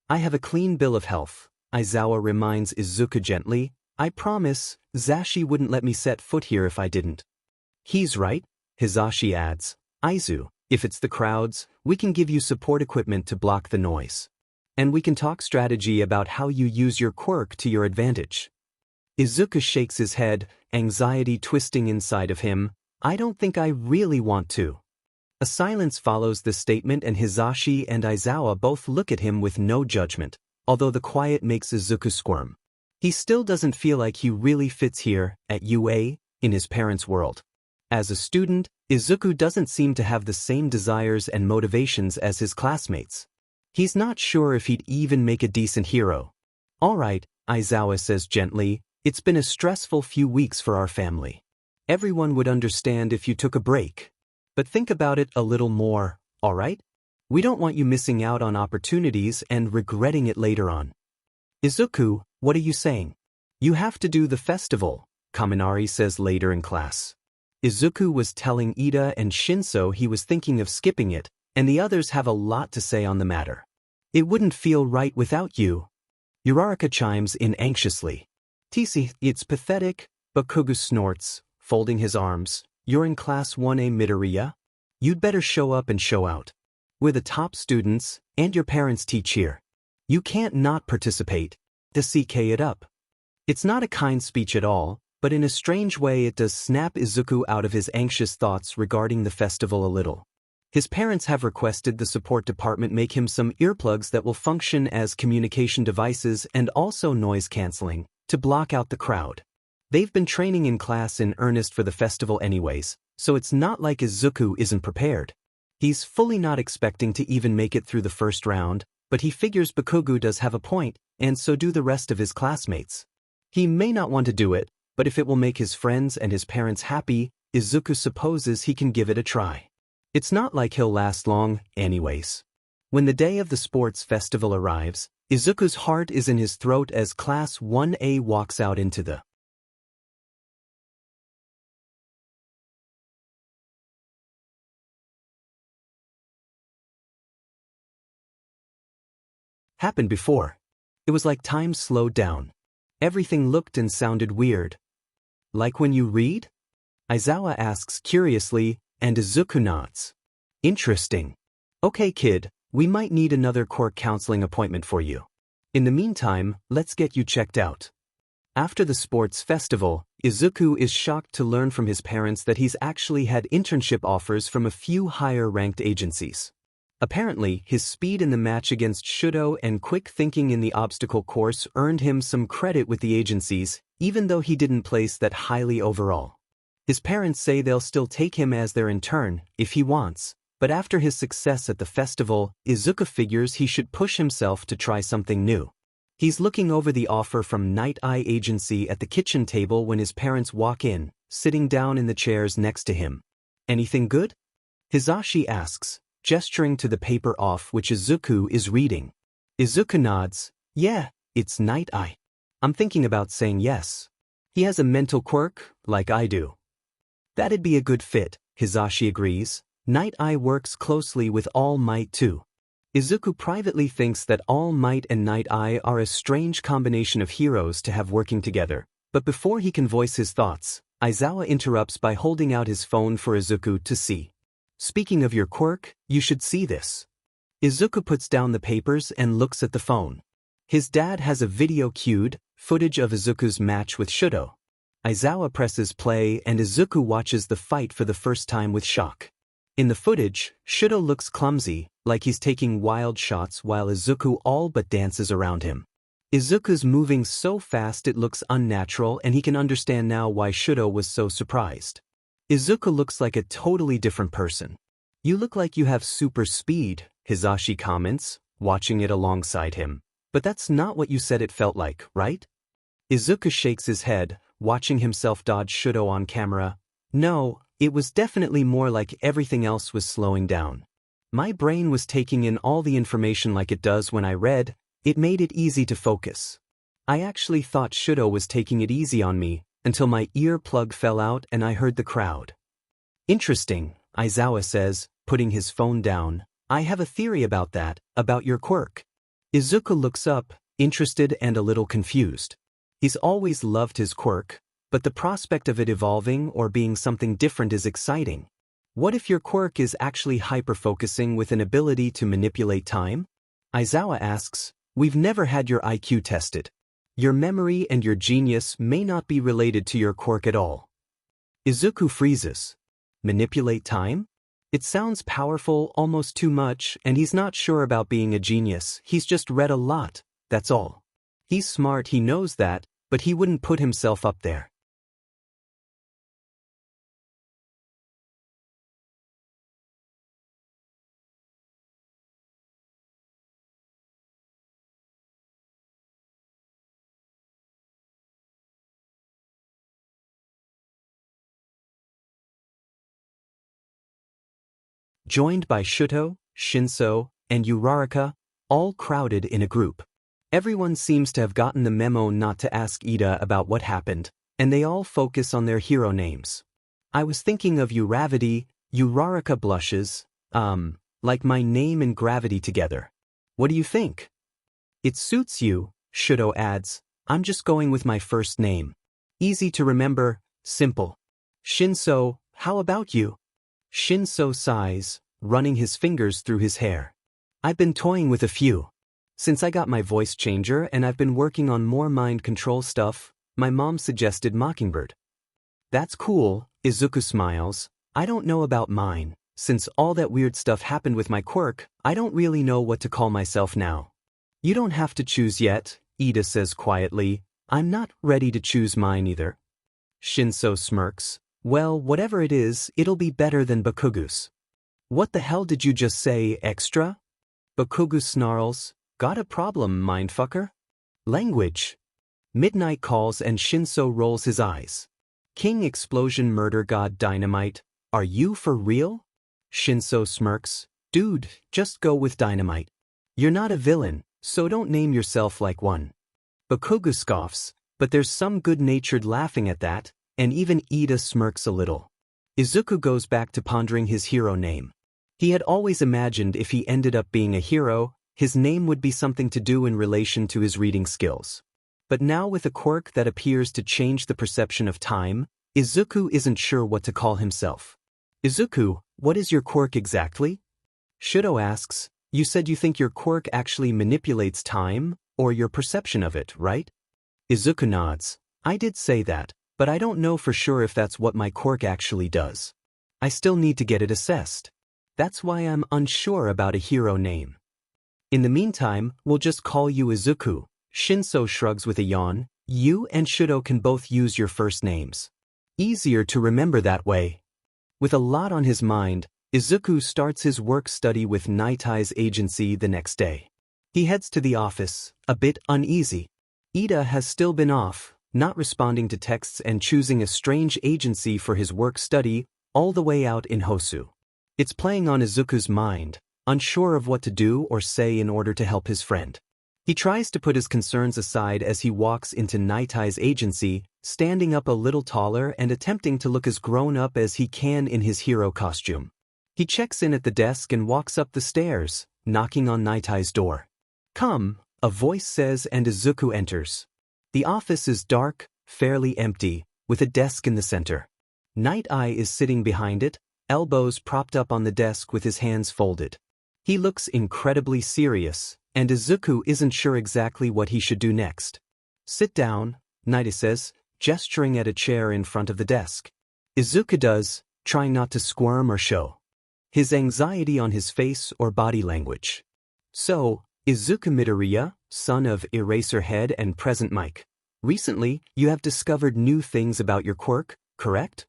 I have a clean bill of health, Aizawa reminds Izuku gently. I promise, Zashi wouldn't let me set foot here if I didn't. He's right, Hizashi adds. Aizu, if it's the crowds, we can give you support equipment to block the noise. And we can talk strategy about how you use your quirk to your advantage. Izuku shakes his head, anxiety twisting inside of him. I don't think I really want to. A silence follows this statement and Hizashi and Aizawa both look at him with no judgment, although the quiet makes Izuku squirm. He still doesn't feel like he really fits here, at UA, in his parents' world. As a student, Izuku doesn't seem to have the same desires and motivations as his classmates. He's not sure if he'd even make a decent hero. All right, Aizawa says gently, it's been a stressful few weeks for our family. Everyone would understand if you took a break. But think about it a little more, all right? We don't want you missing out on opportunities and regretting it later on. Izuku, what are you saying? You have to do the festival, Kaminari says later in class. Izuku was telling Ida and Shinso he was thinking of skipping it, and the others have a lot to say on the matter. It wouldn't feel right without you. Uraraka chimes in anxiously. Tisi, it's pathetic, but Kogu snorts, folding his arms. You're in class 1A Midoriya? You'd better show up and show out. We're the top students, and your parents teach here. You can't not participate. To CK it up. It's not a kind speech at all, but in a strange way it does snap Izuku out of his anxious thoughts regarding the festival a little. His parents have requested the support department make him some earplugs that will function as communication devices and also noise canceling, to block out the crowd. They've been training in class in earnest for the festival anyways, so it's not like Izuku isn't prepared. He's fully not expecting to even make it through the first round, but he figures Bakugo does have a point, and so do the rest of his classmates. He may not want to do it, but if it will make his friends and his parents happy, Izuku supposes he can give it a try. It's not like he'll last long, anyways. When the day of the sports festival arrives, Izuku's heart is in his throat as Class 1A walks out into the happened before. It was like time slowed down. Everything looked and sounded weird. Like when you read? Aizawa asks curiously, and Izuku nods. Interesting. Okay kid, we might need another quirk counseling appointment for you. In the meantime, let's get you checked out. After the sports festival, Izuku is shocked to learn from his parents that he's actually had internship offers from a few higher-ranked agencies. Apparently, his speed in the match against Shudo and quick thinking in the obstacle course earned him some credit with the agencies, even though he didn't place that highly overall. His parents say they'll still take him as their intern, if he wants, but after his success at the festival, Izuku figures he should push himself to try something new. He's looking over the offer from Night Eye Agency at the kitchen table when his parents walk in, sitting down in the chairs next to him. Anything good? Hizashi asks, gesturing to the paper off which Izuku is reading. Izuku nods. Yeah, it's Night Eye. I'm thinking about saying yes. He has a mental quirk, like I do. That'd be a good fit, Hizashi agrees. Night Eye works closely with All Might too. Izuku privately thinks that All Might and Night Eye are a strange combination of heroes to have working together, but before he can voice his thoughts, Aizawa interrupts by holding out his phone for Izuku to see. Speaking of your quirk, you should see this. Izuku puts down the papers and looks at the phone. His dad has a video cued, footage of Izuku's match with Shudo. Aizawa presses play and Izuku watches the fight for the first time with shock. In the footage, Shudo looks clumsy, like he's taking wild shots while Izuku all but dances around him. Izuku's moving so fast it looks unnatural and he can understand now why Shudo was so surprised. Izuku looks like a totally different person. You look like you have super speed, Hisashi comments, watching it alongside him. But that's not what you said it felt like, right? Izuku shakes his head, watching himself dodge Shudo on camera. No, it was definitely more like everything else was slowing down. My brain was taking in all the information like it does when I read. It made it easy to focus. I actually thought Shudo was taking it easy on me, until my earplug fell out and I heard the crowd. Interesting, Aizawa says, putting his phone down. I have a theory about that, about your quirk. Izuku looks up, interested and a little confused. He's always loved his quirk, but the prospect of it evolving or being something different is exciting. What if your quirk is actually hyper-focusing with an ability to manipulate time? Aizawa asks, we've never had your IQ tested. Your memory and your genius may not be related to your quirk at all. Izuku freezes. Manipulate time? It sounds powerful, almost too much, and he's not sure about being a genius. He's just read a lot, that's all. He's smart, he knows that, but he wouldn't put himself up there. Joined by Shuto, Shinso, and Uraraka, all crowded in a group. Everyone seems to have gotten the memo not to ask Ida about what happened, and they all focus on their hero names. I was thinking of Uravity. Uraraka blushes, like my name and gravity together. What do you think? It suits you, Shuto adds. I'm just going with my first name. Easy to remember, simple. Shinso, how about you? Shinso sighs, running his fingers through his hair. I've been toying with a few. Since I got my voice changer and I've been working on more mind control stuff, my mom suggested Mockingbird. That's cool, Izuku smiles. I don't know about mine. Since all that weird stuff happened with my quirk, I don't really know what to call myself now. You don't have to choose yet, Ida says quietly. I'm not ready to choose mine either. Shinso smirks. Well, whatever it is, it'll be better than Bakugus. What the hell did you just say, extra? Bakugus snarls. Got a problem, mindfucker? Language. Midnight calls and Shinso rolls his eyes. King Explosion Murder God Dynamite, are you for real? Shinso smirks. Dude, just go with Dynamite. You're not a villain, so don't name yourself like one. Bakugus scoffs, but there's some good-natured laughing at that, and even Ida smirks a little. Izuku goes back to pondering his hero name. He had always imagined if he ended up being a hero, his name would be something to do in relation to his reading skills. But now with a quirk that appears to change the perception of time, Izuku isn't sure what to call himself. Izuku, what is your quirk exactly? Shudo asks, you said you think your quirk actually manipulates time, or your perception of it, right? Izuku nods. I did say that, but I don't know for sure if that's what my quirk actually does. I still need to get it assessed. That's why I'm unsure about a hero name. In the meantime, we'll just call you Izuku. Shinso shrugs with a yawn. You and Shudo can both use your first names. Easier to remember that way. With a lot on his mind, Izuku starts his work study with Nightai's agency the next day. He heads to the office, a bit uneasy. Ida has still been off, not responding to texts and choosing a strange agency for his work study all the way out in Hosu. It's playing on Izuku's mind, unsure of what to do or say in order to help his friend. He tries to put his concerns aside as he walks into Nightai's agency, standing up a little taller and attempting to look as grown up as he can in his hero costume. He checks in at the desk and walks up the stairs, knocking on Nightai's door. Come, a voice says, and Izuku enters. The office is dark, fairly empty, with a desk in the center. Nightai is sitting behind it, elbows propped up on the desk with his hands folded. He looks incredibly serious, and Izuku isn't sure exactly what he should do next. Sit down, Nightai says, gesturing at a chair in front of the desk. Izuku does, trying not to squirm or show his anxiety on his face or body language. So, Izuku Midoriya, son of Eraserhead and Present Mic. Recently, you have discovered new things about your quirk, correct?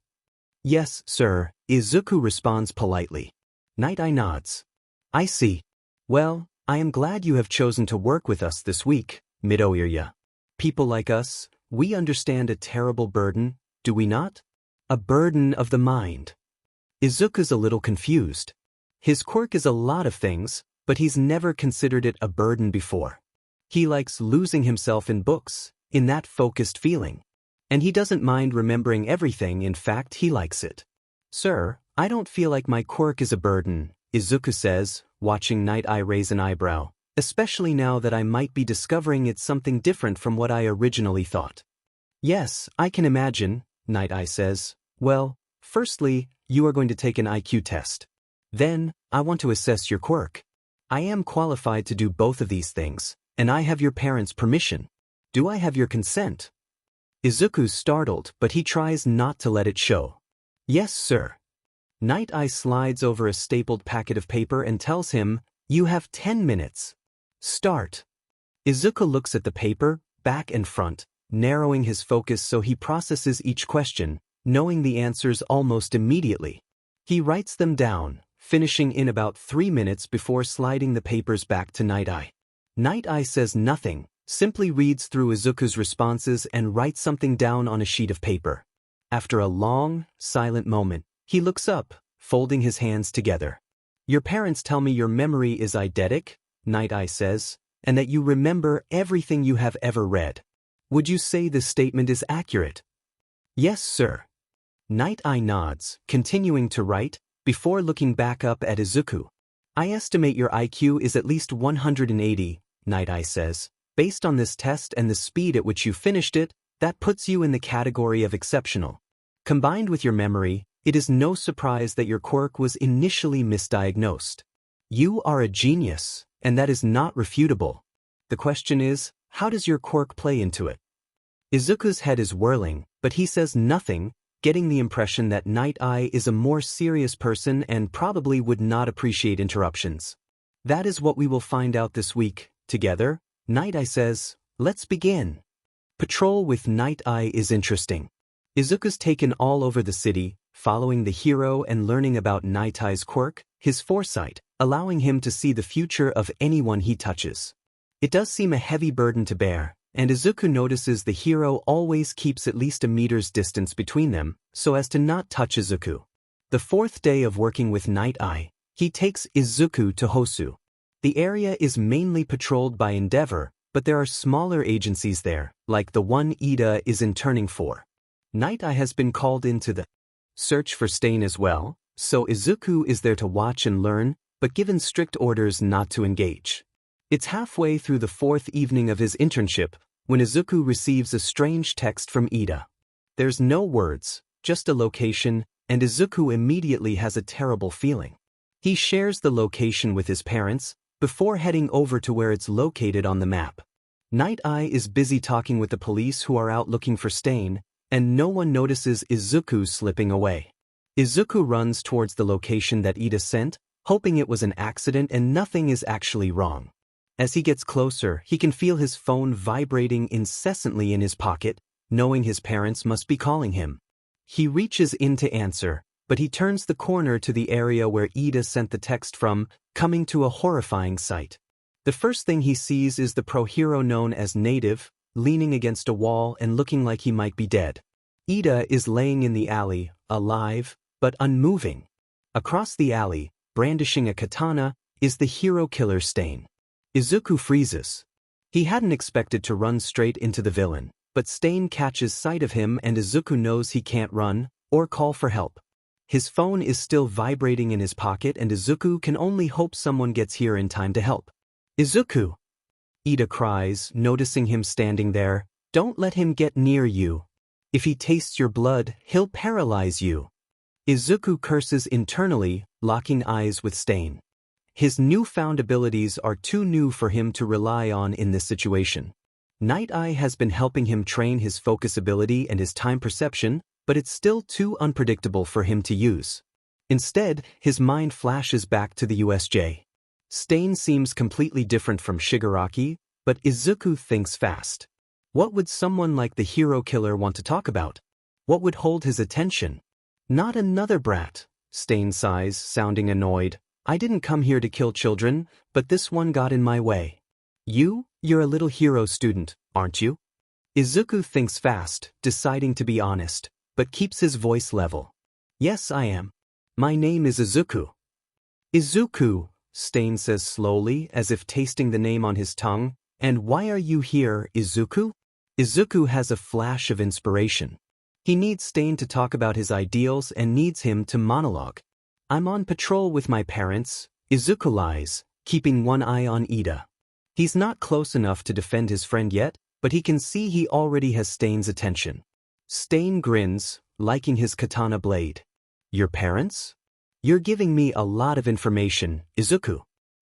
Yes, sir, Izuku responds politely. Night Eye nods. I see. Well, I am glad you have chosen to work with us this week, Midoriya. People like us, we understand a terrible burden, do we not? A burden of the mind. Izuku's a little confused. His quirk is a lot of things, but he's never considered it a burden before. He likes losing himself in books, in that focused feeling. And he doesn't mind remembering everything, in fact he likes it. Sir, I don't feel like my quirk is a burden, Izuku says, watching Night Eye raise an eyebrow, especially now that I might be discovering it's something different from what I originally thought. Yes, I can imagine, Night Eye says. Well, firstly, you are going to take an IQ test. Then, I want to assess your quirk. I am qualified to do both of these things, and I have your parents' permission. Do I have your consent? Izuku's startled, but he tries not to let it show. Yes, sir. Night Eye slides over a stapled packet of paper and tells him, you have 10 minutes. Start. Izuku looks at the paper, back and front, narrowing his focus so he processes each question, knowing the answers almost immediately. He writes them down, finishing in about 3 minutes before sliding the papers back to Night Eye. Night Eye says nothing, simply reads through Izuku's responses and writes something down on a sheet of paper. After a long, silent moment, he looks up, folding his hands together. Your parents tell me your memory is eidetic, Night Eye says, and that you remember everything you have ever read. Would you say this statement is accurate? Yes, sir. Night Eye nods, continuing to write, before looking back up at Izuku. I estimate your IQ is at least 180, Night Eye says. Based on this test and the speed at which you finished it, that puts you in the category of exceptional. Combined with your memory, it is no surprise that your quirk was initially misdiagnosed. You are a genius, and that is not refutable. The question is, how does your quirk play into it? Izuku's head is whirling, but he says nothing, getting the impression that Night Eye is a more serious person and probably would not appreciate interruptions. That is what we will find out this week, together. Night Eye says, let's begin. Patrol with Night Eye is interesting. Izuku's taken all over the city, following the hero and learning about Night Eye's quirk, his foresight, allowing him to see the future of anyone he touches. It does seem a heavy burden to bear, and Izuku notices the hero always keeps at least a meter's distance between them, so as to not touch Izuku. The fourth day of working with Night Eye, he takes Izuku to Hosu. The area is mainly patrolled by Endeavor, but there are smaller agencies there, like the one Ida is interning for. Night Eye has been called into the search for Stain as well, so Izuku is there to watch and learn, but given strict orders not to engage. It's halfway through the fourth evening of his internship when Izuku receives a strange text from Ida. There's no words, just a location, and Izuku immediately has a terrible feeling. He shares the location with his parents, before heading over to where it's located on the map. Night Eye is busy talking with the police who are out looking for Stain, and no one notices Izuku slipping away. Izuku runs towards the location that Ida sent, hoping it was an accident and nothing is actually wrong. As he gets closer, he can feel his phone vibrating incessantly in his pocket, knowing his parents must be calling him. He reaches in to answer, but he turns the corner to the area where Ida sent the text from, coming to a horrifying sight. The first thing he sees is the pro-hero known as Native, leaning against a wall and looking like he might be dead. Ida is laying in the alley, alive, but unmoving. Across the alley, brandishing a katana, is the hero killer Stain. Izuku freezes. He hadn't expected to run straight into the villain, but Stain catches sight of him and Izuku knows he can't run, or call for help. His phone is still vibrating in his pocket and Izuku can only hope someone gets here in time to help. Izuku! Ida cries, noticing him standing there. Don't let him get near you. If he tastes your blood, he'll paralyze you. Izuku curses internally, locking eyes with Stain. His newfound abilities are too new for him to rely on in this situation. Night Eye has been helping him train his focus ability and his time perception, but it's still too unpredictable for him to use. Instead, his mind flashes back to the USJ. Stain seems completely different from Shigaraki, but Izuku thinks fast. What would someone like the hero killer want to talk about? What would hold his attention? Not another brat, Stain sighs, sounding annoyed. I didn't come here to kill children, but this one got in my way. You're a little hero student, aren't you? Izuku thinks fast, deciding to be honest, but keeps his voice level. Yes, I am. My name is Izuku. Izuku, Stain says slowly, as if tasting the name on his tongue. And why are you here, Izuku? Izuku has a flash of inspiration. He needs Stain to talk about his ideals and needs him to monologue. I'm on patrol with my parents, Izuku lies, keeping one eye on Ida. He's not close enough to defend his friend yet, but he can see he already has Stain's attention. Stain grins, liking his katana blade. Your parents? You're giving me a lot of information, Izuku.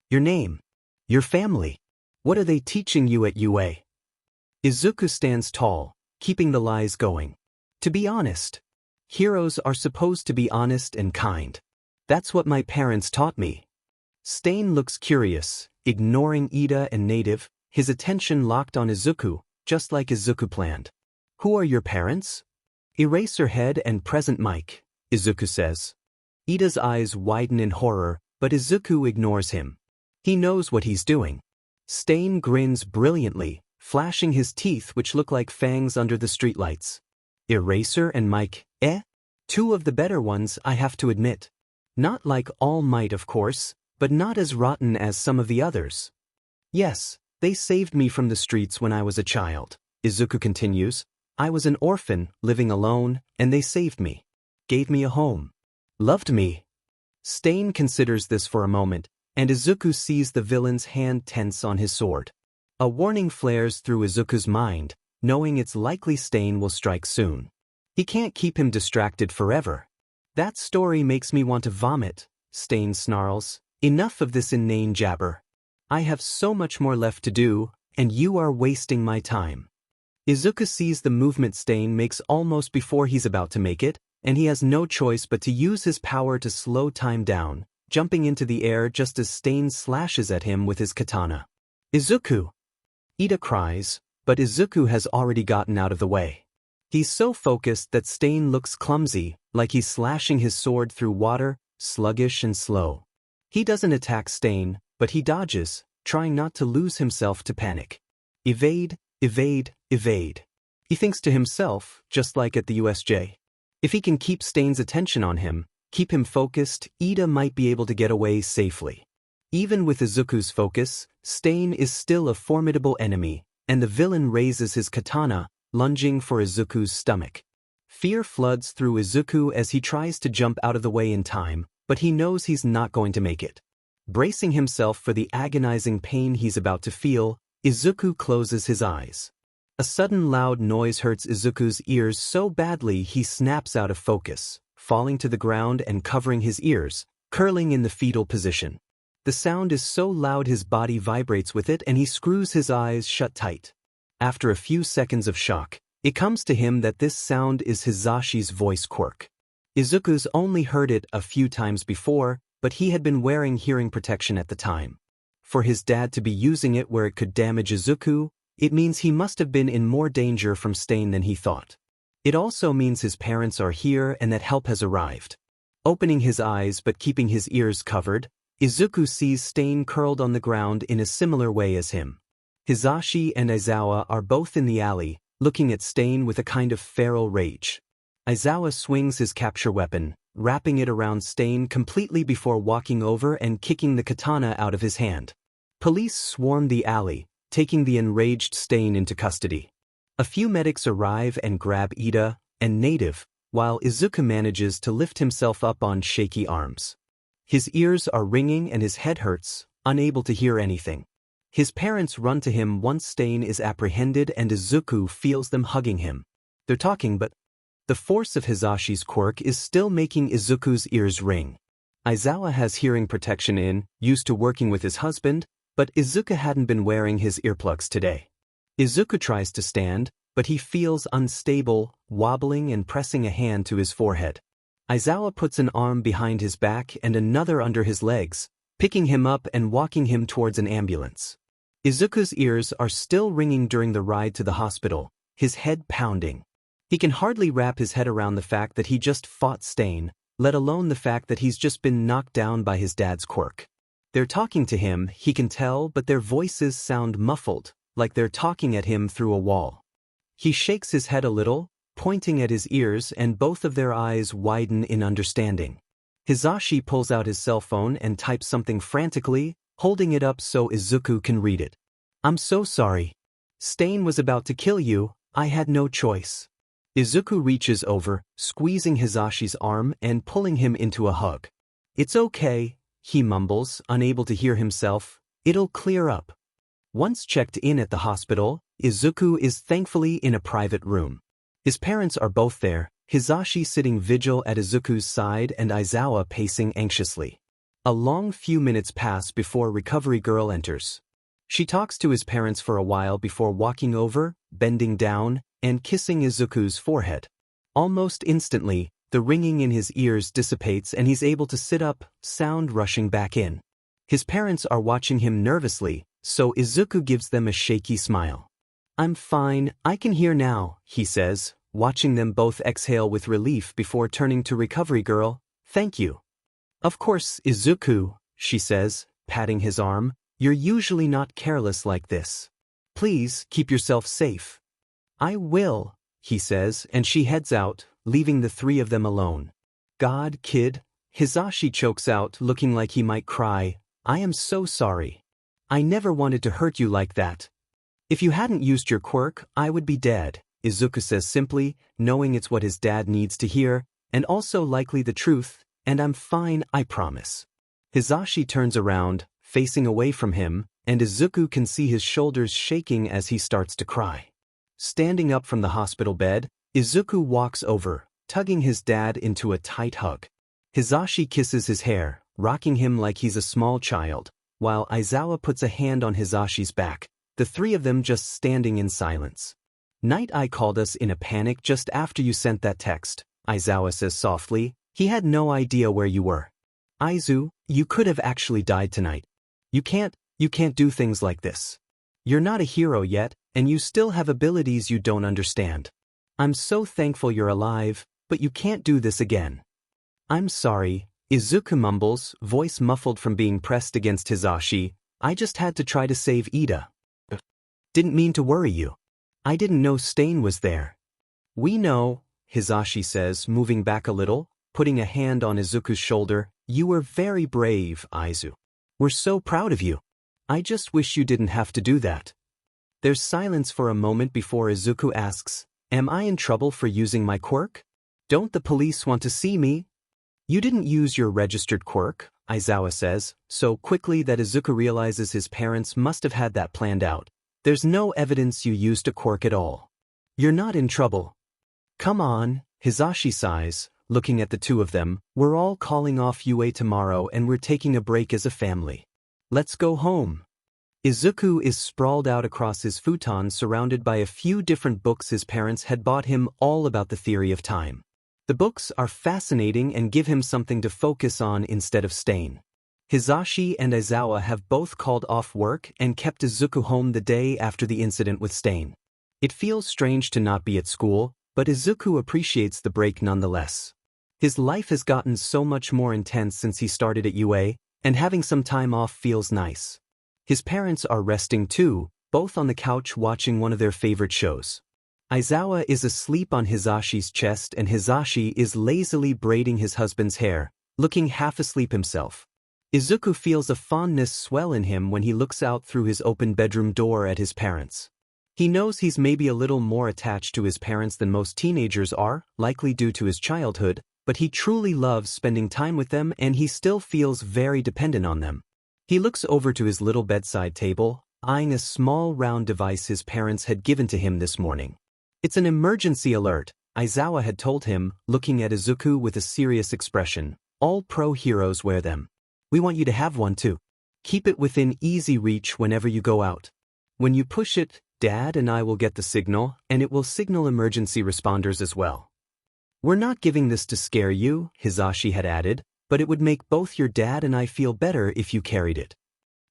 Your name. Your family. What are they teaching you at UA? Izuku stands tall, keeping the lies going. To be honest, heroes are supposed to be honest and kind. That's what my parents taught me. Stain looks curious, ignoring Ida and Native, his attention locked on Izuku, just like Izuku planned. Who are your parents? Eraserhead and Present Mic, Izuku says. Ida's eyes widen in horror, but Izuku ignores him. He knows what he's doing. Stain grins brilliantly, flashing his teeth which look like fangs under the streetlights. Eraser and Mic, eh? Two of the better ones, I have to admit. Not like All Might, of course, but not as rotten as some of the others. Yes, they saved me from the streets when I was a child, Izuku continues. I was an orphan, living alone, and they saved me. Gave me a home. Loved me. Stain considers this for a moment, and Izuku sees the villain's hand tense on his sword. A warning flares through Izuku's mind, knowing it's likely Stain will strike soon. He can't keep him distracted forever. That story makes me want to vomit, Stain snarls. Enough of this inane jabber. I have so much more left to do, and you are wasting my time. Izuku sees the movement Stain makes almost before he's about to make it, and he has no choice but to use his power to slow time down, jumping into the air just as Stain slashes at him with his katana. Izuku! Ida cries, but Izuku has already gotten out of the way. He's so focused that Stain looks clumsy, like he's slashing his sword through water, sluggish and slow. He doesn't attack Stain, but he dodges, trying not to lose himself to panic. Evade, evade, evade. He thinks to himself, just like at the USJ. If he can keep Stain's attention on him, keep him focused, Ida might be able to get away safely. Even with Izuku's focus, Stain is still a formidable enemy, and the villain raises his katana, lunging for Izuku's stomach. Fear floods through Izuku as he tries to jump out of the way in time, but he knows he's not going to make it. Bracing himself for the agonizing pain he's about to feel, Izuku closes his eyes. A sudden loud noise hurts Izuku's ears so badly he snaps out of focus, falling to the ground and covering his ears, curling in the fetal position. The sound is so loud his body vibrates with it and he screws his eyes shut tight. After a few seconds of shock, it comes to him that this sound is Hizashi's voice quirk. Izuku's only heard it a few times before, but he had been wearing hearing protection at the time. For his dad to be using it where it could damage Izuku, it means he must have been in more danger from Stain than he thought. It also means his parents are here and that help has arrived. Opening his eyes but keeping his ears covered, Izuku sees Stain curled on the ground in a similar way as him. Hizashi and Aizawa are both in the alley, looking at Stain with a kind of feral rage. Aizawa swings his capture weapon, wrapping it around Stain completely before walking over and kicking the katana out of his hand. Police swarm the alley, taking the enraged Stain into custody. A few medics arrive and grab Ida and Native, while Izuku manages to lift himself up on shaky arms. His ears are ringing and his head hurts, unable to hear anything. His parents run to him once Stain is apprehended and Izuku feels them hugging him. They're talking, but the force of Hizashi's quirk is still making Izuku's ears ring. Aizawa has hearing protection in, used to working with his husband, but Izuku hadn't been wearing his earplugs today. Izuku tries to stand, but he feels unstable, wobbling and pressing a hand to his forehead. Aizawa puts an arm behind his back and another under his legs, picking him up and walking him towards an ambulance. Izuku's ears are still ringing during the ride to the hospital, his head pounding. He can hardly wrap his head around the fact that he just fought Stain, let alone the fact that he's just been knocked down by his dad's Quirk. They're talking to him, he can tell, but their voices sound muffled, like they're talking at him through a wall. He shakes his head a little, pointing at his ears, and both of their eyes widen in understanding. Hizashi pulls out his cell phone and types something frantically, holding it up so Izuku can read it. "I'm so sorry. Stain was about to kill you, I had no choice." Izuku reaches over, squeezing Hizashi's arm and pulling him into a hug. "It's okay," he mumbles, unable to hear himself. "It'll clear up." Once checked in at the hospital, Izuku is thankfully in a private room. His parents are both there, Hizashi sitting vigil at Izuku's side and Aizawa pacing anxiously. A long few minutes pass before Recovery Girl enters. She talks to his parents for a while before walking over, bending down, and kissing Izuku's forehead. Almost instantly, the ringing in his ears dissipates and he's able to sit up, sound rushing back in. His parents are watching him nervously, so Izuku gives them a shaky smile. "I'm fine, I can hear now," he says, watching them both exhale with relief before turning to Recovery Girl. "Thank you." "Of course, Izuku," she says, patting his arm. "You're usually not careless like this. Please keep yourself safe." "I will," he says, and she heads out, leaving the three of them alone. "God, kid," Hizashi chokes out, looking like he might cry. "I am so sorry. I never wanted to hurt you like that." "If you hadn't used your quirk, I would be dead," Izuku says simply, knowing it's what his dad needs to hear, and also likely the truth, "and I'm fine, I promise." Hizashi turns around, facing away from him, and Izuku can see his shoulders shaking as he starts to cry. Standing up from the hospital bed, Izuku walks over, tugging his dad into a tight hug. Hizashi kisses his hair, rocking him like he's a small child, while Aizawa puts a hand on Hizashi's back, the three of them just standing in silence. "Night Eye called us in a panic just after you sent that text," Aizawa says softly. "He had no idea where you were. Aizu, you could have actually died tonight. You can't do things like this. You're not a hero yet, and you still have abilities you don't understand. I'm so thankful you're alive, but you can't do this again." "I'm sorry," Izuku mumbles, voice muffled from being pressed against Hizashi. "I just had to try to save Ida. Didn't mean to worry you. I didn't know Stain was there." "We know," Hizashi says, moving back a little, putting a hand on Izuku's shoulder. "You were very brave, Aizu. We're so proud of you. I just wish you didn't have to do that." There's silence for a moment before Izuku asks, "Am I in trouble for using my quirk? Don't the police want to see me?" "You didn't use your registered quirk," Aizawa says, so quickly that Izuku realizes his parents must have had that planned out. "There's no evidence you used a quirk at all. You're not in trouble." "Come on," Hizashi sighs, looking at the two of them. "We're all calling off UA tomorrow and we're taking a break as a family. Let's go home." Izuku is sprawled out across his futon surrounded by a few different books his parents had bought him, all about the theory of time. The books are fascinating and give him something to focus on instead of Stain. Hizashi and Aizawa have both called off work and kept Izuku home the day after the incident with Stain. It feels strange to not be at school, but Izuku appreciates the break nonetheless. His life has gotten so much more intense since he started at UA, and having some time off feels nice. His parents are resting too, both on the couch watching one of their favorite shows. Aizawa is asleep on Hizashi's chest and Hizashi is lazily braiding his husband's hair, looking half asleep himself. Izuku feels a fondness swell in him when he looks out through his open bedroom door at his parents. He knows he's maybe a little more attached to his parents than most teenagers are, likely due to his childhood, but he truly loves spending time with them and he still feels very dependent on them. He looks over to his little bedside table, eyeing a small round device his parents had given to him this morning. "It's an emergency alert," Aizawa had told him, looking at Izuku with a serious expression. "All pro heroes wear them. We want you to have one too. Keep it within easy reach whenever you go out. When you push it, Dad and I will get the signal, and it will signal emergency responders as well. We're not giving this to scare you," Hizashi had added, "but it would make both your dad and I feel better if you carried it."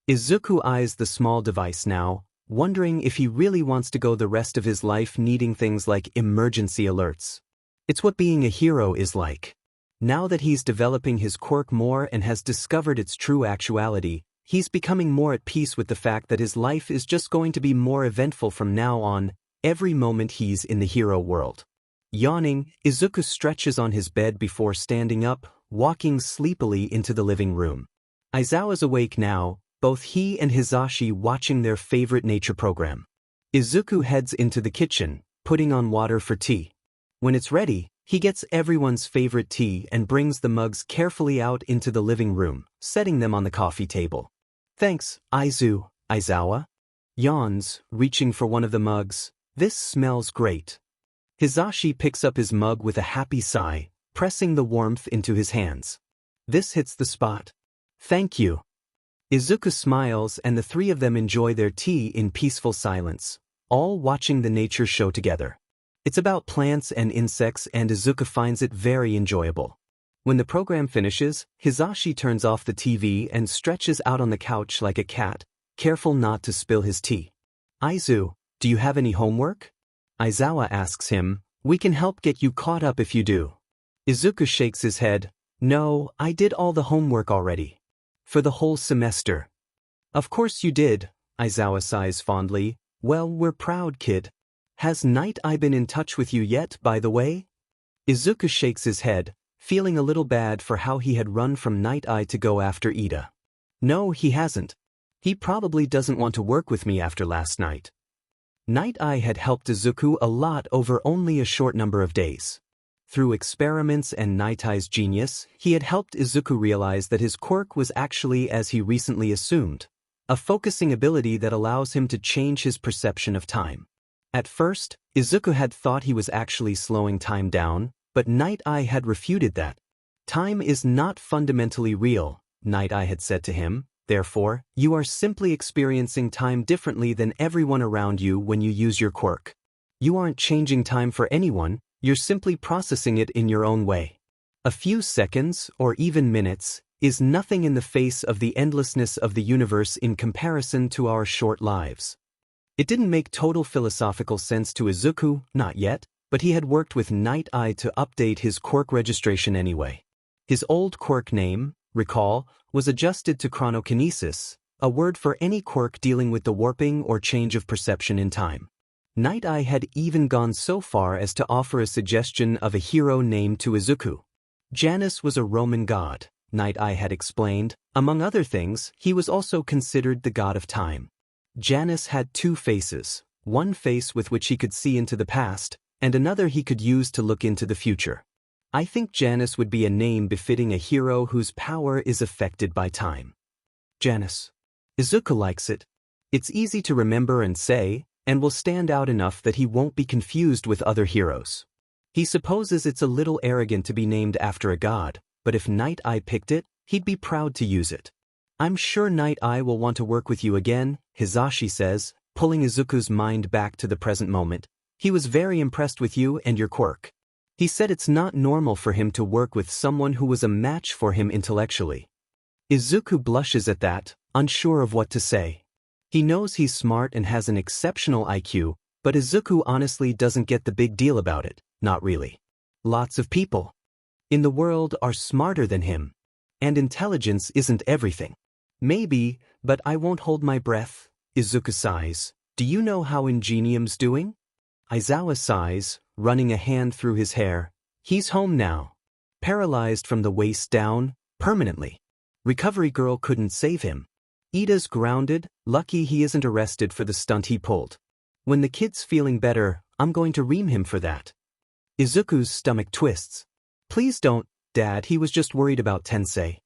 Izuku eyes the small device now, wondering if he really wants to go the rest of his life needing things like emergency alerts. It's what being a hero is like. Now that he's developing his quirk more and has discovered its true actuality, he's becoming more at peace with the fact that his life is just going to be more eventful from now on, every moment he's in the hero world. Yawning, Izuku stretches on his bed before standing up, walking sleepily into the living room. Aizawa's awake now, both he and Hisashi watching their favorite nature program. Izuku heads into the kitchen, putting on water for tea. When it's ready, he gets everyone's favorite tea and brings the mugs carefully out into the living room, setting them on the coffee table. Thanks, Aizawa. Yawns, reaching for one of the mugs. This smells great. Hisashi picks up his mug with a happy sigh, pressing the warmth into his hands. This hits the spot. Thank you. Izuku smiles and the three of them enjoy their tea in peaceful silence, all watching the nature show together. It's about plants and insects and Izuku finds it very enjoyable. When the program finishes, Hisashi turns off the TV and stretches out on the couch like a cat, careful not to spill his tea. Aizu, do you have any homework? Aizawa asks him. We can help get you caught up if you do. Izuku shakes his head. No, I did all the homework already. For the whole semester. Of course you did, Aizawa sighs fondly. Well, we're proud, kid. Has Night Eye been in touch with you yet, by the way? Izuku shakes his head, feeling a little bad for how he had run from Night Eye to go after Ida. No, he hasn't. He probably doesn't want to work with me after last night. Night Eye had helped Izuku a lot over only a short number of days. Through experiments and Night Eye's genius, he had helped Izuku realize that his quirk was actually as he recently assumed, a focusing ability that allows him to change his perception of time. At first, Izuku had thought he was actually slowing time down, but Night Eye had refuted that. Time is not fundamentally real, Night Eye had said to him, therefore, you are simply experiencing time differently than everyone around you when you use your quirk. You aren't changing time for anyone, you're simply processing it in your own way. A few seconds, or even minutes, is nothing in the face of the endlessness of the universe in comparison to our short lives. It didn't make total philosophical sense to Izuku, not yet, but he had worked with Night Eye to update his quirk registration anyway. His old quirk name, recall, was adjusted to chronokinesis, a word for any quirk dealing with the warping or change of perception in time. Night Eye had even gone so far as to offer a suggestion of a hero named to Izuku. Janus was a Roman god, Night Eye had explained. Among other things, he was also considered the god of time. Janus had two faces, one face with which he could see into the past, and another he could use to look into the future. I think Janus would be a name befitting a hero whose power is affected by time. Janus. Izuku likes it. It's easy to remember and say, and will stand out enough that he won't be confused with other heroes. He supposes it's a little arrogant to be named after a god, but if Night Eye picked it, he'd be proud to use it. I'm sure Night Eye will want to work with you again, Hisashi says, pulling Izuku's mind back to the present moment. He was very impressed with you and your quirk. He said it's not normal for him to work with someone who was a match for him intellectually. Izuku blushes at that, unsure of what to say. He knows he's smart and has an exceptional IQ, but Izuku honestly doesn't get the big deal about it, not really. Lots of people in the world are smarter than him. And intelligence isn't everything. Maybe, but I won't hold my breath, Izuku sighs. Do you know how Ingenium's doing? Aizawa sighs, running a hand through his hair. He's home now. Paralyzed from the waist down, permanently. Recovery girl couldn't save him. Ida's grounded, lucky he isn't arrested for the stunt he pulled. When the kid's feeling better, I'm going to ream him for that. Izuku's stomach twists. Please don't, Dad, he was just worried about Tensei.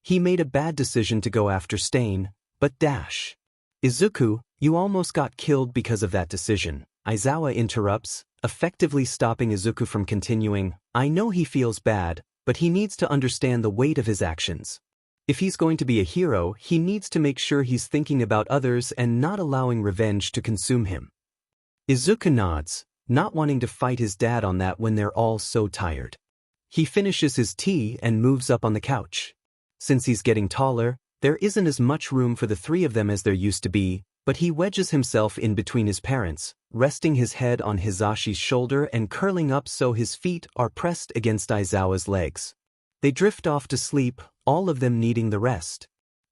He made a bad decision to go after Stain, but dash. Izuku, you almost got killed because of that decision. Aizawa interrupts, effectively stopping Izuku from continuing. I know he feels bad, but he needs to understand the weight of his actions. If he's going to be a hero, he needs to make sure he's thinking about others and not allowing revenge to consume him. Izuku nods, not wanting to fight his dad on that when they're all so tired. He finishes his tea and moves up on the couch. Since he's getting taller, there isn't as much room for the three of them as there used to be, But he wedges himself in between his parents, resting his head on Hisashi's shoulder and curling up so his feet are pressed against Aizawa's legs. They drift off to sleep, all of them needing the rest.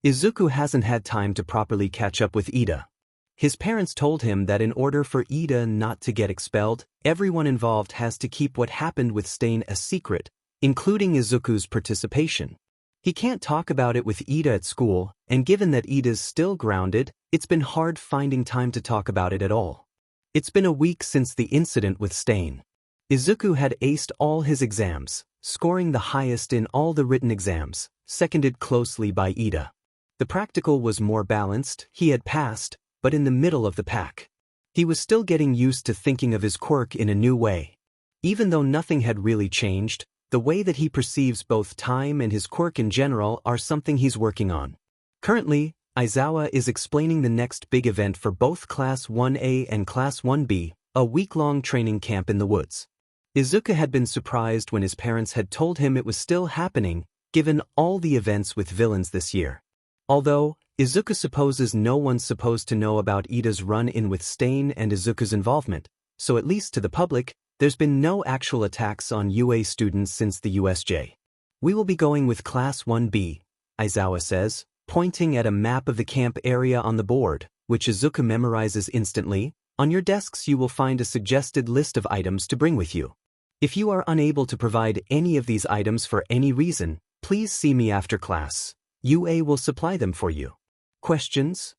Izuku hasn't had time to properly catch up with Ida. His parents told him that in order for Ida not to get expelled, everyone involved has to keep what happened with Stain a secret, including Izuku's participation. He can't talk about it with Ida at school, and given that Ida's still grounded, it's been hard finding time to talk about it at all. It's been a week since the incident with Stain. Izuku had aced all his exams, scoring the highest in all the written exams, seconded closely by Ida. The practical was more balanced, he had passed, but in the middle of the pack. He was still getting used to thinking of his quirk in a new way. Even though nothing had really changed, the way that he perceives both time and his quirk in general are something he's working on. Currently, Aizawa is explaining the next big event for both Class 1A and Class 1B, a week-long training camp in the woods. Izuku had been surprised when his parents had told him it was still happening, given all the events with villains this year. Although, Izuku supposes no one's supposed to know about Ida's run-in with Stain and Izuku's involvement, so at least to the public, there's been no actual attacks on UA students since the USJ. We will be going with Class 1B, Aizawa says, pointing at a map of the camp area on the board, which Izuku memorizes instantly. On your desks you will find a suggested list of items to bring with you. If you are unable to provide any of these items for any reason, please see me after class. UA will supply them for you. Questions?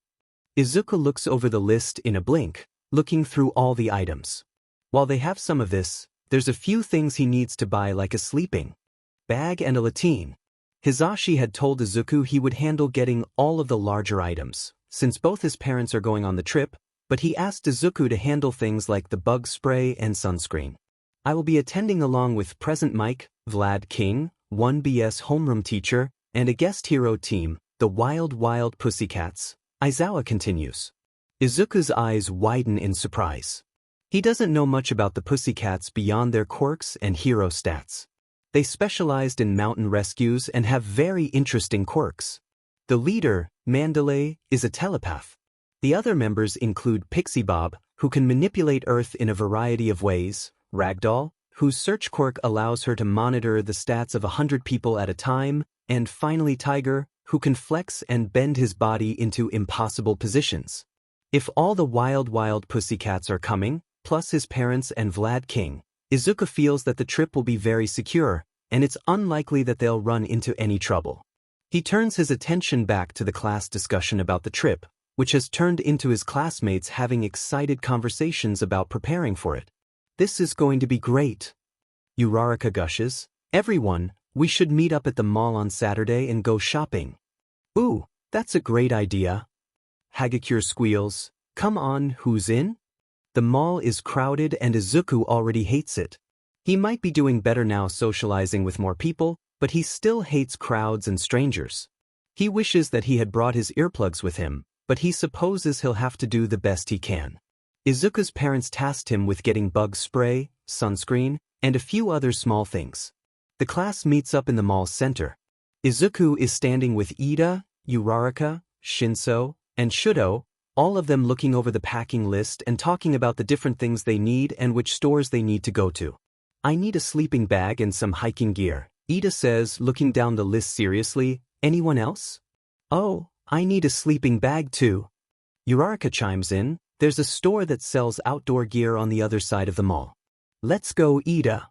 Izuku looks over the list in a blink, looking through all the items. While they have some of this, there's a few things he needs to buy, like a sleeping bag and a latrine. Hisashi had told Izuku he would handle getting all of the larger items, since both his parents are going on the trip, but he asked Izuku to handle things like the bug spray and sunscreen. I will be attending along with Present Mic, Vlad King, 1BS homeroom teacher, and a guest hero team, the Wild Pussycats, Aizawa continues. Izuku's eyes widen in surprise. He doesn't know much about the Pussycats beyond their quirks and hero stats. They specialized in mountain rescues and have very interesting quirks. The leader, Mandalay, is a telepath. The other members include Pixie Bob, who can manipulate Earth in a variety of ways, Ragdoll, whose search quirk allows her to monitor the stats of 100 people at a time, and finally Tiger, who can flex and bend his body into impossible positions. If all the wild pussycats are coming, plus his parents and Vlad King, Izuku feels that the trip will be very secure, and it's unlikely that they'll run into any trouble. He turns his attention back to the class discussion about the trip, which has turned into his classmates having excited conversations about preparing for it. This is going to be great. Uraraka gushes, everyone, we should meet up at the mall on Saturday and go shopping. Ooh, that's a great idea. Hagakure squeals, come on, who's in? The mall is crowded and Izuku already hates it. He might be doing better now socializing with more people, but he still hates crowds and strangers. He wishes that he had brought his earplugs with him, but he supposes he'll have to do the best he can. Izuku's parents tasked him with getting bug spray, sunscreen, and a few other small things. The class meets up in the mall center. Izuku is standing with Ida, Uraraka, Shinso, and Shudo, all of them looking over the packing list and talking about the different things they need and which stores they need to go to. I need a sleeping bag and some hiking gear, Ida says, looking down the list seriously. Anyone else? Oh, I need a sleeping bag too. Uraraka chimes in, there's a store that sells outdoor gear on the other side of the mall. Let's go, Ida.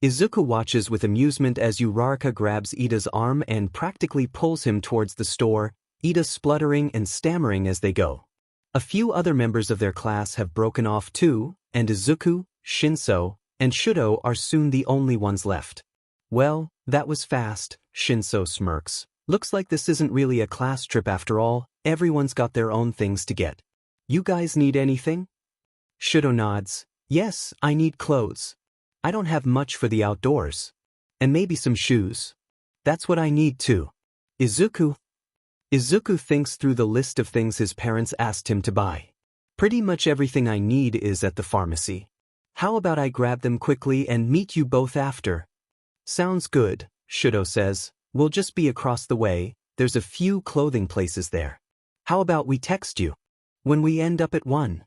Izuku watches with amusement as Uraraka grabs Ida's arm and practically pulls him towards the store, Ida spluttering and stammering as they go. A few other members of their class have broken off too, and Izuku, Shinso, and Shudo are soon the only ones left. Well, that was fast, Shinso smirks. Looks like this isn't really a class trip after all, everyone's got their own things to get. You guys need anything? Shudo nods. Yes, I need clothes. I don't have much for the outdoors. And maybe some shoes. That's what I need too. Izuku thinks through the list of things his parents asked him to buy. Pretty much everything I need is at the pharmacy. How about I grab them quickly and meet you both after? Sounds good, Shudo says. We'll just be across the way, there's a few clothing places there. How about we text you? When we end up at 1.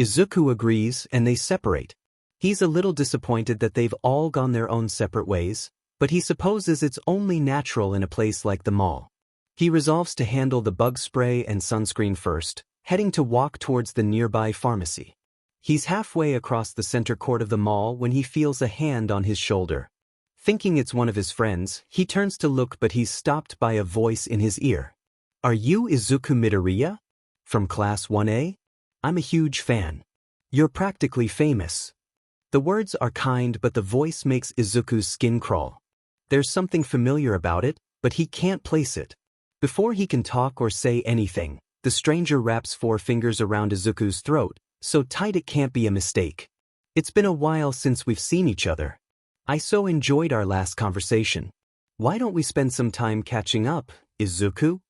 Izuku agrees and they separate. He's a little disappointed that they've all gone their own separate ways, but he supposes it's only natural in a place like the mall. He resolves to handle the bug spray and sunscreen first, heading to walk towards the nearby pharmacy. He's halfway across the center court of the mall when he feels a hand on his shoulder. Thinking it's one of his friends, he turns to look but he's stopped by a voice in his ear. "Are you Izuku Midoriya? From Class 1A? I'm a huge fan. You're practically famous." The words are kind but the voice makes Izuku's skin crawl. There's something familiar about it, but he can't place it. Before he can talk or say anything, the stranger wraps 4 fingers around Izuku's throat, so tight it can't be a mistake. "It's been a while since we've seen each other. I so enjoyed our last conversation. Why don't we spend some time catching up, Izuku?"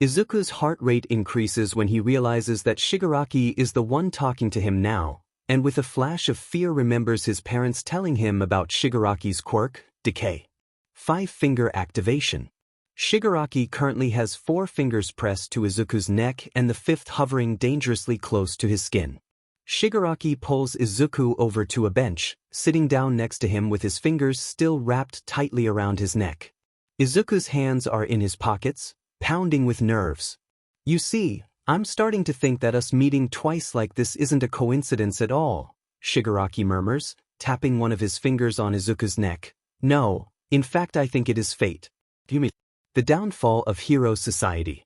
Izuku's heart rate increases when he realizes that Shigaraki is the one talking to him now, and with a flash of fear remembers his parents telling him about Shigaraki's quirk, decay. 5-finger activation. Shigaraki currently has 4 fingers pressed to Izuku's neck and the 5th hovering dangerously close to his skin. Shigaraki pulls Izuku over to a bench, sitting down next to him with his fingers still wrapped tightly around his neck. Izuku's hands are in his pockets, pounding with nerves. "You see, I'm starting to think that us meeting twice like this isn't a coincidence at all," Shigaraki murmurs, tapping one of his fingers on Izuku's neck. "No, in fact I think it is fate." The downfall of Hero Society.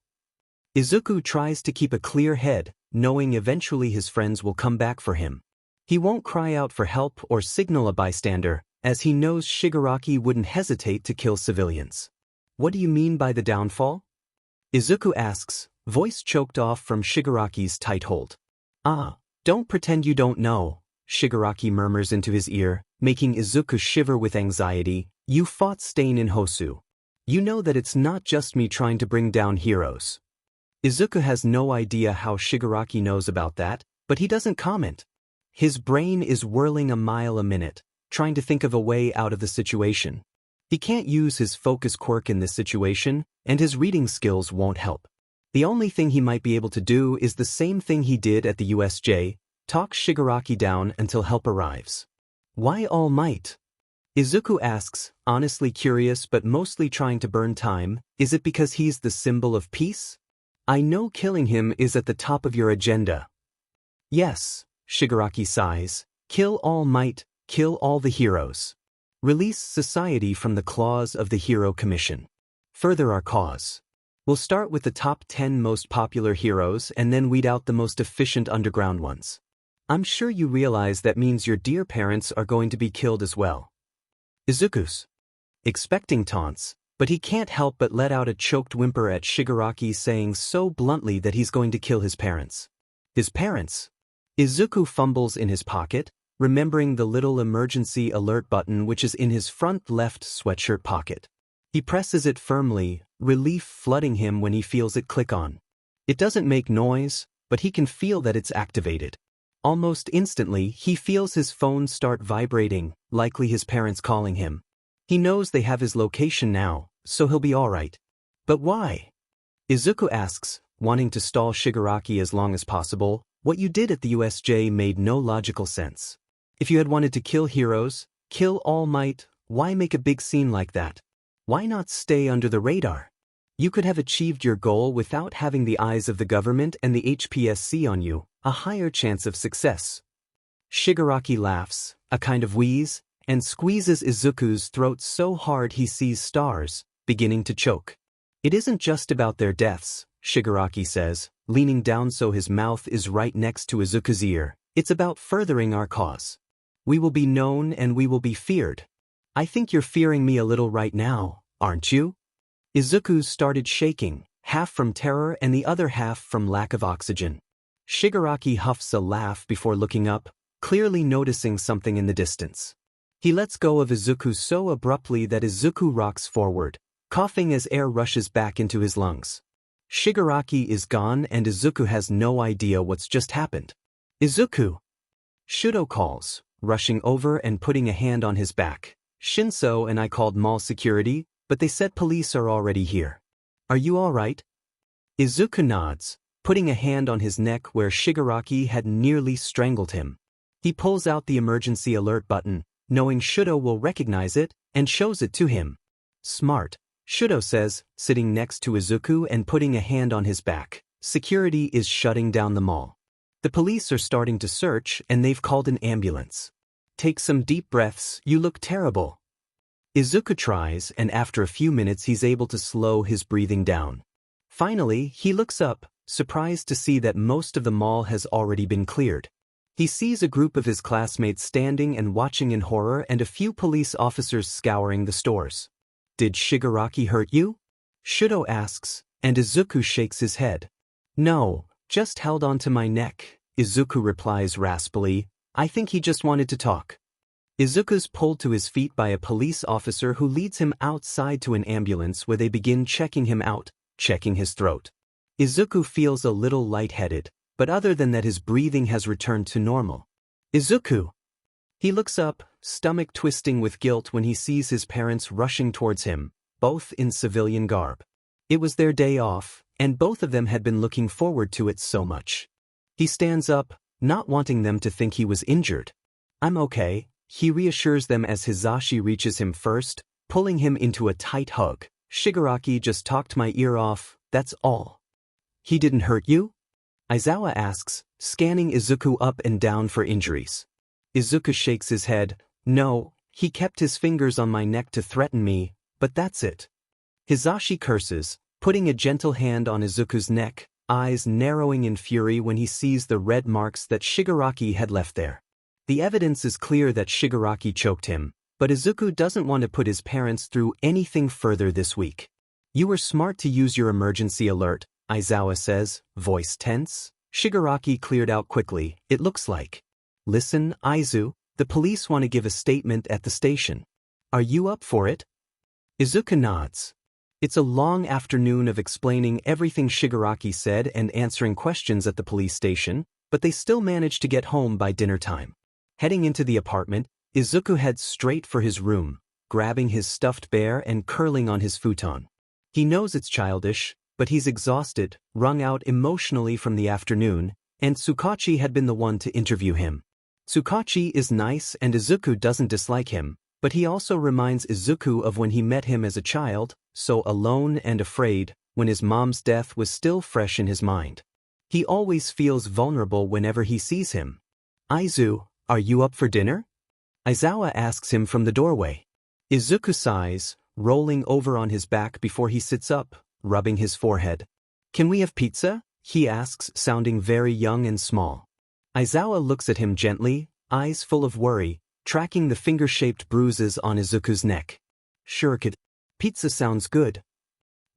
Izuku tries to keep a clear head, knowing eventually his friends will come back for him. He won't cry out for help or signal a bystander, as he knows Shigaraki wouldn't hesitate to kill civilians. "What do you mean by the downfall?" Izuku asks, voice choked off from Shigaraki's tight hold. Don't pretend you don't know," Shigaraki murmurs into his ear, making Izuku shiver with anxiety. "You fought Stain in Hosu. You know that it's not just me trying to bring down heroes." Izuku has no idea how Shigaraki knows about that, but he doesn't comment. His brain is whirling a mile a minute, trying to think of a way out of the situation. He can't use his focus quirk in this situation, and his reading skills won't help. The only thing he might be able to do is the same thing he did at the USJ, talk Shigaraki down until help arrives. "Why All Might?" Izuku asks, honestly curious but mostly trying to burn time. "Is it because he's the symbol of peace? I know killing him is at the top of your agenda." "Yes," Shigaraki sighs. "Kill All Might, kill all the heroes. Release society from the claws of the Hero Commission. Further our cause. We'll start with the top 10 most popular heroes and then weed out the most efficient underground ones. I'm sure you realize that means your dear parents are going to be killed as well." Izuku's expecting taunts, but he can't help but let out a choked whimper at Shigaraki saying so bluntly that he's going to kill his parents. His parents? Izuku fumbles in his pocket, remembering the little emergency alert button which is in his front left sweatshirt pocket. He presses it firmly, relief flooding him when he feels it click on. It doesn't make noise, but he can feel that it's activated. Almost instantly, he feels his phone start vibrating, likely his parents calling him. He knows they have his location now, so he'll be alright. But why? Izuku asks, wanting to stall Shigaraki as long as possible. What you did at the USJ made no logical sense. If you had wanted to kill heroes, kill All Might, why make a big scene like that? Why not stay under the radar? You could have achieved your goal without having the eyes of the government and the HPSC on you, a higher chance of success. Shigaraki laughs, a kind of wheeze, and squeezes Izuku's throat so hard he sees stars, beginning to choke. "It isn't just about their deaths," Shigaraki says, leaning down so his mouth is right next to Izuku's ear. "It's about furthering our cause. We will be known and we will be feared. I think you're fearing me a little right now, aren't you?" Izuku started shaking, half from terror and the other half from lack of oxygen. Shigaraki huffs a laugh before looking up, clearly noticing something in the distance. He lets go of Izuku so abruptly that Izuku rocks forward, coughing as air rushes back into his lungs. Shigaraki is gone and Izuku has no idea what's just happened. "Izuku!" Shudo calls, rushing over and putting a hand on his back. "Shinso and I called mall security, but they said police are already here. Are you all right?" Izuku nods, putting a hand on his neck where Shigaraki had nearly strangled him. He pulls out the emergency alert button, knowing Shudo will recognize it, and shows it to him. Smart, Shudo says, sitting next to Izuku and putting a hand on his back. Security is shutting down the mall. The police are starting to search and they've called an ambulance. Take some deep breaths, you look terrible. Izuku tries, and after a few minutes he's able to slow his breathing down. Finally, he looks up, surprised to see that most of the mall has already been cleared. He sees a group of his classmates standing and watching in horror and a few police officers scouring the stores. Did Shigaraki hurt you? Shudo asks, and Izuku shakes his head. No, just held onto my neck, Izuku replies raspily. I think he just wanted to talk. Izuku's pulled to his feet by a police officer who leads him outside to an ambulance where they begin checking him out, checking his throat. Izuku feels a little lightheaded, but other than that his breathing has returned to normal. Izuku! He looks up, stomach twisting with guilt when he sees his parents rushing towards him, both in civilian garb. It was their day off, and both of them had been looking forward to it so much. He stands up, not wanting them to think he was injured. I'm okay, he reassures them as Hisashi reaches him first, pulling him into a tight hug. Shigaraki just talked my ear off, that's all. He didn't hurt you? Aizawa asks, scanning Izuku up and down for injuries. Izuku shakes his head. No, he kept his fingers on my neck to threaten me, but that's it. Hisashi curses, putting a gentle hand on Izuku's neck, eyes narrowing in fury when he sees the red marks that Shigaraki had left there. The evidence is clear that Shigaraki choked him, but Izuku doesn't want to put his parents through anything further this week. You were smart to use your emergency alert, Aizawa says, voice tense. Shigaraki cleared out quickly, it looks like. Listen, Aizu, the police want to give a statement at the station. Are you up for it? Izuku nods. It's a long afternoon of explaining everything Shigaraki said and answering questions at the police station, but they still manage to get home by dinner time. Heading into the apartment, Izuku heads straight for his room, grabbing his stuffed bear and curling on his futon. He knows it's childish, but he's exhausted, wrung out emotionally from the afternoon, and Tsukachi had been the one to interview him. Tsukachi is nice and Izuku doesn't dislike him, but he also reminds Izuku of when he met him as a child, so alone and afraid, when his mom's death was still fresh in his mind. He always feels vulnerable whenever he sees him. Aizu, are you up for dinner? Aizawa asks him from the doorway. Izuku sighs, rolling over on his back before he sits up, rubbing his forehead. Can we have pizza? He asks, sounding very young and small. Aizawa looks at him gently, eyes full of worry, tracking the finger-shaped bruises on Izuku's neck. Sure kid. Pizza sounds good.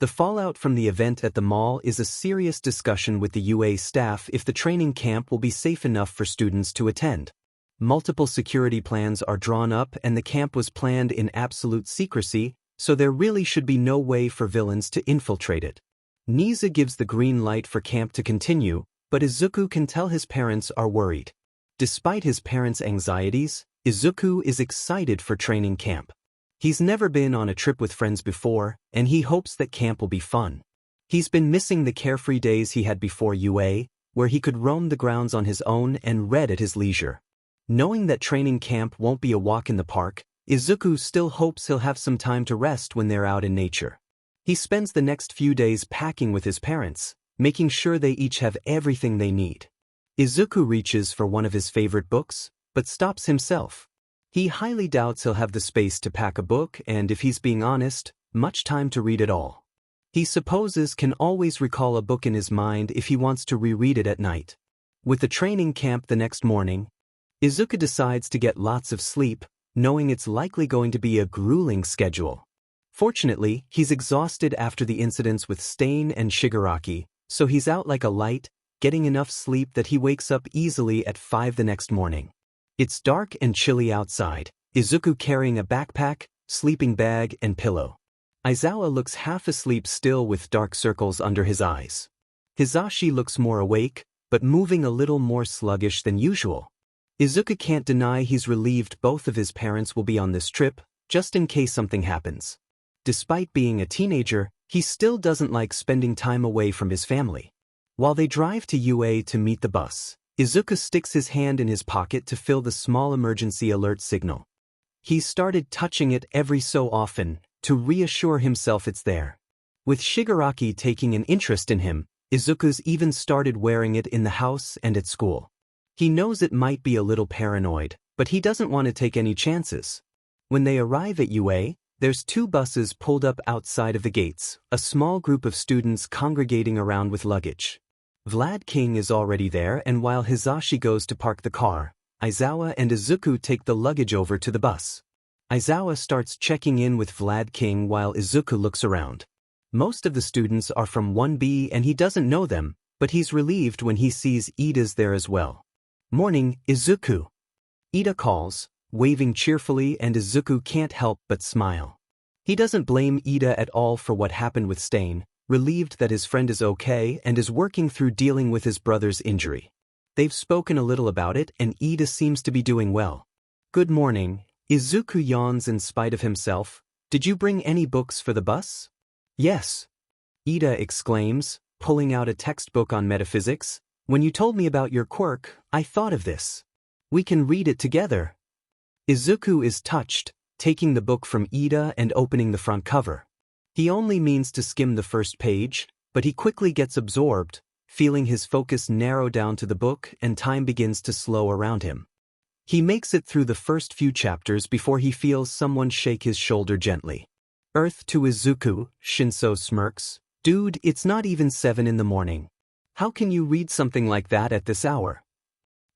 The fallout from the event at the mall is a serious discussion with the UA staff if the training camp will be safe enough for students to attend. Multiple security plans are drawn up and the camp was planned in absolute secrecy, so there really should be no way for villains to infiltrate it. Niza gives the green light for camp to continue, but Izuku can tell his parents are worried. Despite his parents' anxieties, Izuku is excited for training camp. He's never been on a trip with friends before, and he hopes that camp will be fun. He's been missing the carefree days he had before UA, where he could roam the grounds on his own and read at his leisure. Knowing that training camp won't be a walk in the park, Izuku still hopes he'll have some time to rest when they're out in nature. He spends the next few days packing with his parents, making sure they each have everything they need. Izuku reaches for one of his favorite books, but stops himself. He highly doubts he'll have the space to pack a book and, if he's being honest, much time to read it all. He supposes can always recall a book in his mind if he wants to reread it at night. With the training camp the next morning, Izuku decides to get lots of sleep, knowing it's likely going to be a grueling schedule. Fortunately, he's exhausted after the incidents with Stain and Shigaraki, so he's out like a light, getting enough sleep that he wakes up easily at 5 the next morning. It's dark and chilly outside, Izuku carrying a backpack, sleeping bag, and pillow. Aizawa looks half asleep still with dark circles under his eyes. Hisashi looks more awake, but moving a little more sluggish than usual. Izuku can't deny he's relieved both of his parents will be on this trip, just in case something happens. Despite being a teenager, he still doesn't like spending time away from his family. While they drive to UA to meet the bus, Izuku sticks his hand in his pocket to fill the small emergency alert signal. He started touching it every so often, to reassure himself it's there. With Shigaraki taking an interest in him, Izuku's even started wearing it in the house and at school. He knows it might be a little paranoid, but he doesn't want to take any chances. When they arrive at UA, there's 2 buses pulled up outside of the gates, a small group of students congregating around with luggage. Vlad King is already there, and while Hizashi goes to park the car, Aizawa and Izuku take the luggage over to the bus. Aizawa starts checking in with Vlad King while Izuku looks around. Most of the students are from 1B and he doesn't know them, but he's relieved when he sees Ida's there as well. "Morning, Izuku." Ida calls, waving cheerfully, and Izuku can't help but smile. He doesn't blame Ida at all for what happened with Stain, relieved that his friend is okay and is working through dealing with his brother's injury. They've spoken a little about it and Ida seems to be doing well. "Good morning." Izuku yawns in spite of himself. "Did you bring any books for the bus?" "Yes," Ida exclaims, pulling out a textbook on metaphysics. "When you told me about your quirk, I thought of this. We can read it together." Izuku is touched, taking the book from Ida and opening the front cover. He only means to skim the first page, but he quickly gets absorbed, feeling his focus narrow down to the book and time begins to slow around him. He makes it through the first few chapters before he feels someone shake his shoulder gently. Earth to Izuku, Shinso smirks. "Dude, it's not even 7 in the morning. How can you read something like that at this hour?"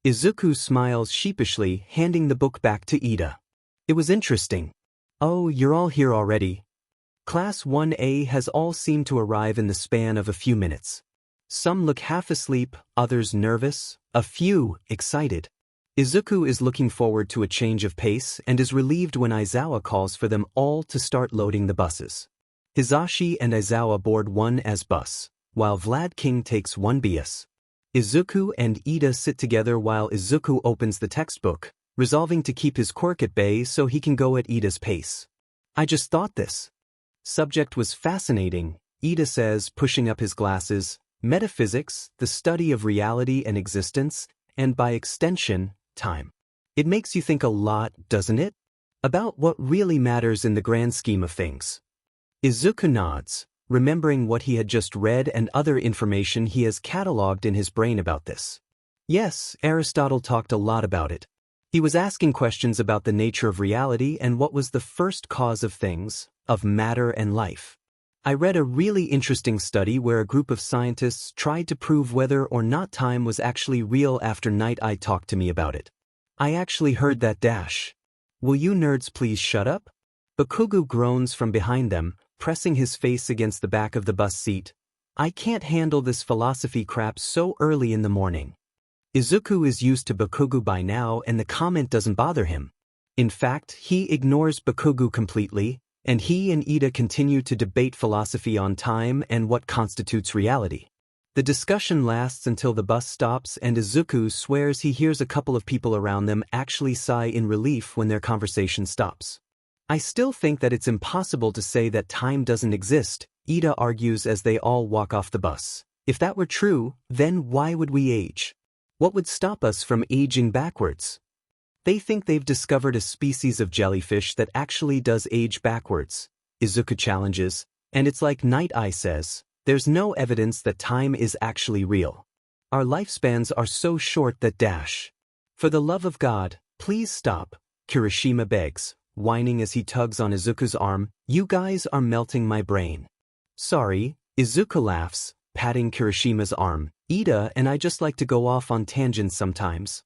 Izuku smiles sheepishly, handing the book back to Ida. "It was interesting." "Oh, you're all here already." Class 1A has all seemed to arrive in the span of a few minutes. Some look half asleep, others nervous, a few excited. Izuku is looking forward to a change of pace and is relieved when Aizawa calls for them all to start loading the buses. Hizashi and Aizawa board 1A's bus, while Vlad King takes 1B's. Izuku and Ida sit together while Izuku opens the textbook, resolving to keep his quirk at bay so he can go at Ida's pace. "I just thought this subject was fascinating," Ida says, pushing up his glasses. "Metaphysics, the study of reality and existence, and by extension, time. It makes you think a lot, doesn't it? About what really matters in the grand scheme of things." Izuku nods, remembering what he had just read and other information he has catalogued in his brain about this. Yes, Aristotle talked a lot about it. He was asking questions about the nature of reality and what was the first cause of things, of matter and life. I read a really interesting study where a group of scientists tried to prove whether or not time was actually real after Night Eye talked to me about it. I actually heard that dash. Will you nerds please shut up? Bakugu groans from behind them, pressing his face against the back of the bus seat. I can't handle this philosophy crap so early in the morning. Izuku is used to Bakugu by now and the comment doesn't bother him. In fact, he ignores Bakugu completely, and he and Ida continue to debate philosophy on time and what constitutes reality. The discussion lasts until the bus stops and Izuku swears he hears a couple of people around them actually sigh in relief when their conversation stops. I still think that it's impossible to say that time doesn't exist, Ida argues as they all walk off the bus. If that were true, then why would we age? What would stop us from aging backwards? They think they've discovered a species of jellyfish that actually does age backwards, Izuku challenges, and it's like Night Eye says, there's no evidence that time is actually real. Our lifespans are so short that dash. For the love of God, please stop, Kirishima begs, whining as he tugs on Izuku's arm. You guys are melting my brain. Sorry, Izuku laughs, patting Kirishima's arm. Ida and I just like to go off on tangents sometimes.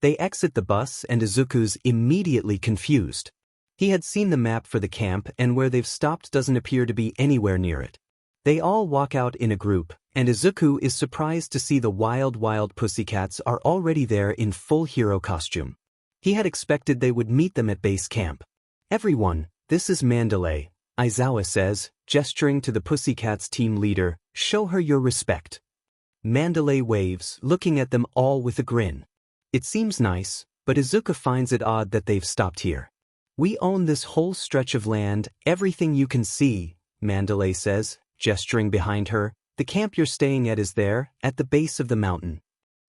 They exit the bus and Izuku's immediately confused. He had seen the map for the camp and where they've stopped doesn't appear to be anywhere near it. They all walk out in a group, and Izuku is surprised to see the wild pussycats are already there in full hero costume. He had expected they would meet them at base camp. Everyone, this is Mandalay, Aizawa says, gesturing to the pussycats team leader, show her your respect. Mandalay waves, looking at them all with a grin. It seems nice, but Izuku finds it odd that they've stopped here. We own this whole stretch of land, everything you can see, Mandalay says, gesturing behind her. the camp you're staying at is there, at the base of the mountain.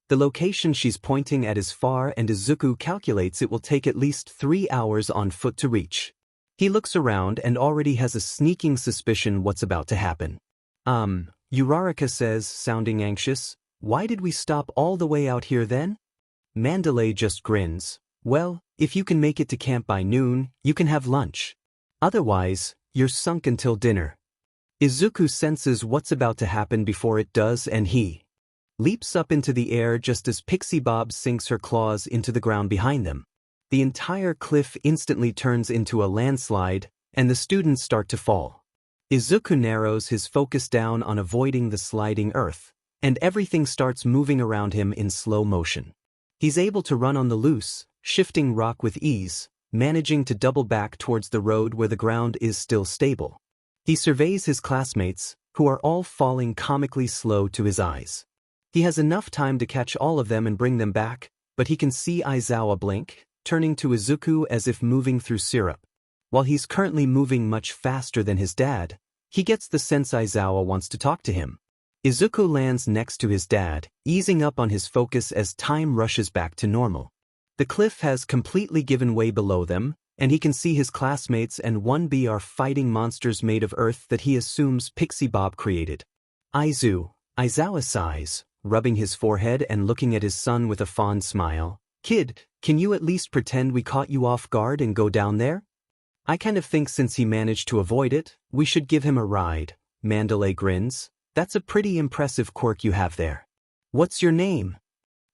The location she's pointing at is far and Izuku calculates it will take at least 3 hours on foot to reach. He looks around and already has a sneaking suspicion what's about to happen. Uraraka says, sounding anxious, "Why did we stop all the way out here then?" Mandalay just grins. "Well, if you can make it to camp by noon, you can have lunch. Otherwise, you're sunk until dinner." Izuku senses what's about to happen before it does and he leaps up into the air just as Pixie Bob sinks her claws into the ground behind them. The entire cliff instantly turns into a landslide, and the students start to fall. Izuku narrows his focus down on avoiding the sliding earth, and everything starts moving around him in slow motion. He's able to run on the loose, shifting rock with ease, managing to double back towards the road where the ground is still stable. He surveys his classmates, who are all falling comically slow to his eyes. He has enough time to catch all of them and bring them back, but he can see Aizawa blink, turning to Izuku as if moving through syrup. While he's currently moving much faster than his dad, he gets the sense Aizawa wants to talk to him. Izuku lands next to his dad, easing up on his focus as time rushes back to normal. The cliff has completely given way below them, and he can see his classmates and 1B are fighting monsters made of earth that he assumes Pixie Bob created. Aizawa sighs, rubbing his forehead and looking at his son with a fond smile. "Kid, can you at least pretend we caught you off guard and go down there?" "I kind of think since he managed to avoid it, we should give him a ride." Mandalay grins. "That's a pretty impressive quirk you have there. What's your name?"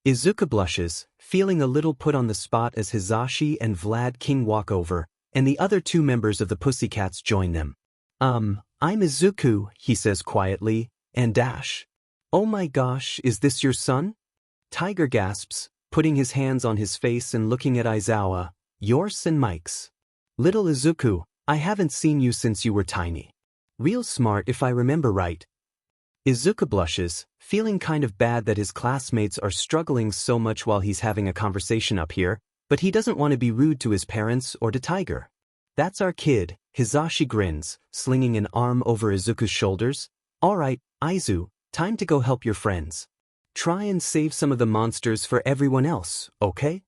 Izuku blushes, feeling a little put on the spot as Hizashi and Vlad King walk over, and the other 2 members of the Pussycats join them. I'm Izuku," he says quietly, and dash. "Oh my gosh, is this your son?" Tiger gasps, putting his hands on his face and looking at Aizawa. "Yours and Mike's." "Little Izuku, I haven't seen you since you were tiny. Real smart if I remember right." Izuku blushes, feeling kind of bad that his classmates are struggling so much while he's having a conversation up here, but he doesn't want to be rude to his parents or to Tiger. "That's our kid," Hizashi grins, slinging an arm over Izuku's shoulders. "All right, Aizu, time to go help your friends. Try and save some of the monsters for everyone else, okay?"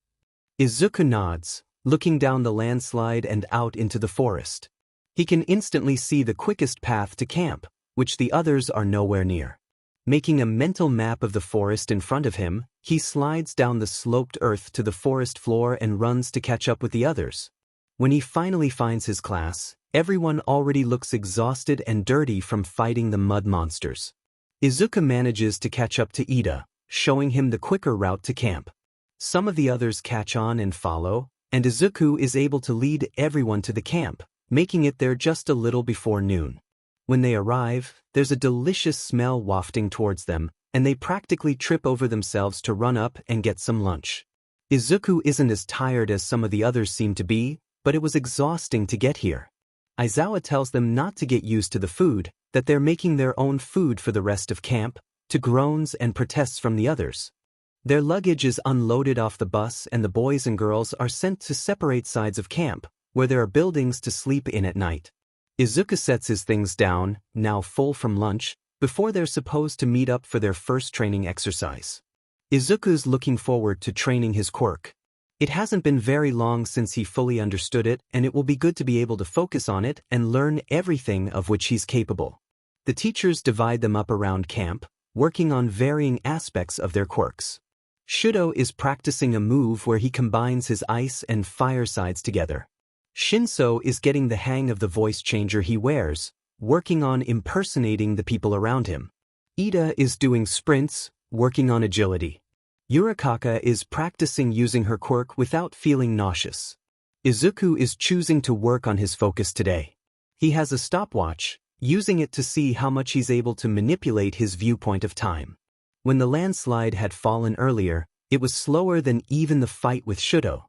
Izuku nods, looking down the landslide and out into the forest. He can instantly see the quickest path to camp, which the others are nowhere near. Making a mental map of the forest in front of him, he slides down the sloped earth to the forest floor and runs to catch up with the others. When he finally finds his class, everyone already looks exhausted and dirty from fighting the mud monsters. Izuku manages to catch up to Ida, showing him the quicker route to camp. Some of the others catch on and follow, and Izuku is able to lead everyone to the camp, making it there just a little before noon. When they arrive, there's a delicious smell wafting towards them, and they practically trip over themselves to run up and get some lunch. Izuku isn't as tired as some of the others seem to be, but it was exhausting to get here. Aizawa tells them not to get used to the food, that they're making their own food for the rest of camp, to groans and protests from the others. Their luggage is unloaded off the bus and the boys and girls are sent to separate sides of camp, where there are buildings to sleep in at night. Izuku sets his things down, now full from lunch, before they're supposed to meet up for their first training exercise. Izuku's looking forward to training his quirk. It hasn't been very long since he fully understood it, and it will be good to be able to focus on it and learn everything of which he's capable. The teachers divide them up around camp, working on varying aspects of their quirks. Shudo is practicing a move where he combines his ice and fire sides together. Shinso is getting the hang of the voice changer he wears, working on impersonating the people around him. Ida is doing sprints, working on agility. Uraraka is practicing using her quirk without feeling nauseous. Izuku is choosing to work on his focus today. He has a stopwatch, using it to see how much he's able to manipulate his viewpoint of time. When the landslide had fallen earlier, it was slower than even the fight with Shudo.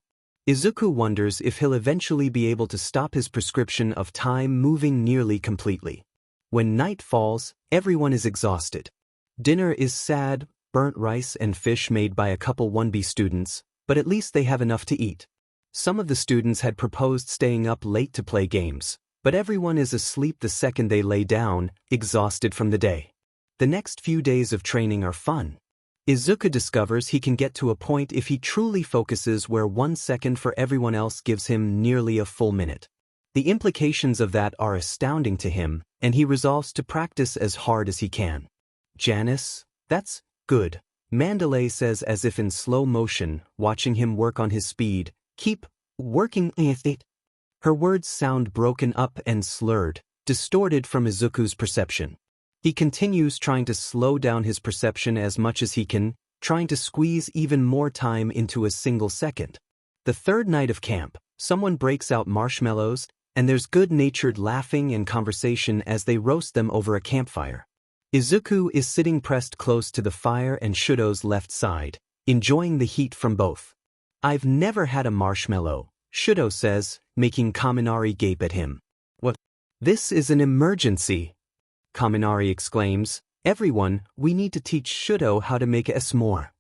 Izuku wonders if he'll eventually be able to stop his prescription of time moving nearly completely. When night falls, everyone is exhausted. Dinner is sad, burnt rice and fish made by a couple 1B students, but at least they have enough to eat. Some of the students had proposed staying up late to play games, but everyone is asleep the second they lay down, exhausted from the day. The next few days of training are fun. Izuku discovers he can get to a point if he truly focuses where 1 second for everyone else gives him nearly a full minute. The implications of that are astounding to him, and he resolves to practice as hard as he can. Janice, that's good, Mandalay says as if in slow motion, watching him work on his speed. Keep working with it. Her words sound broken up and slurred, distorted from Izuku's perception. He continues trying to slow down his perception as much as he can, trying to squeeze even more time into a single second. The third night of camp, someone breaks out marshmallows, and there's good-natured laughing and conversation as they roast them over a campfire. Izuku is sitting pressed close to the fire and Shudo's left side, enjoying the heat from both. I've never had a marshmallow, Shudo says, making Kaminari gape at him. What? This is an emergency, Kaminari exclaims. Everyone, we need to teach Shudo how to make a s'more.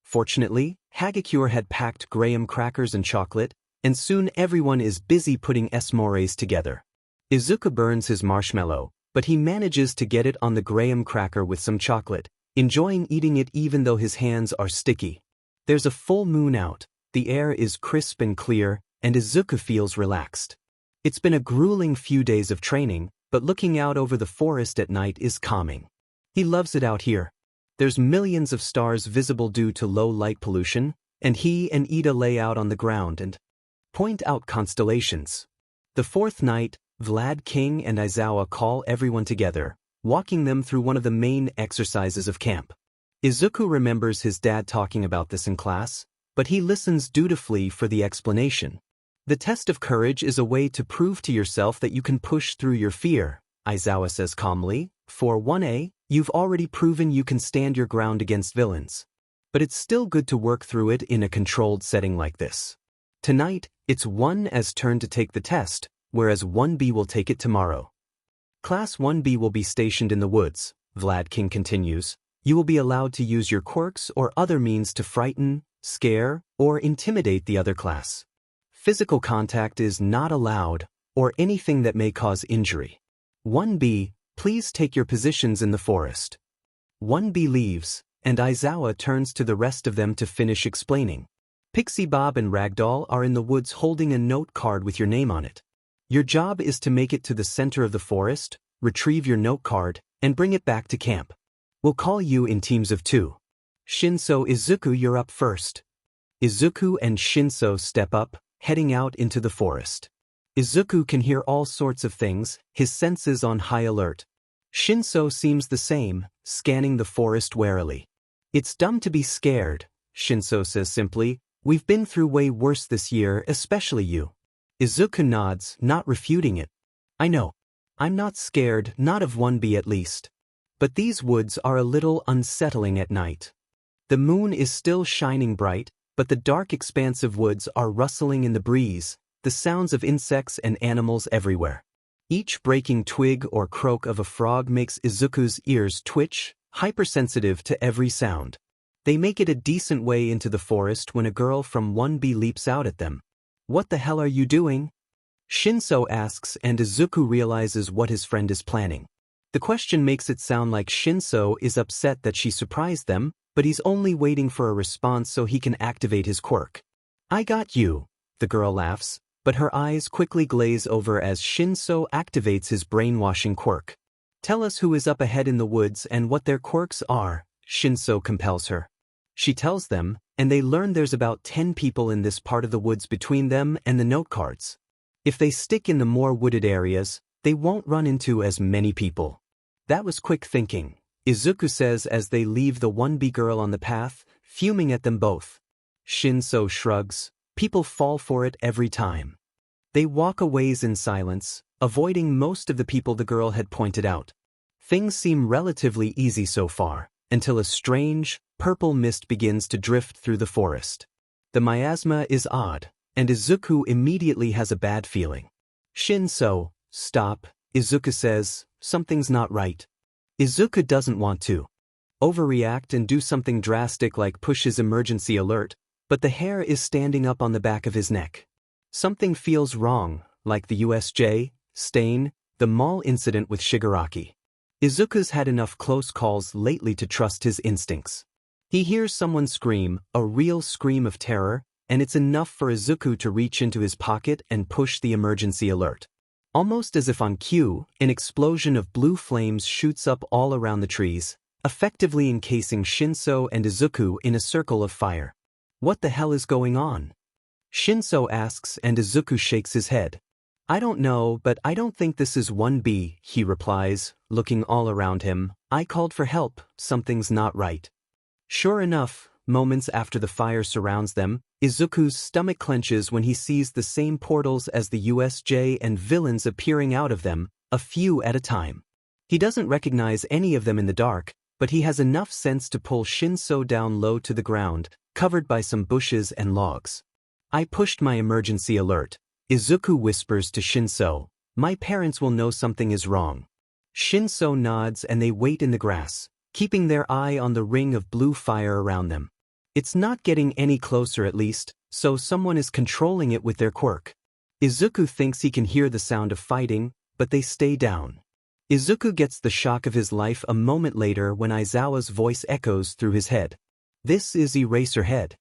Fortunately, Hagakure had packed graham crackers and chocolate, and soon everyone is busy putting s'mores together. Izuku burns his marshmallow, but he manages to get it on the graham cracker with some chocolate, enjoying eating it even though his hands are sticky. There's a full moon out, the air is crisp and clear, and Izuku feels relaxed. It's been a grueling few days of training, but looking out over the forest at night is calming. He loves it out here. There's millions of stars visible due to low light pollution, and he and Ida lay out on the ground and point out constellations. The fourth night, Vlad King and Aizawa call everyone together, walking them through one of the main exercises of camp. Izuku remembers his dad talking about this in class, but he listens dutifully for the explanation. The test of courage is a way to prove to yourself that you can push through your fear, Aizawa says calmly. For 1A, you've already proven you can stand your ground against villains. But it's still good to work through it in a controlled setting like this. Tonight, it's 1A's turn to take the test, whereas 1B will take it tomorrow. Class 1B will be stationed in the woods, Vlad King continues. You will be allowed to use your quirks or other means to frighten, scare, or intimidate the other class. Physical contact is not allowed, or anything that may cause injury. 1B, please take your positions in the forest. 1B leaves, and Aizawa turns to the rest of them to finish explaining. Pixie Bob and Ragdoll are in the woods holding a note card with your name on it. Your job is to make it to the center of the forest, retrieve your note card, and bring it back to camp. We'll call you in teams of 2. Shinso, Izuku, you're up first. Izuku and Shinso step up, heading out into the forest. Izuku can hear all sorts of things, his senses on high alert. Shinso seems the same, scanning the forest warily. It's dumb to be scared, Shinso says simply. We've been through way worse this year, especially you. Izuku nods, not refuting it. I know. I'm not scared, not of 1B at least. But these woods are a little unsettling at night. The moon is still shining bright, but the dark expansive woods are rustling in the breeze, the sounds of insects and animals everywhere. Each breaking twig or croak of a frog makes Izuku's ears twitch, hypersensitive to every sound. They make it a decent way into the forest when a girl from 1B leaps out at them. What the hell are you doing? Shinso asks, and Izuku realizes what his friend is planning. The question makes it sound like Shinso is upset that she surprised them, but he's only waiting for a response so he can activate his quirk. I got you, the girl laughs, but her eyes quickly glaze over as Shinso activates his brainwashing quirk. Tell us who is up ahead in the woods and what their quirks are, Shinso compels her. She tells them, and they learn there's about 10 people in this part of the woods between them and the note cards. If they stick in the more wooded areas, they won't run into as many people. That was quick thinking, Izuku says as they leave the 1B girl on the path, fuming at them both. Shinso shrugs. People fall for it every time. They walk a ways in silence, avoiding most of the people the girl had pointed out. Things seem relatively easy so far, until a strange, purple mist begins to drift through the forest. The miasma is odd, and Izuku immediately has a bad feeling. Shinso, stop, Izuku says, something's not right. Izuku doesn't want to overreact and do something drastic like push his emergency alert, but the hair is standing up on the back of his neck. Something feels wrong, like the USJ, stain, the mall incident with Shigaraki. Izuku's had enough close calls lately to trust his instincts. He hears someone scream, a real scream of terror, and it's enough for Izuku to reach into his pocket and push the emergency alert. Almost as if on cue, an explosion of blue flames shoots up all around the trees, effectively encasing Shinso and Izuku in a circle of fire. What the hell is going on? Shinso asks and Izuku shakes his head. I don't know, but I don't think this is 1B, he replies, looking all around him. I called for help, something's not right. Sure enough, moments after the fire surrounds them, Izuku's stomach clenches when he sees the same portals as the USJ and villains appearing out of them, a few at a time. He doesn't recognize any of them in the dark, but he has enough sense to pull Shinso down low to the ground, covered by some bushes and logs. I pushed my emergency alert. Izuku whispers to Shinso, my parents will know something is wrong. Shinso nods and they wait in the grass, keeping their eye on the ring of blue fire around them. It's not getting any closer at least, so someone is controlling it with their quirk. Izuku thinks he can hear the sound of fighting, but they stay down. Izuku gets the shock of his life a moment later when Aizawa's voice echoes through his head. This is Eraserhead.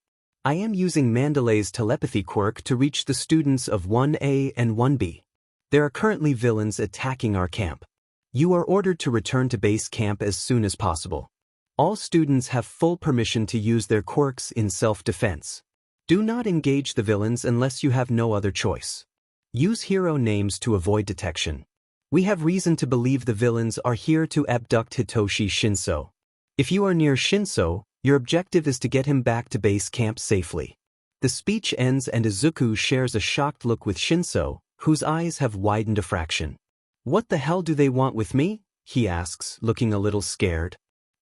I am using Mandalay's telepathy quirk to reach the students of 1A and 1B. There are currently villains attacking our camp. You are ordered to return to base camp as soon as possible. All students have full permission to use their quirks in self-defense. Do not engage the villains unless you have no other choice. Use hero names to avoid detection. We have reason to believe the villains are here to abduct Hitoshi Shinso. If you are near Shinso, your objective is to get him back to base camp safely. The speech ends and Izuku shares a shocked look with Shinso, whose eyes have widened a fraction. What the hell do they want with me? He asks, looking a little scared.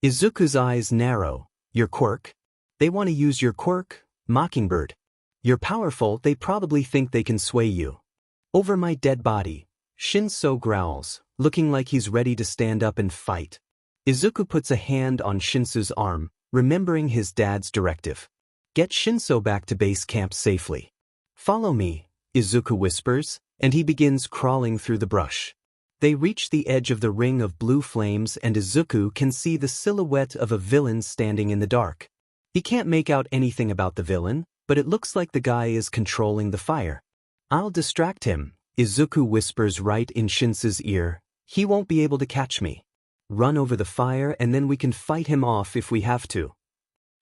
Izuku's eyes narrow. Your quirk? They want to use your quirk, Mockingbird. You're powerful, they probably think they can sway you. Over my dead body, Shinso growls, looking like he's ready to stand up and fight. Izuku puts a hand on Shinso's arm, remembering his dad's directive. Get Shinso back to base camp safely. Follow me, Izuku whispers, and he begins crawling through the brush. They reach the edge of the ring of blue flames and Izuku can see the silhouette of a villain standing in the dark. He can't make out anything about the villain, but it looks like the guy is controlling the fire. I'll distract him, Izuku whispers right in Shinso's ear. He won't be able to catch me. Run over the fire and then we can fight him off if we have to.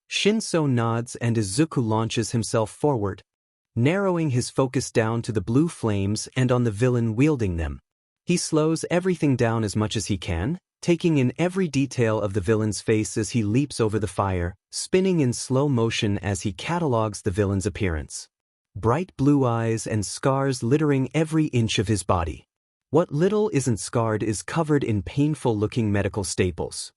Shinso nods and Izuku launches himself forward, narrowing his focus down to the blue flames and on the villain wielding them. He slows everything down as much as he can, taking in every detail of the villain's face as he leaps over the fire, spinning in slow motion as he catalogues the villain's appearance. Bright blue eyes and scars littering every inch of his body. What little isn't scarred is covered in painful-looking medical staples.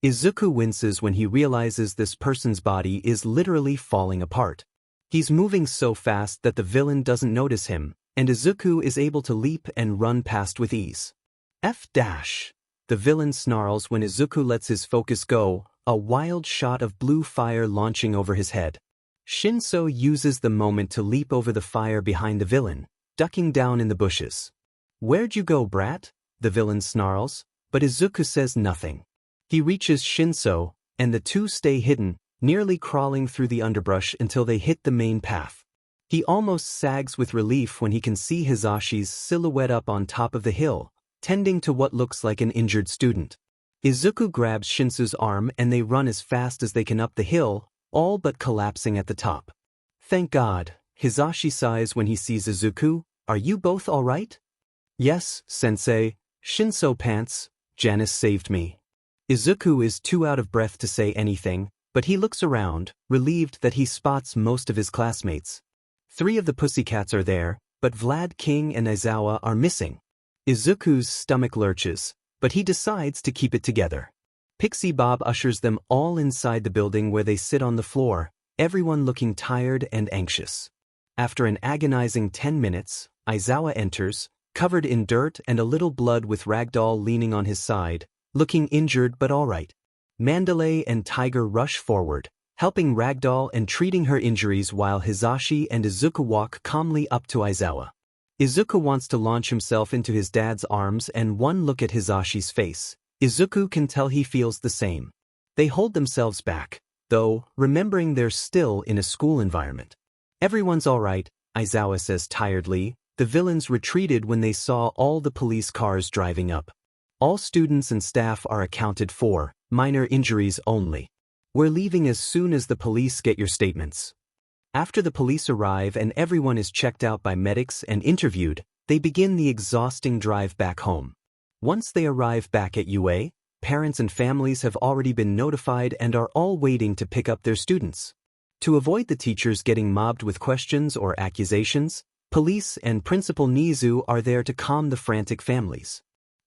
Izuku winces when he realizes this person's body is literally falling apart. He's moving so fast that the villain doesn't notice him, and Izuku is able to leap and run past with ease. F-. The villain snarls when Izuku lets his focus go, a wild shot of blue fire launching over his head. Shinso uses the moment to leap over the fire behind the villain, ducking down in the bushes. Where'd you go, brat? The villain snarls, but Izuku says nothing. He reaches Shinso, and the two stay hidden, nearly crawling through the underbrush until they hit the main path. He almost sags with relief when he can see Hisashi's silhouette up on top of the hill, tending to what looks like an injured student. Izuku grabs Shinso's arm and they run as fast as they can up the hill, all but collapsing at the top. Thank God, Hisashi sighs when he sees Izuku. Are you both all right? Yes, sensei. Shinso pants. Janice saved me. Izuku is too out of breath to say anything, but he looks around, relieved that he spots most of his classmates. 3 of the pussycats are there, but Vlad King and Aizawa are missing. Izuku's stomach lurches, but he decides to keep it together. Pixie Bob ushers them all inside the building where they sit on the floor, everyone looking tired and anxious. After an agonizing 10 minutes, Aizawa enters, covered in dirt and a little blood with Ragdoll leaning on his side, looking injured but all right. Mandalay and Tiger rush forward, helping Ragdoll and treating her injuries while Hisashi and Izuku walk calmly up to Aizawa. Izuku wants to launch himself into his dad's arms and one look at Hisashi's face, Izuku can tell he feels the same. They hold themselves back, though, remembering they're still in a school environment. Everyone's alright, Aizawa says tiredly. The villains retreated when they saw all the police cars driving up. All students and staff are accounted for, minor injuries only. We're leaving as soon as the police get your statements. After the police arrive and everyone is checked out by medics and interviewed, they begin the exhausting drive back home. Once they arrive back at UA, parents and families have already been notified and are all waiting to pick up their students. To avoid the teachers getting mobbed with questions or accusations, police and Principal Nizu are there to calm the frantic families.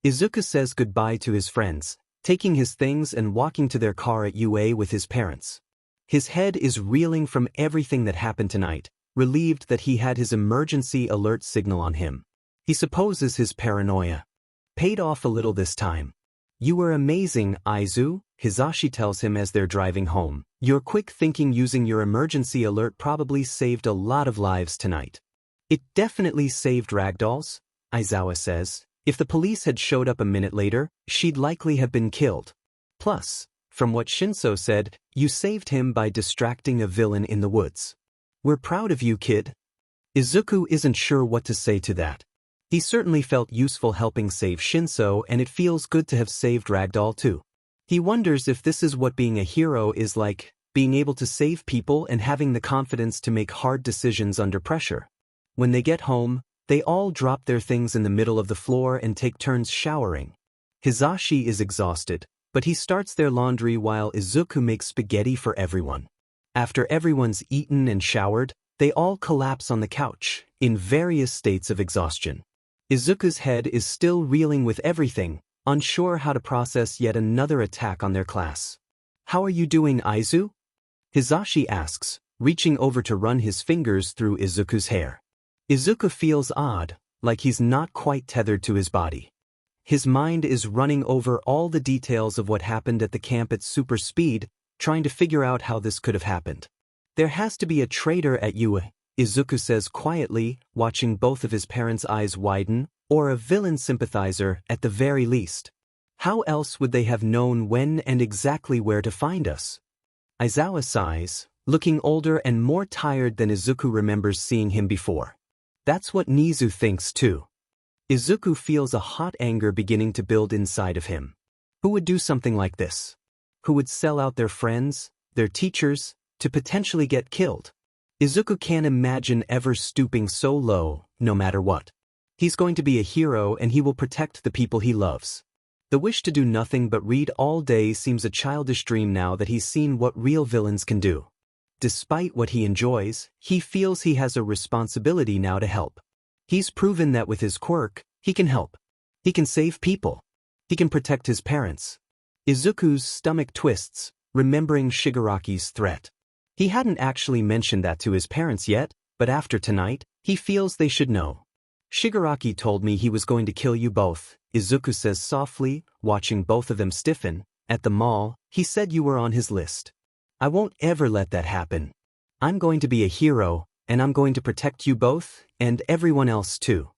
Izuku says goodbye to his friends, taking his things and walking to their car at UA with his parents. His head is reeling from everything that happened tonight, relieved that he had his emergency alert signal on him. He supposes his paranoia paid off a little this time. You were amazing, Aizu, Hisashi tells him as they're driving home. Your quick thinking using your emergency alert probably saved a lot of lives tonight. It definitely saved Ragdoll's, Aizawa says. If the police had showed up a minute later, she'd likely have been killed. Plus, from what Shinso said, you saved him by distracting a villain in the woods. We're proud of you, kid. Izuku isn't sure what to say to that. He certainly felt useful helping save Shinso, and it feels good to have saved Ragdoll too. He wonders if this is what being a hero is like, being able to save people and having the confidence to make hard decisions under pressure. When they get home, they all drop their things in the middle of the floor and take turns showering. Hisashi is exhausted, but he starts their laundry while Izuku makes spaghetti for everyone. After everyone's eaten and showered, they all collapse on the couch, in various states of exhaustion. Izuku's head is still reeling with everything, unsure how to process yet another attack on their class. How are you doing, Aizu? Hisashi asks, reaching over to run his fingers through Izuku's hair. Izuku feels odd, like he's not quite tethered to his body. His mind is running over all the details of what happened at the camp at super speed, trying to figure out how this could have happened. There has to be a traitor at UA, Izuku says quietly, watching both of his parents' eyes widen, or a villain sympathizer at the very least. How else would they have known when and exactly where to find us? Aizawa sighs, looking older and more tired than Izuku remembers seeing him before. That's what Nizu thinks too. Izuku feels a hot anger beginning to build inside of him. Who would do something like this? Who would sell out their friends, their teachers, to potentially get killed? Izuku can't imagine ever stooping so low, no matter what. He's going to be a hero and he will protect the people he loves. The wish to do nothing but read all day seems a childish dream now that he's seen what real villains can do. Despite what he enjoys, he feels he has a responsibility now to help. He's proven that with his quirk, he can help. He can save people. He can protect his parents. Izuku's stomach twists, remembering Shigaraki's threat. He hadn't actually mentioned that to his parents yet, but after tonight, he feels they should know. Shigaraki told me he was going to kill you both, Izuku says softly, watching both of them stiffen. At the mall, he said you were on his list. I won't ever let that happen. I'm going to be a hero, and I'm going to protect you both, and everyone else too.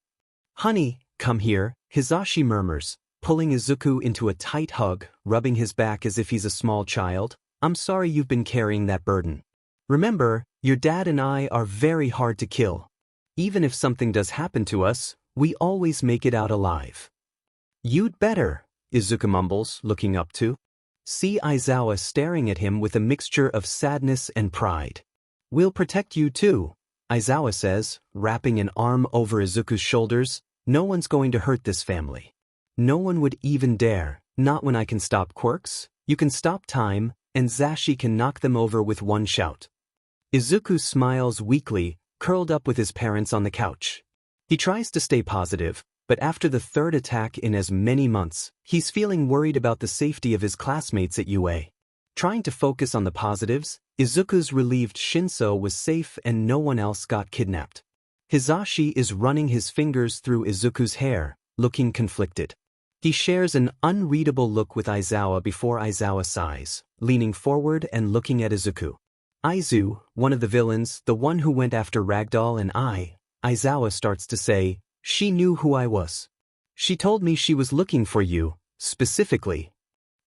Honey, come here, Hisashi murmurs, pulling Izuku into a tight hug, rubbing his back as if he's a small child. I'm sorry you've been carrying that burden. Remember, your dad and I are very hard to kill. Even if something does happen to us, we always make it out alive. You'd better, Izuku mumbles, looking up to see Aizawa staring at him with a mixture of sadness and pride. We'll protect you too, Aizawa says, wrapping an arm over Izuku's shoulders. No one's going to hurt this family. No one would even dare, not when I can stop quirks, you can stop time, and Zashi can knock them over with one shout. Izuku smiles weakly, curled up with his parents on the couch. He tries to stay positive, but after the third attack in as many months, he's feeling worried about the safety of his classmates at UA. Trying to focus on the positives, Izuku's relieved Shinso was safe and no one else got kidnapped. Hisashi is running his fingers through Izuku's hair, looking conflicted. He shares an unreadable look with Aizawa before Aizawa sighs, leaning forward and looking at Izuku. Aizu, one of the villains, the one who went after Ragdoll and Aizawa starts to say, she knew who I was. She told me she was looking for you, Specifically,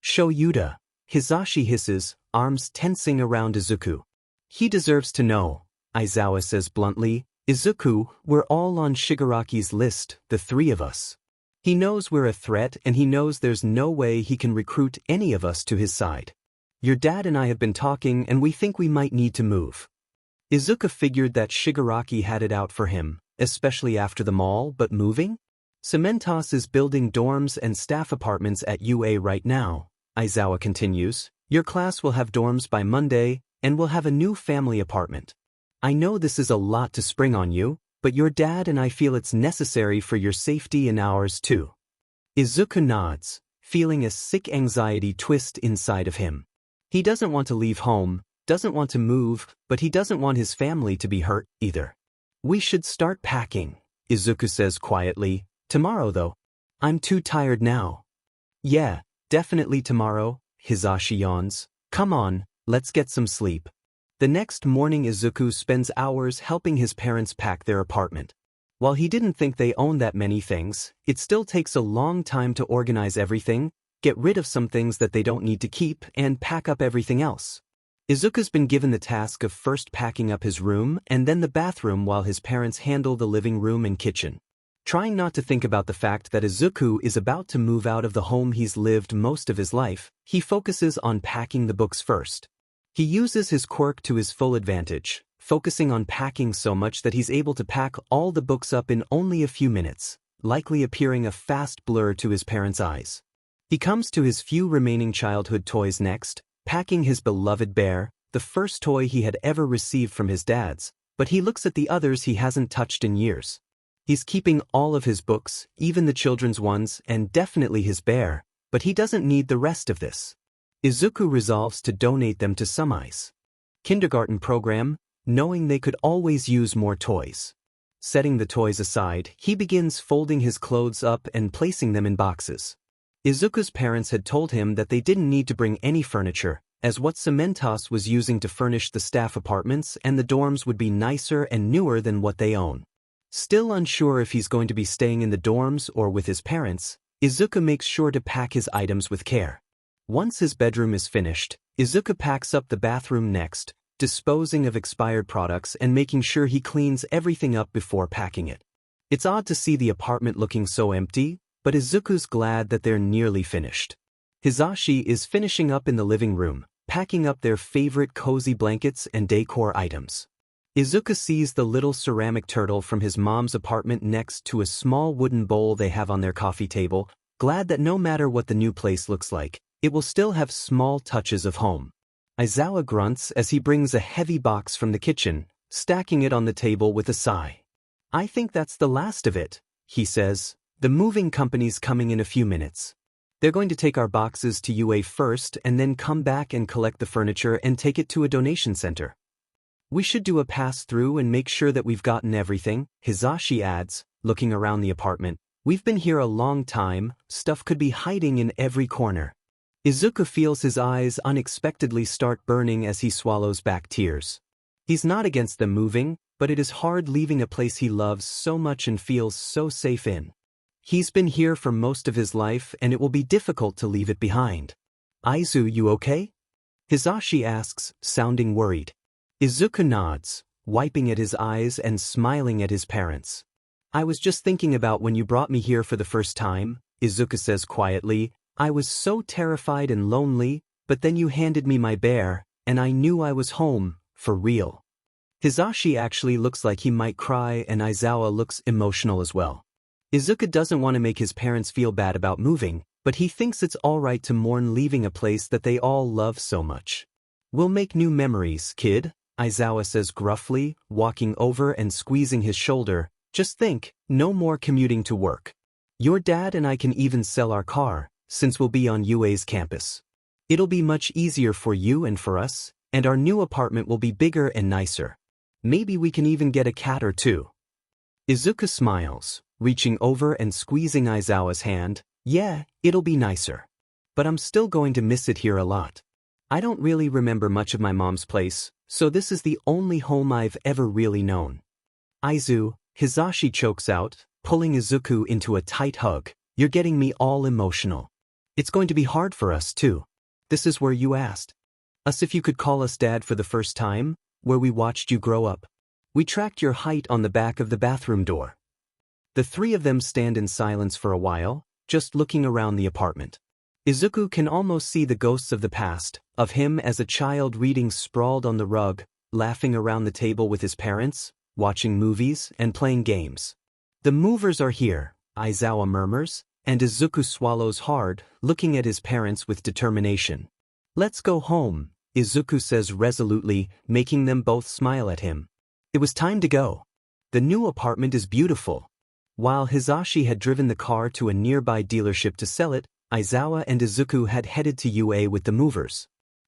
Sho Yuta. Hisashi hisses, arms tensing around Izuku. He deserves to know, Aizawa says bluntly. Izuku, we're all on Shigaraki's list, the three of us. He knows we're a threat and he knows there's no way he can recruit any of us to his side. Your dad and I have been talking and we think we might need to move. Izuku figured that Shigaraki had it out for him, especially after the mall, but moving? Cementos is building dorms and staff apartments at UA right now, Aizawa continues. Your class will have dorms by Monday, and we'll have a new family apartment. I know this is a lot to spring on you, but your dad and I feel it's necessary for your safety and ours too. Izuku nods, feeling a sick anxiety twist inside of him. He doesn't want to leave home, doesn't want to move, but he doesn't want his family to be hurt either. We should start packing, Izuku says quietly. Tomorrow though. I'm too tired now. Yeah, definitely tomorrow, Hisashi yawns. Come on, let's get some sleep. The next morning Izuku spends hours helping his parents pack their apartment. While he didn't think they owned that many things, it still takes a long time to organize everything, get rid of some things that they don't need to keep, and pack up everything else. Izuku's been given the task of first packing up his room and then the bathroom while his parents handle the living room and kitchen. Trying not to think about the fact that Izuku is about to move out of the home he's lived most of his life, he focuses on packing the books first. He uses his quirk to his full advantage, focusing on packing so much that he's able to pack all the books up in only a few minutes, likely appearing a fast blur to his parents' eyes. He comes to his few remaining childhood toys next, packing his beloved bear, the first toy he had ever received from his dad's, but he looks at the others he hasn't touched in years. He's keeping all of his books, even the children's ones, and definitely his bear, but he doesn't need the rest of this. Izuku resolves to donate them to Sumai's kindergarten program, knowing they could always use more toys. Setting the toys aside, he begins folding his clothes up and placing them in boxes. Izuku's parents had told him that they didn't need to bring any furniture, as what Cementos was using to furnish the staff apartments and the dorms would be nicer and newer than what they own. Still unsure if he's going to be staying in the dorms or with his parents, Izuku makes sure to pack his items with care. Once his bedroom is finished, Izuku packs up the bathroom next, disposing of expired products and making sure he cleans everything up before packing it. It's odd to see the apartment looking so empty, but Izuku's glad that they're nearly finished. Hisashi is finishing up in the living room, packing up their favorite cozy blankets and decor items. Izuku sees the little ceramic turtle from his mom's apartment next to a small wooden bowl they have on their coffee table, glad that no matter what the new place looks like, it will still have small touches of home. Aizawa grunts as he brings a heavy box from the kitchen, stacking it on the table with a sigh. I think that's the last of it, he says. The moving company's coming in a few minutes. They're going to take our boxes to UA first and then come back and collect the furniture and take it to a donation center. We should do a pass-through and make sure that we've gotten everything, Hisashi adds, looking around the apartment. We've been here a long time, stuff could be hiding in every corner. Izuku feels his eyes unexpectedly start burning as he swallows back tears. He's not against them moving, but it is hard leaving a place he loves so much and feels so safe in. He's been here for most of his life and it will be difficult to leave it behind. Aizu, you okay? Hisashi asks, sounding worried. Izuku nods, wiping at his eyes and smiling at his parents. I was just thinking about when you brought me here for the first time, Izuku says quietly. I was so terrified and lonely, but then you handed me my bear, and I knew I was home, for real. Hisashi actually looks like he might cry and Aizawa looks emotional as well. Izuku doesn't want to make his parents feel bad about moving, but he thinks it's alright to mourn leaving a place that they all love so much. We'll make new memories, kid, Aizawa says gruffly, walking over and squeezing his shoulder. Just think, no more commuting to work. Your dad and I can even sell our car, since we'll be on UA's campus. It'll be much easier for you and for us, and our new apartment will be bigger and nicer. Maybe we can even get a cat or two. Izuku smiles, reaching over and squeezing Aizawa's hand. Yeah, it'll be nicer. But I'm still going to miss it here a lot. I don't really remember much of my mom's place, so this is the only home I've ever really known. Aizu, Hisashi chokes out, pulling Izuku into a tight hug. You're getting me all emotional. It's going to be hard for us, too. This is where you asked us if you could call us Dad for the first time, where we watched you grow up. We tracked your height on the back of the bathroom door. The three of them stand in silence for a while, just looking around the apartment. Izuku can almost see the ghosts of the past, of him as a child reading sprawled on the rug, laughing around the table with his parents, watching movies, and playing games. The movers are here, Aizawa murmurs, and Izuku swallows hard, looking at his parents with determination. Let's go home, Izuku says resolutely, making them both smile at him. It was time to go. The new apartment is beautiful. While Hisashi had driven the car to a nearby dealership to sell it, Aizawa and Izuku had headed to UA with the movers.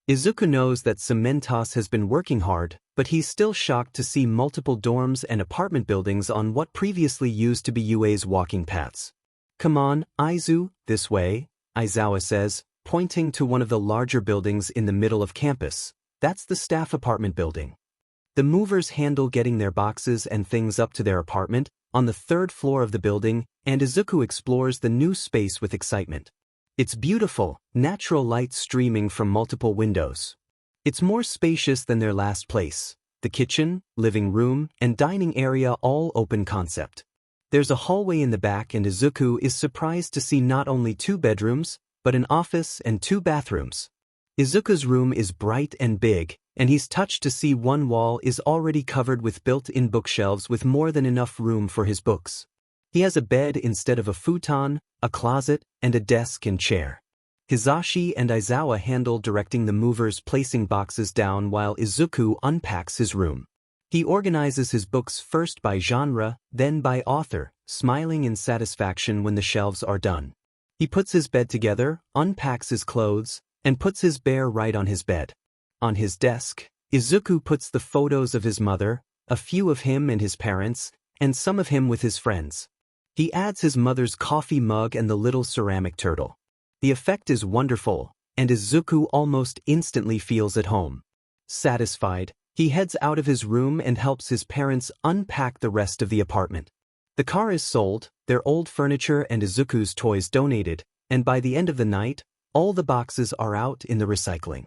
Izuku knows that Cementos has been working hard, but he's still shocked to see multiple dorms and apartment buildings on what previously used to be UA's walking paths. Come on, Aizu, this way, Aizawa says, pointing to one of the larger buildings in the middle of campus. That's the staff apartment building. The movers handle getting their boxes and things up to their apartment on the third floor of the building, and Izuku explores the new space with excitement. It's beautiful, natural light streaming from multiple windows. It's more spacious than their last place. The kitchen, living room, and dining area all open concept. There's a hallway in the back, and Izuku is surprised to see not only 2 bedrooms, but an office and 2 bathrooms. Izuku's room is bright and big, and he's touched to see one wall is already covered with built-in bookshelves with more than enough room for his books. He has a bed instead of a futon, a closet, and a desk and chair. Hisashi and Aizawa handle directing the movers placing boxes down while Izuku unpacks his room. He organizes his books first by genre, then by author, smiling in satisfaction when the shelves are done. He puts his bed together, unpacks his clothes, and puts his bear right on his bed. On his desk, Izuku puts the photos of his mother, a few of him and his parents, and some of him with his friends. He adds his mother's coffee mug and the little ceramic turtle. The effect is wonderful, and Izuku almost instantly feels at home. Satisfied, he heads out of his room and helps his parents unpack the rest of the apartment. The car is sold, their old furniture and Izuku's toys donated, and by the end of the night, all the boxes are out in the recycling.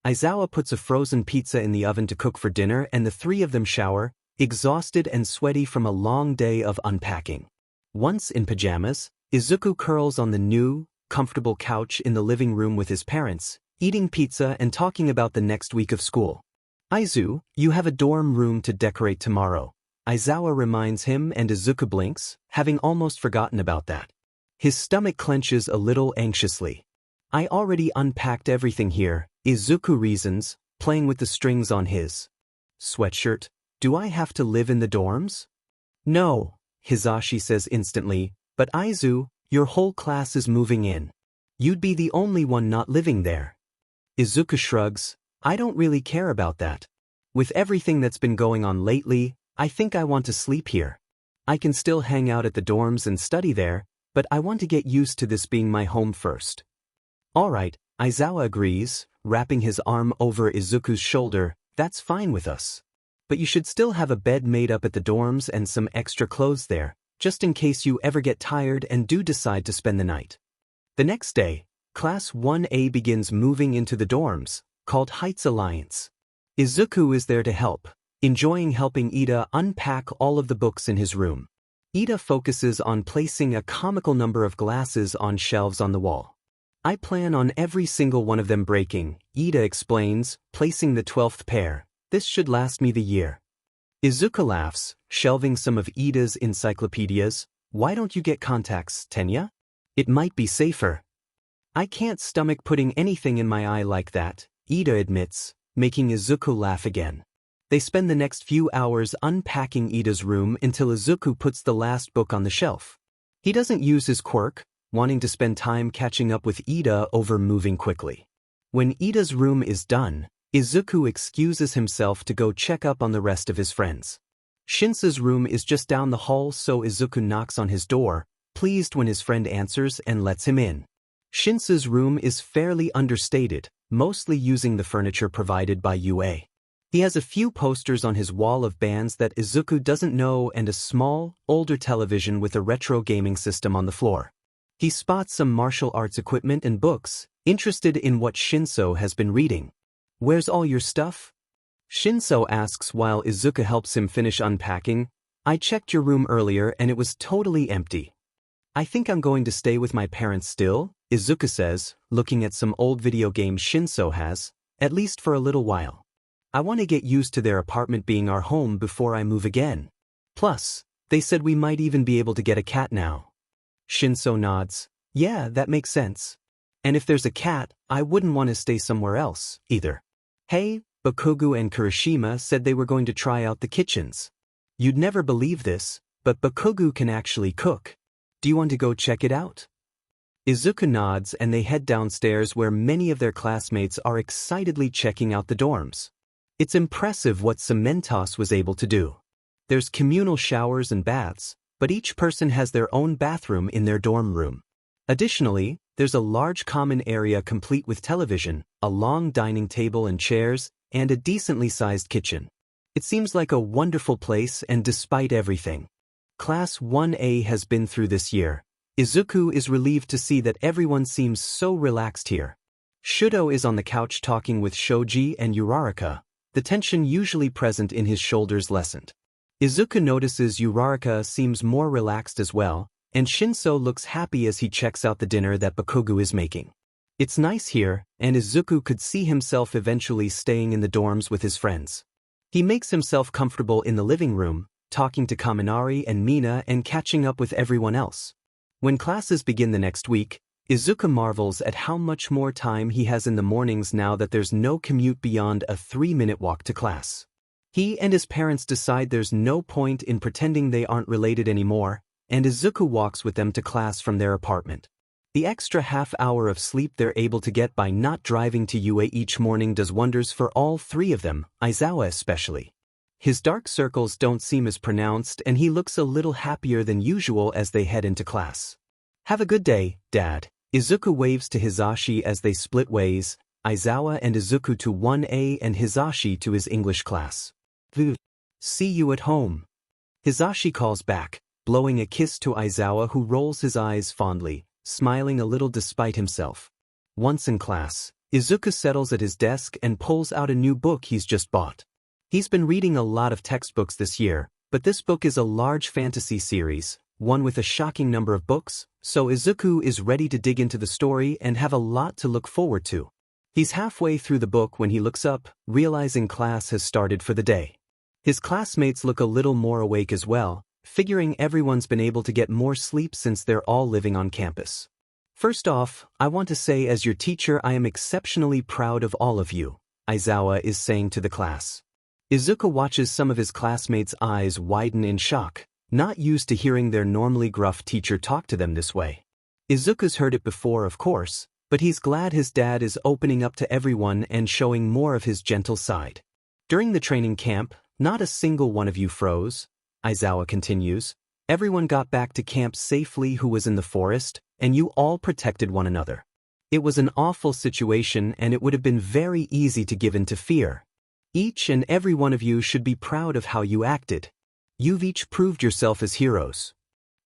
Aizawa puts a frozen pizza in the oven to cook for dinner, and the three of them shower, exhausted and sweaty from a long day of unpacking. Once in pajamas, Izuku curls on the new, comfortable couch in the living room with his parents, eating pizza and talking about the next week of school. Aizu, you have a dorm room to decorate tomorrow, Aizawa reminds him, and Izuku blinks, having almost forgotten about that. His stomach clenches a little anxiously. I already unpacked everything here, Izuku reasons, playing with the strings on his sweatshirt. Do I have to live in the dorms? No, Hisashi says instantly, but Aizu, your whole class is moving in. You'd be the only one not living there. Izuku shrugs, I don't really care about that. With everything that's been going on lately, I think I want to sleep here. I can still hang out at the dorms and study there, but I want to get used to this being my home first. Alright, Aizawa agrees, wrapping his arm over Izuku's shoulder, that's fine with us. But you should still have a bed made up at the dorms and some extra clothes there, just in case you ever get tired and do decide to spend the night. The next day, Class 1A begins moving into the dorms, called Heights Alliance. Izuku is there to help, enjoying helping Ida unpack all of the books in his room. Ida focuses on placing a comical number of glasses on shelves on the wall. I plan on every single one of them breaking, Ida explains, placing the 12th pair. This should last me the year. Izuku laughs, shelving some of Ida's encyclopedias. Why don't you get contacts, Tenya? It might be safer. I can't stomach putting anything in my eye like that, Ida admits, making Izuku laugh again. They spend the next few hours unpacking Ida's room until Izuku puts the last book on the shelf. He doesn't use his quirk, wanting to spend time catching up with Ida over moving quickly. When Ida's room is done, Izuku excuses himself to go check up on the rest of his friends. Shinsa's room is just down the hall, so Izuku knocks on his door, pleased when his friend answers and lets him in. Shinsa's room is fairly understated, mostly using the furniture provided by UA. He has a few posters on his wall of bands that Izuku doesn't know and a small, older television with a retro gaming system on the floor. He spots some martial arts equipment and books, interested in what Shinso has been reading. "Where's all your stuff?" Shinso asks while Izuku helps him finish unpacking. "I checked your room earlier and it was totally empty." "I think I'm going to stay with my parents still," Izuku says, looking at some old video games Shinso has, "at least for a little while. I want to get used to their apartment being our home before I move again. Plus, they said we might even be able to get a cat now." Shinso nods. "Yeah, that makes sense. And if there's a cat, I wouldn't want to stay somewhere else, either." "Hey, Bakugo and Kirishima said they were going to try out the kitchens. You'd never believe this, but Bakugo can actually cook. Do you want to go check it out?" Izuku nods and they head downstairs where many of their classmates are excitedly checking out the dorms. It's impressive what Cementos was able to do. There's communal showers and baths, but each person has their own bathroom in their dorm room. Additionally, there's a large common area complete with television, a long dining table and chairs, and a decently sized kitchen. It seems like a wonderful place, and despite everything Class 1A has been through this year, Izuku is relieved to see that everyone seems so relaxed here. Shudo is on the couch talking with Shoji and Uraraka, the tension usually present in his shoulders lessened. Izuku notices Uraraka seems more relaxed as well, and Shinso looks happy as he checks out the dinner that Bakugo is making. It's nice here, and Izuku could see himself eventually staying in the dorms with his friends. He makes himself comfortable in the living room, talking to Kaminari and Mina and catching up with everyone else. When classes begin the next week, Izuku marvels at how much more time he has in the mornings now that there's no commute beyond a 3-minute walk to class. He and his parents decide there's no point in pretending they aren't related anymore, and Izuku walks with them to class from their apartment. The extra half-hour of sleep they're able to get by not driving to UA each morning does wonders for all three of them, Aizawa especially. His dark circles don't seem as pronounced and he looks a little happier than usual as they head into class. "Have a good day, Dad." Izuku waves to Hisashi as they split ways, Aizawa and Izuku to 1A and Hisashi to his English class. "See you at home." Hisashi calls back, blowing a kiss to Aizawa who rolls his eyes fondly, smiling a little despite himself. Once in class, Izuku settles at his desk and pulls out a new book he's just bought. He's been reading a lot of textbooks this year, but this book is a large fantasy series, one with a shocking number of books, so Izuku is ready to dig into the story and have a lot to look forward to. He's halfway through the book when he looks up, realizing class has started for the day. His classmates look a little more awake as well, figuring everyone's been able to get more sleep since they're all living on campus. "First off, I want to say as your teacher I am exceptionally proud of all of you," Aizawa is saying to the class. Izuku watches some of his classmates' eyes widen in shock, not used to hearing their normally gruff teacher talk to them this way. Izuku's heard it before, of course, but he's glad his dad is opening up to everyone and showing more of his gentle side. "During the training camp, not a single one of you froze," Aizawa continues. "Everyone got back to camp safely who was in the forest, and you all protected one another. It was an awful situation and it would have been very easy to give in to fear. Each and every one of you should be proud of how you acted. You've each proved yourself as heroes."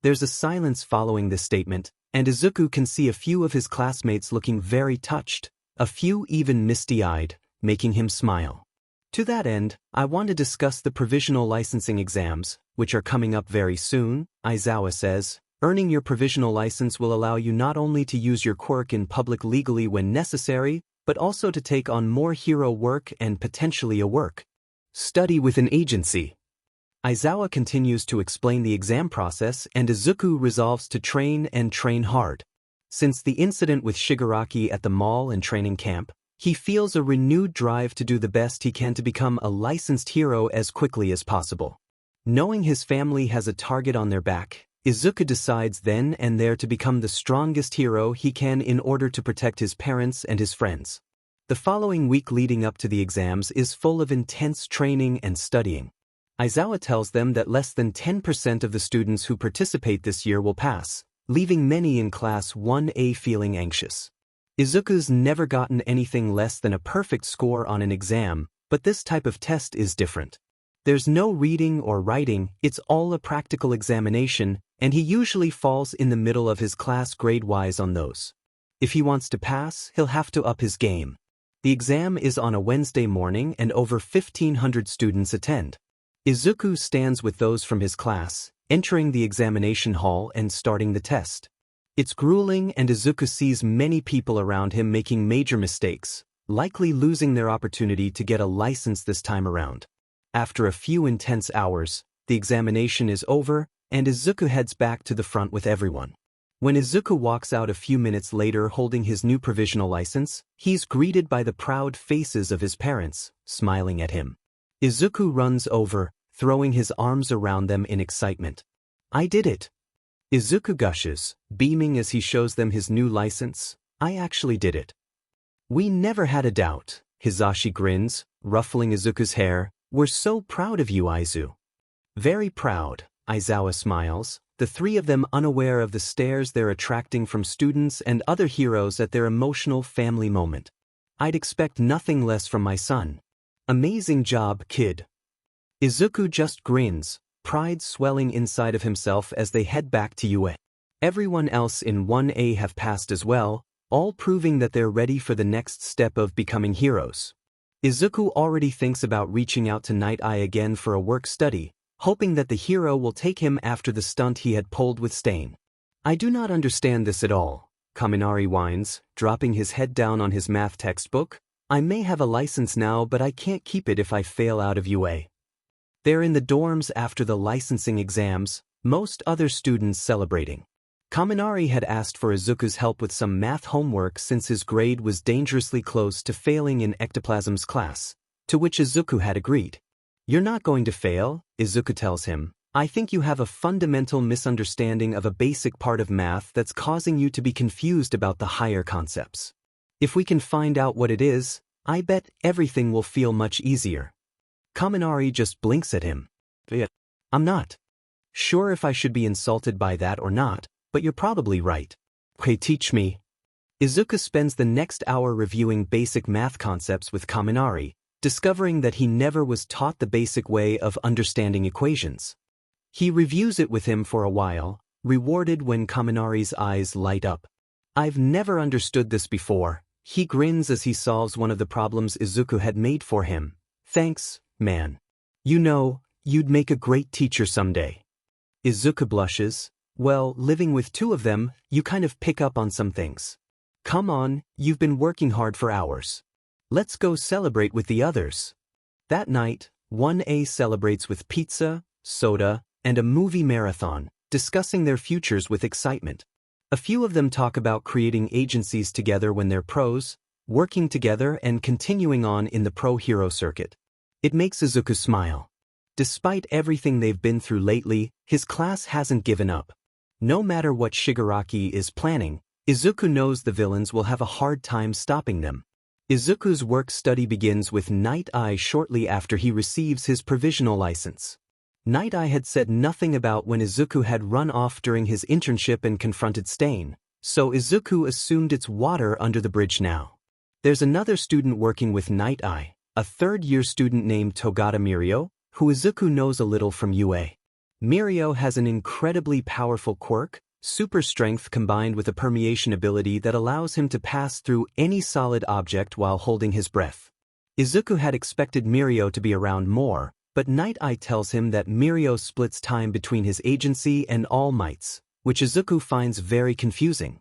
There's a silence following this statement, and Izuku can see a few of his classmates looking very touched, a few even misty-eyed, making him smile. "To that end, I want to discuss the provisional licensing exams, which are coming up very soon," Aizawa says. "Earning your provisional license will allow you not only to use your quirk in public legally when necessary, but also to take on more hero work and potentially a work study with an agency." Aizawa continues to explain the exam process and Izuku resolves to train and train hard. Since the incident with Shigaraki at the mall and training camp, he feels a renewed drive to do the best he can to become a licensed hero as quickly as possible. Knowing his family has a target on their back, Izuku decides then and there to become the strongest hero he can in order to protect his parents and his friends. The following week leading up to the exams is full of intense training and studying. Aizawa tells them that less than 10% of the students who participate this year will pass, leaving many in Class 1A feeling anxious. Izuku's never gotten anything less than a perfect score on an exam, but this type of test is different. There's no reading or writing, it's all a practical examination, and he usually falls in the middle of his class grade-wise on those. If he wants to pass, he'll have to up his game. The exam is on a Wednesday morning and over 1,500 students attend. Izuku stands with those from his class, entering the examination hall and starting the test. It's grueling and Izuku sees many people around him making major mistakes, likely losing their opportunity to get a license this time around. After a few intense hours, the examination is over, and Izuku heads back to the front with everyone. When Izuku walks out a few minutes later holding his new provisional license, he's greeted by the proud faces of his parents, smiling at him. Izuku runs over, throwing his arms around them in excitement. "I did it!" Izuku gushes, beaming as he shows them his new license. "I actually did it." "We never had a doubt," Hisashi grins, ruffling Izuku's hair. "We're so proud of you, Izu." "Very proud," Aizawa smiles, the three of them unaware of the stares they're attracting from students and other heroes at their emotional family moment. "I'd expect nothing less from my son. Amazing job, kid." Izuku just grins, pride swelling inside of himself as they head back to UA. Everyone else in 1A have passed as well, all proving that they're ready for the next step of becoming heroes. Izuku already thinks about reaching out to Night Eye again for a work study, hoping that the hero will take him after the stunt he had pulled with Stain. "I do not understand this at all," Kaminari whines, dropping his head down on his math textbook. "I may have a license now, but I can't keep it if I fail out of UA." They're in the dorms after the licensing exams, most other students celebrating. Kaminari had asked for Izuku's help with some math homework since his grade was dangerously close to failing in ectoplasm's class, to which Izuku had agreed. "You're not going to fail," Izuku tells him. "I think you have a fundamental misunderstanding of a basic part of math that's causing you to be confused about the higher concepts. If we can find out what it is, I bet everything will feel much easier." Kaminari just blinks at him. "I'm not sure if I should be insulted by that or not, but you're probably right. Okay, teach me." Izuku spends the next hour reviewing basic math concepts with Kaminari, discovering that he never was taught the basic way of understanding equations. He reviews it with him for a while, rewarded when Kaminari's eyes light up. "I've never understood this before." He grins as he solves one of the problems Izuku had made for him. "Thanks, man. You know, you'd make a great teacher someday." Izuku blushes. "Well, living with two of them, you kind of pick up on some things. Come on, you've been working hard for hours. Let's go celebrate with the others." That night, 1A celebrates with pizza, soda, and a movie marathon, discussing their futures with excitement. A few of them talk about creating agencies together when they're pros, working together and continuing on in the pro-hero circuit. It makes Izuku smile. Despite everything they've been through lately, his class hasn't given up. No matter what Shigaraki is planning, Izuku knows the villains will have a hard time stopping them. Izuku's work study begins with Night Eye shortly after he receives his provisional license. Night Eye had said nothing about when Izuku had run off during his internship and confronted Stain, so Izuku assumed it's water under the bridge now. There's another student working with Night Eye, a third-year student named Togata Mirio, who Izuku knows a little from UA. Mirio has an incredibly powerful quirk, super strength combined with a permeation ability that allows him to pass through any solid object while holding his breath. Izuku had expected Mirio to be around more, but Night Eye tells him that Mirio splits time between his agency and All Mights, which Izuku finds very confusing.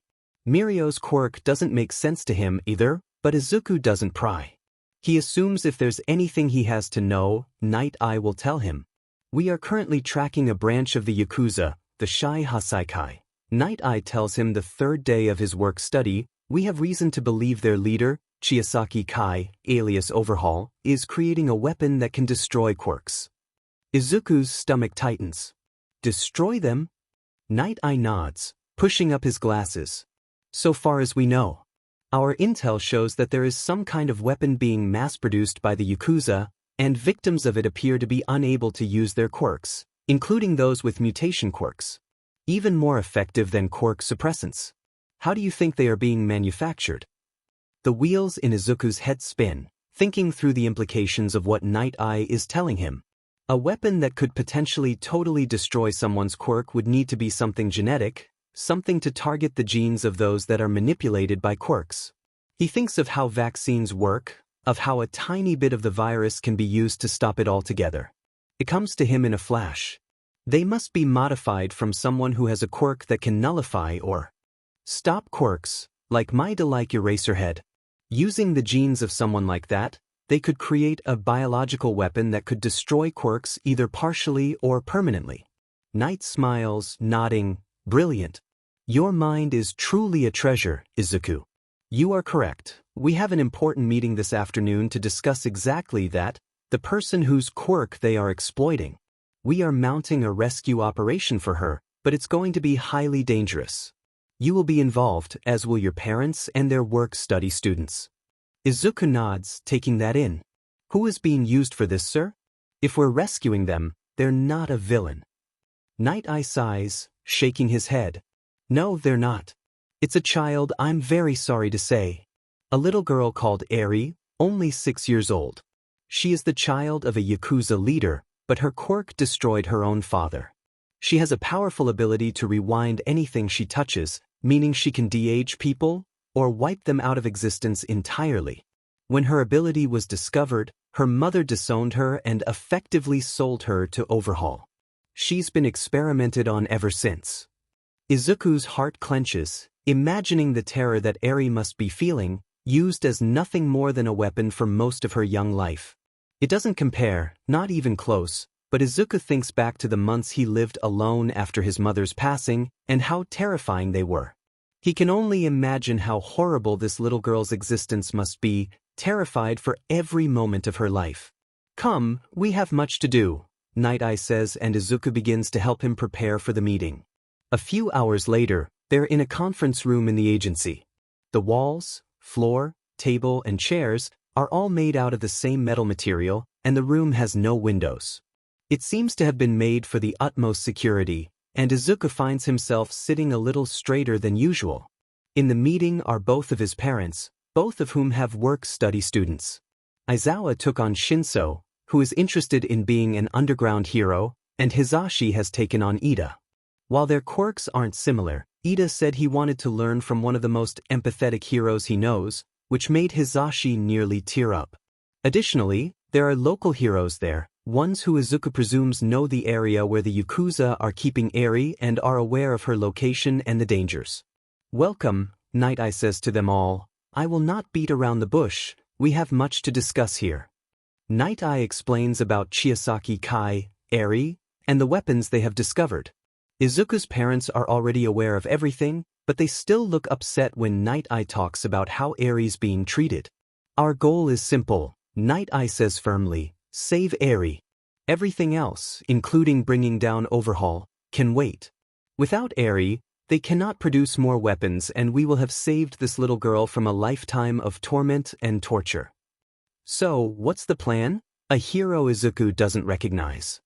Mirio's quirk doesn't make sense to him either, but Izuku doesn't pry. He assumes if there's anything he has to know, Night Eye will tell him. "We are currently tracking a branch of the Yakuza, the Shai Hasaikai." Night Eye tells him the third day of his work study, "We have reason to believe their leader, Chiasaki Kai, alias Overhaul, is creating a weapon that can destroy quirks." Izuku's stomach tightens. "Destroy them?" Night Eye nods, pushing up his glasses. "So far as we know. Our intel shows that there is some kind of weapon being mass-produced by the Yakuza, and victims of it appear to be unable to use their quirks, including those with mutation quirks. Even more effective than quirk suppressants. How do you think they are being manufactured?" The wheels in Izuku's head spin, thinking through the implications of what Night Eye is telling him. A weapon that could potentially totally destroy someone's quirk would need to be something genetic, something to target the genes of those that are manipulated by quirks. He thinks of how vaccines work, of how a tiny bit of the virus can be used to stop it altogether. It comes to him in a flash. They must be modified from someone who has a quirk that can nullify or stop quirks, like like Eraserhead. Using the genes of someone like that, they could create a biological weapon that could destroy quirks either partially or permanently. Knight smiles, nodding. Brilliant. Your mind is truly a treasure, Izuku. You are correct. We have an important meeting this afternoon to discuss exactly that, the person whose quirk they are exploiting. We are mounting a rescue operation for her, but it's going to be highly dangerous. You will be involved, as will your parents and their work-study students. Izuku nods, taking that in. Who is being used for this, sir? If we're rescuing them, they're not a villain. Night Eye sighs, shaking his head. No, they're not. It's a child, I'm very sorry to say. A little girl called Eri, only 6 years old. She is the child of a Yakuza leader, but her quirk destroyed her own father. She has a powerful ability to rewind anything she touches, meaning she can de-age people, or wipe them out of existence entirely. When her ability was discovered, her mother disowned her and effectively sold her to Overhaul. She's been experimented on ever since. Izuku's heart clenches, imagining the terror that Eri must be feeling, used as nothing more than a weapon for most of her young life. It doesn't compare, not even close, but Izuku thinks back to the months he lived alone after his mother's passing, and how terrifying they were. He can only imagine how horrible this little girl's existence must be, terrified for every moment of her life. Come, we have much to do, Night Eye says, and Izuku begins to help him prepare for the meeting. A few hours later, they're in a conference room in the agency. The walls, floor, table, and chairs are all made out of the same metal material, and the room has no windows. It seems to have been made for the utmost security, and Izuku finds himself sitting a little straighter than usual. In the meeting are both of his parents, both of whom have work-study students. Aizawa took on Shinso, who is interested in being an underground hero, and Hisashi has taken on Ida. While their quirks aren't similar, Ida said he wanted to learn from one of the most empathetic heroes he knows, which made Hisashi nearly tear up. Additionally, there are local heroes there, ones who Izuku presumes know the area where the Yakuza are keeping Eri and are aware of her location and the dangers. Welcome, Night Eye says to them all. I will not beat around the bush, we have much to discuss here. Night Eye explains about Chiasaki Kai, Eri, and the weapons they have discovered. Izuku's parents are already aware of everything, but they still look upset when Night Eye talks about how Eri's being treated. Our goal is simple, Night Eye says firmly, save Eri. Everything else, including bringing down Overhaul, can wait. Without Eri, they cannot produce more weapons, and we will have saved this little girl from a lifetime of torment and torture. So, what's the plan? A hero Izuku doesn't recognize.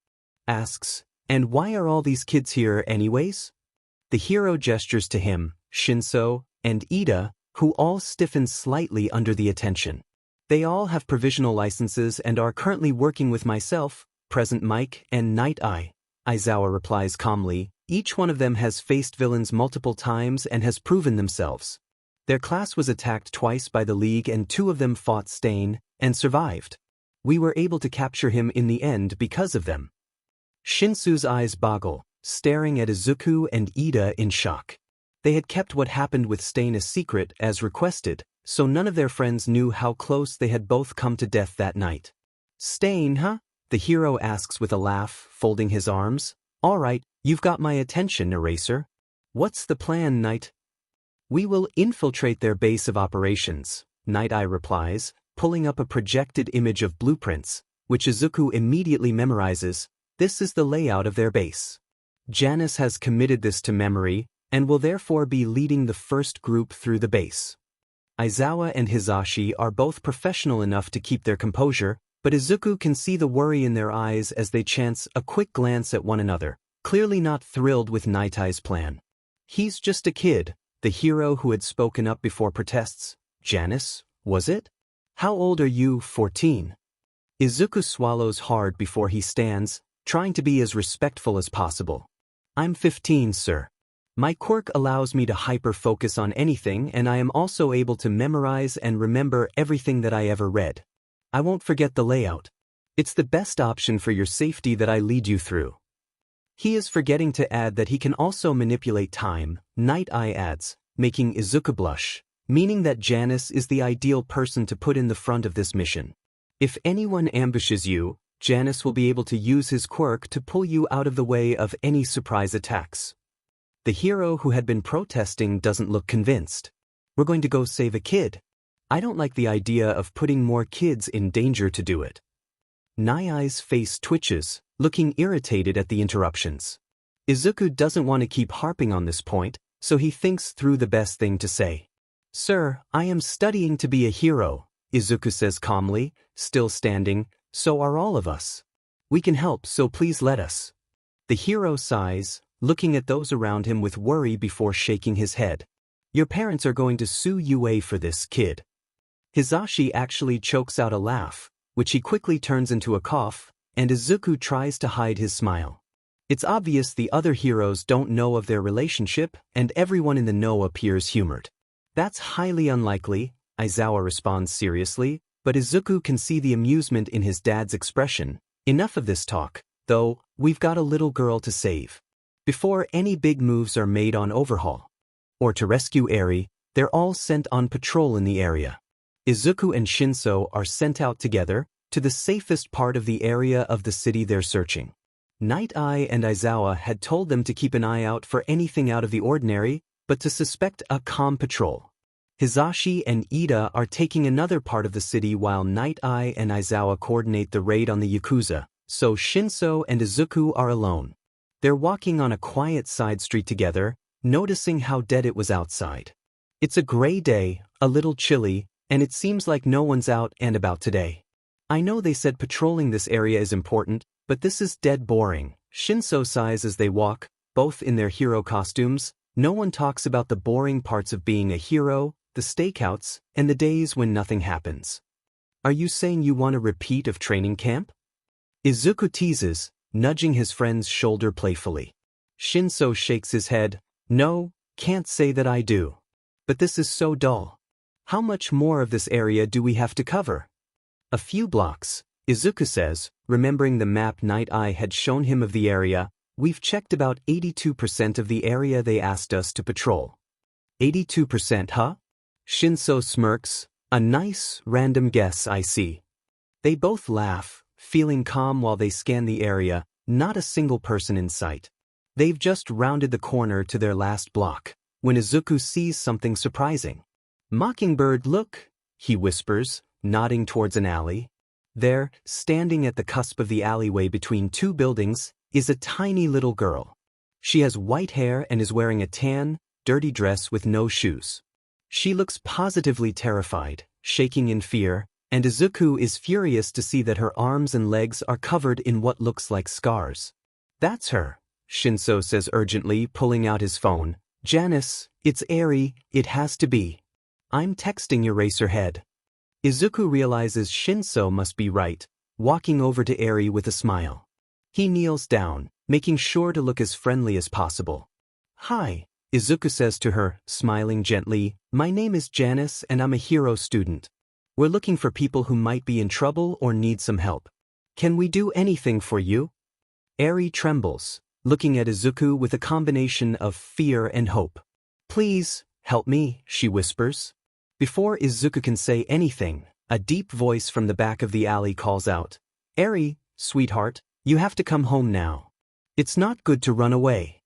Asks, and why are all these kids here anyways? The hero gestures to him, Shinso, and Ida, who all stiffen slightly under the attention. They all have provisional licenses and are currently working with myself, Present Mic, and Night Eye. Aizawa replies calmly, each one of them has faced villains multiple times and has proven themselves. Their class was attacked twice by the League and 2 of them fought Stain, and survived. We were able to capture him in the end because of them. Shinsu's eyes boggle, staring at Izuku and Ida in shock. They had kept what happened with Stain a secret as requested, so none of their friends knew how close they had both come to death that night. Stain, huh? The hero asks with a laugh, folding his arms. All right, you've got my attention, Eraser. What's the plan, Night? We will infiltrate their base of operations, Night Eye replies, pulling up a projected image of blueprints, which Izuku immediately memorizes. This is the layout of their base. Janus has committed this to memory, and will therefore be leading the first group through the base. Aizawa and Hisashi are both professional enough to keep their composure, but Izuku can see the worry in their eyes as they chance a quick glance at one another, clearly not thrilled with Night Eye's plan. He's just a kid, the hero who had spoken up before protests. Janus, was it? How old are you, 14? Izuku swallows hard before he stands, trying to be as respectful as possible. I'm 15, sir. My quirk allows me to hyper-focus on anything, and I am also able to memorize and remember everything that I ever read. I won't forget the layout. It's the best option for your safety that I lead you through. He is forgetting to add that he can also manipulate time, Night Eye adds, making Izuku blush, meaning that Janice is the ideal person to put in the front of this mission. If anyone ambushes you, Janice will be able to use his quirk to pull you out of the way of any surprise attacks. The hero who had been protesting doesn't look convinced. We're going to go save a kid. I don't like the idea of putting more kids in danger to do it. Nai's face twitches, looking irritated at the interruptions. Izuku doesn't want to keep harping on this point, so he thinks through the best thing to say. Sir, I am studying to be a hero, Izuku says calmly, still standing. So are all of us. We can help, so please let us. The hero sighs, looking at those around him with worry before shaking his head. Your parents are going to sue UA for this, kid. Hisashi actually chokes out a laugh, which he quickly turns into a cough, and Izuku tries to hide his smile. It's obvious the other heroes don't know of their relationship, and everyone in the know appears humored. That's highly unlikely, Aizawa responds seriously, but Izuku can see the amusement in his dad's expression. Enough of this talk, though, we've got a little girl to save. Before any big moves are made on overhaul, or to rescue Eri, they're all sent on patrol in the area. Izuku and Shinso are sent out together, to the safest part of the area of the city they're searching. Night Eye and Aizawa had told them to keep an eye out for anything out of the ordinary, but to suspect a calm patrol. Hisashi and Ida are taking another part of the city while Night Eye and Aizawa coordinate the raid on the Yakuza, so Shinso and Izuku are alone. They're walking on a quiet side street together, noticing how dead it was outside. It's a gray day, a little chilly, and it seems like no one's out and about today. I know they said patrolling this area is important, but this is dead boring. Shinso sighs as they walk, both in their hero costumes. No one talks about the boring parts of being a hero, the stakeouts, and the days when nothing happens. Are you saying you want a repeat of training camp? Izuku teases, nudging his friend's shoulder playfully. Shinso shakes his head. No, can't say that I do. But this is so dull. How much more of this area do we have to cover? A few blocks, Izuku says, remembering the map Night Eye had shown him of the area. We've checked about 82% of the area they asked us to patrol. 82%, huh? Shinso smirks. A nice, random guess, I see. They both laugh, feeling calm while they scan the area, not a single person in sight. They've just rounded the corner to their last block, when Izuku sees something surprising. Mockingbird, look, he whispers, nodding towards an alley. There, standing at the cusp of the alleyway between two buildings, is a tiny little girl. She has white hair and is wearing a tan, dirty dress with no shoes. She looks positively terrified, shaking in fear, and Izuku is furious to see that her arms and legs are covered in what looks like scars. That's her, Shinso says urgently, pulling out his phone. Janice, it's Eri, it has to be. I'm texting Eraserhead. Izuku realizes Shinso must be right, walking over to Eri with a smile. He kneels down, making sure to look as friendly as possible. Hi, Izuku says to her, smiling gently. My name is Janice and I'm a hero student. We're looking for people who might be in trouble or need some help. Can we do anything for you? Eri trembles, looking at Izuku with a combination of fear and hope. Please, help me, she whispers. Before Izuku can say anything, a deep voice from the back of the alley calls out. Eri, sweetheart, you have to come home now. It's not good to run away.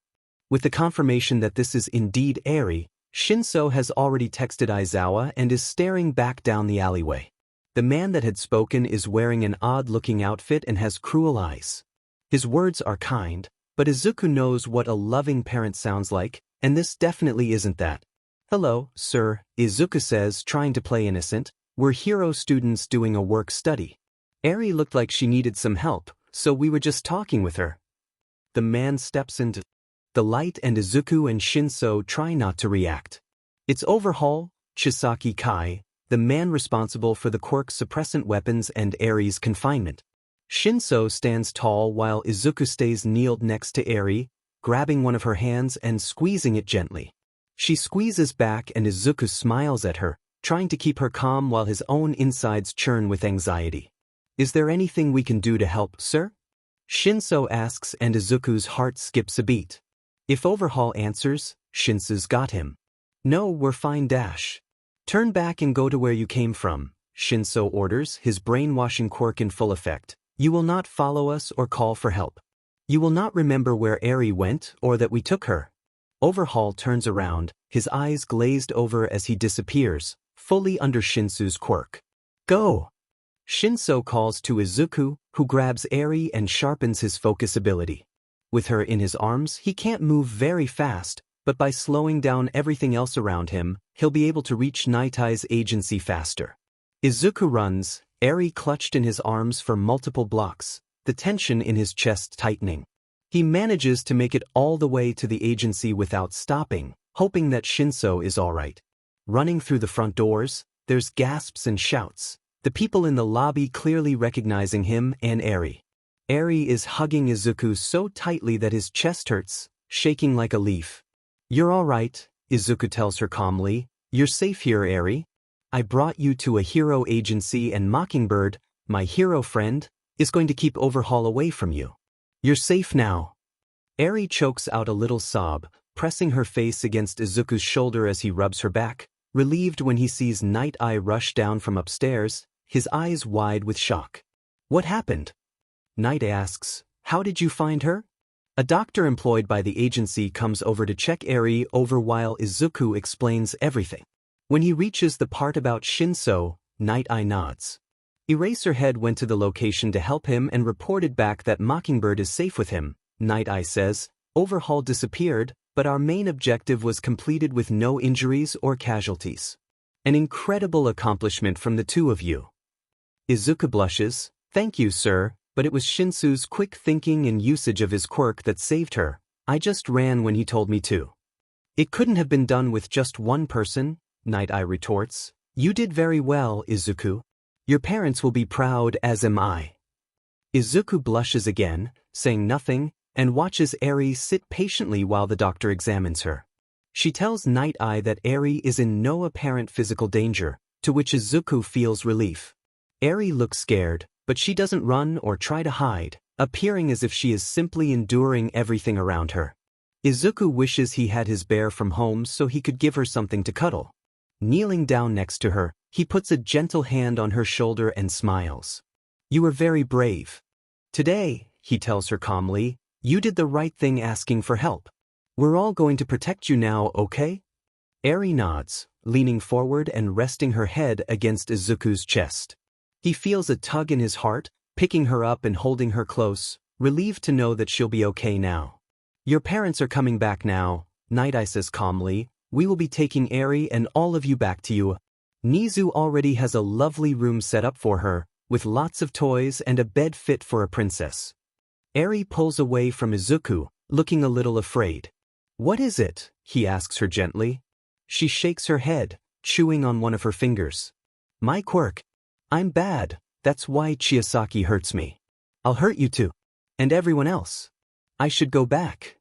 With the confirmation that this is indeed Eri, Shinso has already texted Aizawa and is staring back down the alleyway. The man that had spoken is wearing an odd-looking outfit and has cruel eyes. His words are kind, but Izuku knows what a loving parent sounds like, and this definitely isn't that. Hello, sir, Izuku says, trying to play innocent. We're hero students doing a work study. Eri looked like she needed some help, so we were just talking with her. The man steps into the light and Izuku and Shinso try not to react. It's Overhaul, Chisaki Kai, the man responsible for the Quirk suppressant weapons and Eri's confinement. Shinso stands tall while Izuku stays kneeled next to Eri, grabbing one of her hands and squeezing it gently. She squeezes back and Izuku smiles at her, trying to keep her calm while his own insides churn with anxiety. "Is there anything we can do to help, sir?" Shinso asks and Izuku's heart skips a beat. If Overhaul answers, Shinso's got him. "No, we're fine dash. Turn back and go to where you came from," Shinso orders, his brainwashing quirk in full effect. "You will not follow us or call for help. You will not remember where Eri went or that we took her." Overhaul turns around, his eyes glazed over as he disappears, fully under Shinso's quirk. "Go!" Shinso calls to Izuku, who grabs Eri and sharpens his focus ability. With her in his arms, he can't move very fast, but by slowing down everything else around him, he'll be able to reach Night's agency faster. Izuku runs, Eri clutched in his arms for multiple blocks, the tension in his chest tightening. He manages to make it all the way to the agency without stopping, hoping that Shinso is alright. Running through the front doors, there's gasps and shouts, the people in the lobby clearly recognizing him and Eri. Eri is hugging Izuku so tightly that his chest hurts, shaking like a leaf. "You're alright," Izuku tells her calmly. "You're safe here, Eri. I brought you to a hero agency and Mockingbird, my hero friend, is going to keep Overhaul away from you. You're safe now." Eri chokes out a little sob, pressing her face against Izuku's shoulder as he rubs her back, relieved when he sees Night Eye rush down from upstairs, his eyes wide with shock. "What happened?" Night asks, "How did you find her?" A doctor employed by the agency comes over to check Eri over while Izuku explains everything. When he reaches the part about Shinso, Night Eye nods. Eraserhead went to the location to help him and reported back that Mockingbird is safe with him. Night Eye says, "Overhaul disappeared, but our main objective was completed with no injuries or casualties. An incredible accomplishment from the two of you." Izuku blushes, "Thank you, sir, but it was Shinso's quick thinking and usage of his quirk that saved her. I just ran when he told me to." "It couldn't have been done with just one person," Night Eye retorts. "You did very well, Izuku. Your parents will be proud, as am I." Izuku blushes again, saying nothing, and watches Eri sit patiently while the doctor examines her. She tells Night Eye that Eri is in no apparent physical danger, to which Izuku feels relief. Eri looks scared, but she doesn't run or try to hide, appearing as if she is simply enduring everything around her. Izuku wishes he had his bear from home so he could give her something to cuddle. Kneeling down next to her, he puts a gentle hand on her shoulder and smiles. "You were very brave. Today," he tells her calmly, "you did the right thing asking for help. We're all going to protect you now, okay?" Eri nods, leaning forward and resting her head against Izuku's chest. He feels a tug in his heart, picking her up and holding her close, relieved to know that she'll be okay now. "Your parents are coming back now," Night Eye says calmly. "We will be taking Eri and all of you back to you. Nizu already has a lovely room set up for her, with lots of toys and a bed fit for a princess." Eri pulls away from Izuku, looking a little afraid. "What is it?" he asks her gently. She shakes her head, chewing on one of her fingers. "My quirk. I'm bad, that's why Chiyosaki hurts me. I'll hurt you too. And everyone else. I should go back."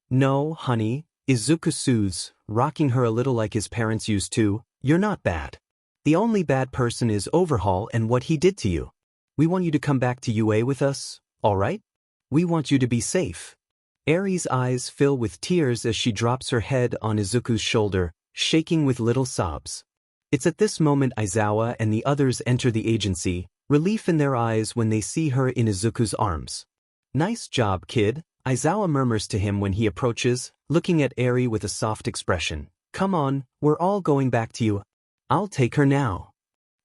"No, honey," Izuku soothes, rocking her a little like his parents used to. "You're not bad. The only bad person is Overhaul and what he did to you. We want you to come back to UA with us, alright? We want you to be safe." Eri's eyes fill with tears as she drops her head on Izuku's shoulder, shaking with little sobs. It's at this moment Aizawa and the others enter the agency, relief in their eyes when they see her in Izuku's arms. "Nice job, kid," Aizawa murmurs to him when he approaches, looking at Eri with a soft expression. "Come on, we're all going back to you. I'll take her now."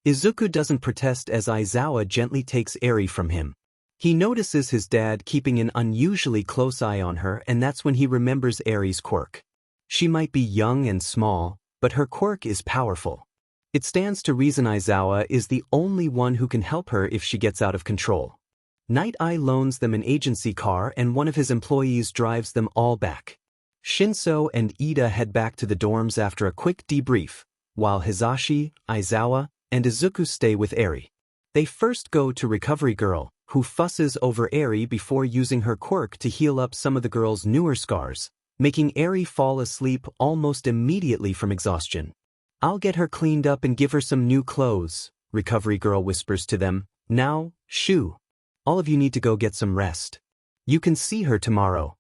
Izuku doesn't protest as Aizawa gently takes Eri from him. He notices his dad keeping an unusually close eye on her, and that's when he remembers Eri's quirk. She might be young and small, but her quirk is powerful. It stands to reason Aizawa is the only one who can help her if she gets out of control. Night Eye loans them an agency car and one of his employees drives them all back. Shinso and Ida head back to the dorms after a quick debrief, while Hisashi, Aizawa, and Izuku stay with Eri. They first go to Recovery Girl, who fusses over Eri before using her quirk to heal up some of the girl's newer scars, making Eri fall asleep almost immediately from exhaustion. "I'll get her cleaned up and give her some new clothes," Recovery Girl whispers to them. "Now, shoo. All of you need to go get some rest. You can see her tomorrow."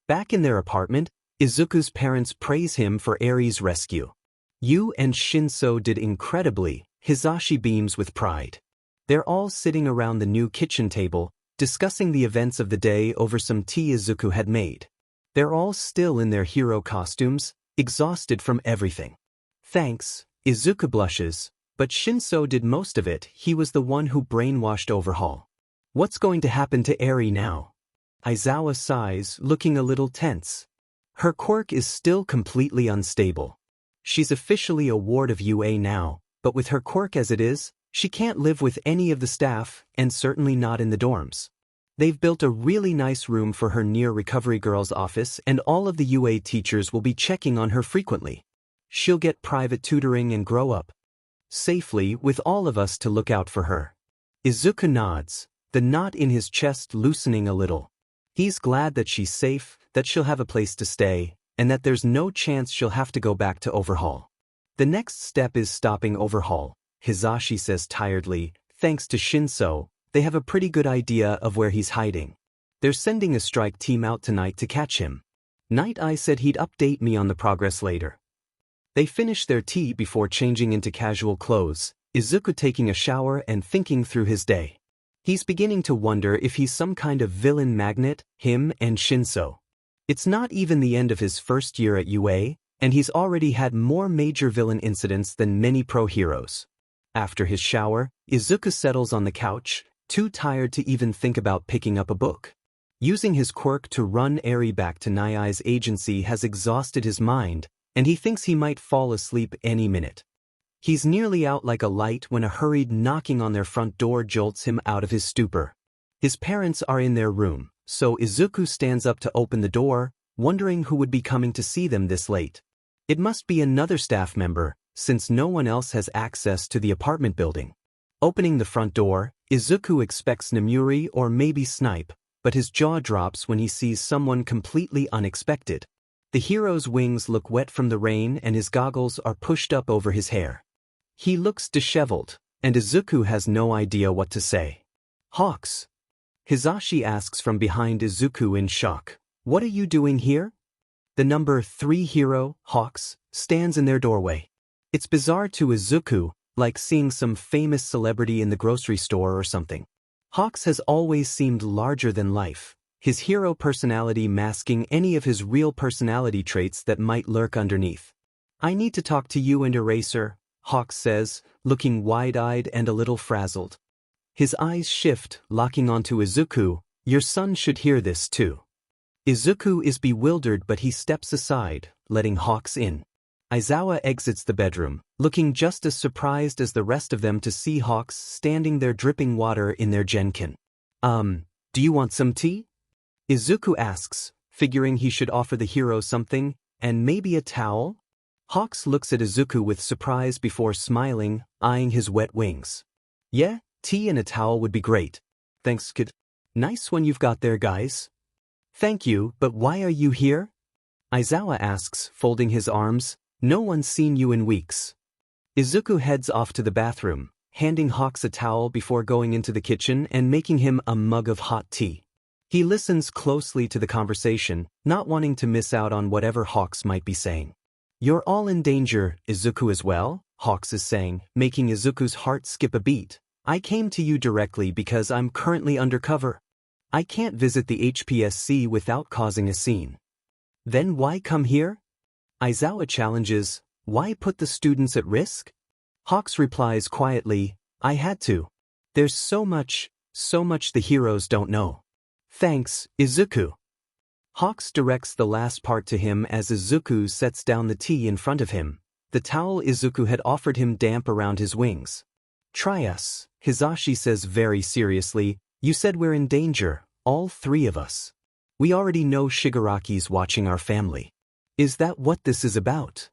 Back in their apartment, Izuku's parents praise him for Eri's rescue. "You and Shinso did incredibly," Hisashi beams with pride. They're all sitting around the new kitchen table, discussing the events of the day over some tea Izuku had made. They're all still in their hero costumes, exhausted from everything. "Thanks," Izuku blushes, but Shinso did most of it. He was the one who brainwashed Overhaul. "What's going to happen to Eri now?" Aizawa sighs, looking a little tense. Her quirk is still completely unstable. She's officially a ward of UA now, but with her quirk as it is, she can't live with any of the staff, and certainly not in the dorms. They've built a really nice room for her near Recovery Girl's office, and all of the UA teachers will be checking on her frequently. She'll get private tutoring and grow up safely with all of us to look out for her. Izuku nods, the knot in his chest loosening a little. He's glad that she's safe, that she'll have a place to stay, and that there's no chance she'll have to go back to Overhaul. "The next step is stopping Overhaul," Hisashi says tiredly. "Thanks to Shinso, they have a pretty good idea of where he's hiding. They're sending a strike team out tonight to catch him. Night Eye said he'd update me on the progress later." They finish their tea before changing into casual clothes, Izuku taking a shower and thinking through his day. He's beginning to wonder if he's some kind of villain magnet, him and Shinso. It's not even the end of his first year at UA, and he's already had more major villain incidents than many pro heroes. After his shower, Izuku settles on the couch, too tired to even think about picking up a book. Using his quirk to run Eri back to Nai's agency has exhausted his mind, and he thinks he might fall asleep any minute. He's nearly out like a light when a hurried knocking on their front door jolts him out of his stupor. His parents are in their room, so Izuku stands up to open the door, wondering who would be coming to see them this late. It must be another staff member, since no one else has access to the apartment building. Opening the front door, Izuku expects Nemuri or maybe Snipe, but his jaw drops when he sees someone completely unexpected. The hero's wings look wet from the rain and his goggles are pushed up over his hair. He looks disheveled, and Izuku has no idea what to say. "Hawks?" Hisashi asks from behind Izuku in shock. "What are you doing here?" The number 3 hero, Hawks, stands in their doorway. It's bizarre to Izuku, like seeing some famous celebrity in the grocery store or something. Hawks has always seemed larger than life, his hero personality masking any of his real personality traits that might lurk underneath. "I need to talk to you and Eraser," Hawks says, looking wide-eyed and a little frazzled. His eyes shift, locking onto Izuku. "Your son should hear this too." Izuku is bewildered, but he steps aside, letting Hawks in. Aizawa exits the bedroom, looking just as surprised as the rest of them to see Hawks standing there dripping water in their genkin. Do you want some tea?" Izuku asks, figuring he should offer the hero something, and maybe a towel? Hawks looks at Izuku with surprise before smiling, eyeing his wet wings. "Yeah, tea and a towel would be great. Thanks, kid. Nice one you've got there, guys." "Thank you, but why are you here?" Aizawa asks, folding his arms. "No one's seen you in weeks." Izuku heads off to the bathroom, handing Hawks a towel before going into the kitchen and making him a mug of hot tea. He listens closely to the conversation, not wanting to miss out on whatever Hawks might be saying. "You're all in danger, Izuku as well," Hawks is saying, making Izuku's heart skip a beat. "I came to you directly because I'm currently undercover. I can't visit the HPSC without causing a scene." "Then why come here?" Aizawa challenges, "Why put the students at risk?" Hawks replies quietly, "I had to. There's so much the heroes don't know." "Thanks, Izuku." Hawks directs the last part to him as Izuku sets down the tea in front of him. The towel Izuku had offered him damp around his wings. "Try us," Hisashi says very seriously. "You said we're in danger, all 3 of us. We already know Shigaraki's watching our family. Is that what this is about?"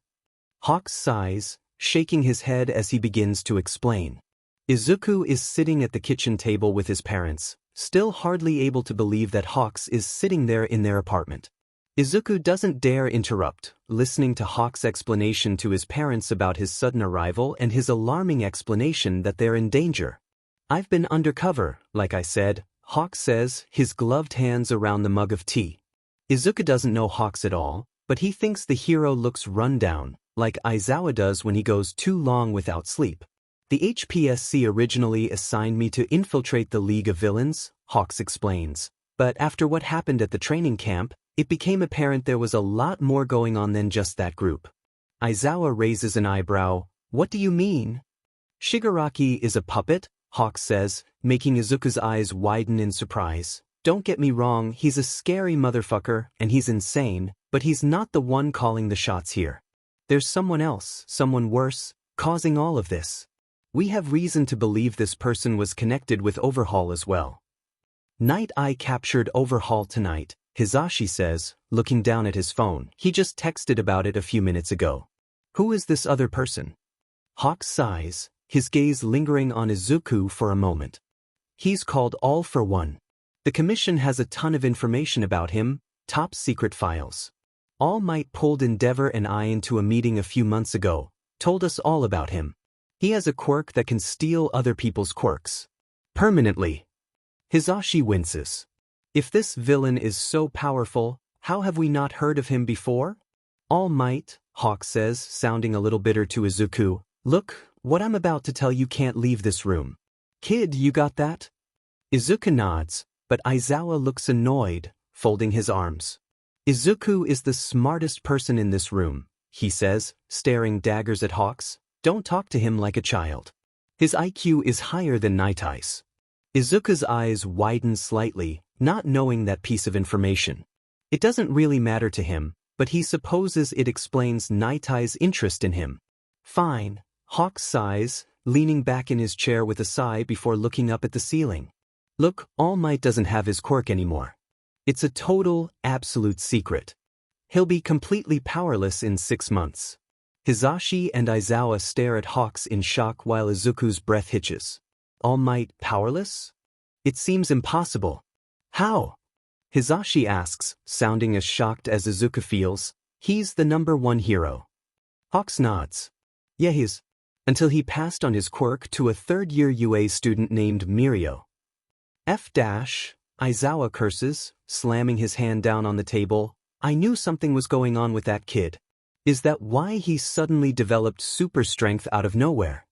Hawks sighs, shaking his head as he begins to explain. Izuku is sitting at the kitchen table with his parents, still hardly able to believe that Hawks is sitting there in their apartment. Izuku doesn't dare interrupt, listening to Hawk's explanation to his parents about his sudden arrival and his alarming explanation that they're in danger. "I've been undercover, like I said," Hawk says, his gloved hands around the mug of tea. Izuku doesn't know Hawks at all, but he thinks the hero looks run down, like Aizawa does when he goes too long without sleep. "The HPSC originally assigned me to infiltrate the League of Villains," Hawks explains. "But after what happened at the training camp, it became apparent there was a lot more going on than just that group." Aizawa raises an eyebrow. "What do you mean?" "Shigaraki is a puppet," Hawks says, making Izuku's eyes widen in surprise. "Don't get me wrong, he's a scary motherfucker, and he's insane, but he's not the one calling the shots here. There's someone else, someone worse, causing all of this. We have reason to believe this person was connected with Overhaul as well." "Night Eye captured Overhaul tonight," Hisashi says, looking down at his phone. "He just texted about it a few minutes ago." "Who is this other person?" Hawk sighs, his gaze lingering on Izuku for a moment. "He's called All for One. The Commission has a ton of information about him, top secret files. All Might pulled Endeavor and I into a meeting a few months ago, told us all about him. He has a quirk that can steal other people's quirks. Permanently." Hisashi winces. "If this villain is so powerful, how have we not heard of him before?" "All Might," Hawk says, sounding a little bitter to Izuku. "Look, what I'm about to tell you can't leave this room. Kid, you got that?" Izuku nods, but Aizawa looks annoyed, folding his arms. "Izuku is the smartest person in this room," he says, staring daggers at Hawks. "Don't talk to him like a child. His IQ is higher than Night Eye's." Izuku's eyes widen slightly, not knowing that piece of information. It doesn't really matter to him, but he supposes it explains Night Eye's interest in him. "Fine," Hawk sighs, leaning back in his chair with a sigh before looking up at the ceiling. "Look, All Might doesn't have his quirk anymore. It's a total, absolute secret. He'll be completely powerless in 6 months." Hisashi and Aizawa stare at Hawks in shock while Izuku's breath hitches. "All Might powerless? It seems impossible." "How?" Hisashi asks, sounding as shocked as Izuku feels. "He's the #1 hero." Hawks nods. "Yeah, he's. Until he passed on his quirk to a third-year UA student named Mirio." Aizawa curses, slamming his hand down on the table. "I knew something was going on with that kid. Is that why he suddenly developed super strength out of nowhere?"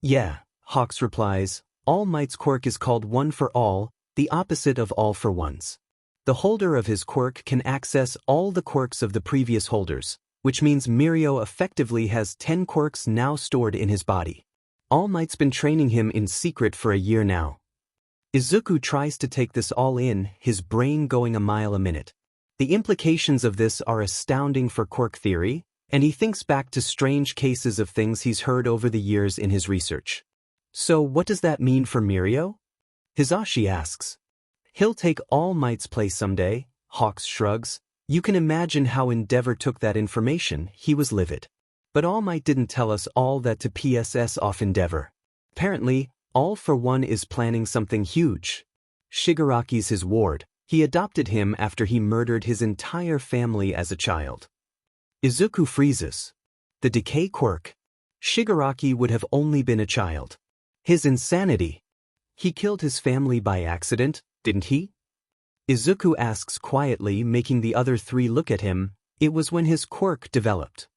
"Yeah," Hawks replies. "All Might's quirk is called One for All, the opposite of All for One's. The holder of his quirk can access all the quirks of the previous holders, which means Mirio effectively has 10 quirks now stored in his body. All Might's been training him in secret for a year now." Izuku tries to take this all in, his brain going a mile a minute. The implications of this are astounding for quirk theory, and he thinks back to strange cases of things he's heard over the years in his research. "So what does that mean for Mirio?" Hisashi asks. "He'll take All Might's place someday," Hawks shrugs. "You can imagine how Endeavor took that information, he was livid. But All Might didn't tell us all that to PSS off Endeavor. Apparently, All for One is planning something huge. Shigaraki's his ward. He adopted him after he murdered his entire family as a child." Izuku freezes. The decay quirk. Shigaraki would have only been a child. His insanity. He killed his family by accident, didn't he? Izuku asks quietly, making the other three look at him. "It was when his quirk developed."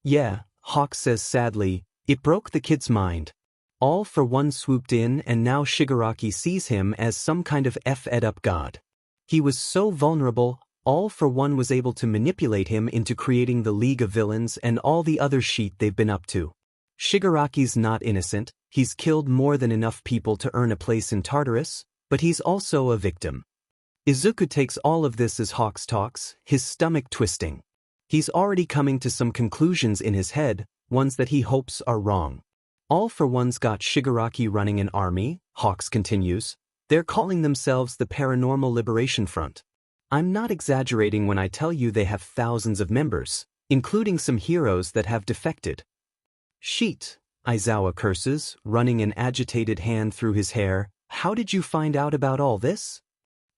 "Yeah," Hawk says sadly, "it broke the kid's mind. All for One swooped in and now Shigaraki sees him as some kind of F-ed-up god. He was so vulnerable, All for One was able to manipulate him into creating the League of Villains and all the other shit they've been up to. Shigaraki's not innocent, he's killed more than enough people to earn a place in Tartarus, but he's also a victim." Izuku takes all of this as Hawks talks, his stomach twisting. He's already coming to some conclusions in his head, ones that he hopes are wrong. "All for One's got Shigaraki running an army," Hawks continues. "They're calling themselves the Paranormal Liberation Front. I'm not exaggerating when I tell you they have thousands of members, including some heroes that have defected." Sheet, Izawa curses, running an agitated hand through his hair. How did you find out about all this?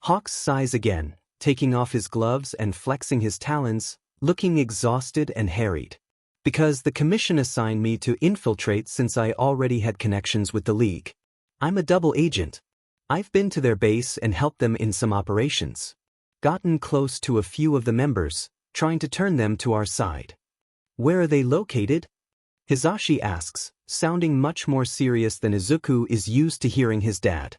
Hawks sighs again, taking off his gloves and flexing his talons, looking exhausted and harried. Because the commission assigned me to infiltrate since I already had connections with the League. I'm a double agent. I've been to their base and helped them in some operations. Gotten close to a few of the members, trying to turn them to our side. Where are they located? Hisashi asks, sounding much more serious than Izuku is used to hearing his dad.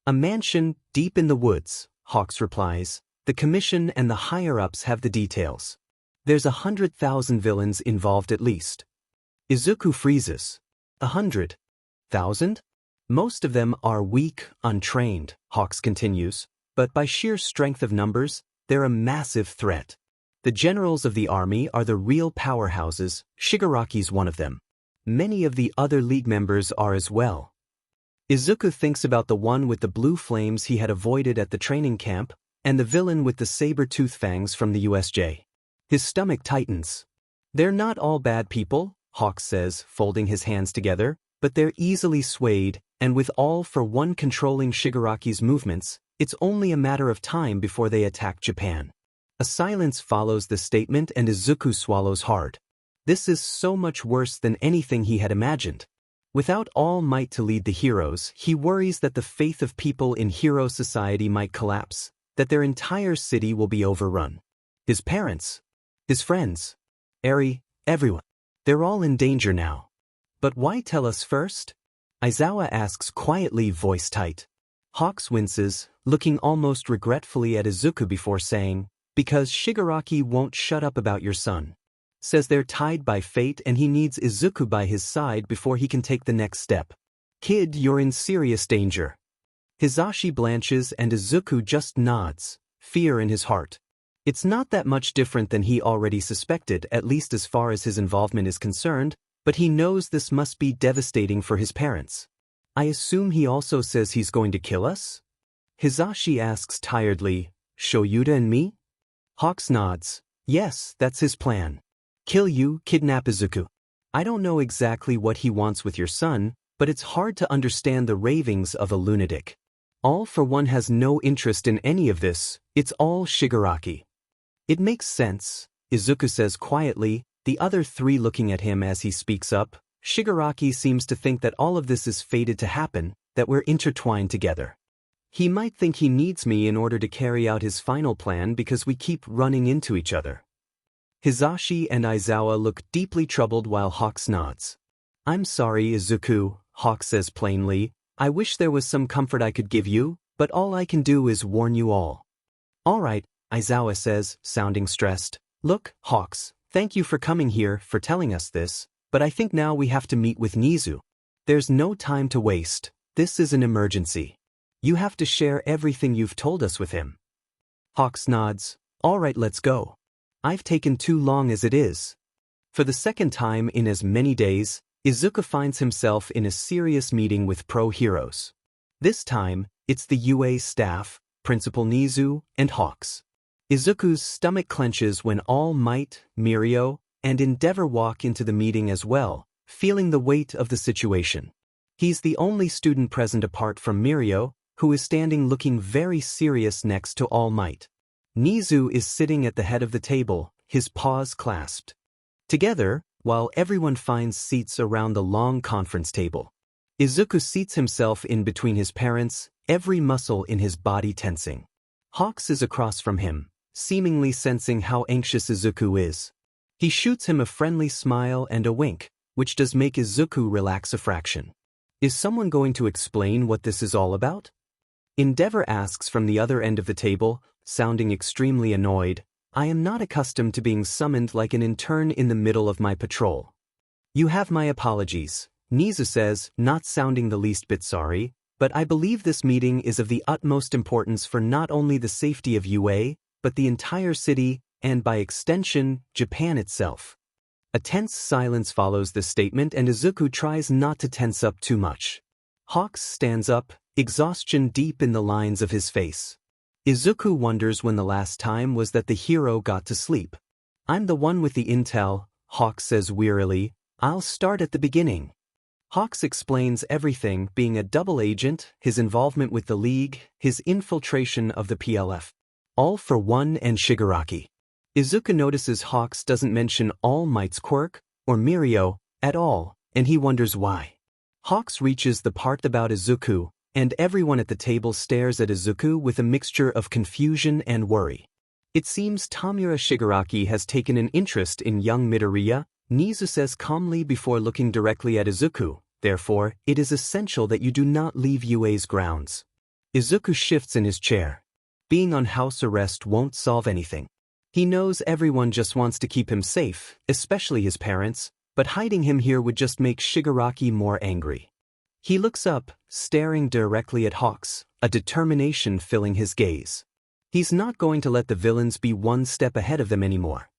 A mansion deep in the woods, Hawks replies. The commission and the higher-ups have the details. There's 100,000 villains involved at least. Izuku freezes. 100,000? Most of them are weak, untrained, Hawks continues, but by sheer strength of numbers, they're a massive threat. The generals of the army are the real powerhouses. Shigaraki's one of them. Many of the other League members are as well. Izuku thinks about the one with the blue flames he had avoided at the training camp, and the villain with the saber-tooth fangs from the USJ. His stomach tightens. They're not all bad people, Hawks says, folding his hands together, but they're easily swayed, and with all for one controlling Shigaraki's movements, it's only a matter of time before they attack Japan. A silence follows the statement and Izuku swallows hard. This is so much worse than anything he had imagined. Without All Might to lead the heroes, he worries that the faith of people in hero society might collapse, that their entire city will be overrun. His parents, his friends, Eri, everyone. They're all in danger now. But why tell us first? Izawa asks quietly, voice tight. Hawks winces, looking almost regretfully at Izuku before saying, because Shigaraki won't shut up about your son. Says they're tied by fate and he needs Izuku by his side before he can take the next step. Kid, you're in serious danger. Hisashi blanches and Izuku just nods, fear in his heart. It's not that much different than he already suspected, at least as far as his involvement is concerned, but he knows this must be devastating for his parents. I assume he also says he's going to kill us? Hisashi asks tiredly, Shoyuta and me? Hawks nods. Yes, that's his plan. Kill you, kidnap Izuku. I don't know exactly what he wants with your son, but it's hard to understand the ravings of a lunatic. All for one has no interest in any of this, it's all Shigaraki. It makes sense, Izuku says quietly, the other three looking at him as he speaks up. Shigaraki seems to think that all of this is fated to happen, that we're intertwined together. He might think he needs me in order to carry out his final plan because we keep running into each other. Hisashi and Izawa look deeply troubled while Hawks nods. I'm sorry, Izuku, Hawks says plainly. I wish there was some comfort I could give you, but all I can do is warn you all. All right, Izawa says, sounding stressed. Look, Hawks, thank you for coming here, for telling us this, but I think now we have to meet with Nizu. There's no time to waste. This is an emergency. You have to share everything you've told us with him. Hawks nods. All right, let's go. I've taken too long as it is. For the second time in as many days, Izuku finds himself in a serious meeting with pro-heroes. This time, it's the UA staff, Principal Nizu, and Hawks. Izuku's stomach clenches when All Might, Mirio, and Endeavor walk into the meeting as well, feeling the weight of the situation. He's the only student present apart from Mirio, who is standing looking very serious next to All Might. Nizu is sitting at the head of the table, his paws clasped. Together, while everyone finds seats around the long conference table. Izuku seats himself in between his parents, every muscle in his body tensing. Hawks is across from him, seemingly sensing how anxious Izuku is. He shoots him a friendly smile and a wink, which does make Izuku relax a fraction. Is someone going to explain what this is all about? Endeavor asks from the other end of the table, sounding extremely annoyed. I am not accustomed to being summoned like an intern in the middle of my patrol. You have my apologies, Nizu says, not sounding the least bit sorry, but I believe this meeting is of the utmost importance for not only the safety of UA, but the entire city, and by extension, Japan itself. A tense silence follows this statement and Izuku tries not to tense up too much. Hawks stands up, exhaustion deep in the lines of his face. Izuku wonders when the last time was that the hero got to sleep. I'm the one with the intel, Hawks says wearily. I'll start at the beginning. Hawks explains everything, being a double agent, his involvement with the League, his infiltration of the PLF. All for One and Shigaraki. Izuku notices Hawks doesn't mention All Might's Quirk, or Mirio, at all, and he wonders why. Hawks reaches the part about Izuku, and everyone at the table stares at Izuku with a mixture of confusion and worry. It seems Tamura Shigaraki has taken an interest in young Midoriya, Nizu says calmly before looking directly at Izuku. Therefore, it is essential that you do not leave UA's grounds. Izuku shifts in his chair. Being on house arrest won't solve anything. He knows everyone just wants to keep him safe, especially his parents, but hiding him here would just make Shigaraki more angry. He looks up, staring directly at Hawks, a determination filling his gaze. He's not going to let the villains be one step ahead of them anymore.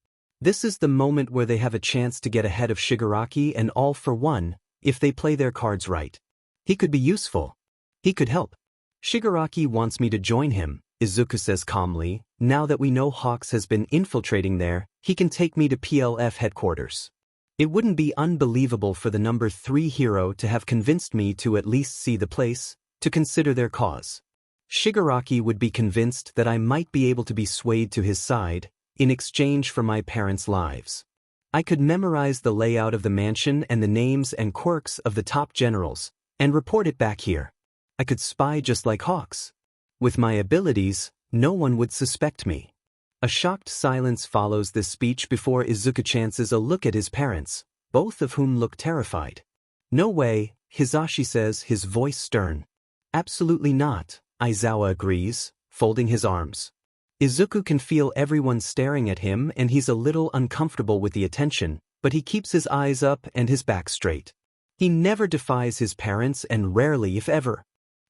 This is the moment where they have a chance to get ahead of Shigaraki and All for One, if they play their cards right. He could be useful. He could help. Shigaraki wants me to join him, Izuku says calmly. Now that we know Hawks has been infiltrating there, he can take me to PLF headquarters. It wouldn't be unbelievable for the number 3 hero to have convinced me to at least see the place, to consider their cause. Shigaraki would be convinced that I might be able to be swayed to his side, in exchange for my parents' lives. I could memorize the layout of the mansion and the names and quirks of the top generals, and report it back here. I could spy just like Hawks. With my abilities, no one would suspect me. A shocked silence follows this speech before Izuku chances a look at his parents, both of whom look terrified. No way, Hisashi says, his voice stern. Absolutely not, Aizawa agrees, folding his arms. Izuku can feel everyone staring at him and he's a little uncomfortable with the attention, but he keeps his eyes up and his back straight. He never defies his parents and rarely, if ever,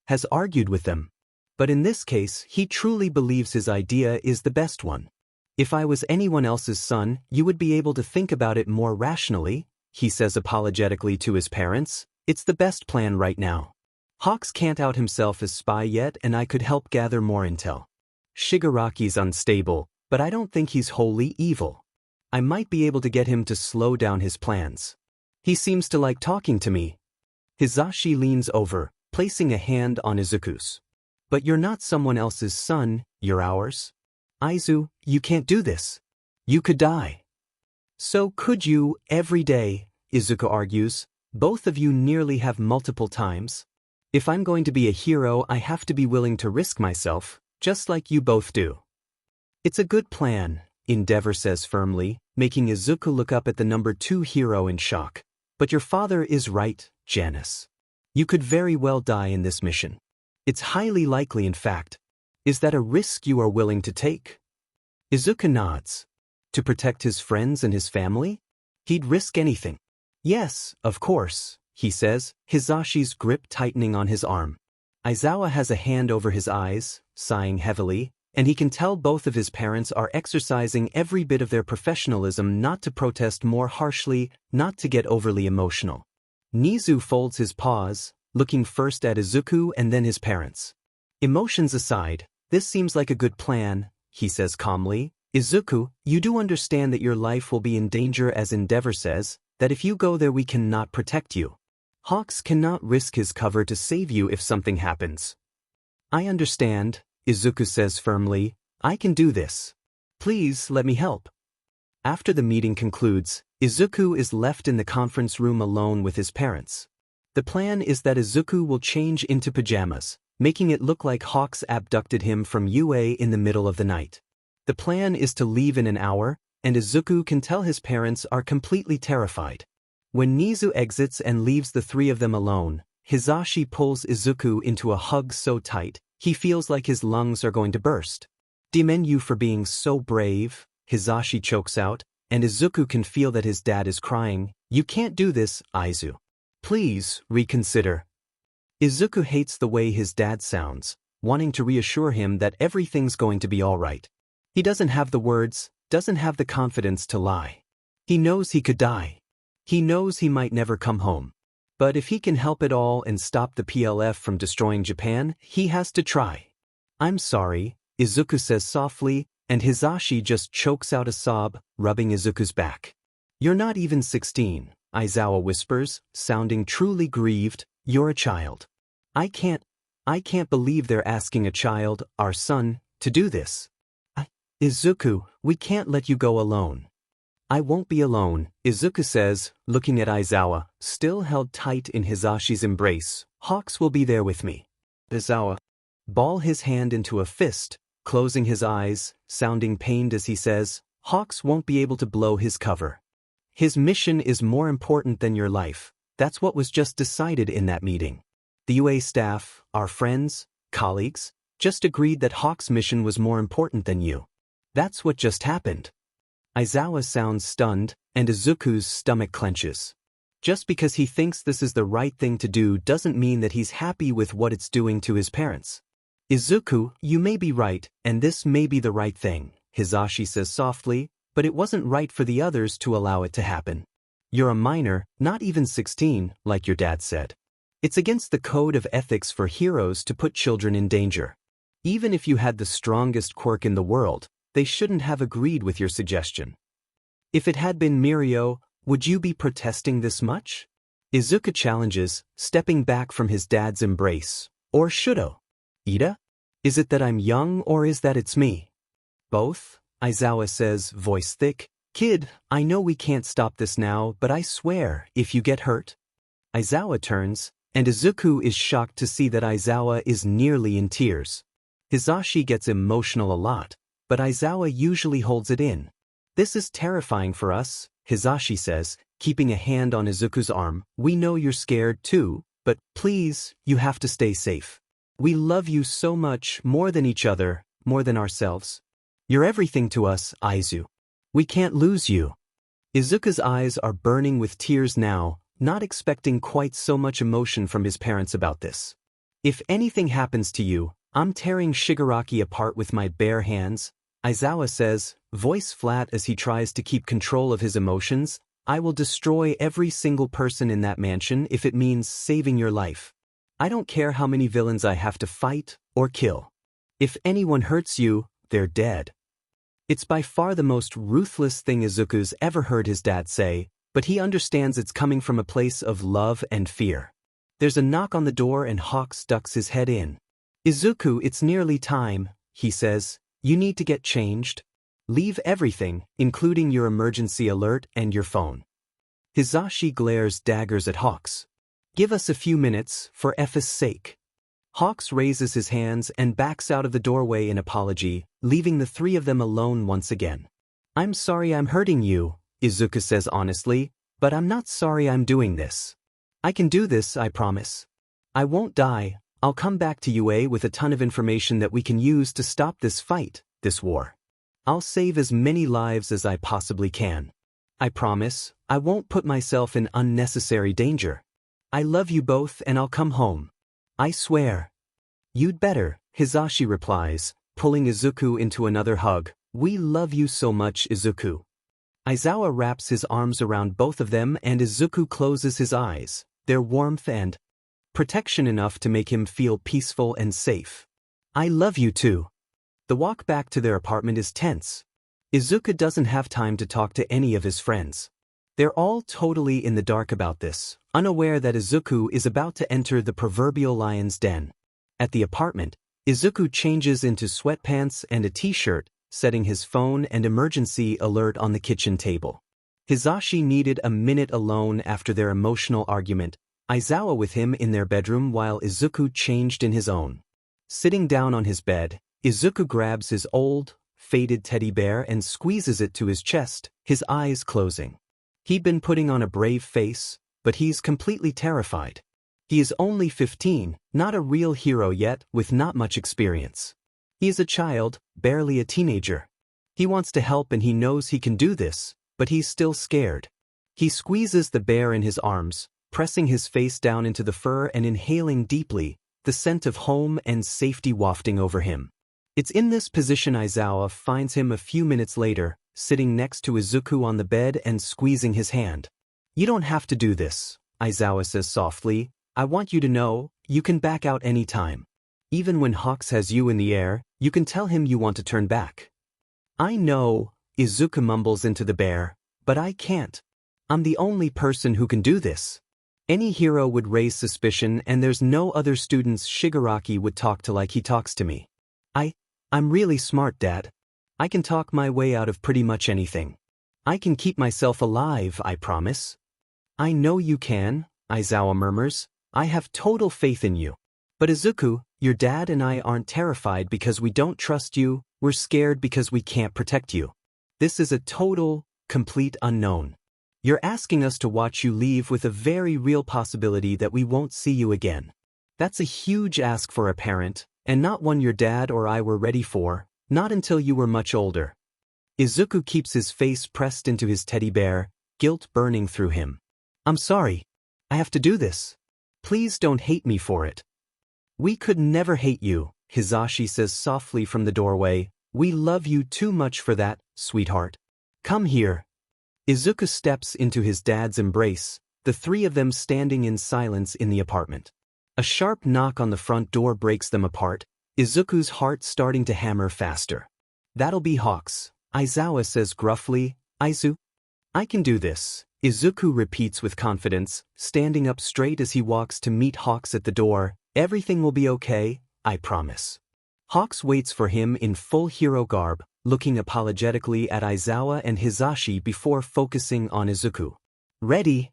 has argued with them. But in this case, he truly believes his idea is the best one. If I was anyone else's son, you would be able to think about it more rationally, he says apologetically to his parents. It's the best plan right now. Hawks can't out himself as spy yet and I could help gather more intel. Shigaraki's unstable, but I don't think he's wholly evil. I might be able to get him to slow down his plans. He seems to like talking to me. Hisashi leans over, placing a hand on Izuku's. But you're not someone else's son, you're ours. Aizu, you can't do this. You could die. So could you, every day, Izuku argues. Both of you nearly have multiple times. If I'm going to be a hero, I have to be willing to risk myself, just like you both do. It's a good plan, Endeavor says firmly, making Izuku look up at the number 2 hero in shock. But your father is right, Janice. You could very well die in this mission. It's highly likely, in fact. Is that a risk you are willing to take? Izuku nods. To protect his friends and his family? He'd risk anything. Yes, of course, he says, Hisashi's grip tightening on his arm. Aizawa has a hand over his eyes, sighing heavily, and he can tell both of his parents are exercising every bit of their professionalism not to protest more harshly, not to get overly emotional. Nizu folds his paws, looking first at Izuku and then his parents. Emotions aside, this seems like a good plan, he says calmly. Izuku, you do understand that your life will be in danger, as Endeavor says, that if you go there we cannot protect you. Hawks cannot risk his cover to save you if something happens. I understand, Izuku says firmly. I can do this. Please let me help. After the meeting concludes, Izuku is left in the conference room alone with his parents. The plan is that Izuku will change into pajamas, making it look like Hawks abducted him from UA in the middle of the night. The plan is to leave in an hour, and Izuku can tell his parents are completely terrified. When Nizu exits and leaves the 3 of them alone, Hisashi pulls Izuku into a hug so tight, he feels like his lungs are going to burst. Commend you for being so brave, Hisashi chokes out, and Izuku can feel that his dad is crying. You can't do this, Aizu. Please, reconsider. Izuku hates the way his dad sounds, wanting to reassure him that everything's going to be all right. He doesn't have the words, doesn't have the confidence to lie. He knows he could die. He knows he might never come home. But if he can help at all and stop the PLF from destroying Japan, he has to try. I'm sorry, Izuku says softly, and Hisashi just chokes out a sob, rubbing Izuku's back. You're not even 16, Aizawa whispers, sounding truly grieved. You're a child. I can't believe they're asking a child, our son, to do this. Izuku, we can't let you go alone. I won't be alone, Izuku says, looking at Aizawa, still held tight in Hizashi's embrace. Hawks will be there with me. Aizawa ball his hand into a fist, closing his eyes, sounding pained as he says, Hawks won't be able to blow his cover. His mission is more important than your life. That's what was just decided in that meeting. The UA staff, our friends, colleagues, just agreed that Hawk's mission was more important than you. That's what just happened. Aizawa sounds stunned, and Izuku's stomach clenches. Just because he thinks this is the right thing to do doesn't mean that he's happy with what it's doing to his parents. Izuku, you may be right, and this may be the right thing, Hisashi says softly, but it wasn't right for the others to allow it to happen. You're a minor, not even 16, like your dad said. It's against the code of ethics for heroes to put children in danger. Even if you had the strongest quirk in the world, they shouldn't have agreed with your suggestion. If it had been Mirio, would you be protesting this much? Izuku challenges, stepping back from his dad's embrace. Or shoulda? Ida? Is it that I'm young or is that it's me? Both, Aizawa says, voice thick. Kid, I know we can't stop this now, but I swear, if you get hurt. Aizawa turns, and Izuku is shocked to see that Aizawa is nearly in tears. Hisashi gets emotional a lot, but Aizawa usually holds it in. This is terrifying for us, Hisashi says, keeping a hand on Izuku's arm. We know you're scared too, but please, you have to stay safe. We love you so much, more than each other, more than ourselves. You're everything to us, Aizu. We can't lose you. Izuku's eyes are burning with tears now, not expecting quite so much emotion from his parents about this. If anything happens to you, I'm tearing Shigaraki apart with my bare hands, Aizawa says, voice flat as he tries to keep control of his emotions. I will destroy every single person in that mansion if it means saving your life. I don't care how many villains I have to fight or kill. If anyone hurts you, they're dead. It's by far the most ruthless thing Izuku's ever heard his dad say, but he understands it's coming from a place of love and fear. There's a knock on the door and Hawks ducks his head in. Izuku, it's nearly time, he says. You need to get changed. Leave everything, including your emergency alert and your phone. Hisashi glares daggers at Hawks. Give us a few minutes, for F's sake. Hawks raises his hands and backs out of the doorway in apology, leaving the three of them alone once again. I'm sorry I'm hurting you, Izuku says honestly, but I'm not sorry I'm doing this. I can do this, I promise. I won't die. I'll come back to UA with a ton of information that we can use to stop this fight, this war. I'll save as many lives as I possibly can. I promise, I won't put myself in unnecessary danger. I love you both and I'll come home. I swear. You'd better, Hisashi replies, pulling Izuku into another hug. We love you so much, Izuku. Aizawa wraps his arms around both of them and Izuku closes his eyes, their warmth and protection enough to make him feel peaceful and safe. I love you too. The walk back to their apartment is tense. Izuku doesn't have time to talk to any of his friends. They're all totally in the dark about this, unaware that Izuku is about to enter the proverbial lion's den. At the apartment, Izuku changes into sweatpants and a t-shirt, setting his phone and emergency alert on the kitchen table. Hisashi needed a minute alone after their emotional argument, Aizawa with him in their bedroom while Izuku changed in his own. Sitting down on his bed, Izuku grabs his old, faded teddy bear and squeezes it to his chest, his eyes closing. He'd been putting on a brave face, but he's completely terrified. He is only 15, not a real hero yet, with not much experience. He is a child, barely a teenager. He wants to help and he knows he can do this, but he's still scared. He squeezes the bear in his arms, pressing his face down into the fur and inhaling deeply, the scent of home and safety wafting over him. It's in this position Aizawa finds him a few minutes later, sitting next to Izuku on the bed and squeezing his hand. You don't have to do this, Aizawa says softly. I want you to know, you can back out any time. Even when Hawks has you in the air, you can tell him you want to turn back. I know, Izuku mumbles into the bear, but I can't. I'm the only person who can do this. Any hero would raise suspicion, and there's no other students Shigaraki would talk to like he talks to me. I'm really smart, Dad. I can talk my way out of pretty much anything. I can keep myself alive, I promise. I know you can, Aizawa murmurs. I have total faith in you. But Izuku, your dad and I aren't terrified because we don't trust you, we're scared because we can't protect you. This is a total, complete unknown. You're asking us to watch you leave with a very real possibility that we won't see you again. That's a huge ask for a parent, and not one your dad or I were ready for, not until you were much older. Izuku keeps his face pressed into his teddy bear, guilt burning through him. I'm sorry. I have to do this. Please don't hate me for it. We could never hate you, Hisashi says softly from the doorway. We love you too much for that, sweetheart. Come here. Izuku steps into his dad's embrace, the three of them standing in silence in the apartment. A sharp knock on the front door breaks them apart, Izuku's heart starting to hammer faster. That'll be Hawks, Aizawa says gruffly. Aizu? I can do this, Izuku repeats with confidence, standing up straight as he walks to meet Hawks at the door. Everything will be okay, I promise. Hawks waits for him in full hero garb, looking apologetically at Aizawa and Hisashi before focusing on Izuku. Ready?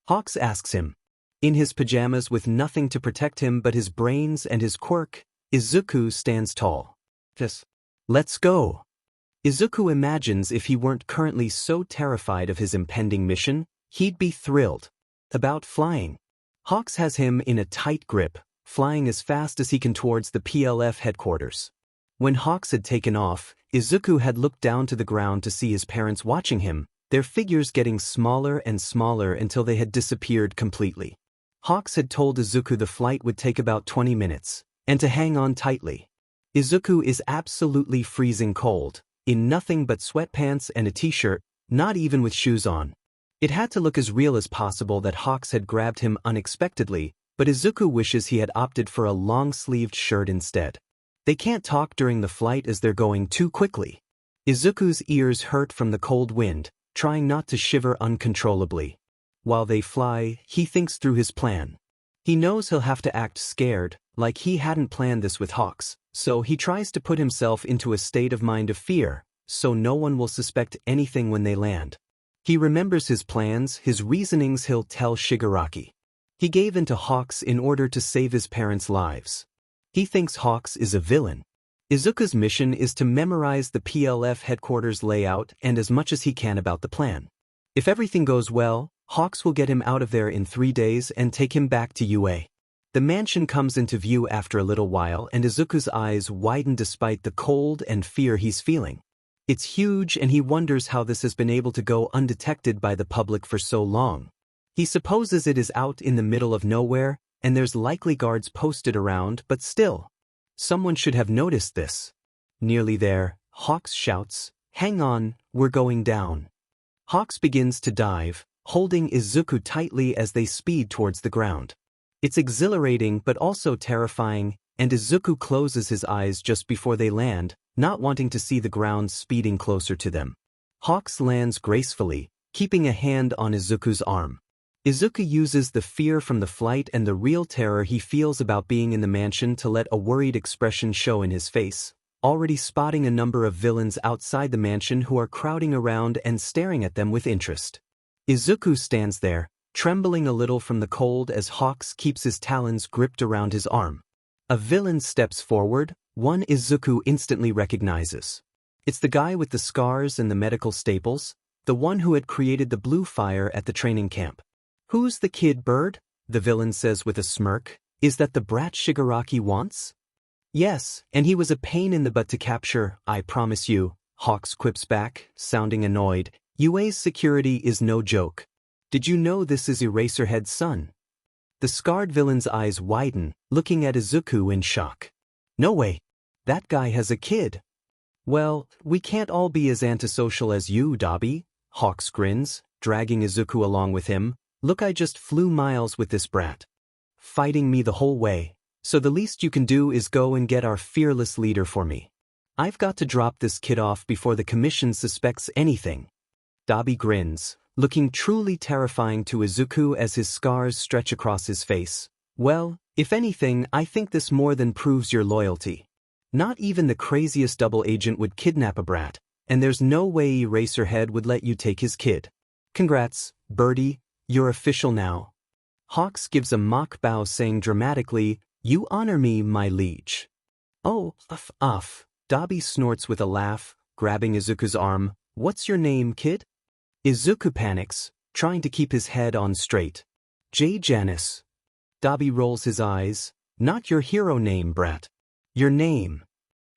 Hawks asks him. In his pajamas with nothing to protect him but his brains and his quirk, Izuku stands tall. Let's go. Izuku imagines if he weren't currently so terrified of his impending mission, he'd be thrilled. About flying. Hawks has him in a tight grip, flying as fast as he can towards the PLF headquarters. When Hawks had taken off, Izuku had looked down to the ground to see his parents watching him, their figures getting smaller and smaller until they had disappeared completely. Hawks had told Izuku the flight would take about 20 minutes, and to hang on tightly. Izuku is absolutely freezing cold, in nothing but sweatpants and a t-shirt, not even with shoes on. It had to look as real as possible that Hawks had grabbed him unexpectedly, but Izuku wishes he had opted for a long-sleeved shirt instead. They can't talk during the flight as they're going too quickly. Izuku's ears hurt from the cold wind, trying not to shiver uncontrollably. While they fly, he thinks through his plan. He knows he'll have to act scared, like he hadn't planned this with Hawks, so he tries to put himself into a state of mind of fear, so no one will suspect anything when they land. He remembers his plans, his reasonings he'll tell Shigaraki. He gave in to Hawks in order to save his parents' lives. He thinks Hawks is a villain. Izuku's mission is to memorize the PLF headquarters layout and as much as he can about the plan. If everything goes well, Hawks will get him out of there in 3 days and take him back to UA. The mansion comes into view after a little while and Izuku's eyes widen despite the cold and fear he's feeling. It's huge and he wonders how this has been able to go undetected by the public for so long. He supposes it is out in the middle of nowhere, and there's likely guards posted around, but still. Someone should have noticed this. Nearly there, Hawks shouts, "Hang on, we're going down." Hawks begins to dive, holding Izuku tightly as they speed towards the ground. It's exhilarating but also terrifying, and Izuku closes his eyes just before they land, not wanting to see the ground speeding closer to them. Hawks lands gracefully, keeping a hand on Izuku's arm. Izuku uses the fear from the flight and the real terror he feels about being in the mansion to let a worried expression show in his face, already spotting a number of villains outside the mansion who are crowding around and staring at them with interest. Izuku stands there, trembling a little from the cold as Hawks keeps his talons gripped around his arm. A villain steps forward, one Izuku instantly recognizes. It's the guy with the scars and the medical staples, the one who had created the blue fire at the training camp. "Who's the kid bird?" the villain says with a smirk. "Is that the brat Shigaraki wants?" "Yes, and he was a pain in the butt to capture, I promise you," Hawks quips back, sounding annoyed. "UA's security is no joke. Did you know this is Eraserhead's son?" The scarred villain's eyes widen, looking at Izuku in shock. "No way. That guy has a kid." "Well, we can't all be as antisocial as you, Dabi," Hawks grins, dragging Izuku along with him. "Look, I just flew miles with this brat. Fighting me the whole way. So the least you can do is go and get our fearless leader for me. I've got to drop this kid off before the commission suspects anything." Dabi grins, looking truly terrifying to Izuku as his scars stretch across his face. Well, if anything, I think this more than proves your loyalty. Not even the craziest double agent would kidnap a brat, and there's no way Eraserhead would let you take his kid. Congrats, Birdie, you're official now. Hawks gives a mock bow saying dramatically, "You honor me, my liege." Oh, Dabi snorts with a laugh, grabbing Izuku's arm. "What's your name, kid?" Izuku panics, trying to keep his head on straight. "J. Janus." Dabi rolls his eyes. "Not your hero name, brat. Your name."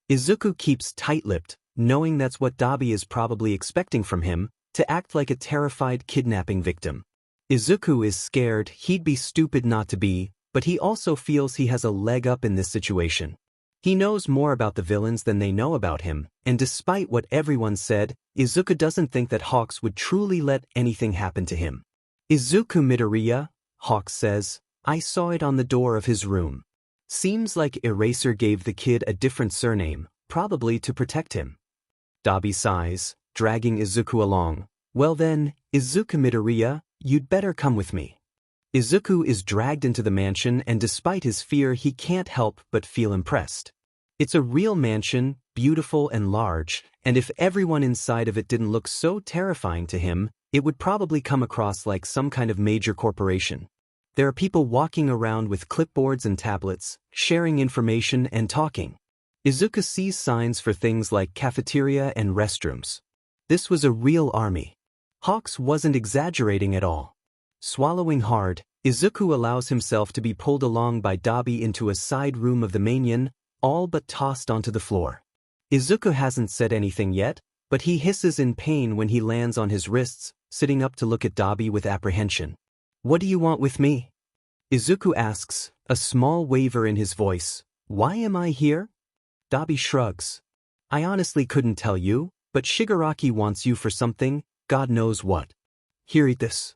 Izuku keeps tight-lipped, knowing that's what Dabi is probably expecting from him, to act like a terrified kidnapping victim. Izuku is scared, he'd be stupid not to be, but he also feels he has a leg up in this situation. He knows more about the villains than they know about him, and despite what everyone said, Izuku doesn't think that Hawks would truly let anything happen to him. "Izuku Midoriya," Hawks says, "I saw it on the door of his room." Seems like Eraser gave the kid a different surname, probably to protect him. Dabi sighs, dragging Izuku along. "Well then, Izuku Midoriya, you'd better come with me." Izuku is dragged into the mansion, and despite his fear he can't help but feel impressed. It's a real mansion, beautiful and large, and if everyone inside of it didn't look so terrifying to him, it would probably come across like some kind of major corporation. There are people walking around with clipboards and tablets, sharing information and talking. Izuku sees signs for things like cafeteria and restrooms. This was a real army. Hawks wasn't exaggerating at all. Swallowing hard, Izuku allows himself to be pulled along by Dabi into a side room of the mansion, all but tossed onto the floor. Izuku hasn't said anything yet, but he hisses in pain when he lands on his wrists, sitting up to look at Dabi with apprehension. "What do you want with me?" Izuku asks, a small waver in his voice. "Why am I here?" Dabi shrugs. "I honestly couldn't tell you, but Shigaraki wants you for something, God knows what. Here, eat this."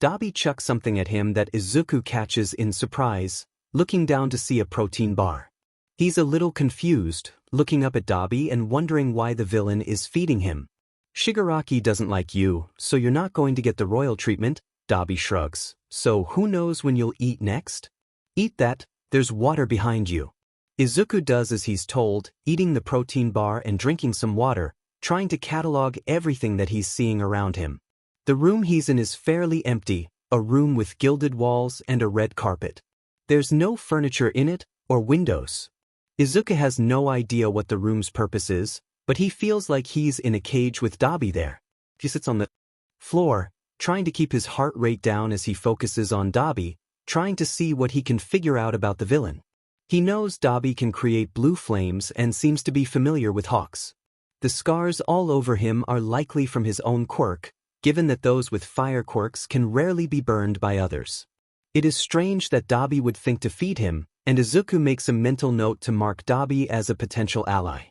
Dabi chucks something at him that Izuku catches in surprise, looking down to see a protein bar. He's a little confused, looking up at Dabi and wondering why the villain is feeding him. "Shigaraki doesn't like you, so you're not going to get the royal treatment," Dabi shrugs. "So who knows when you'll eat next? Eat that, there's water behind you." Izuku does as he's told, eating the protein bar and drinking some water, trying to catalog everything that he's seeing around him. The room he's in is fairly empty, a room with gilded walls and a red carpet. There's no furniture in it, or windows. Izuku has no idea what the room's purpose is, but he feels like he's in a cage with Dabi there. He sits on the floor, trying to keep his heart rate down as he focuses on Dabi, trying to see what he can figure out about the villain. He knows Dabi can create blue flames and seems to be familiar with Hawks. The scars all over him are likely from his own quirk, given that those with fire quirks can rarely be burned by others. It is strange that Dabi would think to feed him, and Izuku makes a mental note to mark Dabi as a potential ally.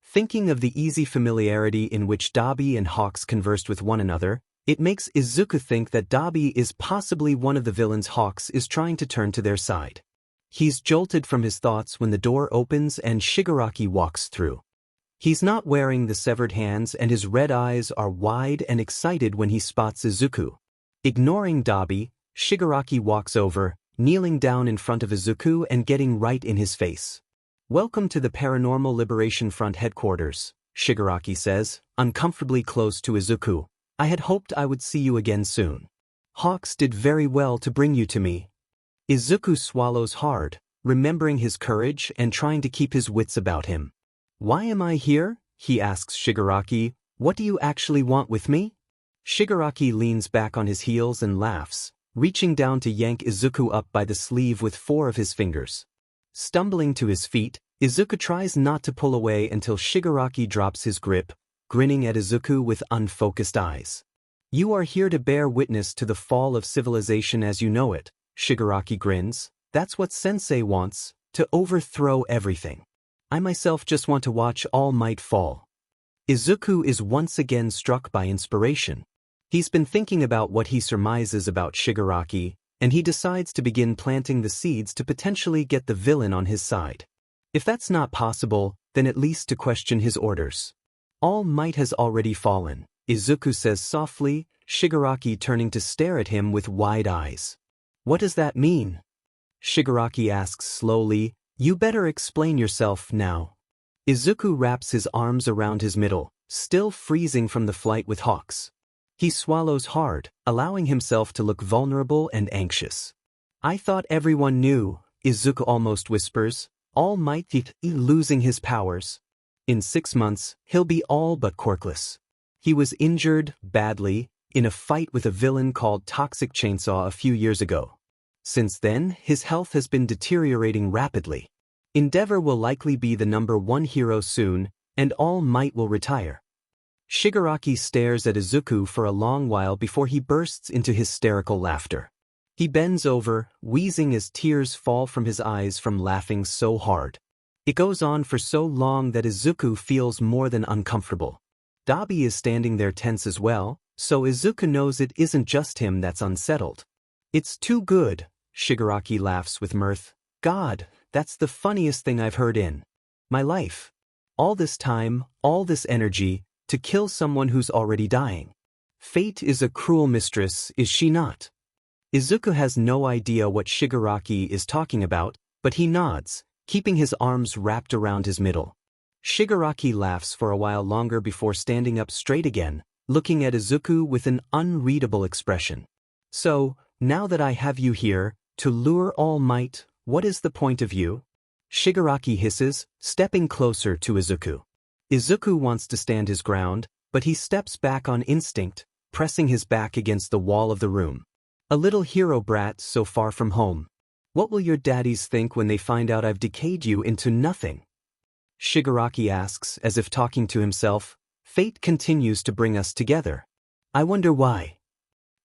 Thinking of the easy familiarity in which Dabi and Hawks conversed with one another, it makes Izuku think that Dabi is possibly one of the villains Hawks is trying to turn to their side. He's jolted from his thoughts when the door opens and Shigaraki walks through. He's not wearing the severed hands and his red eyes are wide and excited when he spots Izuku. Ignoring Dabi, Shigaraki walks over, kneeling down in front of Izuku and getting right in his face. "Welcome to the Paranormal Liberation Front headquarters," Shigaraki says, uncomfortably close to Izuku. "I had hoped I would see you again soon. Hawks did very well to bring you to me." Izuku swallows hard, remembering his courage and trying to keep his wits about him. "Why am I here?" he asks Shigaraki. "What do you actually want with me?" Shigaraki leans back on his heels and laughs, reaching down to yank Izuku up by the sleeve with 4 of his fingers. Stumbling to his feet, Izuku tries not to pull away until Shigaraki drops his grip, grinning at Izuku with unfocused eyes. "You are here to bear witness to the fall of civilization as you know it," Shigaraki grins. "That's what Sensei wants, to overthrow everything. I myself just want to watch All Might fall." Izuku is once again struck by inspiration. He's been thinking about what he surmises about Shigaraki, and he decides to begin planting the seeds to potentially get the villain on his side. If that's not possible, then at least to question his orders. All Might has already fallen. Izuku says softly, Shigaraki turning to stare at him with wide eyes. What does that mean? Shigaraki asks slowly, you better explain yourself now. Izuku wraps his arms around his middle, still freezing from the flight with hawks. He swallows hard, allowing himself to look vulnerable and anxious. I thought everyone knew, Izuku almost whispers, All Might losing his powers. In 6 months, he'll be all but quirkless. He was injured, badly, in a fight with a villain called Toxic Chainsaw a few years ago. Since then, his health has been deteriorating rapidly. Endeavor will likely be the #1 hero soon, and All Might will retire. Shigaraki stares at Izuku for a long while before he bursts into hysterical laughter. He bends over, wheezing as tears fall from his eyes from laughing so hard. It goes on for so long that Izuku feels more than uncomfortable. Dabi is standing there tense as well, so Izuku knows it isn't just him that's unsettled. It's too good, Shigaraki laughs with mirth. God, that's the funniest thing I've heard in my life. All this time, all this energy, to kill someone who's already dying. Fate is a cruel mistress, is she not? Izuku has no idea what Shigaraki is talking about, but he nods, keeping his arms wrapped around his middle. Shigaraki laughs for a while longer before standing up straight again, looking at Izuku with an unreadable expression. So, now that I have you here, to lure All Might, what is the point of you? Shigaraki hisses, stepping closer to Izuku. Izuku wants to stand his ground, but he steps back on instinct, pressing his back against the wall of the room. A little hero brat so far from home. What will your daddies think when they find out I've decayed you into nothing? Shigaraki asks, as if talking to himself. Fate continues to bring us together. I wonder why.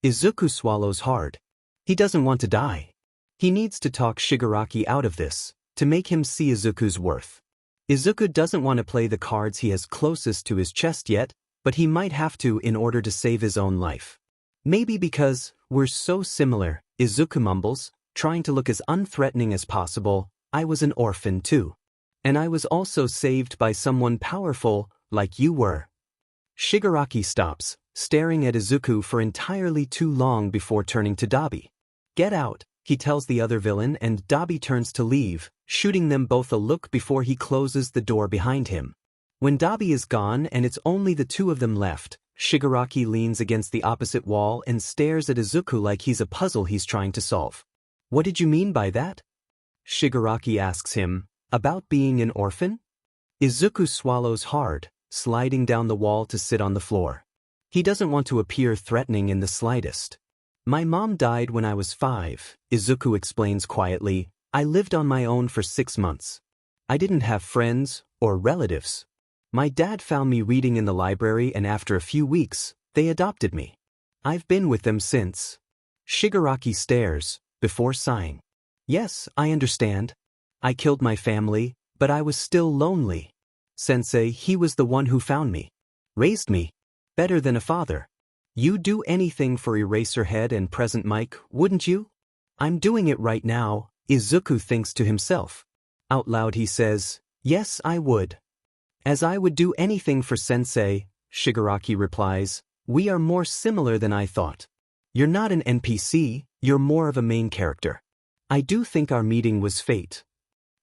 Izuku swallows hard. He doesn't want to die. He needs to talk Shigaraki out of this, to make him see Izuku's worth. Izuku doesn't want to play the cards he has closest to his chest yet, but he might have to in order to save his own life. Maybe because we're so similar, Izuku mumbles, trying to look as unthreatening as possible. I was an orphan too. And I was also saved by someone powerful, like you were. Shigaraki stops, staring at Izuku for entirely too long before turning to Dabi. Get out, he tells the other villain, and Dabi turns to leave, shooting them both a look before he closes the door behind him. When Dabi is gone and it's only the two of them left, Shigaraki leans against the opposite wall and stares at Izuku like he's a puzzle he's trying to solve. What did you mean by that? Shigaraki asks him, about being an orphan? Izuku swallows hard, sliding down the wall to sit on the floor. He doesn't want to appear threatening in the slightest. My mom died when I was 5, Izuku explains quietly. I lived on my own for 6 months. I didn't have friends or relatives. My dad found me reading in the library, and after a few weeks, they adopted me. I've been with them since. Shigaraki stares, before sighing. Yes, I understand. I killed my family, but I was still lonely. Sensei, he was the one who found me. Raised me. Better than a father. You'd do anything for Eraserhead and Present Mic, wouldn't you? I'm doing it right now, Izuku thinks to himself. Out loud he says, yes, I would. As I would do anything for Sensei, Shigaraki replies. We are more similar than I thought. You're not an NPC, you're more of a main character. I do think our meeting was fate.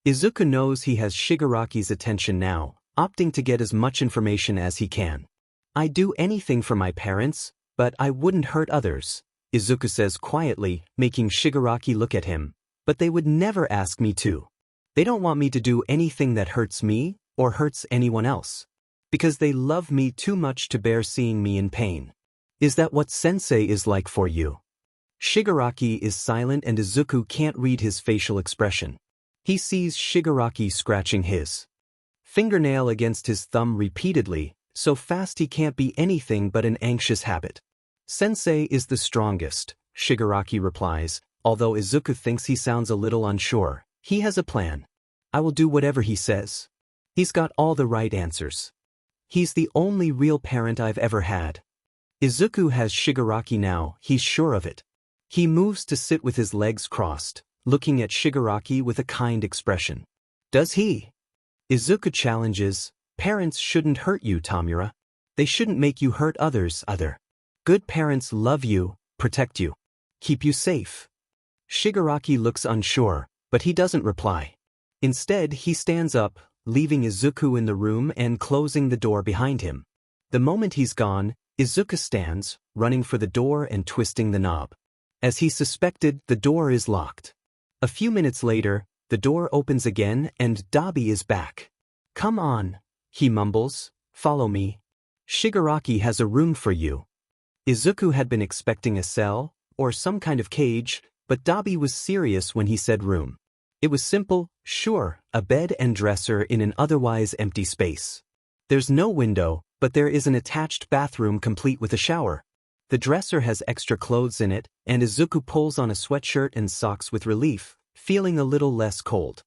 Izuku knows he has Shigaraki's attention now, opting to get as much information as he can. I'd do anything for my parents, but I wouldn't hurt others, Izuku says quietly, making Shigaraki look at him. But they would never ask me to. They don't want me to do anything that hurts me or hurts anyone else. Because they love me too much to bear seeing me in pain. Is that what Sensei is like for you? Shigaraki is silent and Izuku can't read his facial expression. He sees Shigaraki scratching his fingernail against his thumb repeatedly, so fast he can't be anything but an anxious habit. Sensei is the strongest, Shigaraki replies, although Izuku thinks he sounds a little unsure. He has a plan. I will do whatever he says. He's got all the right answers. He's the only real parent I've ever had. Izuku has Shigaraki now, he's sure of it. He moves to sit with his legs crossed, looking at Shigaraki with a kind expression. Does he? Izuku challenges, parents shouldn't hurt you, Tamura. They shouldn't make you hurt others either. Good parents love you, protect you, keep you safe. Shigaraki looks unsure, but he doesn't reply. Instead, he stands up, leaving Izuku in the room and closing the door behind him. The moment he's gone, Izuku stands, running for the door and twisting the knob. As he suspected, the door is locked. A few minutes later, the door opens again and Dabi is back. "Come on," he mumbles, "follow me. Shigaraki has a room for you." Izuku had been expecting a cell, or some kind of cage, but Dabi was serious when he said room. It was simple, sure, a bed and dresser in an otherwise empty space. There's no window, but there is an attached bathroom complete with a shower. The dresser has extra clothes in it, and Izuku pulls on a sweatshirt and socks with relief, feeling a little less cold.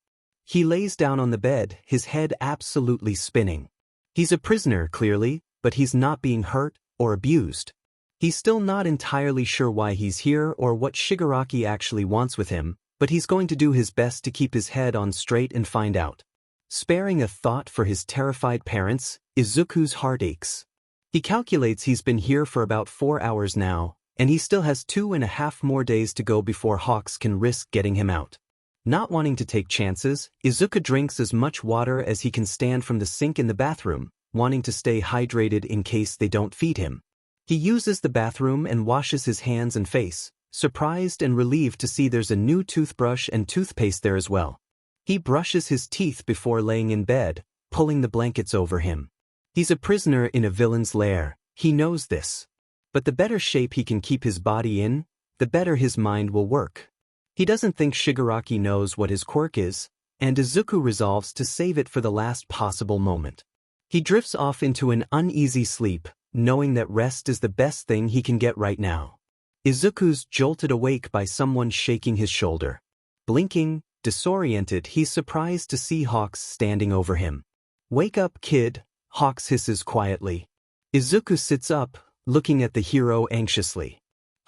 He lays down on the bed, his head absolutely spinning. He's a prisoner, clearly, but he's not being hurt or abused. He's still not entirely sure why he's here or what Shigaraki actually wants with him, but he's going to do his best to keep his head on straight and find out. Sparing a thought for his terrified parents, Izuku's heart aches. He calculates he's been here for about 4 hours now, and he still has 2.5 more days to go before Hawks can risk getting him out. Not wanting to take chances, Izuku drinks as much water as he can stand from the sink in the bathroom, wanting to stay hydrated in case they don't feed him. He uses the bathroom and washes his hands and face, surprised and relieved to see there's a new toothbrush and toothpaste there as well. He brushes his teeth before laying in bed, pulling the blankets over him. He's a prisoner in a villain's lair, he knows this. But the better shape he can keep his body in, the better his mind will work. He doesn't think Shigaraki knows what his quirk is, and Izuku resolves to save it for the last possible moment. He drifts off into an uneasy sleep, knowing that rest is the best thing he can get right now. Izuku's jolted awake by someone shaking his shoulder. Blinking, disoriented, he's surprised to see Hawks standing over him. "Wake up, kid," Hawks hisses quietly. Izuku sits up, looking at the hero anxiously.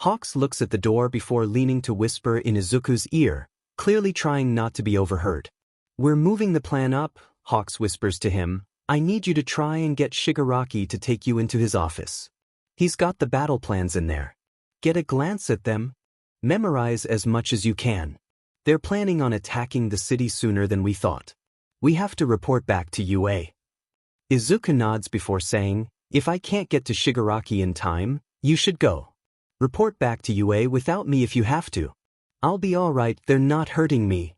Hawks looks at the door before leaning to whisper in Izuku's ear, clearly trying not to be overheard. "We're moving the plan up," Hawks whispers to him. "I need you to try and get Shigaraki to take you into his office. He's got the battle plans in there. Get a glance at them. Memorize as much as you can. They're planning on attacking the city sooner than we thought. We have to report back to UA." Izuku nods before saying, "If I can't get to Shigaraki in time, you should go. Report back to UA without me if you have to. I'll be alright, they're not hurting me."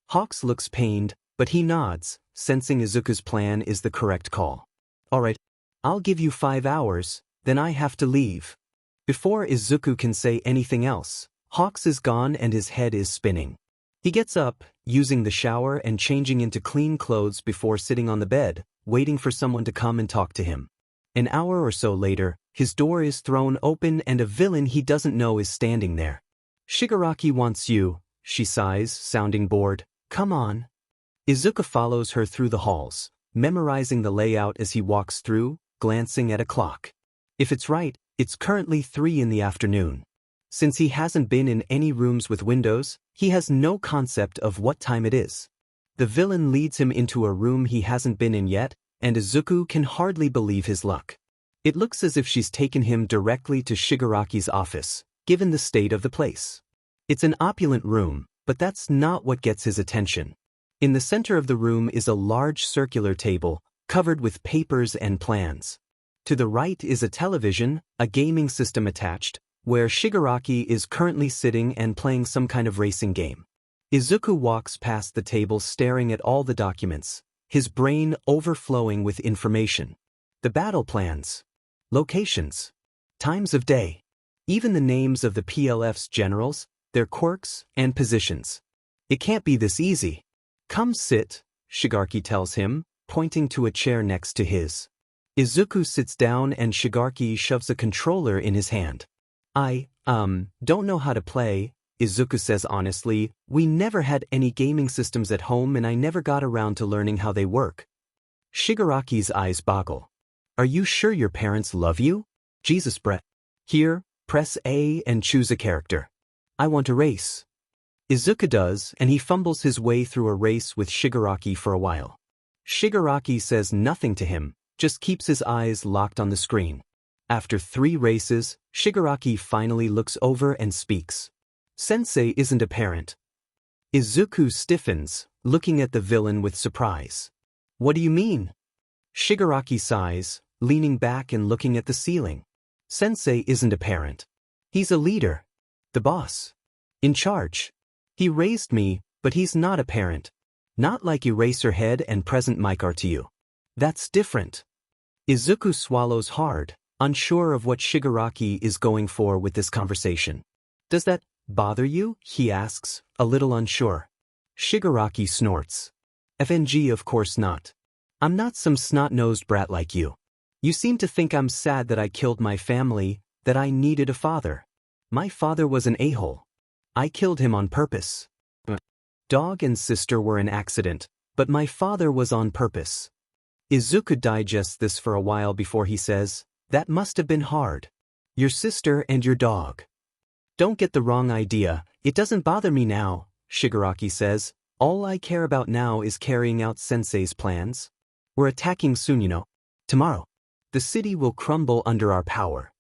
Hawks looks pained, but he nods, sensing Izuku's plan is the correct call. "Alright, I'll give you 5 hours, then I have to leave." Before Izuku can say anything else, Hawks is gone and his head is spinning. He gets up, using the shower and changing into clean clothes before sitting on the bed, waiting for someone to come and talk to him. An hour or so later, his door is thrown open and a villain he doesn't know is standing there. "Shigaraki wants you," she sighs, sounding bored. "Come on." Izuku follows her through the halls, memorizing the layout as he walks through, glancing at a clock. If it's right, it's currently 3 in the afternoon. Since he hasn't been in any rooms with windows, he has no concept of what time it is. The villain leads him into a room he hasn't been in yet, and Izuku can hardly believe his luck. It looks as if she's taken him directly to Shigaraki's office, given the state of the place. It's an opulent room, but that's not what gets his attention. In the center of the room is a large circular table, covered with papers and plans. To the right is a television, a gaming system attached, where Shigaraki is currently sitting and playing some kind of racing game. Izuku walks past the table staring at all the documents, his brain overflowing with information. The battle plans, locations, times of day, even the names of the PLF's generals, their quirks, and positions. It can't be this easy. "Come sit," Shigaraki tells him, pointing to a chair next to his. Izuku sits down and Shigaraki shoves a controller in his hand. "I don't know how to play," Izuku says honestly. "We never had any gaming systems at home and I never got around to learning how they work." Shigaraki's eyes boggle. "Are you sure your parents love you?" "Jesus, Brett. Here, press A and choose a character. I want to race." Izuku does, and he fumbles his way through a race with Shigaraki for a while. Shigaraki says nothing to him, just keeps his eyes locked on the screen. After 3 races, Shigaraki finally looks over and speaks. Sensei isn't apparent. Izuku stiffens, looking at the villain with surprise. What do you mean? Shigaraki sighs, leaning back and looking at the ceiling. Sensei isn't apparent. He's a leader. The boss. In charge. He raised me, but he's not apparent. Not like Eraserhead and Present Mic are to you. That's different. Izuku swallows hard, unsure of what Shigaraki is going for with this conversation. Does that bother you? He asks, a little unsure. Shigaraki snorts. FNG, of course not. I'm not some snot-nosed brat like you. You seem to think I'm sad that I killed my family, that I needed a father. My father was an a-hole. I killed him on purpose. Dog and sister were an accident, but my father was on purpose. Izuku digests this for a while before he says, that must have been hard. Your sister and your dog. Don't get the wrong idea, it doesn't bother me now, Shigaraki says. All I care about now is carrying out Sensei's plans. We're attacking soon, you know. Tomorrow. The city will crumble under our power.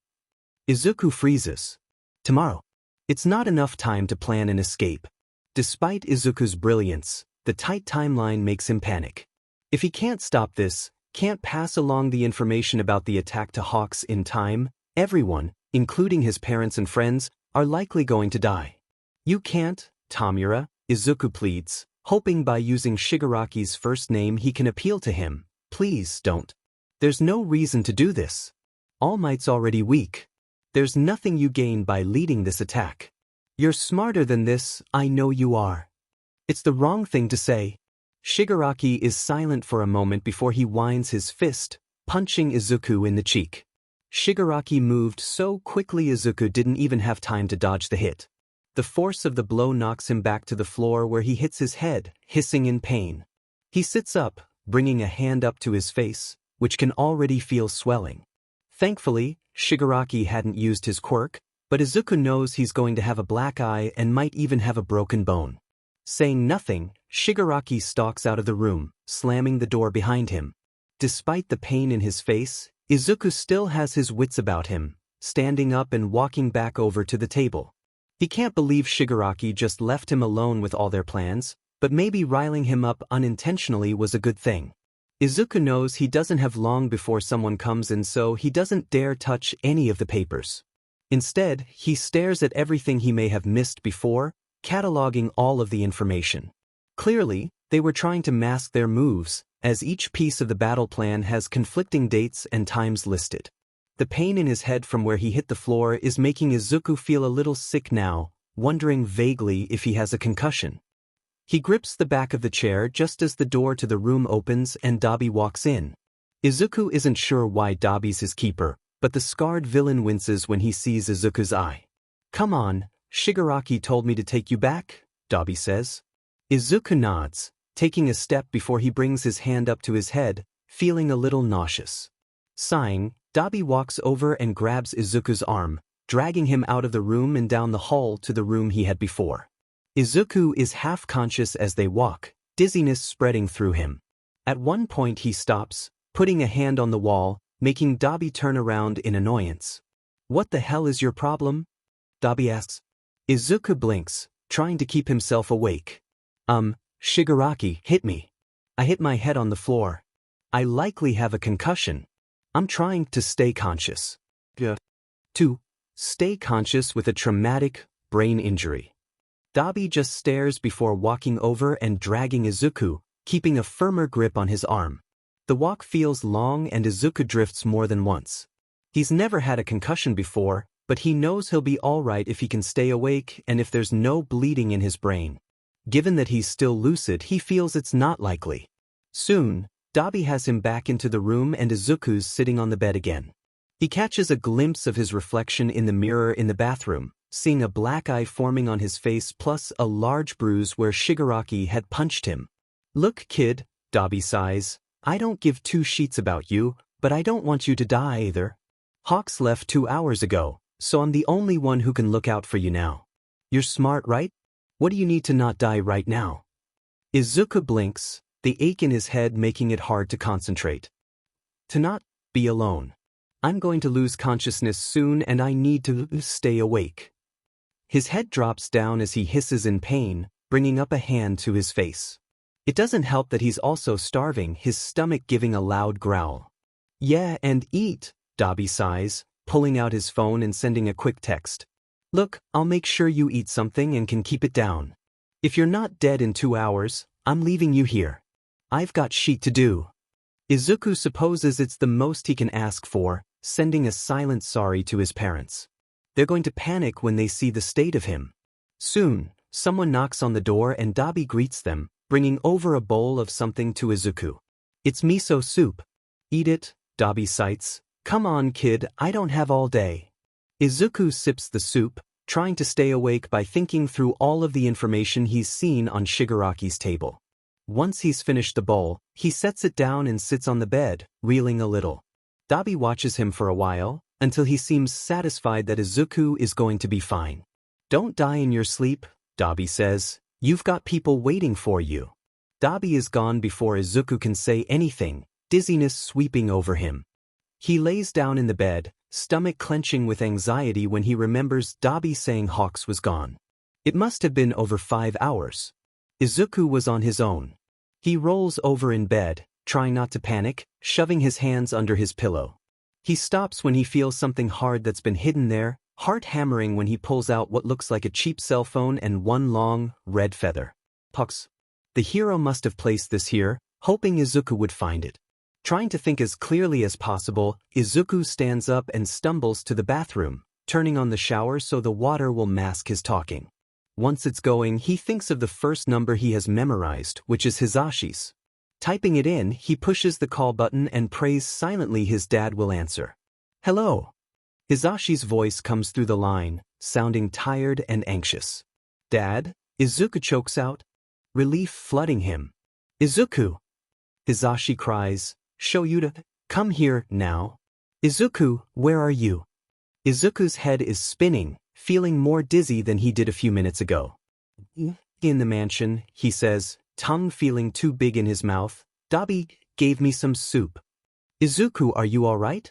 Izuku freezes. Tomorrow. It's not enough time to plan an escape. Despite Izuku's brilliance, the tight timeline makes him panic. If he can't stop this, can't pass along the information about the attack to Hawks in time, everyone, including his parents and friends, are likely going to die. You can't, Tamura, Izuku pleads, hoping by using Shigaraki's first name he can appeal to him. Please don't. There's no reason to do this. All Might's already weak. There's nothing you gain by leading this attack. You're smarter than this, I know you are. It's the wrong thing to say. Shigaraki is silent for a moment before he winds his fist, punching Izuku in the cheek. Shigaraki moved so quickly Izuku didn't even have time to dodge the hit. The force of the blow knocks him back to the floor where he hits his head, hissing in pain. He sits up, bringing a hand up to his face, which can already feel swelling. Thankfully, Shigaraki hadn't used his quirk, but Izuku knows he's going to have a black eye and might even have a broken bone. Saying nothing, Shigaraki stalks out of the room, slamming the door behind him. Despite the pain in his face, Izuku still has his wits about him, standing up and walking back over to the table. He can't believe Shigaraki just left him alone with all their plans, but maybe riling him up unintentionally was a good thing. Izuku knows he doesn't have long before someone comes in, so he doesn't dare touch any of the papers. Instead, he stares at everything he may have missed before, cataloging all of the information. Clearly, they were trying to mask their moves, as each piece of the battle plan has conflicting dates and times listed. The pain in his head from where he hit the floor is making Izuku feel a little sick now, wondering vaguely if he has a concussion. He grips the back of the chair just as the door to the room opens and Dabi walks in. Izuku isn't sure why Dabi's his keeper, but the scarred villain winces when he sees Izuku's eye. Come on, Shigaraki told me to take you back, Dabi says. Izuku nods, taking a step before he brings his hand up to his head, feeling a little nauseous. Sighing, Dabi walks over and grabs Izuku's arm, dragging him out of the room and down the hall to the room he had before. Izuku is half-conscious as they walk, dizziness spreading through him. At one point he stops, putting a hand on the wall, making Dabi turn around in annoyance. What the hell is your problem? Dabi asks. Izuku blinks, trying to keep himself awake. Shigaraki hit me. I hit my head on the floor. I likely have a concussion. I'm trying to stay conscious. To stay conscious with a traumatic brain injury. Dabi just stares before walking over and dragging Izuku, keeping a firmer grip on his arm. The walk feels long and Izuku drifts more than once. He's never had a concussion before, but he knows he'll be alright if he can stay awake and if there's no bleeding in his brain. Given that he's still lucid, he feels it's not likely. Soon, Dabi has him back into the room and Izuku's sitting on the bed again. He catches a glimpse of his reflection in the mirror in the bathroom, seeing a black eye forming on his face plus a large bruise where Shigaraki had punched him. Look, kid, Dabi sighs, I don't give two sheets about you, but I don't want you to die either. Hawks left 2 hours ago, so I'm the only one who can look out for you now. You're smart, right? What do you need to not die right now? Izuku blinks, the ache in his head making it hard to concentrate. To not be alone. I'm going to lose consciousness soon and I need to stay awake. His head drops down as he hisses in pain, bringing up a hand to his face. It doesn't help that he's also starving, his stomach giving a loud growl. Yeah, and eat, Dobby sighs, pulling out his phone and sending a quick text. Look, I'll make sure you eat something and can keep it down. If you're not dead in 2 hours, I'm leaving you here. I've got shit to do. Izuku supposes it's the most he can ask for, sending a silent sorry to his parents. They're going to panic when they see the state of him. Soon, someone knocks on the door and Dobby greets them, bringing over a bowl of something to Izuku. It's miso soup. Eat it, Dobby cites. Come on, kid, I don't have all day. Izuku sips the soup, trying to stay awake by thinking through all of the information he's seen on Shigaraki's table. Once he's finished the bowl, he sets it down and sits on the bed, reeling a little. Dobby watches him for a while, until he seems satisfied that Izuku is going to be fine. Don't die in your sleep, Dobby says. You've got people waiting for you. Dobby is gone before Izuku can say anything, dizziness sweeping over him. He lays down in the bed, stomach clenching with anxiety when he remembers Dobby saying Hawks was gone. It must have been over 5 hours. Izuku was on his own. He rolls over in bed, trying not to panic, shoving his hands under his pillow. He stops when he feels something hard that's been hidden there, heart hammering when he pulls out what looks like a cheap cell phone and one long, red feather. Pucks. The hero must have placed this here, hoping Izuku would find it. Trying to think as clearly as possible, Izuku stands up and stumbles to the bathroom, turning on the shower so the water will mask his talking. Once it's going, he thinks of the first number he has memorized, which is Hisashi's. Typing it in, he pushes the call button and prays silently his dad will answer. Hello. Hisashi's voice comes through the line, sounding tired and anxious. Dad? Izuku chokes out. Relief flooding him. Izuku! Hisashi cries. Shoyuta, come here, now. Izuku, where are you? Izuku's head is spinning, feeling more dizzy than he did a few minutes ago. In the mansion, he says, tongue feeling too big in his mouth. Dobby gave me some soup. Izuku, are you all right?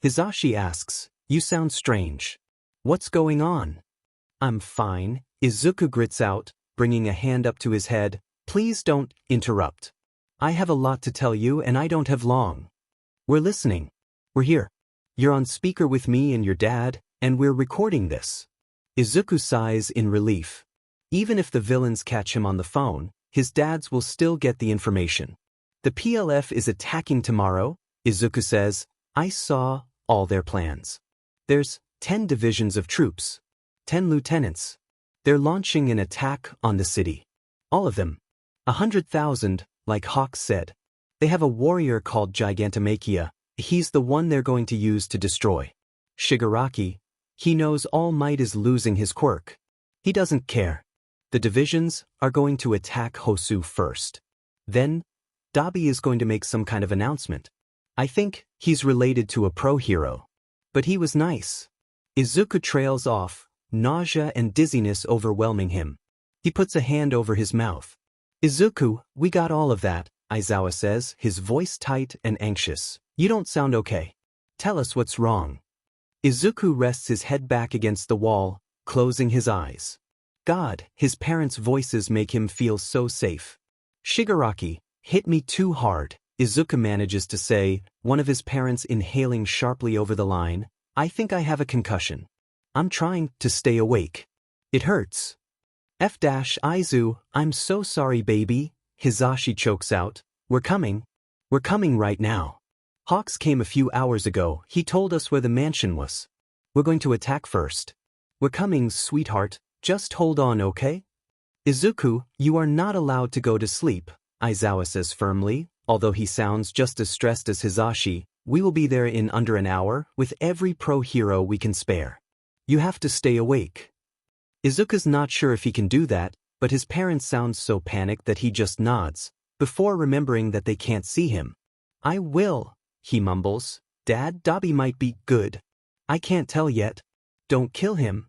Hisashi asks, you sound strange. What's going on? I'm fine, Izuku grits out, bringing a hand up to his head. Please don't interrupt. I have a lot to tell you and I don't have long. We're listening. We're here. You're on speaker with me and your dad, and we're recording this. Izuku sighs in relief. Even if the villains catch him on the phone, his dads will still get the information. The PLF is attacking tomorrow, Izuku says. I saw all their plans. There's 10 divisions of troops. 10 lieutenants. They're launching an attack on the city. All of them. 100,000, like Hawks said. They have a warrior called Gigantomachia. He's the one they're going to use to destroy. Shigaraki. He knows All Might is losing his quirk. He doesn't care. The divisions are going to attack Hosu first. Then, Dobby is going to make some kind of announcement. I think he's related to a pro-hero. But he was nice. Izuku trails off, nausea and dizziness overwhelming him. He puts a hand over his mouth. Izuku, we got all of that, Aizawa says, his voice tight and anxious. You don't sound okay. Tell us what's wrong. Izuku rests his head back against the wall, closing his eyes. God, his parents' voices make him feel so safe. Shigaraki, hit me too hard, Izuku manages to say, one of his parents inhaling sharply over the line. I think I have a concussion. I'm trying to stay awake. It hurts. Izu, I'm so sorry baby, Hisashi chokes out. We're coming. We're coming right now. Hawks came a few hours ago, he told us where the mansion was. We're going to attack first. We're coming, sweetheart, just hold on, okay? Izuku, you are not allowed to go to sleep, Aizawa says firmly, although he sounds just as stressed as Hisashi. We will be there in under an hour, with every pro-hero we can spare. You have to stay awake. Izuku's not sure if he can do that, but his parents sound so panicked that he just nods, before remembering that they can't see him. I will, he mumbles. Dad, Dobby might be good. I can't tell yet. Don't kill him.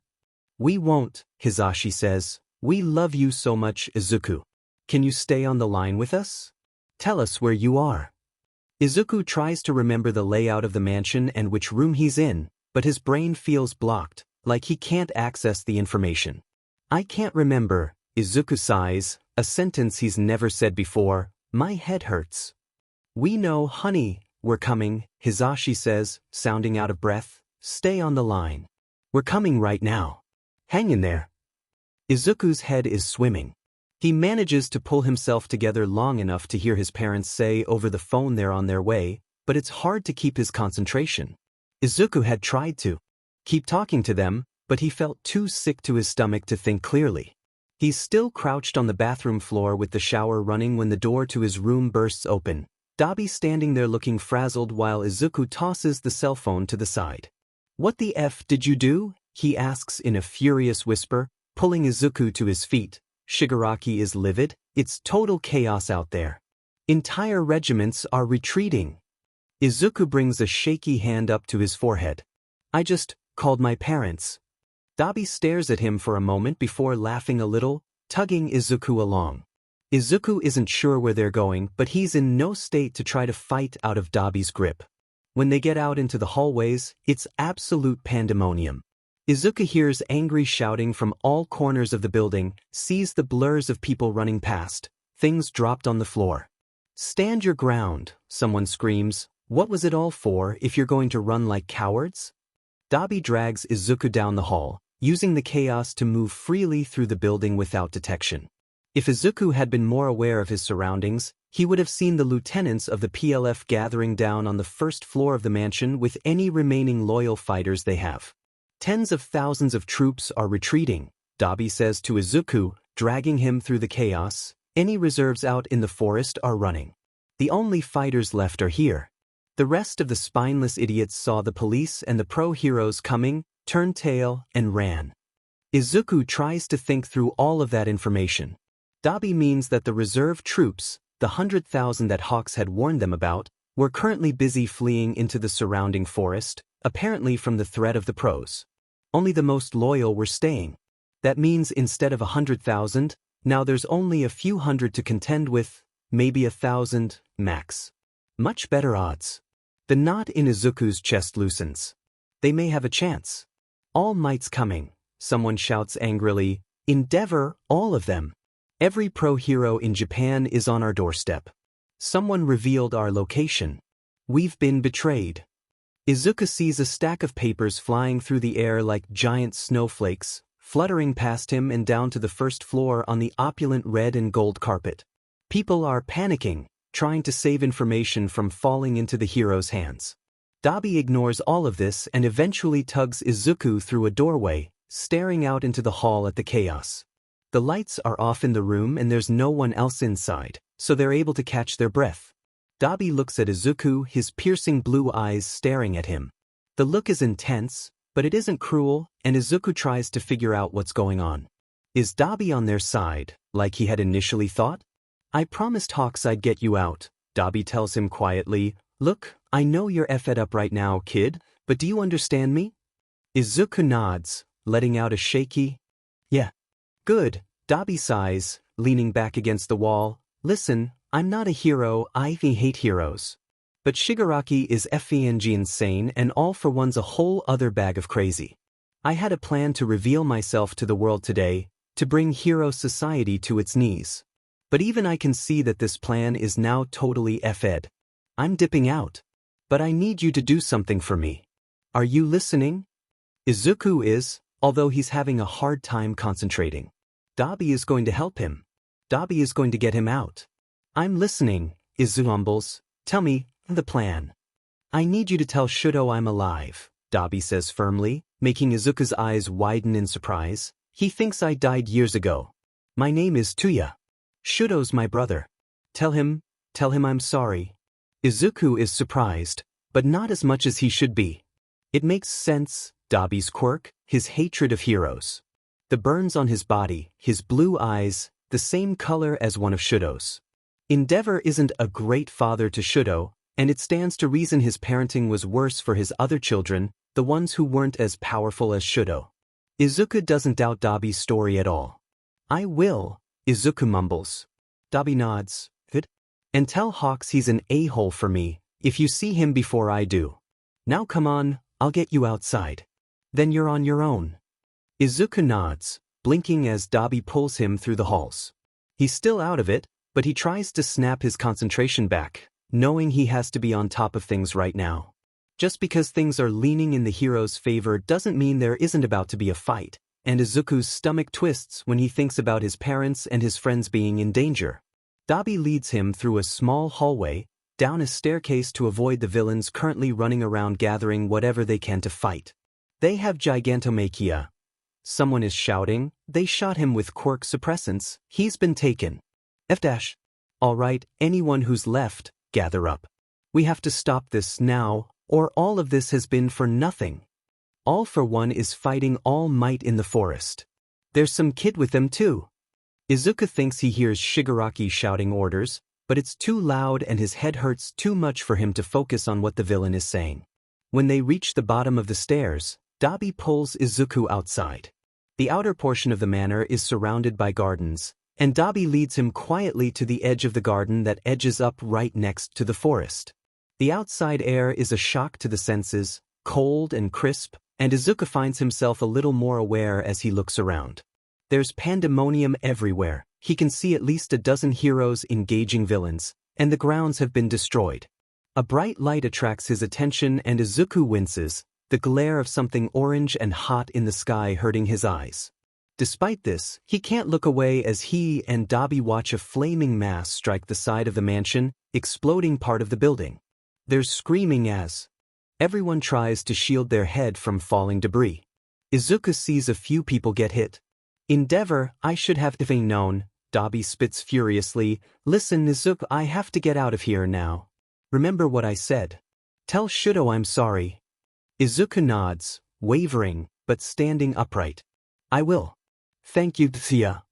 We won't, Hisashi says. We love you so much, Izuku. Can you stay on the line with us? Tell us where you are. Izuku tries to remember the layout of the mansion and which room he's in, but his brain feels blocked, like he can't access the information. I can't remember, Izuku sighs, a sentence he's never said before. My head hurts. We know, honey, we're coming, Hisashi says, sounding out of breath. Stay on the line. We're coming right now. Hang in there. Izuku's head is swimming. He manages to pull himself together long enough to hear his parents say over the phone they're on their way, but it's hard to keep his concentration. Izuku had tried to keep talking to them, but he felt too sick to his stomach to think clearly. He's still crouched on the bathroom floor with the shower running when the door to his room bursts open. Dabi standing there looking frazzled while Izuku tosses the cell phone to the side. What the F did you do? He asks in a furious whisper, pulling Izuku to his feet. Shigaraki is livid. It's total chaos out there. Entire regiments are retreating. Izuku brings a shaky hand up to his forehead. I just called my parents. Dabi stares at him for a moment before laughing a little, tugging Izuku along. Izuku isn't sure where they're going, but he's in no state to try to fight out of Dabi's grip. When they get out into the hallways, it's absolute pandemonium. Izuku hears angry shouting from all corners of the building, sees the blurs of people running past, things dropped on the floor. Stand your ground, someone screams. What was it all for if you're going to run like cowards? Dabi drags Izuku down the hall, using the chaos to move freely through the building without detection. If Izuku had been more aware of his surroundings, he would have seen the lieutenants of the PLF gathering down on the first floor of the mansion with any remaining loyal fighters they have. Tens of thousands of troops are retreating, Dabi says to Izuku, dragging him through the chaos. Any reserves out in the forest are running. The only fighters left are here. The rest of the spineless idiots saw the police and the pro-heroes coming, turned tail, and ran. Izuku tries to think through all of that information. Dabi means that the reserve troops, the 100,000 that Hawks had warned them about, were currently busy fleeing into the surrounding forest, apparently from the threat of the pros. Only the most loyal were staying. That means instead of 100,000, now there's only a few hundred to contend with, maybe 1,000, max. Much better odds. The knot in Izuku's chest loosens. They may have a chance. All Might's coming, someone shouts angrily. Endeavor, all of them. Every pro-hero in Japan is on our doorstep. Someone revealed our location. We've been betrayed. Izuku sees a stack of papers flying through the air like giant snowflakes, fluttering past him and down to the first floor on the opulent red and gold carpet. People are panicking, trying to save information from falling into the hero's hands. Dabi ignores all of this and eventually tugs Izuku through a doorway, staring out into the hall at the chaos. The lights are off in the room and there's no one else inside, so they're able to catch their breath. Dabi looks at Izuku, his piercing blue eyes staring at him. The look is intense, but it isn't cruel, and Izuku tries to figure out what's going on. Is Dabi on their side, like he had initially thought? I promised Hawks I'd get you out, Dabi tells him quietly. Look, I know you're effed up right now, kid, but do you understand me? Izuku nods, letting out a shaky, yeah. Good, Dabi sighs, leaning back against the wall. Listen, I'm not a hero, I hate heroes. But Shigaraki is FNG insane and all for one's a whole other bag of crazy. I had a plan to reveal myself to the world today, to bring hero society to its knees. But even I can see that this plan is now totally FED. I'm dipping out. But I need you to do something for me. Are you listening? Izuku is, although he's having a hard time concentrating. Dabi is going to help him. Dabi is going to get him out. I'm listening, Izuku mumbles. Tell me the plan. I need you to tell Shudo I'm alive, Dabi says firmly, making Izuku's eyes widen in surprise. He thinks I died years ago. My name is Tuya. Shudo's my brother. Tell him I'm sorry. Izuku is surprised, but not as much as he should be. It makes sense, Dabi's quirk, his hatred of heroes. The burns on his body, his blue eyes, the same color as one of Shudo's. Endeavor isn't a great father to Shudo, and it stands to reason his parenting was worse for his other children, the ones who weren't as powerful as Shudo. Izuku doesn't doubt Dabi's story at all. I will, Izuku mumbles. Dabi nods. Good. And tell Hawks he's an a-hole for me, If you see him before I do. Now come on, I'll get you outside. Then you're on your own. Izuku nods, blinking as Dabi pulls him through the halls. He's still out of it, but he tries to snap his concentration back, knowing he has to be on top of things right now. Just because things are leaning in the hero's favor doesn't mean there isn't about to be a fight, and Izuku's stomach twists when he thinks about his parents and his friends being in danger. Dabi leads him through a small hallway, down a staircase to avoid the villains currently running around gathering whatever they can to fight. They have gigantomachia. Someone is shouting, they shot him with Quirk suppressants, he's been taken. F-. Alright, anyone who's left, gather up. We have to stop this now, or all of this has been for nothing. All for One is fighting All Might in the forest. There's some kid with them too. Izuku thinks he hears Shigaraki shouting orders, but it's too loud and his head hurts too much for him to focus on what the villain is saying. When they reach the bottom of the stairs, Dabi pulls Izuku outside. The outer portion of the manor is surrounded by gardens, and Dabi leads him quietly to the edge of the garden that edges up right next to the forest. The outside air is a shock to the senses, cold and crisp, and Izuku finds himself a little more aware as he looks around. There's pandemonium everywhere, he can see at least a dozen heroes engaging villains, and the grounds have been destroyed. A bright light attracts his attention and Izuku winces, the glare of something orange and hot in the sky hurting his eyes. Despite this, he can't look away as he and Dabi watch a flaming mass strike the side of the mansion, exploding part of the building. There's screaming as everyone tries to shield their head from falling debris. Izuku sees a few people get hit. Endeavor, I should have known, Dabi spits furiously. Listen Izuku, I have to get out of here now. Remember what I said. Tell Shudo I'm sorry. Izuku nods, wavering, but standing upright. I will. Thank you, Thea.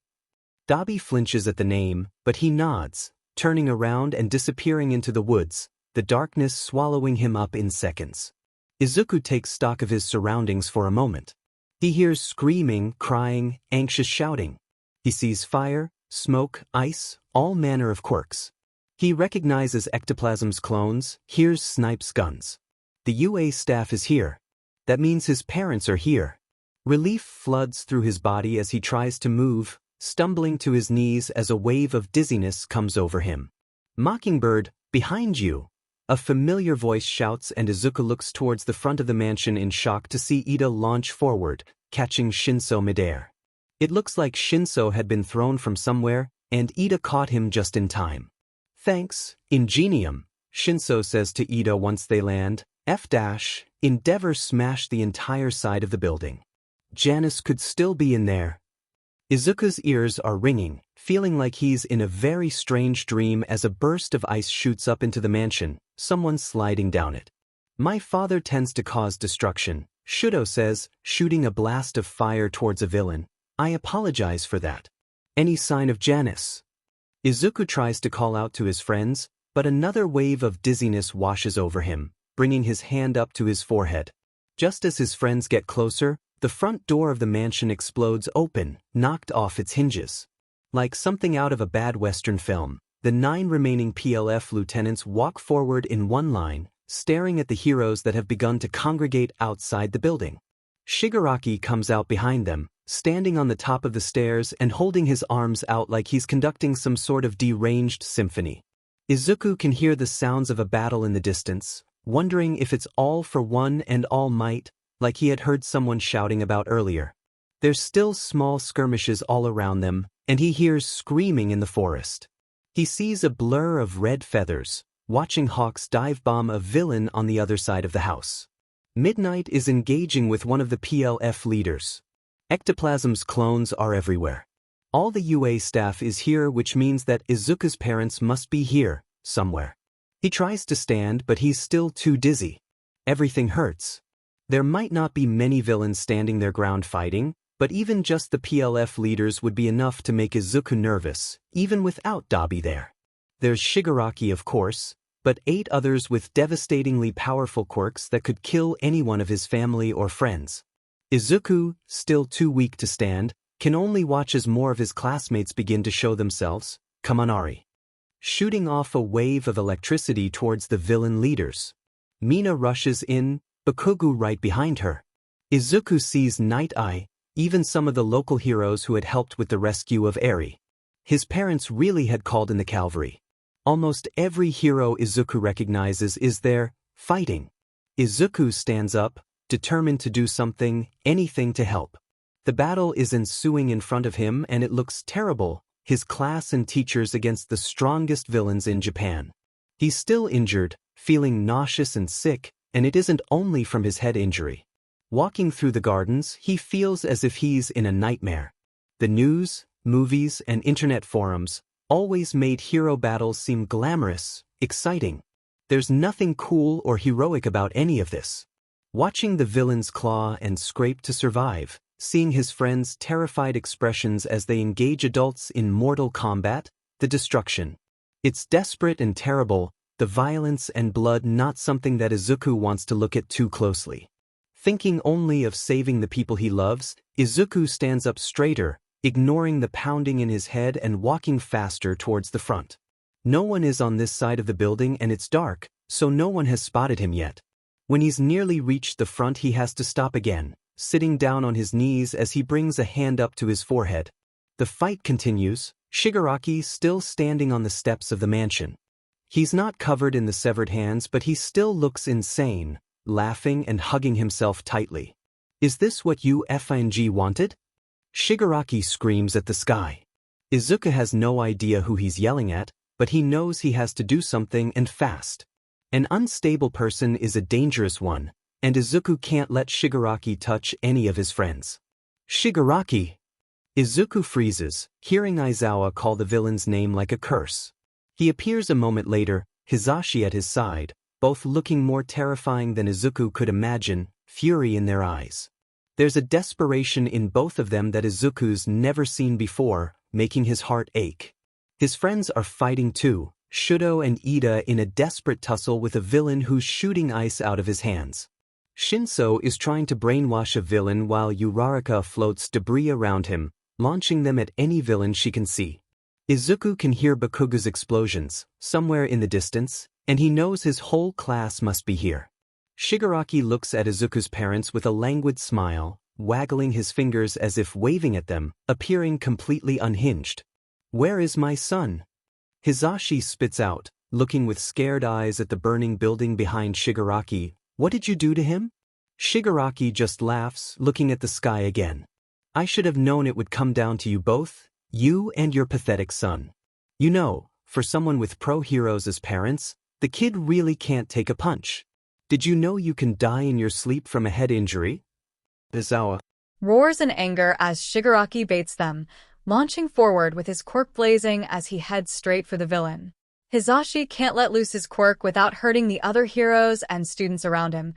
Dabi flinches at the name, but he nods, turning around and disappearing into the woods, the darkness swallowing him up in seconds. Izuku takes stock of his surroundings for a moment. He hears screaming, crying, anxious shouting. He sees fire, smoke, ice, all manner of quirks. He recognizes Ectoplasm's clones, hears Snipe's guns. The UA staff is here. That means his parents are here. Relief floods through his body as he tries to move, stumbling to his knees as a wave of dizziness comes over him. Mockingbird, behind you! A familiar voice shouts and Izuku looks towards the front of the mansion in shock to see Ida launch forward, catching Shinso midair. It looks like Shinso had been thrown from somewhere, and Ida caught him just in time. Thanks, Ingenium, Shinso says to Ida once they land. F-. Endeavor smashed the entire side of the building. Janice could still be in there. Izuku's ears are ringing, feeling like he's in a very strange dream as a burst of ice shoots up into the mansion, someone sliding down it. My father tends to cause destruction, Shudo says, shooting a blast of fire towards a villain. I apologize for that. Any sign of Janice? Izuku tries to call out to his friends, but another wave of dizziness washes over him, bringing his hand up to his forehead. Just as his friends get closer, the front door of the mansion explodes open, knocked off its hinges. Like something out of a bad Western film, the 9 remaining PLF lieutenants walk forward in one line, staring at the heroes that have begun to congregate outside the building. Shigaraki comes out behind them, standing on the top of the stairs and holding his arms out like he's conducting some sort of deranged symphony. Izuku can hear the sounds of a battle in the distance, wondering if it's All for One and All Might, like he had heard someone shouting about earlier. There's still small skirmishes all around them, and he hears screaming in the forest. He sees a blur of red feathers, watching Hawks dive bomb a villain on the other side of the house. Midnight is engaging with one of the PLF leaders. Ectoplasm's clones are everywhere. All the UA staff is here, which means that Izuku's parents must be here, somewhere. He tries to stand, but he's still too dizzy. Everything hurts. There might not be many villains standing their ground fighting, but even just the PLF leaders would be enough to make Izuku nervous, even without Dabi there. There's Shigaraki, of course, but 8 others with devastatingly powerful quirks that could kill anyone of his family or friends. Izuku, still too weak to stand, can only watch as more of his classmates begin to show themselves. Kaminari. shooting off a wave of electricity towards the villain leaders. Mina rushes in, Bakugo right behind her. Izuku sees Night Eye, even some of the local heroes who had helped with the rescue of Eri. His parents really had called in the cavalry. Almost every hero Izuku recognizes is there, fighting. Izuku stands up, determined to do something, anything to help. The battle is ensuing in front of him and it looks terrible, his class and teachers against the strongest villains in Japan. He's still injured, feeling nauseous and sick, and it isn't only from his head injury. Walking through the gardens, he feels as if he's in a nightmare. The news, movies, and internet forums always made hero battles seem glamorous, exciting. There's nothing cool or heroic about any of this. Watching the villains claw and scrape to survive, seeing his friends' terrified expressions as they engage adults in mortal combat, the destruction. It's desperate and terrible, the violence and blood not something that Izuku wants to look at too closely. Thinking only of saving the people he loves, Izuku stands up straighter, ignoring the pounding in his head and walking faster towards the front. No one is on this side of the building and it's dark, so no one has spotted him yet. When he's nearly reached the front he has to stop again, sitting down on his knees as he brings a hand up to his forehead. The fight continues, Shigaraki still standing on the steps of the mansion. He's not covered in the severed hands but he still looks insane, laughing and hugging himself tightly. Is this what you FNG wanted? Shigaraki screams at the sky. Izuku has no idea who he's yelling at, but he knows he has to do something and fast. An unstable person is a dangerous one, and Izuku can't let Shigaraki touch any of his friends. Shigaraki! Izuku freezes, hearing Aizawa call the villain's name like a curse. He appears a moment later, Hisashi at his side, both looking more terrifying than Izuku could imagine, fury in their eyes. There's a desperation in both of them that Izuku's never seen before, making his heart ache. His friends are fighting too, Shudo and Ida in a desperate tussle with a villain who's shooting ice out of his hands. Shinso is trying to brainwash a villain while Uraraka floats debris around him, launching them at any villain she can see. Izuku can hear Bakugo's explosions, somewhere in the distance, and he knows his whole class must be here. Shigaraki looks at Izuku's parents with a languid smile, waggling his fingers as if waving at them, appearing completely unhinged. Where is my son? Hisashi spits out, looking with scared eyes at the burning building behind Shigaraki. What did you do to him? Shigaraki just laughs, looking at the sky again. I should have known it would come down to you both, you and your pathetic son. You know, for someone with pro-heroes as parents, the kid really can't take a punch. Did you know you can die in your sleep from a head injury? Aizawa roars in anger as Shigaraki baits them, launching forward with his quirk blazing as he heads straight for the villain. Hisashi can't let loose his quirk without hurting the other heroes and students around him,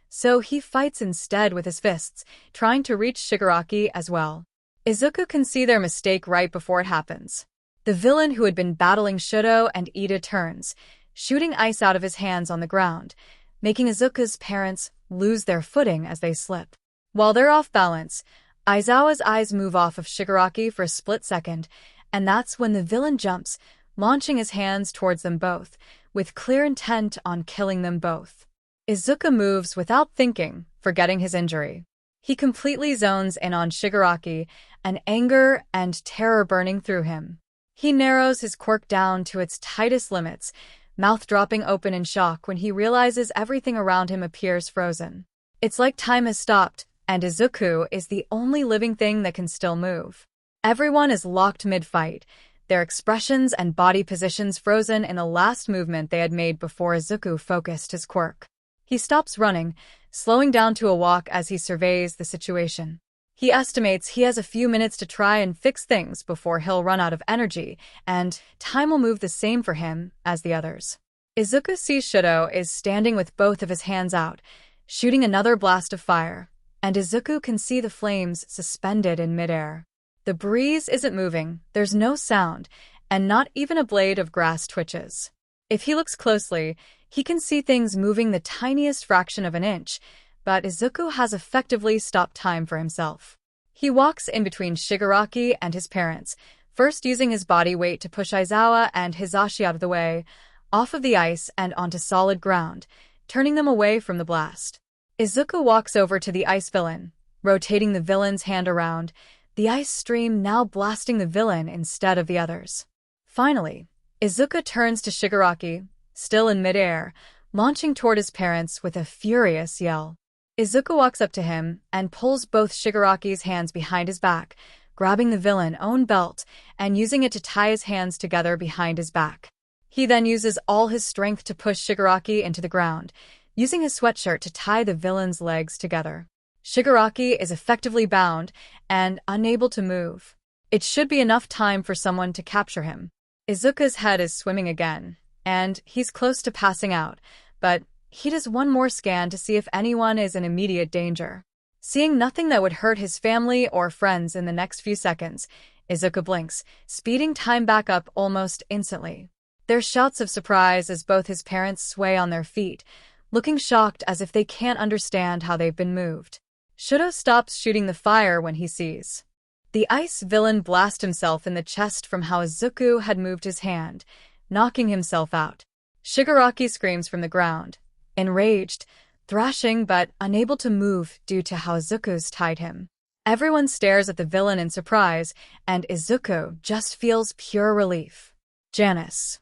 so he fights instead with his fists, trying to reach Shigaraki as well. Izuku can see their mistake right before it happens. The villain who had been battling Shudo and Ida turns, shooting ice out of his hands on the ground, making Izuku's parents lose their footing as they slip. While they're off balance, Aizawa's eyes move off of Shigaraki for a split second, and that's when the villain jumps, launching his hands towards them both, with clear intent on killing them both. Izuku moves without thinking, forgetting his injury. He completely zones in on Shigaraki, and anger and terror burning through him. He narrows his quirk down to its tightest limits, mouth dropping open in shock when he realizes everything around him appears frozen. It's like time has stopped, and Izuku is the only living thing that can still move. Everyone is locked mid-fight, their expressions and body positions frozen in the last movement they had made before Izuku focused his quirk. He stops running, slowing down to a walk as he surveys the situation. He estimates he has a few minutes to try and fix things before he'll run out of energy, and time will move the same for him as the others. Izuku sees Shudo is standing with both of his hands out, shooting another blast of fire, and Izuku can see the flames suspended in midair. The breeze isn't moving, there's no sound, and not even a blade of grass twitches. If he looks closely, he can see things moving the tiniest fraction of an inch, but Izuku has effectively stopped time for himself. He walks in between Shigaraki and his parents, first using his body weight to push Aizawa and Hisashi out of the way, off of the ice and onto solid ground, turning them away from the blast. Izuku walks over to the ice villain, rotating the villain's hand around, the ice stream now blasting the villain instead of the others. Finally, Izuku turns to Shigaraki, still in midair, launching toward his parents with a furious yell. Izuku walks up to him and pulls both Shigaraki's hands behind his back, grabbing the villain's own belt and using it to tie his hands together behind his back. He then uses all his strength to push Shigaraki into the ground, using his sweatshirt to tie the villain's legs together. Shigaraki is effectively bound and unable to move. It should be enough time for someone to capture him. Izuku's head is swimming again, and he's close to passing out, but he does one more scan to see if anyone is in immediate danger. Seeing nothing that would hurt his family or friends in the next few seconds, Izuku blinks, speeding time back up almost instantly. There's shouts of surprise as both his parents sway on their feet, looking shocked as if they can't understand how they've been moved. Shudo stops shooting the fire when he sees the ice villain blast himself in the chest from how Izuku had moved his hand, knocking himself out. Shigaraki screams from the ground, enraged, thrashing but unable to move due to how Izuku's tied him. Everyone stares at the villain in surprise, and Izuku just feels pure relief. Janice.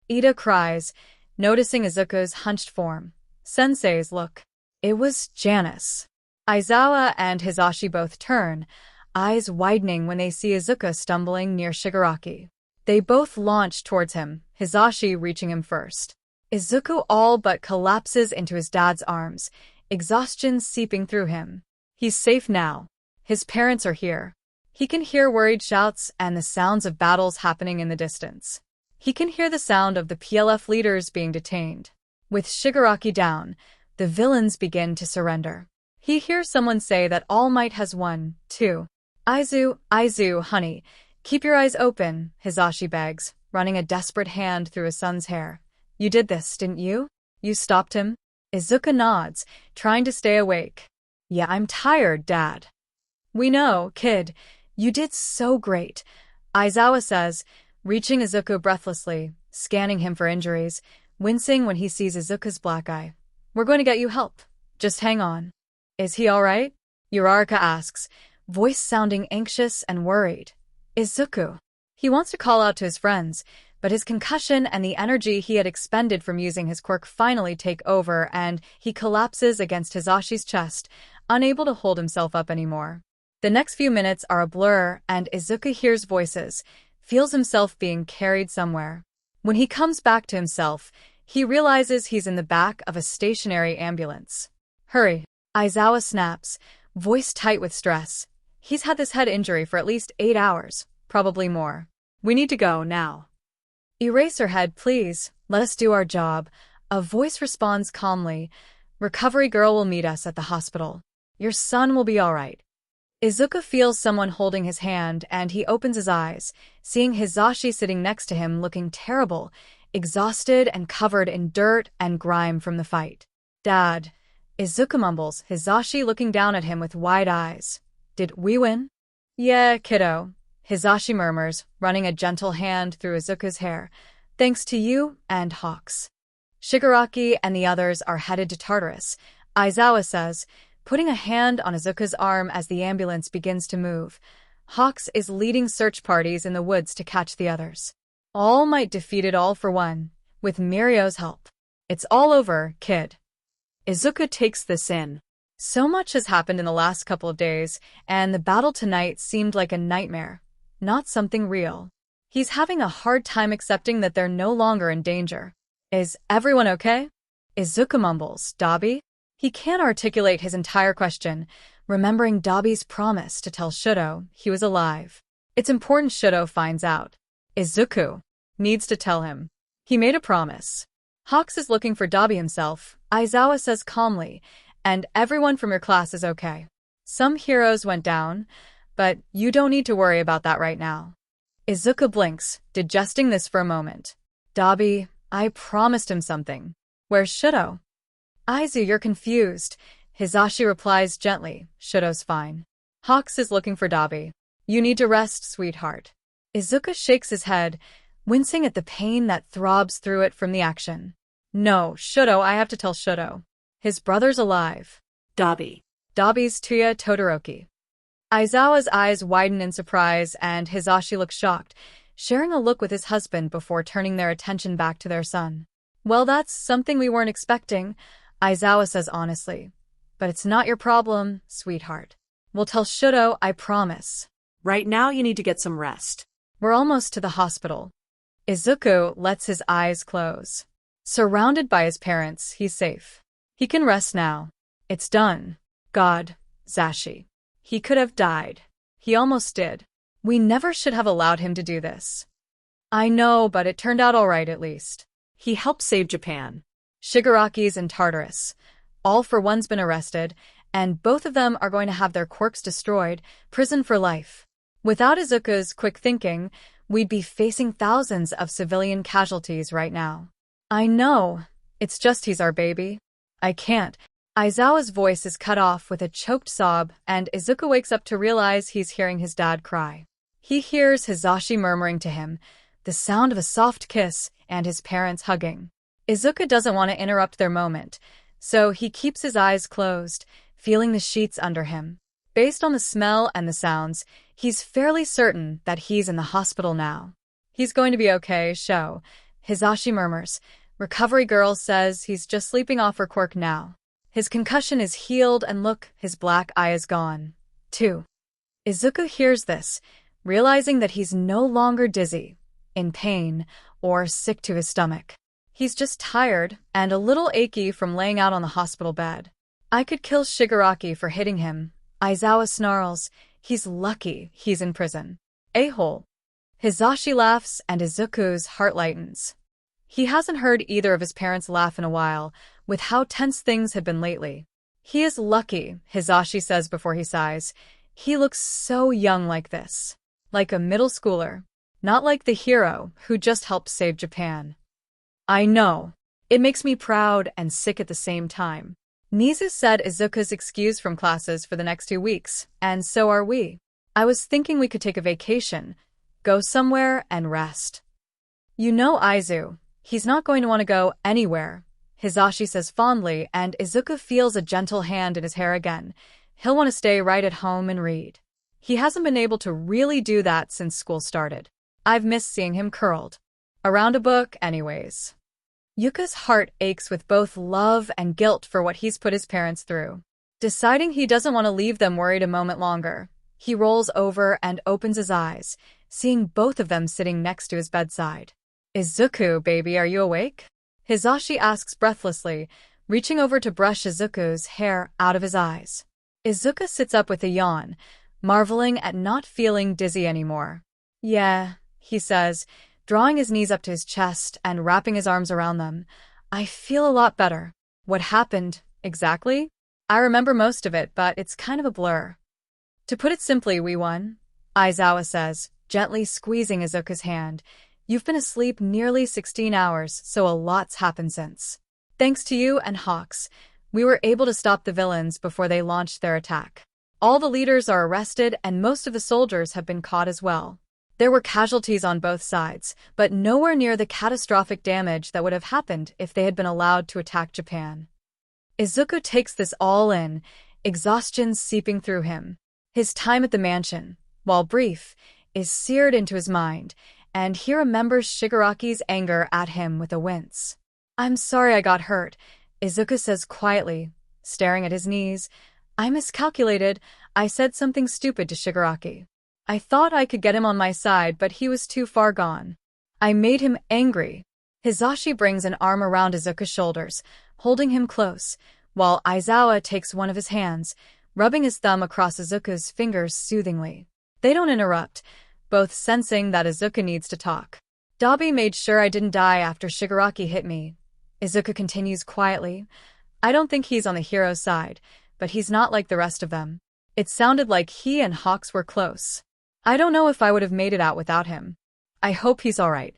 Ida cries, noticing Izuku's hunched form. Sensei's look. It was Janice. Aizawa and Hisashi both turn, eyes widening when they see Izuku stumbling near Shigaraki. They both launch towards him, Hisashi reaching him first. Izuku all but collapses into his dad's arms, exhaustion seeping through him. He's safe now. His parents are here. He can hear worried shouts and the sounds of battles happening in the distance. He can hear the sound of the PLF leaders being detained. With Shigaraki down, the villains begin to surrender. He hears someone say that All Might has won, too. Aizu, honey, keep your eyes open, Hisashi begs, running a desperate hand through his son's hair. You did this, didn't you? You stopped him? Izuku nods, trying to stay awake. Yeah, I'm tired, Dad. We know, kid. You did so great, Aizawa says, reaching Izuku breathlessly, scanning him for injuries, wincing when he sees Izuku's black eye. We're going to get you help. Just hang on. Is he all right? Uraraka asks, voice sounding anxious and worried. Izuku. He wants to call out to his friends, but his concussion and the energy he had expended from using his quirk finally take over and he collapses against Hisashi's chest, unable to hold himself up anymore. The next few minutes are a blur and Izuku hears voices, feels himself being carried somewhere. When he comes back to himself, he realizes he's in the back of a stationary ambulance. Hurry. Aizawa snaps, voice tight with stress. He's had this head injury for at least 8 hours, probably more. We need to go now. Eraserhead, please, let us do our job. A voice responds calmly. Recovery girl will meet us at the hospital. Your son will be all right. Izuku feels someone holding his hand and he opens his eyes, seeing Hisashi sitting next to him looking terrible, exhausted and covered in dirt and grime from the fight. Dad. Izuku mumbles, Hisashi looking down at him with wide eyes. Did we win? Yeah, kiddo. Hisashi murmurs, running a gentle hand through Izuku's hair. Thanks to you and Hawks. Shigaraki and the others are headed to Tartarus, Aizawa says, putting a hand on Izuku's arm as the ambulance begins to move. Hawks is leading search parties in the woods to catch the others. All Might defeated All for One, with Mirio's help. It's all over, kid. Izuku takes this in. So much has happened in the last couple of days, and the battle tonight seemed like a nightmare, not something real. He's having a hard time accepting that they're no longer in danger. Is everyone okay? Izuku mumbles, Dabi? He can't articulate his entire question, remembering Dabi's promise to tell Shudo he was alive. It's important Shudo finds out. Izuku needs to tell him. He made a promise. Hawks is looking for Dabi himself, Aizawa says calmly, and everyone from your class is okay. Some heroes went down, but you don't need to worry about that right now. Izuku blinks, digesting this for a moment. Dabi, I promised him something. Where's Shudo? Aizu, you're confused. Hisashi replies gently, Shudo's fine. Hawks is looking for Dabi. You need to rest, sweetheart. Izuku shakes his head, wincing at the pain that throbs through it from the action. No, Shudo, I have to tell Shudo. His brother's alive. Dabi's Tuya Todoroki. Aizawa's eyes widen in surprise and Hisashi looks shocked, sharing a look with his husband before turning their attention back to their son. Well, that's something we weren't expecting, Aizawa says honestly. But it's not your problem, sweetheart. We'll tell Shudo, I promise. Right now you need to get some rest. We're almost to the hospital. Izuku lets his eyes close. Surrounded by his parents, he's safe. He can rest now. It's done. God, Zashi. He could have died. He almost did. We never should have allowed him to do this. I know, but it turned out all right at least. He helped save Japan. Shigaraki's in Tartarus. All for One's been arrested, and both of them are going to have their quirks destroyed, prison for life. Without Izuku's quick thinking, we'd be facing thousands of civilian casualties right now. I know. It's just he's our baby. I can't. Aizawa's voice is cut off with a choked sob, and Izuku wakes up to realize he's hearing his dad cry. He hears Hisashi murmuring to him, the sound of a soft kiss, and his parents hugging. Izuku doesn't want to interrupt their moment, so he keeps his eyes closed, feeling the sheets under him. Based on the smell and the sounds, he's fairly certain that he's in the hospital now. He's going to be okay, Sho, Hisashi murmurs. Recovery girl says he's just sleeping off her quirk now. His concussion is healed and look, his black eye is gone, too. Izuku hears this, realizing that he's no longer dizzy, in pain, or sick to his stomach. He's just tired and a little achy from laying out on the hospital bed. I could kill Shigaraki for hitting him. Aizawa snarls. He's lucky he's in prison. A-hole. Hisashi laughs and Izuku's heart lightens. He hasn't heard either of his parents laugh in a while, with how tense things had been lately. He is lucky, Hisashi says before he sighs. He looks so young like this. Like a middle schooler. Not like the hero who just helped save Japan. I know. It makes me proud and sick at the same time. Nizu said Izuku's excused from classes for the next 2 weeks, and so are we. I was thinking we could take a vacation, go somewhere and rest. You know Izu, he's not going to want to go anywhere, Hisashi says fondly, and Izuku feels a gentle hand in his hair again. He'll want to stay right at home and read. He hasn't been able to really do that since school started. I've missed seeing him curled around a book anyways. Yuka's heart aches with both love and guilt for what he's put his parents through. Deciding he doesn't want to leave them worried a moment longer, he rolls over and opens his eyes, seeing both of them sitting next to his bedside. Izuku, baby, are you awake? Hisashi asks breathlessly, reaching over to brush Izuku's hair out of his eyes. Izuku sits up with a yawn, marveling at not feeling dizzy anymore. Yeah, he says, drawing his knees up to his chest and wrapping his arms around them. I feel a lot better. What happened, exactly? I remember most of it, but it's kind of a blur. To put it simply, we won, Aizawa says, gently squeezing Izuku's hand. You've been asleep nearly 16 hours, so a lot's happened since. Thanks to you and Hawks, we were able to stop the villains before they launched their attack. All the leaders are arrested and most of the soldiers have been caught as well. There were casualties on both sides, but nowhere near the catastrophic damage that would have happened if they had been allowed to attack Japan. Izuku takes this all in, exhaustion seeping through him. His time at the mansion, while brief, is seared into his mind, and he remembers Shigaraki's anger at him with a wince. I'm sorry I got hurt, Izuku says quietly, staring at his knees. I miscalculated. I said something stupid to Shigaraki. I thought I could get him on my side, but he was too far gone. I made him angry. Hisashi brings an arm around Izuku's shoulders, holding him close, while Aizawa takes one of his hands, rubbing his thumb across Izuku's fingers soothingly. They don't interrupt, both sensing that Izuku needs to talk. Dabi made sure I didn't die after Shigaraki hit me. Izuku continues quietly. I don't think he's on the hero's side, but he's not like the rest of them. It sounded like he and Hawks were close. I don't know if I would have made it out without him. I hope he's alright.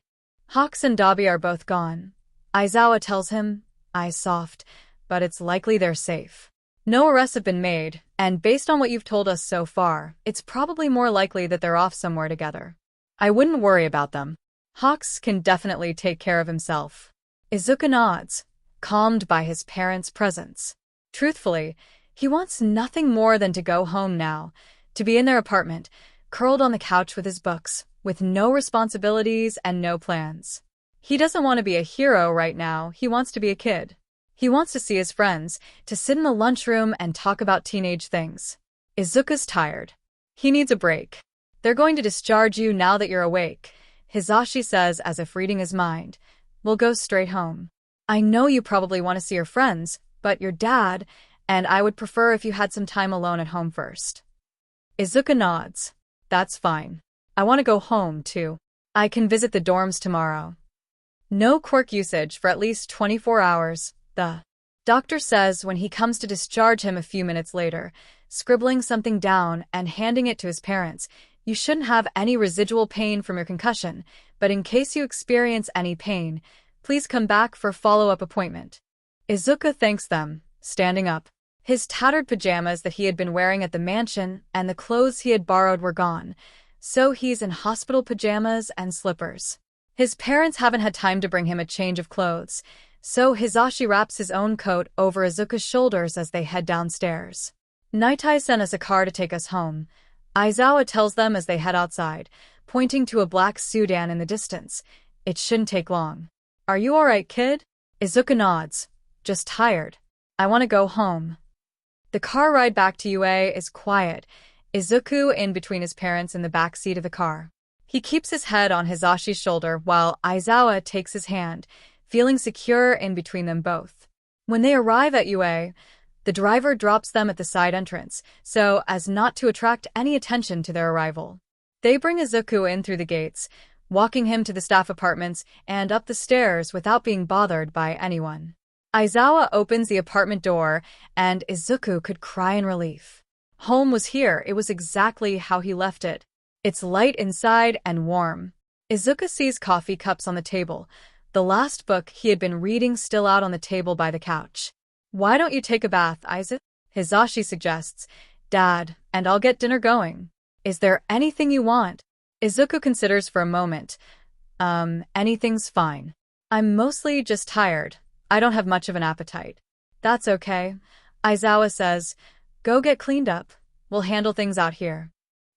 Hawks and Dabi are both gone. Aizawa tells him, eyes soft, but it's likely they're safe. No arrests have been made, and based on what you've told us so far, it's probably more likely that they're off somewhere together. I wouldn't worry about them. Hawks can definitely take care of himself. Izuku nods, calmed by his parents' presence. Truthfully, he wants nothing more than to go home now, to be in their apartment, curled on the couch with his books, with no responsibilities and no plans. He doesn't want to be a hero right now, he wants to be a kid. He wants to see his friends, to sit in the lunchroom and talk about teenage things. Izuku's tired. He needs a break. They're going to discharge you now that you're awake, Hisashi says as if reading his mind. We'll go straight home. I know you probably want to see your friends, but your dad, and I would prefer if you had some time alone at home first. Izuku nods. That's fine. I want to go home, too. I can visit the dorms tomorrow. No quirk usage for at least 24 hours, the doctor says when he comes to discharge him a few minutes later, scribbling something down and handing it to his parents. You shouldn't have any residual pain from your concussion, but in case you experience any pain, please come back for follow-up appointment. Izuku thanks them, standing up. His tattered pajamas that he had been wearing at the mansion and the clothes he had borrowed were gone, so he's in hospital pajamas and slippers. His parents haven't had time to bring him a change of clothes, so Hisashi wraps his own coat over Izuku's shoulders as they head downstairs. Nightai sent us a car to take us home, Aizawa tells them as they head outside, pointing to a black sedan in the distance. It shouldn't take long. Are you alright, kid? Izuku nods. Just tired. I want to go home. The car ride back to UA is quiet, Izuku in between his parents in the back seat of the car. He keeps his head on Hisashi's shoulder while Aizawa takes his hand, feeling secure in between them both. When they arrive at UA, the driver drops them at the side entrance, so as not to attract any attention to their arrival. They bring Izuku in through the gates, walking him to the staff apartments and up the stairs without being bothered by anyone. Aizawa opens the apartment door, and Izuku could cry in relief. Home was here, it was exactly how he left it. It's light inside and warm. Izuku sees coffee cups on the table, the last book he had been reading still out on the table by the couch. Why don't you take a bath, Izuku? Hisashi suggests. Dad, and I'll get dinner going. Is there anything you want? Izuku considers for a moment. Anything's fine. I'm mostly just tired. I don't have much of an appetite. That's okay. Aizawa says, go get cleaned up. We'll handle things out here.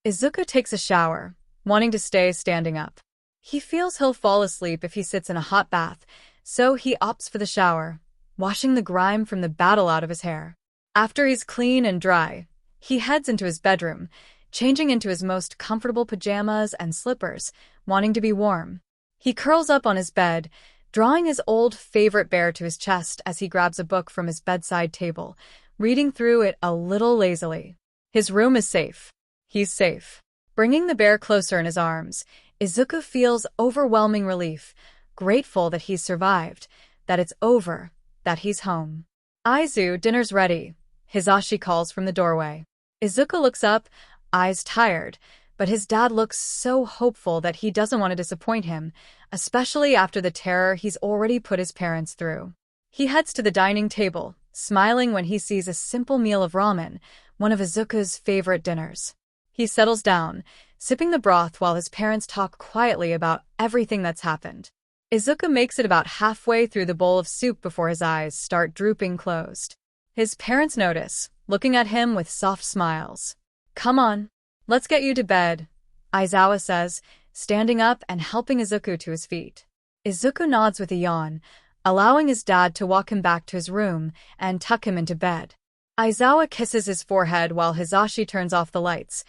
Izuku takes a shower, wanting to stay standing up. He feels he'll fall asleep if he sits in a hot bath, so he opts for the shower, washing the grime from the battle out of his hair. After he's clean and dry, he heads into his bedroom, changing into his most comfortable pajamas and slippers, wanting to be warm. He curls up on his bed, drawing his old favorite bear to his chest as he grabs a book from his bedside table, reading through it a little lazily. His room is safe. He's safe. Bringing the bear closer in his arms, Izuku feels overwhelming relief, grateful that he's survived, that it's over, that he's home. Aizu, dinner's ready, Hisashi calls from the doorway. Izuku looks up, eyes tired, but his dad looks so hopeful that he doesn't want to disappoint him, especially after the terror he's already put his parents through. He heads to the dining table, smiling when he sees a simple meal of ramen, one of Izuku's favorite dinners. He settles down, sipping the broth while his parents talk quietly about everything that's happened. Izuku makes it about halfway through the bowl of soup before his eyes start drooping closed. His parents notice, looking at him with soft smiles. Come on, let's get you to bed, Aizawa says, standing up and helping Izuku to his feet. Izuku nods with a yawn, allowing his dad to walk him back to his room and tuck him into bed. Aizawa kisses his forehead while Hisashi turns off the lights,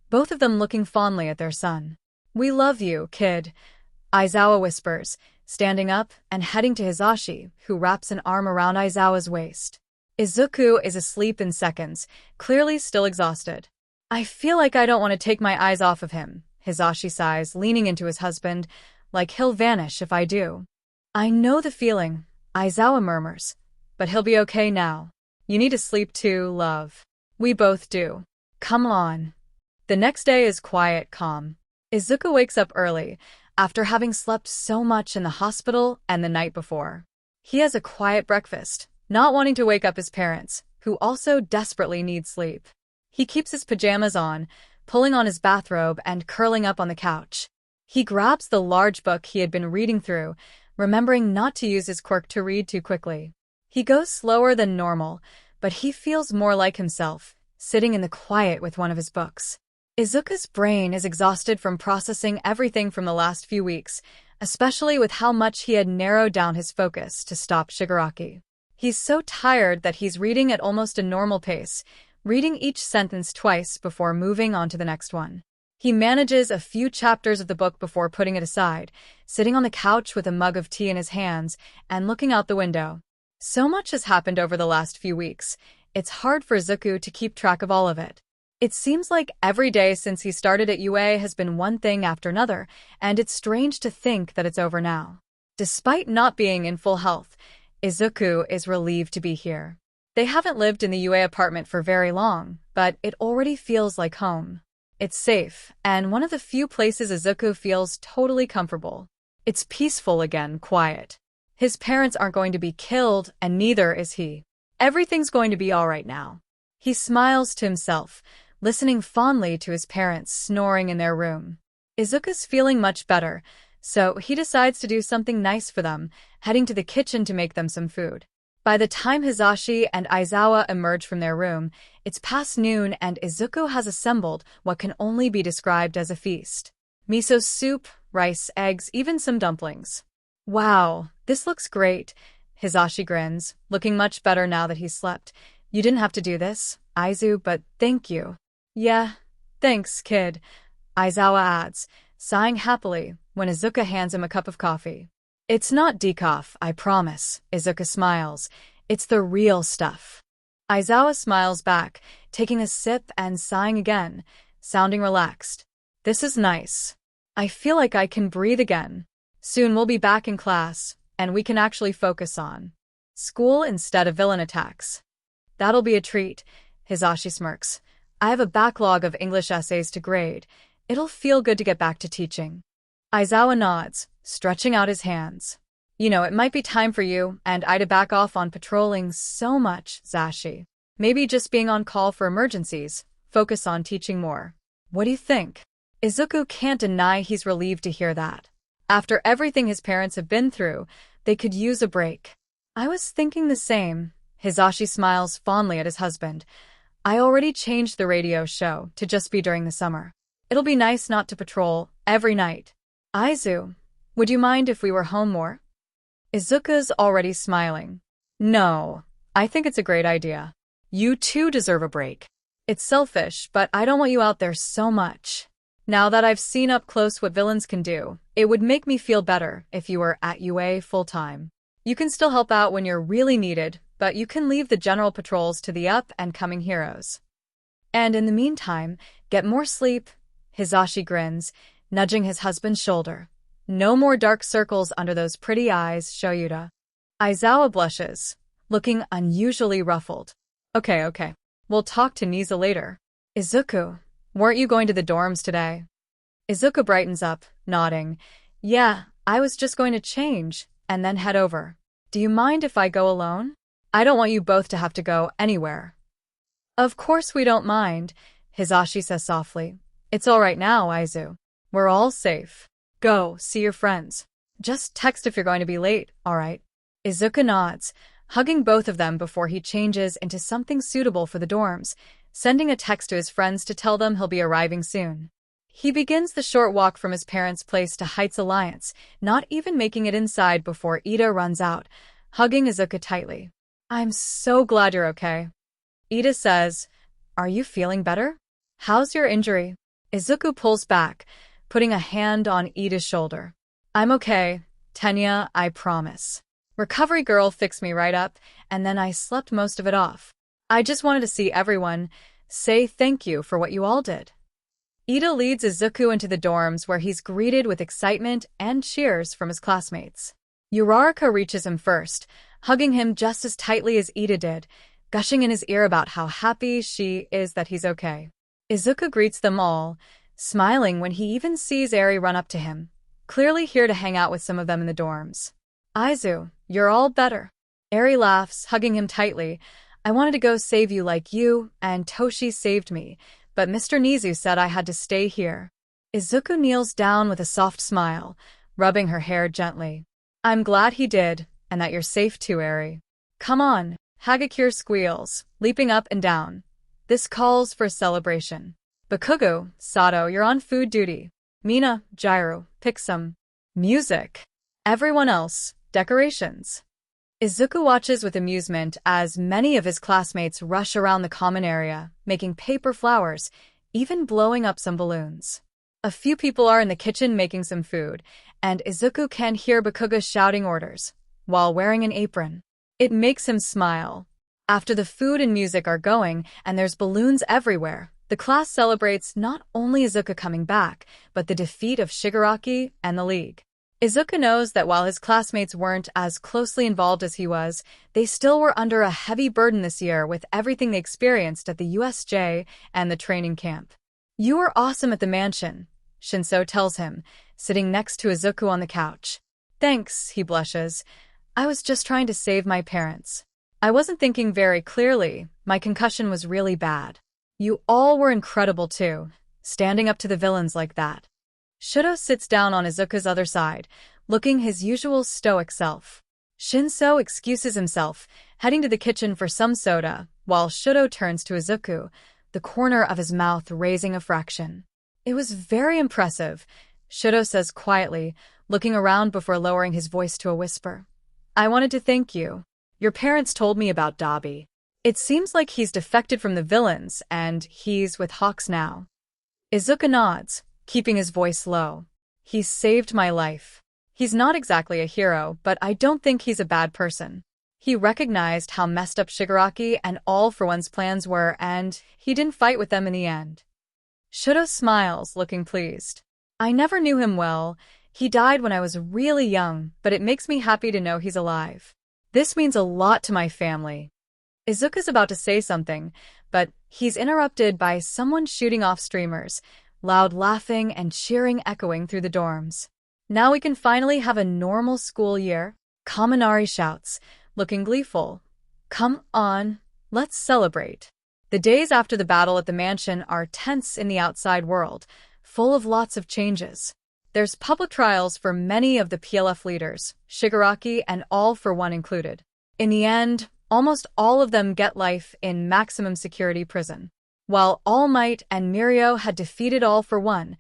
both of them looking fondly at their son. We love you, kid, Aizawa whispers, standing up and heading to Hisashi, who wraps an arm around Aizawa's waist. Izuku is asleep in seconds, clearly still exhausted. I feel like I don't want to take my eyes off of him, Hisashi sighs, leaning into his husband, like he'll vanish if I do. I know the feeling, Aizawa murmurs, but he'll be okay now. You need to sleep too, love. We both do. Come on. The next day is quiet, calm. Izuku wakes up early, after having slept so much in the hospital and the night before. He has a quiet breakfast, not wanting to wake up his parents, who also desperately need sleep. He keeps his pajamas on, pulling on his bathrobe and curling up on the couch. He grabs the large book he had been reading through, remembering not to use his quirk to read too quickly. He goes slower than normal, but he feels more like himself, sitting in the quiet with one of his books. Izuku's brain is exhausted from processing everything from the last few weeks, especially with how much he had narrowed down his focus to stop Shigaraki. He's so tired that he's reading at almost a normal pace, reading each sentence twice before moving on to the next one. He manages a few chapters of the book before putting it aside, sitting on the couch with a mug of tea in his hands and looking out the window. So much has happened over the last few weeks, it's hard for Izuku to keep track of all of it. It seems like every day since he started at UA has been one thing after another, and it's strange to think that it's over now. Despite not being in full health, Izuku is relieved to be here. They haven't lived in the UA apartment for very long, but it already feels like home. It's safe, and one of the few places Izuku feels totally comfortable. It's peaceful again, quiet. His parents aren't going to be killed, and neither is he. Everything's going to be all right now. He smiles to himself, listening fondly to his parents snoring in their room. Izuku's feeling much better, so he decides to do something nice for them, heading to the kitchen to make them some food. By the time Hisashi and Aizawa emerge from their room, it's past noon and Izuku has assembled what can only be described as a feast. Miso soup, rice, eggs, even some dumplings. Wow, this looks great. Hisashi grins, looking much better now that he's slept. You didn't have to do this, Aizu, but thank you. Yeah, thanks, kid, Aizawa adds, sighing happily when Izuku hands him a cup of coffee. It's not decaf, I promise, Izuku smiles. It's the real stuff. Aizawa smiles back, taking a sip and sighing again, sounding relaxed. This is nice. I feel like I can breathe again. Soon we'll be back in class, and we can actually focus on school instead of villain attacks. That'll be a treat, Hisashi smirks. I have a backlog of English essays to grade. It'll feel good to get back to teaching. Aizawa nods, stretching out his hands. You know, it might be time for you and I to back off on patrolling so much, Zashi. Maybe just being on call for emergencies, focus on teaching more. What do you think? Izuku can't deny he's relieved to hear that. After everything his parents have been through, they could use a break. I was thinking the same. Hisashi smiles fondly at his husband. I already changed the radio show to just be during the summer. It'll be nice not to patrol every night. Aizu, would you mind if we were home more? Izuku's already smiling. No, I think it's a great idea. You too deserve a break. It's selfish, but I don't want you out there so much. Now that I've seen up close what villains can do, it would make me feel better if you were at UA full-time. You can still help out when you're really needed, but you can leave the general patrols to the up-and-coming heroes. And in the meantime, get more sleep. Hisashi grins, nudging his husband's shoulder. No more dark circles under those pretty eyes, Shoyuta. Aizawa blushes, looking unusually ruffled. Okay. We'll talk to Niza later. Izuku, weren't you going to the dorms today? Izuku brightens up, nodding. Yeah, I was just going to change, and then head over. Do you mind if I go alone? I don't want you both to have to go anywhere. Of course we don't mind, Hisashi says softly. It's all right now, Aizu. We're all safe. Go, see your friends. Just text if you're going to be late, all right? Izuku nods, hugging both of them before he changes into something suitable for the dorms, sending a text to his friends to tell them he'll be arriving soon. He begins the short walk from his parents' place to Heights Alliance, not even making it inside before Ida runs out, hugging Izuku tightly. I'm so glad you're okay. Ida says, Are you feeling better? How's your injury? Izuku pulls back, putting a hand on Ida's shoulder. I'm okay, Tenya, I promise. Recovery girl fixed me right up, and then I slept most of it off. I just wanted to see everyone, say thank you for what you all did. Ida leads Izuku into the dorms where he's greeted with excitement and cheers from his classmates. Uraraka reaches him first, hugging him just as tightly as Ida did, gushing in his ear about how happy she is that he's okay. Izuku greets them all, smiling when he even sees Eri run up to him, clearly here to hang out with some of them in the dorms. Aizu, you're all better. Eri laughs, hugging him tightly. I wanted to go save you like you and Toshi saved me, but Mr. Nizu said I had to stay here. Izuku kneels down with a soft smile, rubbing her hair gently. I'm glad he did, and that you're safe too, Eri. Come on, Hagakure squeals, leaping up and down. This calls for a celebration. Bakugo, Sato, you're on food duty. Mina, Jiro, pick some music. Everyone else, decorations. Izuku watches with amusement as many of his classmates rush around the common area, making paper flowers, even blowing up some balloons. A few people are in the kitchen making some food, and Izuku can hear Bakugo shouting orders, while wearing an apron. It makes him smile. After the food and music are going, and there's balloons everywhere, the class celebrates not only Izuku coming back, but the defeat of Shigaraki and the League. Izuku knows that while his classmates weren't as closely involved as he was, they still were under a heavy burden this year with everything they experienced at the USJ and the training camp. You were awesome at the mansion, Shinso tells him, sitting next to Izuku on the couch. Thanks, he blushes. I was just trying to save my parents. I wasn't thinking very clearly. My concussion was really bad. You all were incredible too, standing up to the villains like that. Shudo sits down on Izuku's other side, looking his usual stoic self. Shinso excuses himself, heading to the kitchen for some soda, while Shudo turns to Izuku, the corner of his mouth raising a fraction. It was very impressive, Shudo says quietly, looking around before lowering his voice to a whisper. I wanted to thank you. Your parents told me about Dabi. It seems like he's defected from the villains, and he's with Hawks now. Izuku nods, keeping his voice low. He saved my life. He's not exactly a hero, but I don't think he's a bad person. He recognized how messed up Shigaraki and All for One's plans were, and he didn't fight with them in the end. Shudo smiles, looking pleased. I never knew him well. He died when I was really young, but it makes me happy to know he's alive. This means a lot to my family. Izuku's about to say something, but he's interrupted by someone shooting off streamers, loud laughing and cheering echoing through the dorms. Now we can finally have a normal school year, Kaminari shouts, looking gleeful. Come on, let's celebrate. The days after the battle at the mansion are tense in the outside world, full of lots of changes. There's public trials for many of the PLF leaders, Shigaraki and All for One included. In the end, almost all of them get life in maximum security prison. While All Might and Mirio had defeated All for One,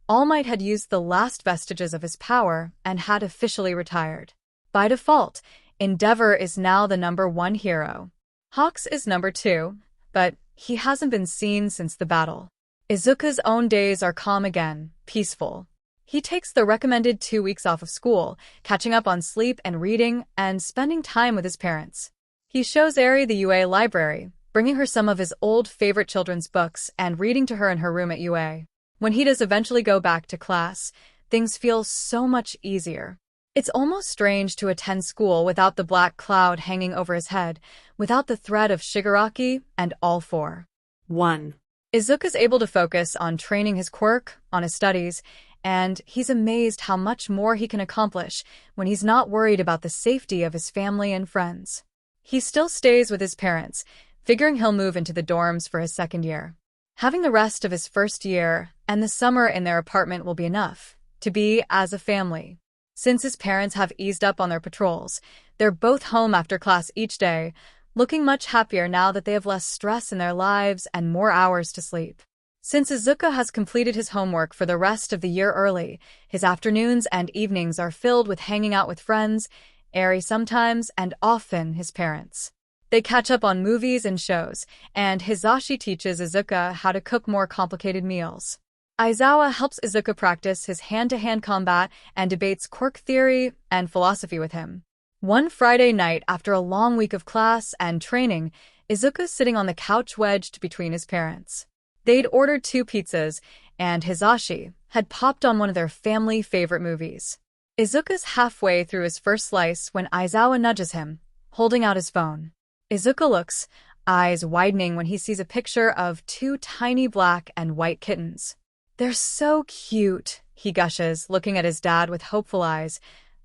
All Might had used the last vestiges of his power and had officially retired. By default, Endeavor is now the #1 hero. Hawks is #2, but he hasn't been seen since the battle. Izuku's own days are calm again, peaceful. He takes the recommended 2 weeks off of school, catching up on sleep and reading, and spending time with his parents. He shows Eri the UA library, bringing her some of his old favorite children's books and reading to her in her room at UA. When he does eventually go back to class, things feel so much easier. It's almost strange to attend school without the black cloud hanging over his head, without the threat of Shigaraki and All for One. Izuku's able to focus on training his quirk, on his studies, and he's amazed how much more he can accomplish when he's not worried about the safety of his family and friends. He still stays with his parents, figuring he'll move into the dorms for his second year. Having the rest of his first year and the summer in their apartment will be enough to be as a family. Since his parents have eased up on their patrols, they're both home after class each day, looking much happier now that they have less stress in their lives and more hours to sleep. Since Izuku has completed his homework for the rest of the year early, his afternoons and evenings are filled with hanging out with friends, Eri sometimes, and often his parents. They catch up on movies and shows, and Hisashi teaches Izuku how to cook more complicated meals. Aizawa helps Izuku practice his hand-to-hand combat and debates quirk theory and philosophy with him. One Friday night after a long week of class and training, Izuku's sitting on the couch wedged between his parents. They'd ordered 2 pizzas, and Hisashi had popped on one of their family favorite movies. Izuku's halfway through his first slice when Aizawa nudges him, holding out his phone. Izuku looks, eyes widening when he sees a picture of 2 tiny black and white kittens. They're so cute, he gushes, looking at his dad with hopeful eyes.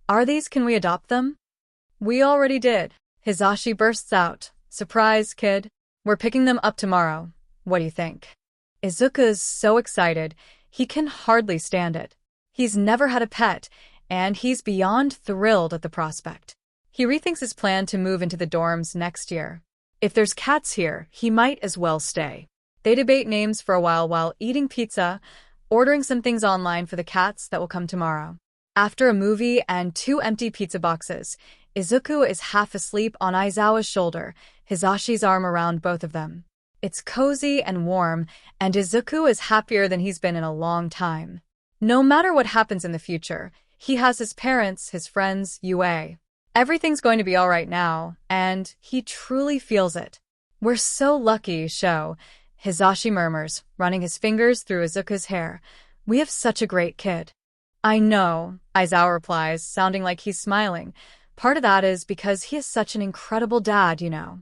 Are these? Can we adopt them? We already did. Hisashi bursts out. Surprise, kid. We're picking them up tomorrow. What do you think? Izuku's so excited, He can hardly stand it. He's never had a pet, and he's beyond thrilled at the prospect. He rethinks his plan to move into the dorms next year. If there's cats here, he might as well stay. They debate names for a while eating pizza, ordering some things online for the cats that will come tomorrow. After a movie and 2 empty pizza boxes, Izuku is half asleep on Aizawa's shoulder, Hizashi's arm around both of them. It's cozy and warm, and Izuku is happier than he's been in a long time. No matter what happens in the future, he has his parents, his friends, UA. Everything's going to be all right now, and he truly feels it. We're so lucky, Sho, Hizashi murmurs, running his fingers through Izuku's hair. We have such a great kid. I know, Aizawa replies, sounding like he's smiling. Part of that is because he is such an incredible dad, you know.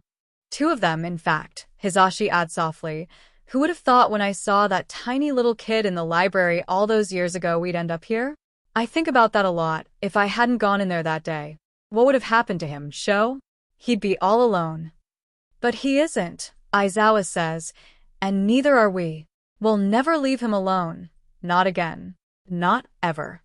2 of them, in fact, Hizashi adds softly. Who would have thought when I saw that tiny little kid in the library all those years ago we'd end up here? I think about that a lot. If I hadn't gone in there that day, what would have happened to him, Sho? He'd be all alone. But he isn't, Aizawa says, and neither are we. We'll never leave him alone. Not again. Not ever.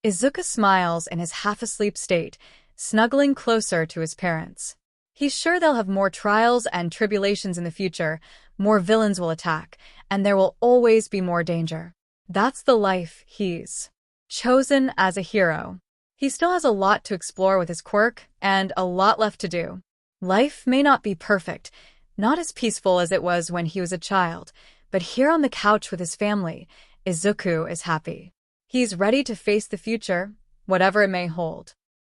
Izuku smiles in his half-asleep state, snuggling closer to his parents. He's sure they'll have more trials and tribulations in the future, more villains will attack, and there will always be more danger. That's the life he's chosen as a hero. He still has a lot to explore with his quirk, and a lot left to do. Life may not be perfect, not as peaceful as it was when he was a child, but here on the couch with his family, Izuku is happy. He's ready to face the future, whatever it may hold.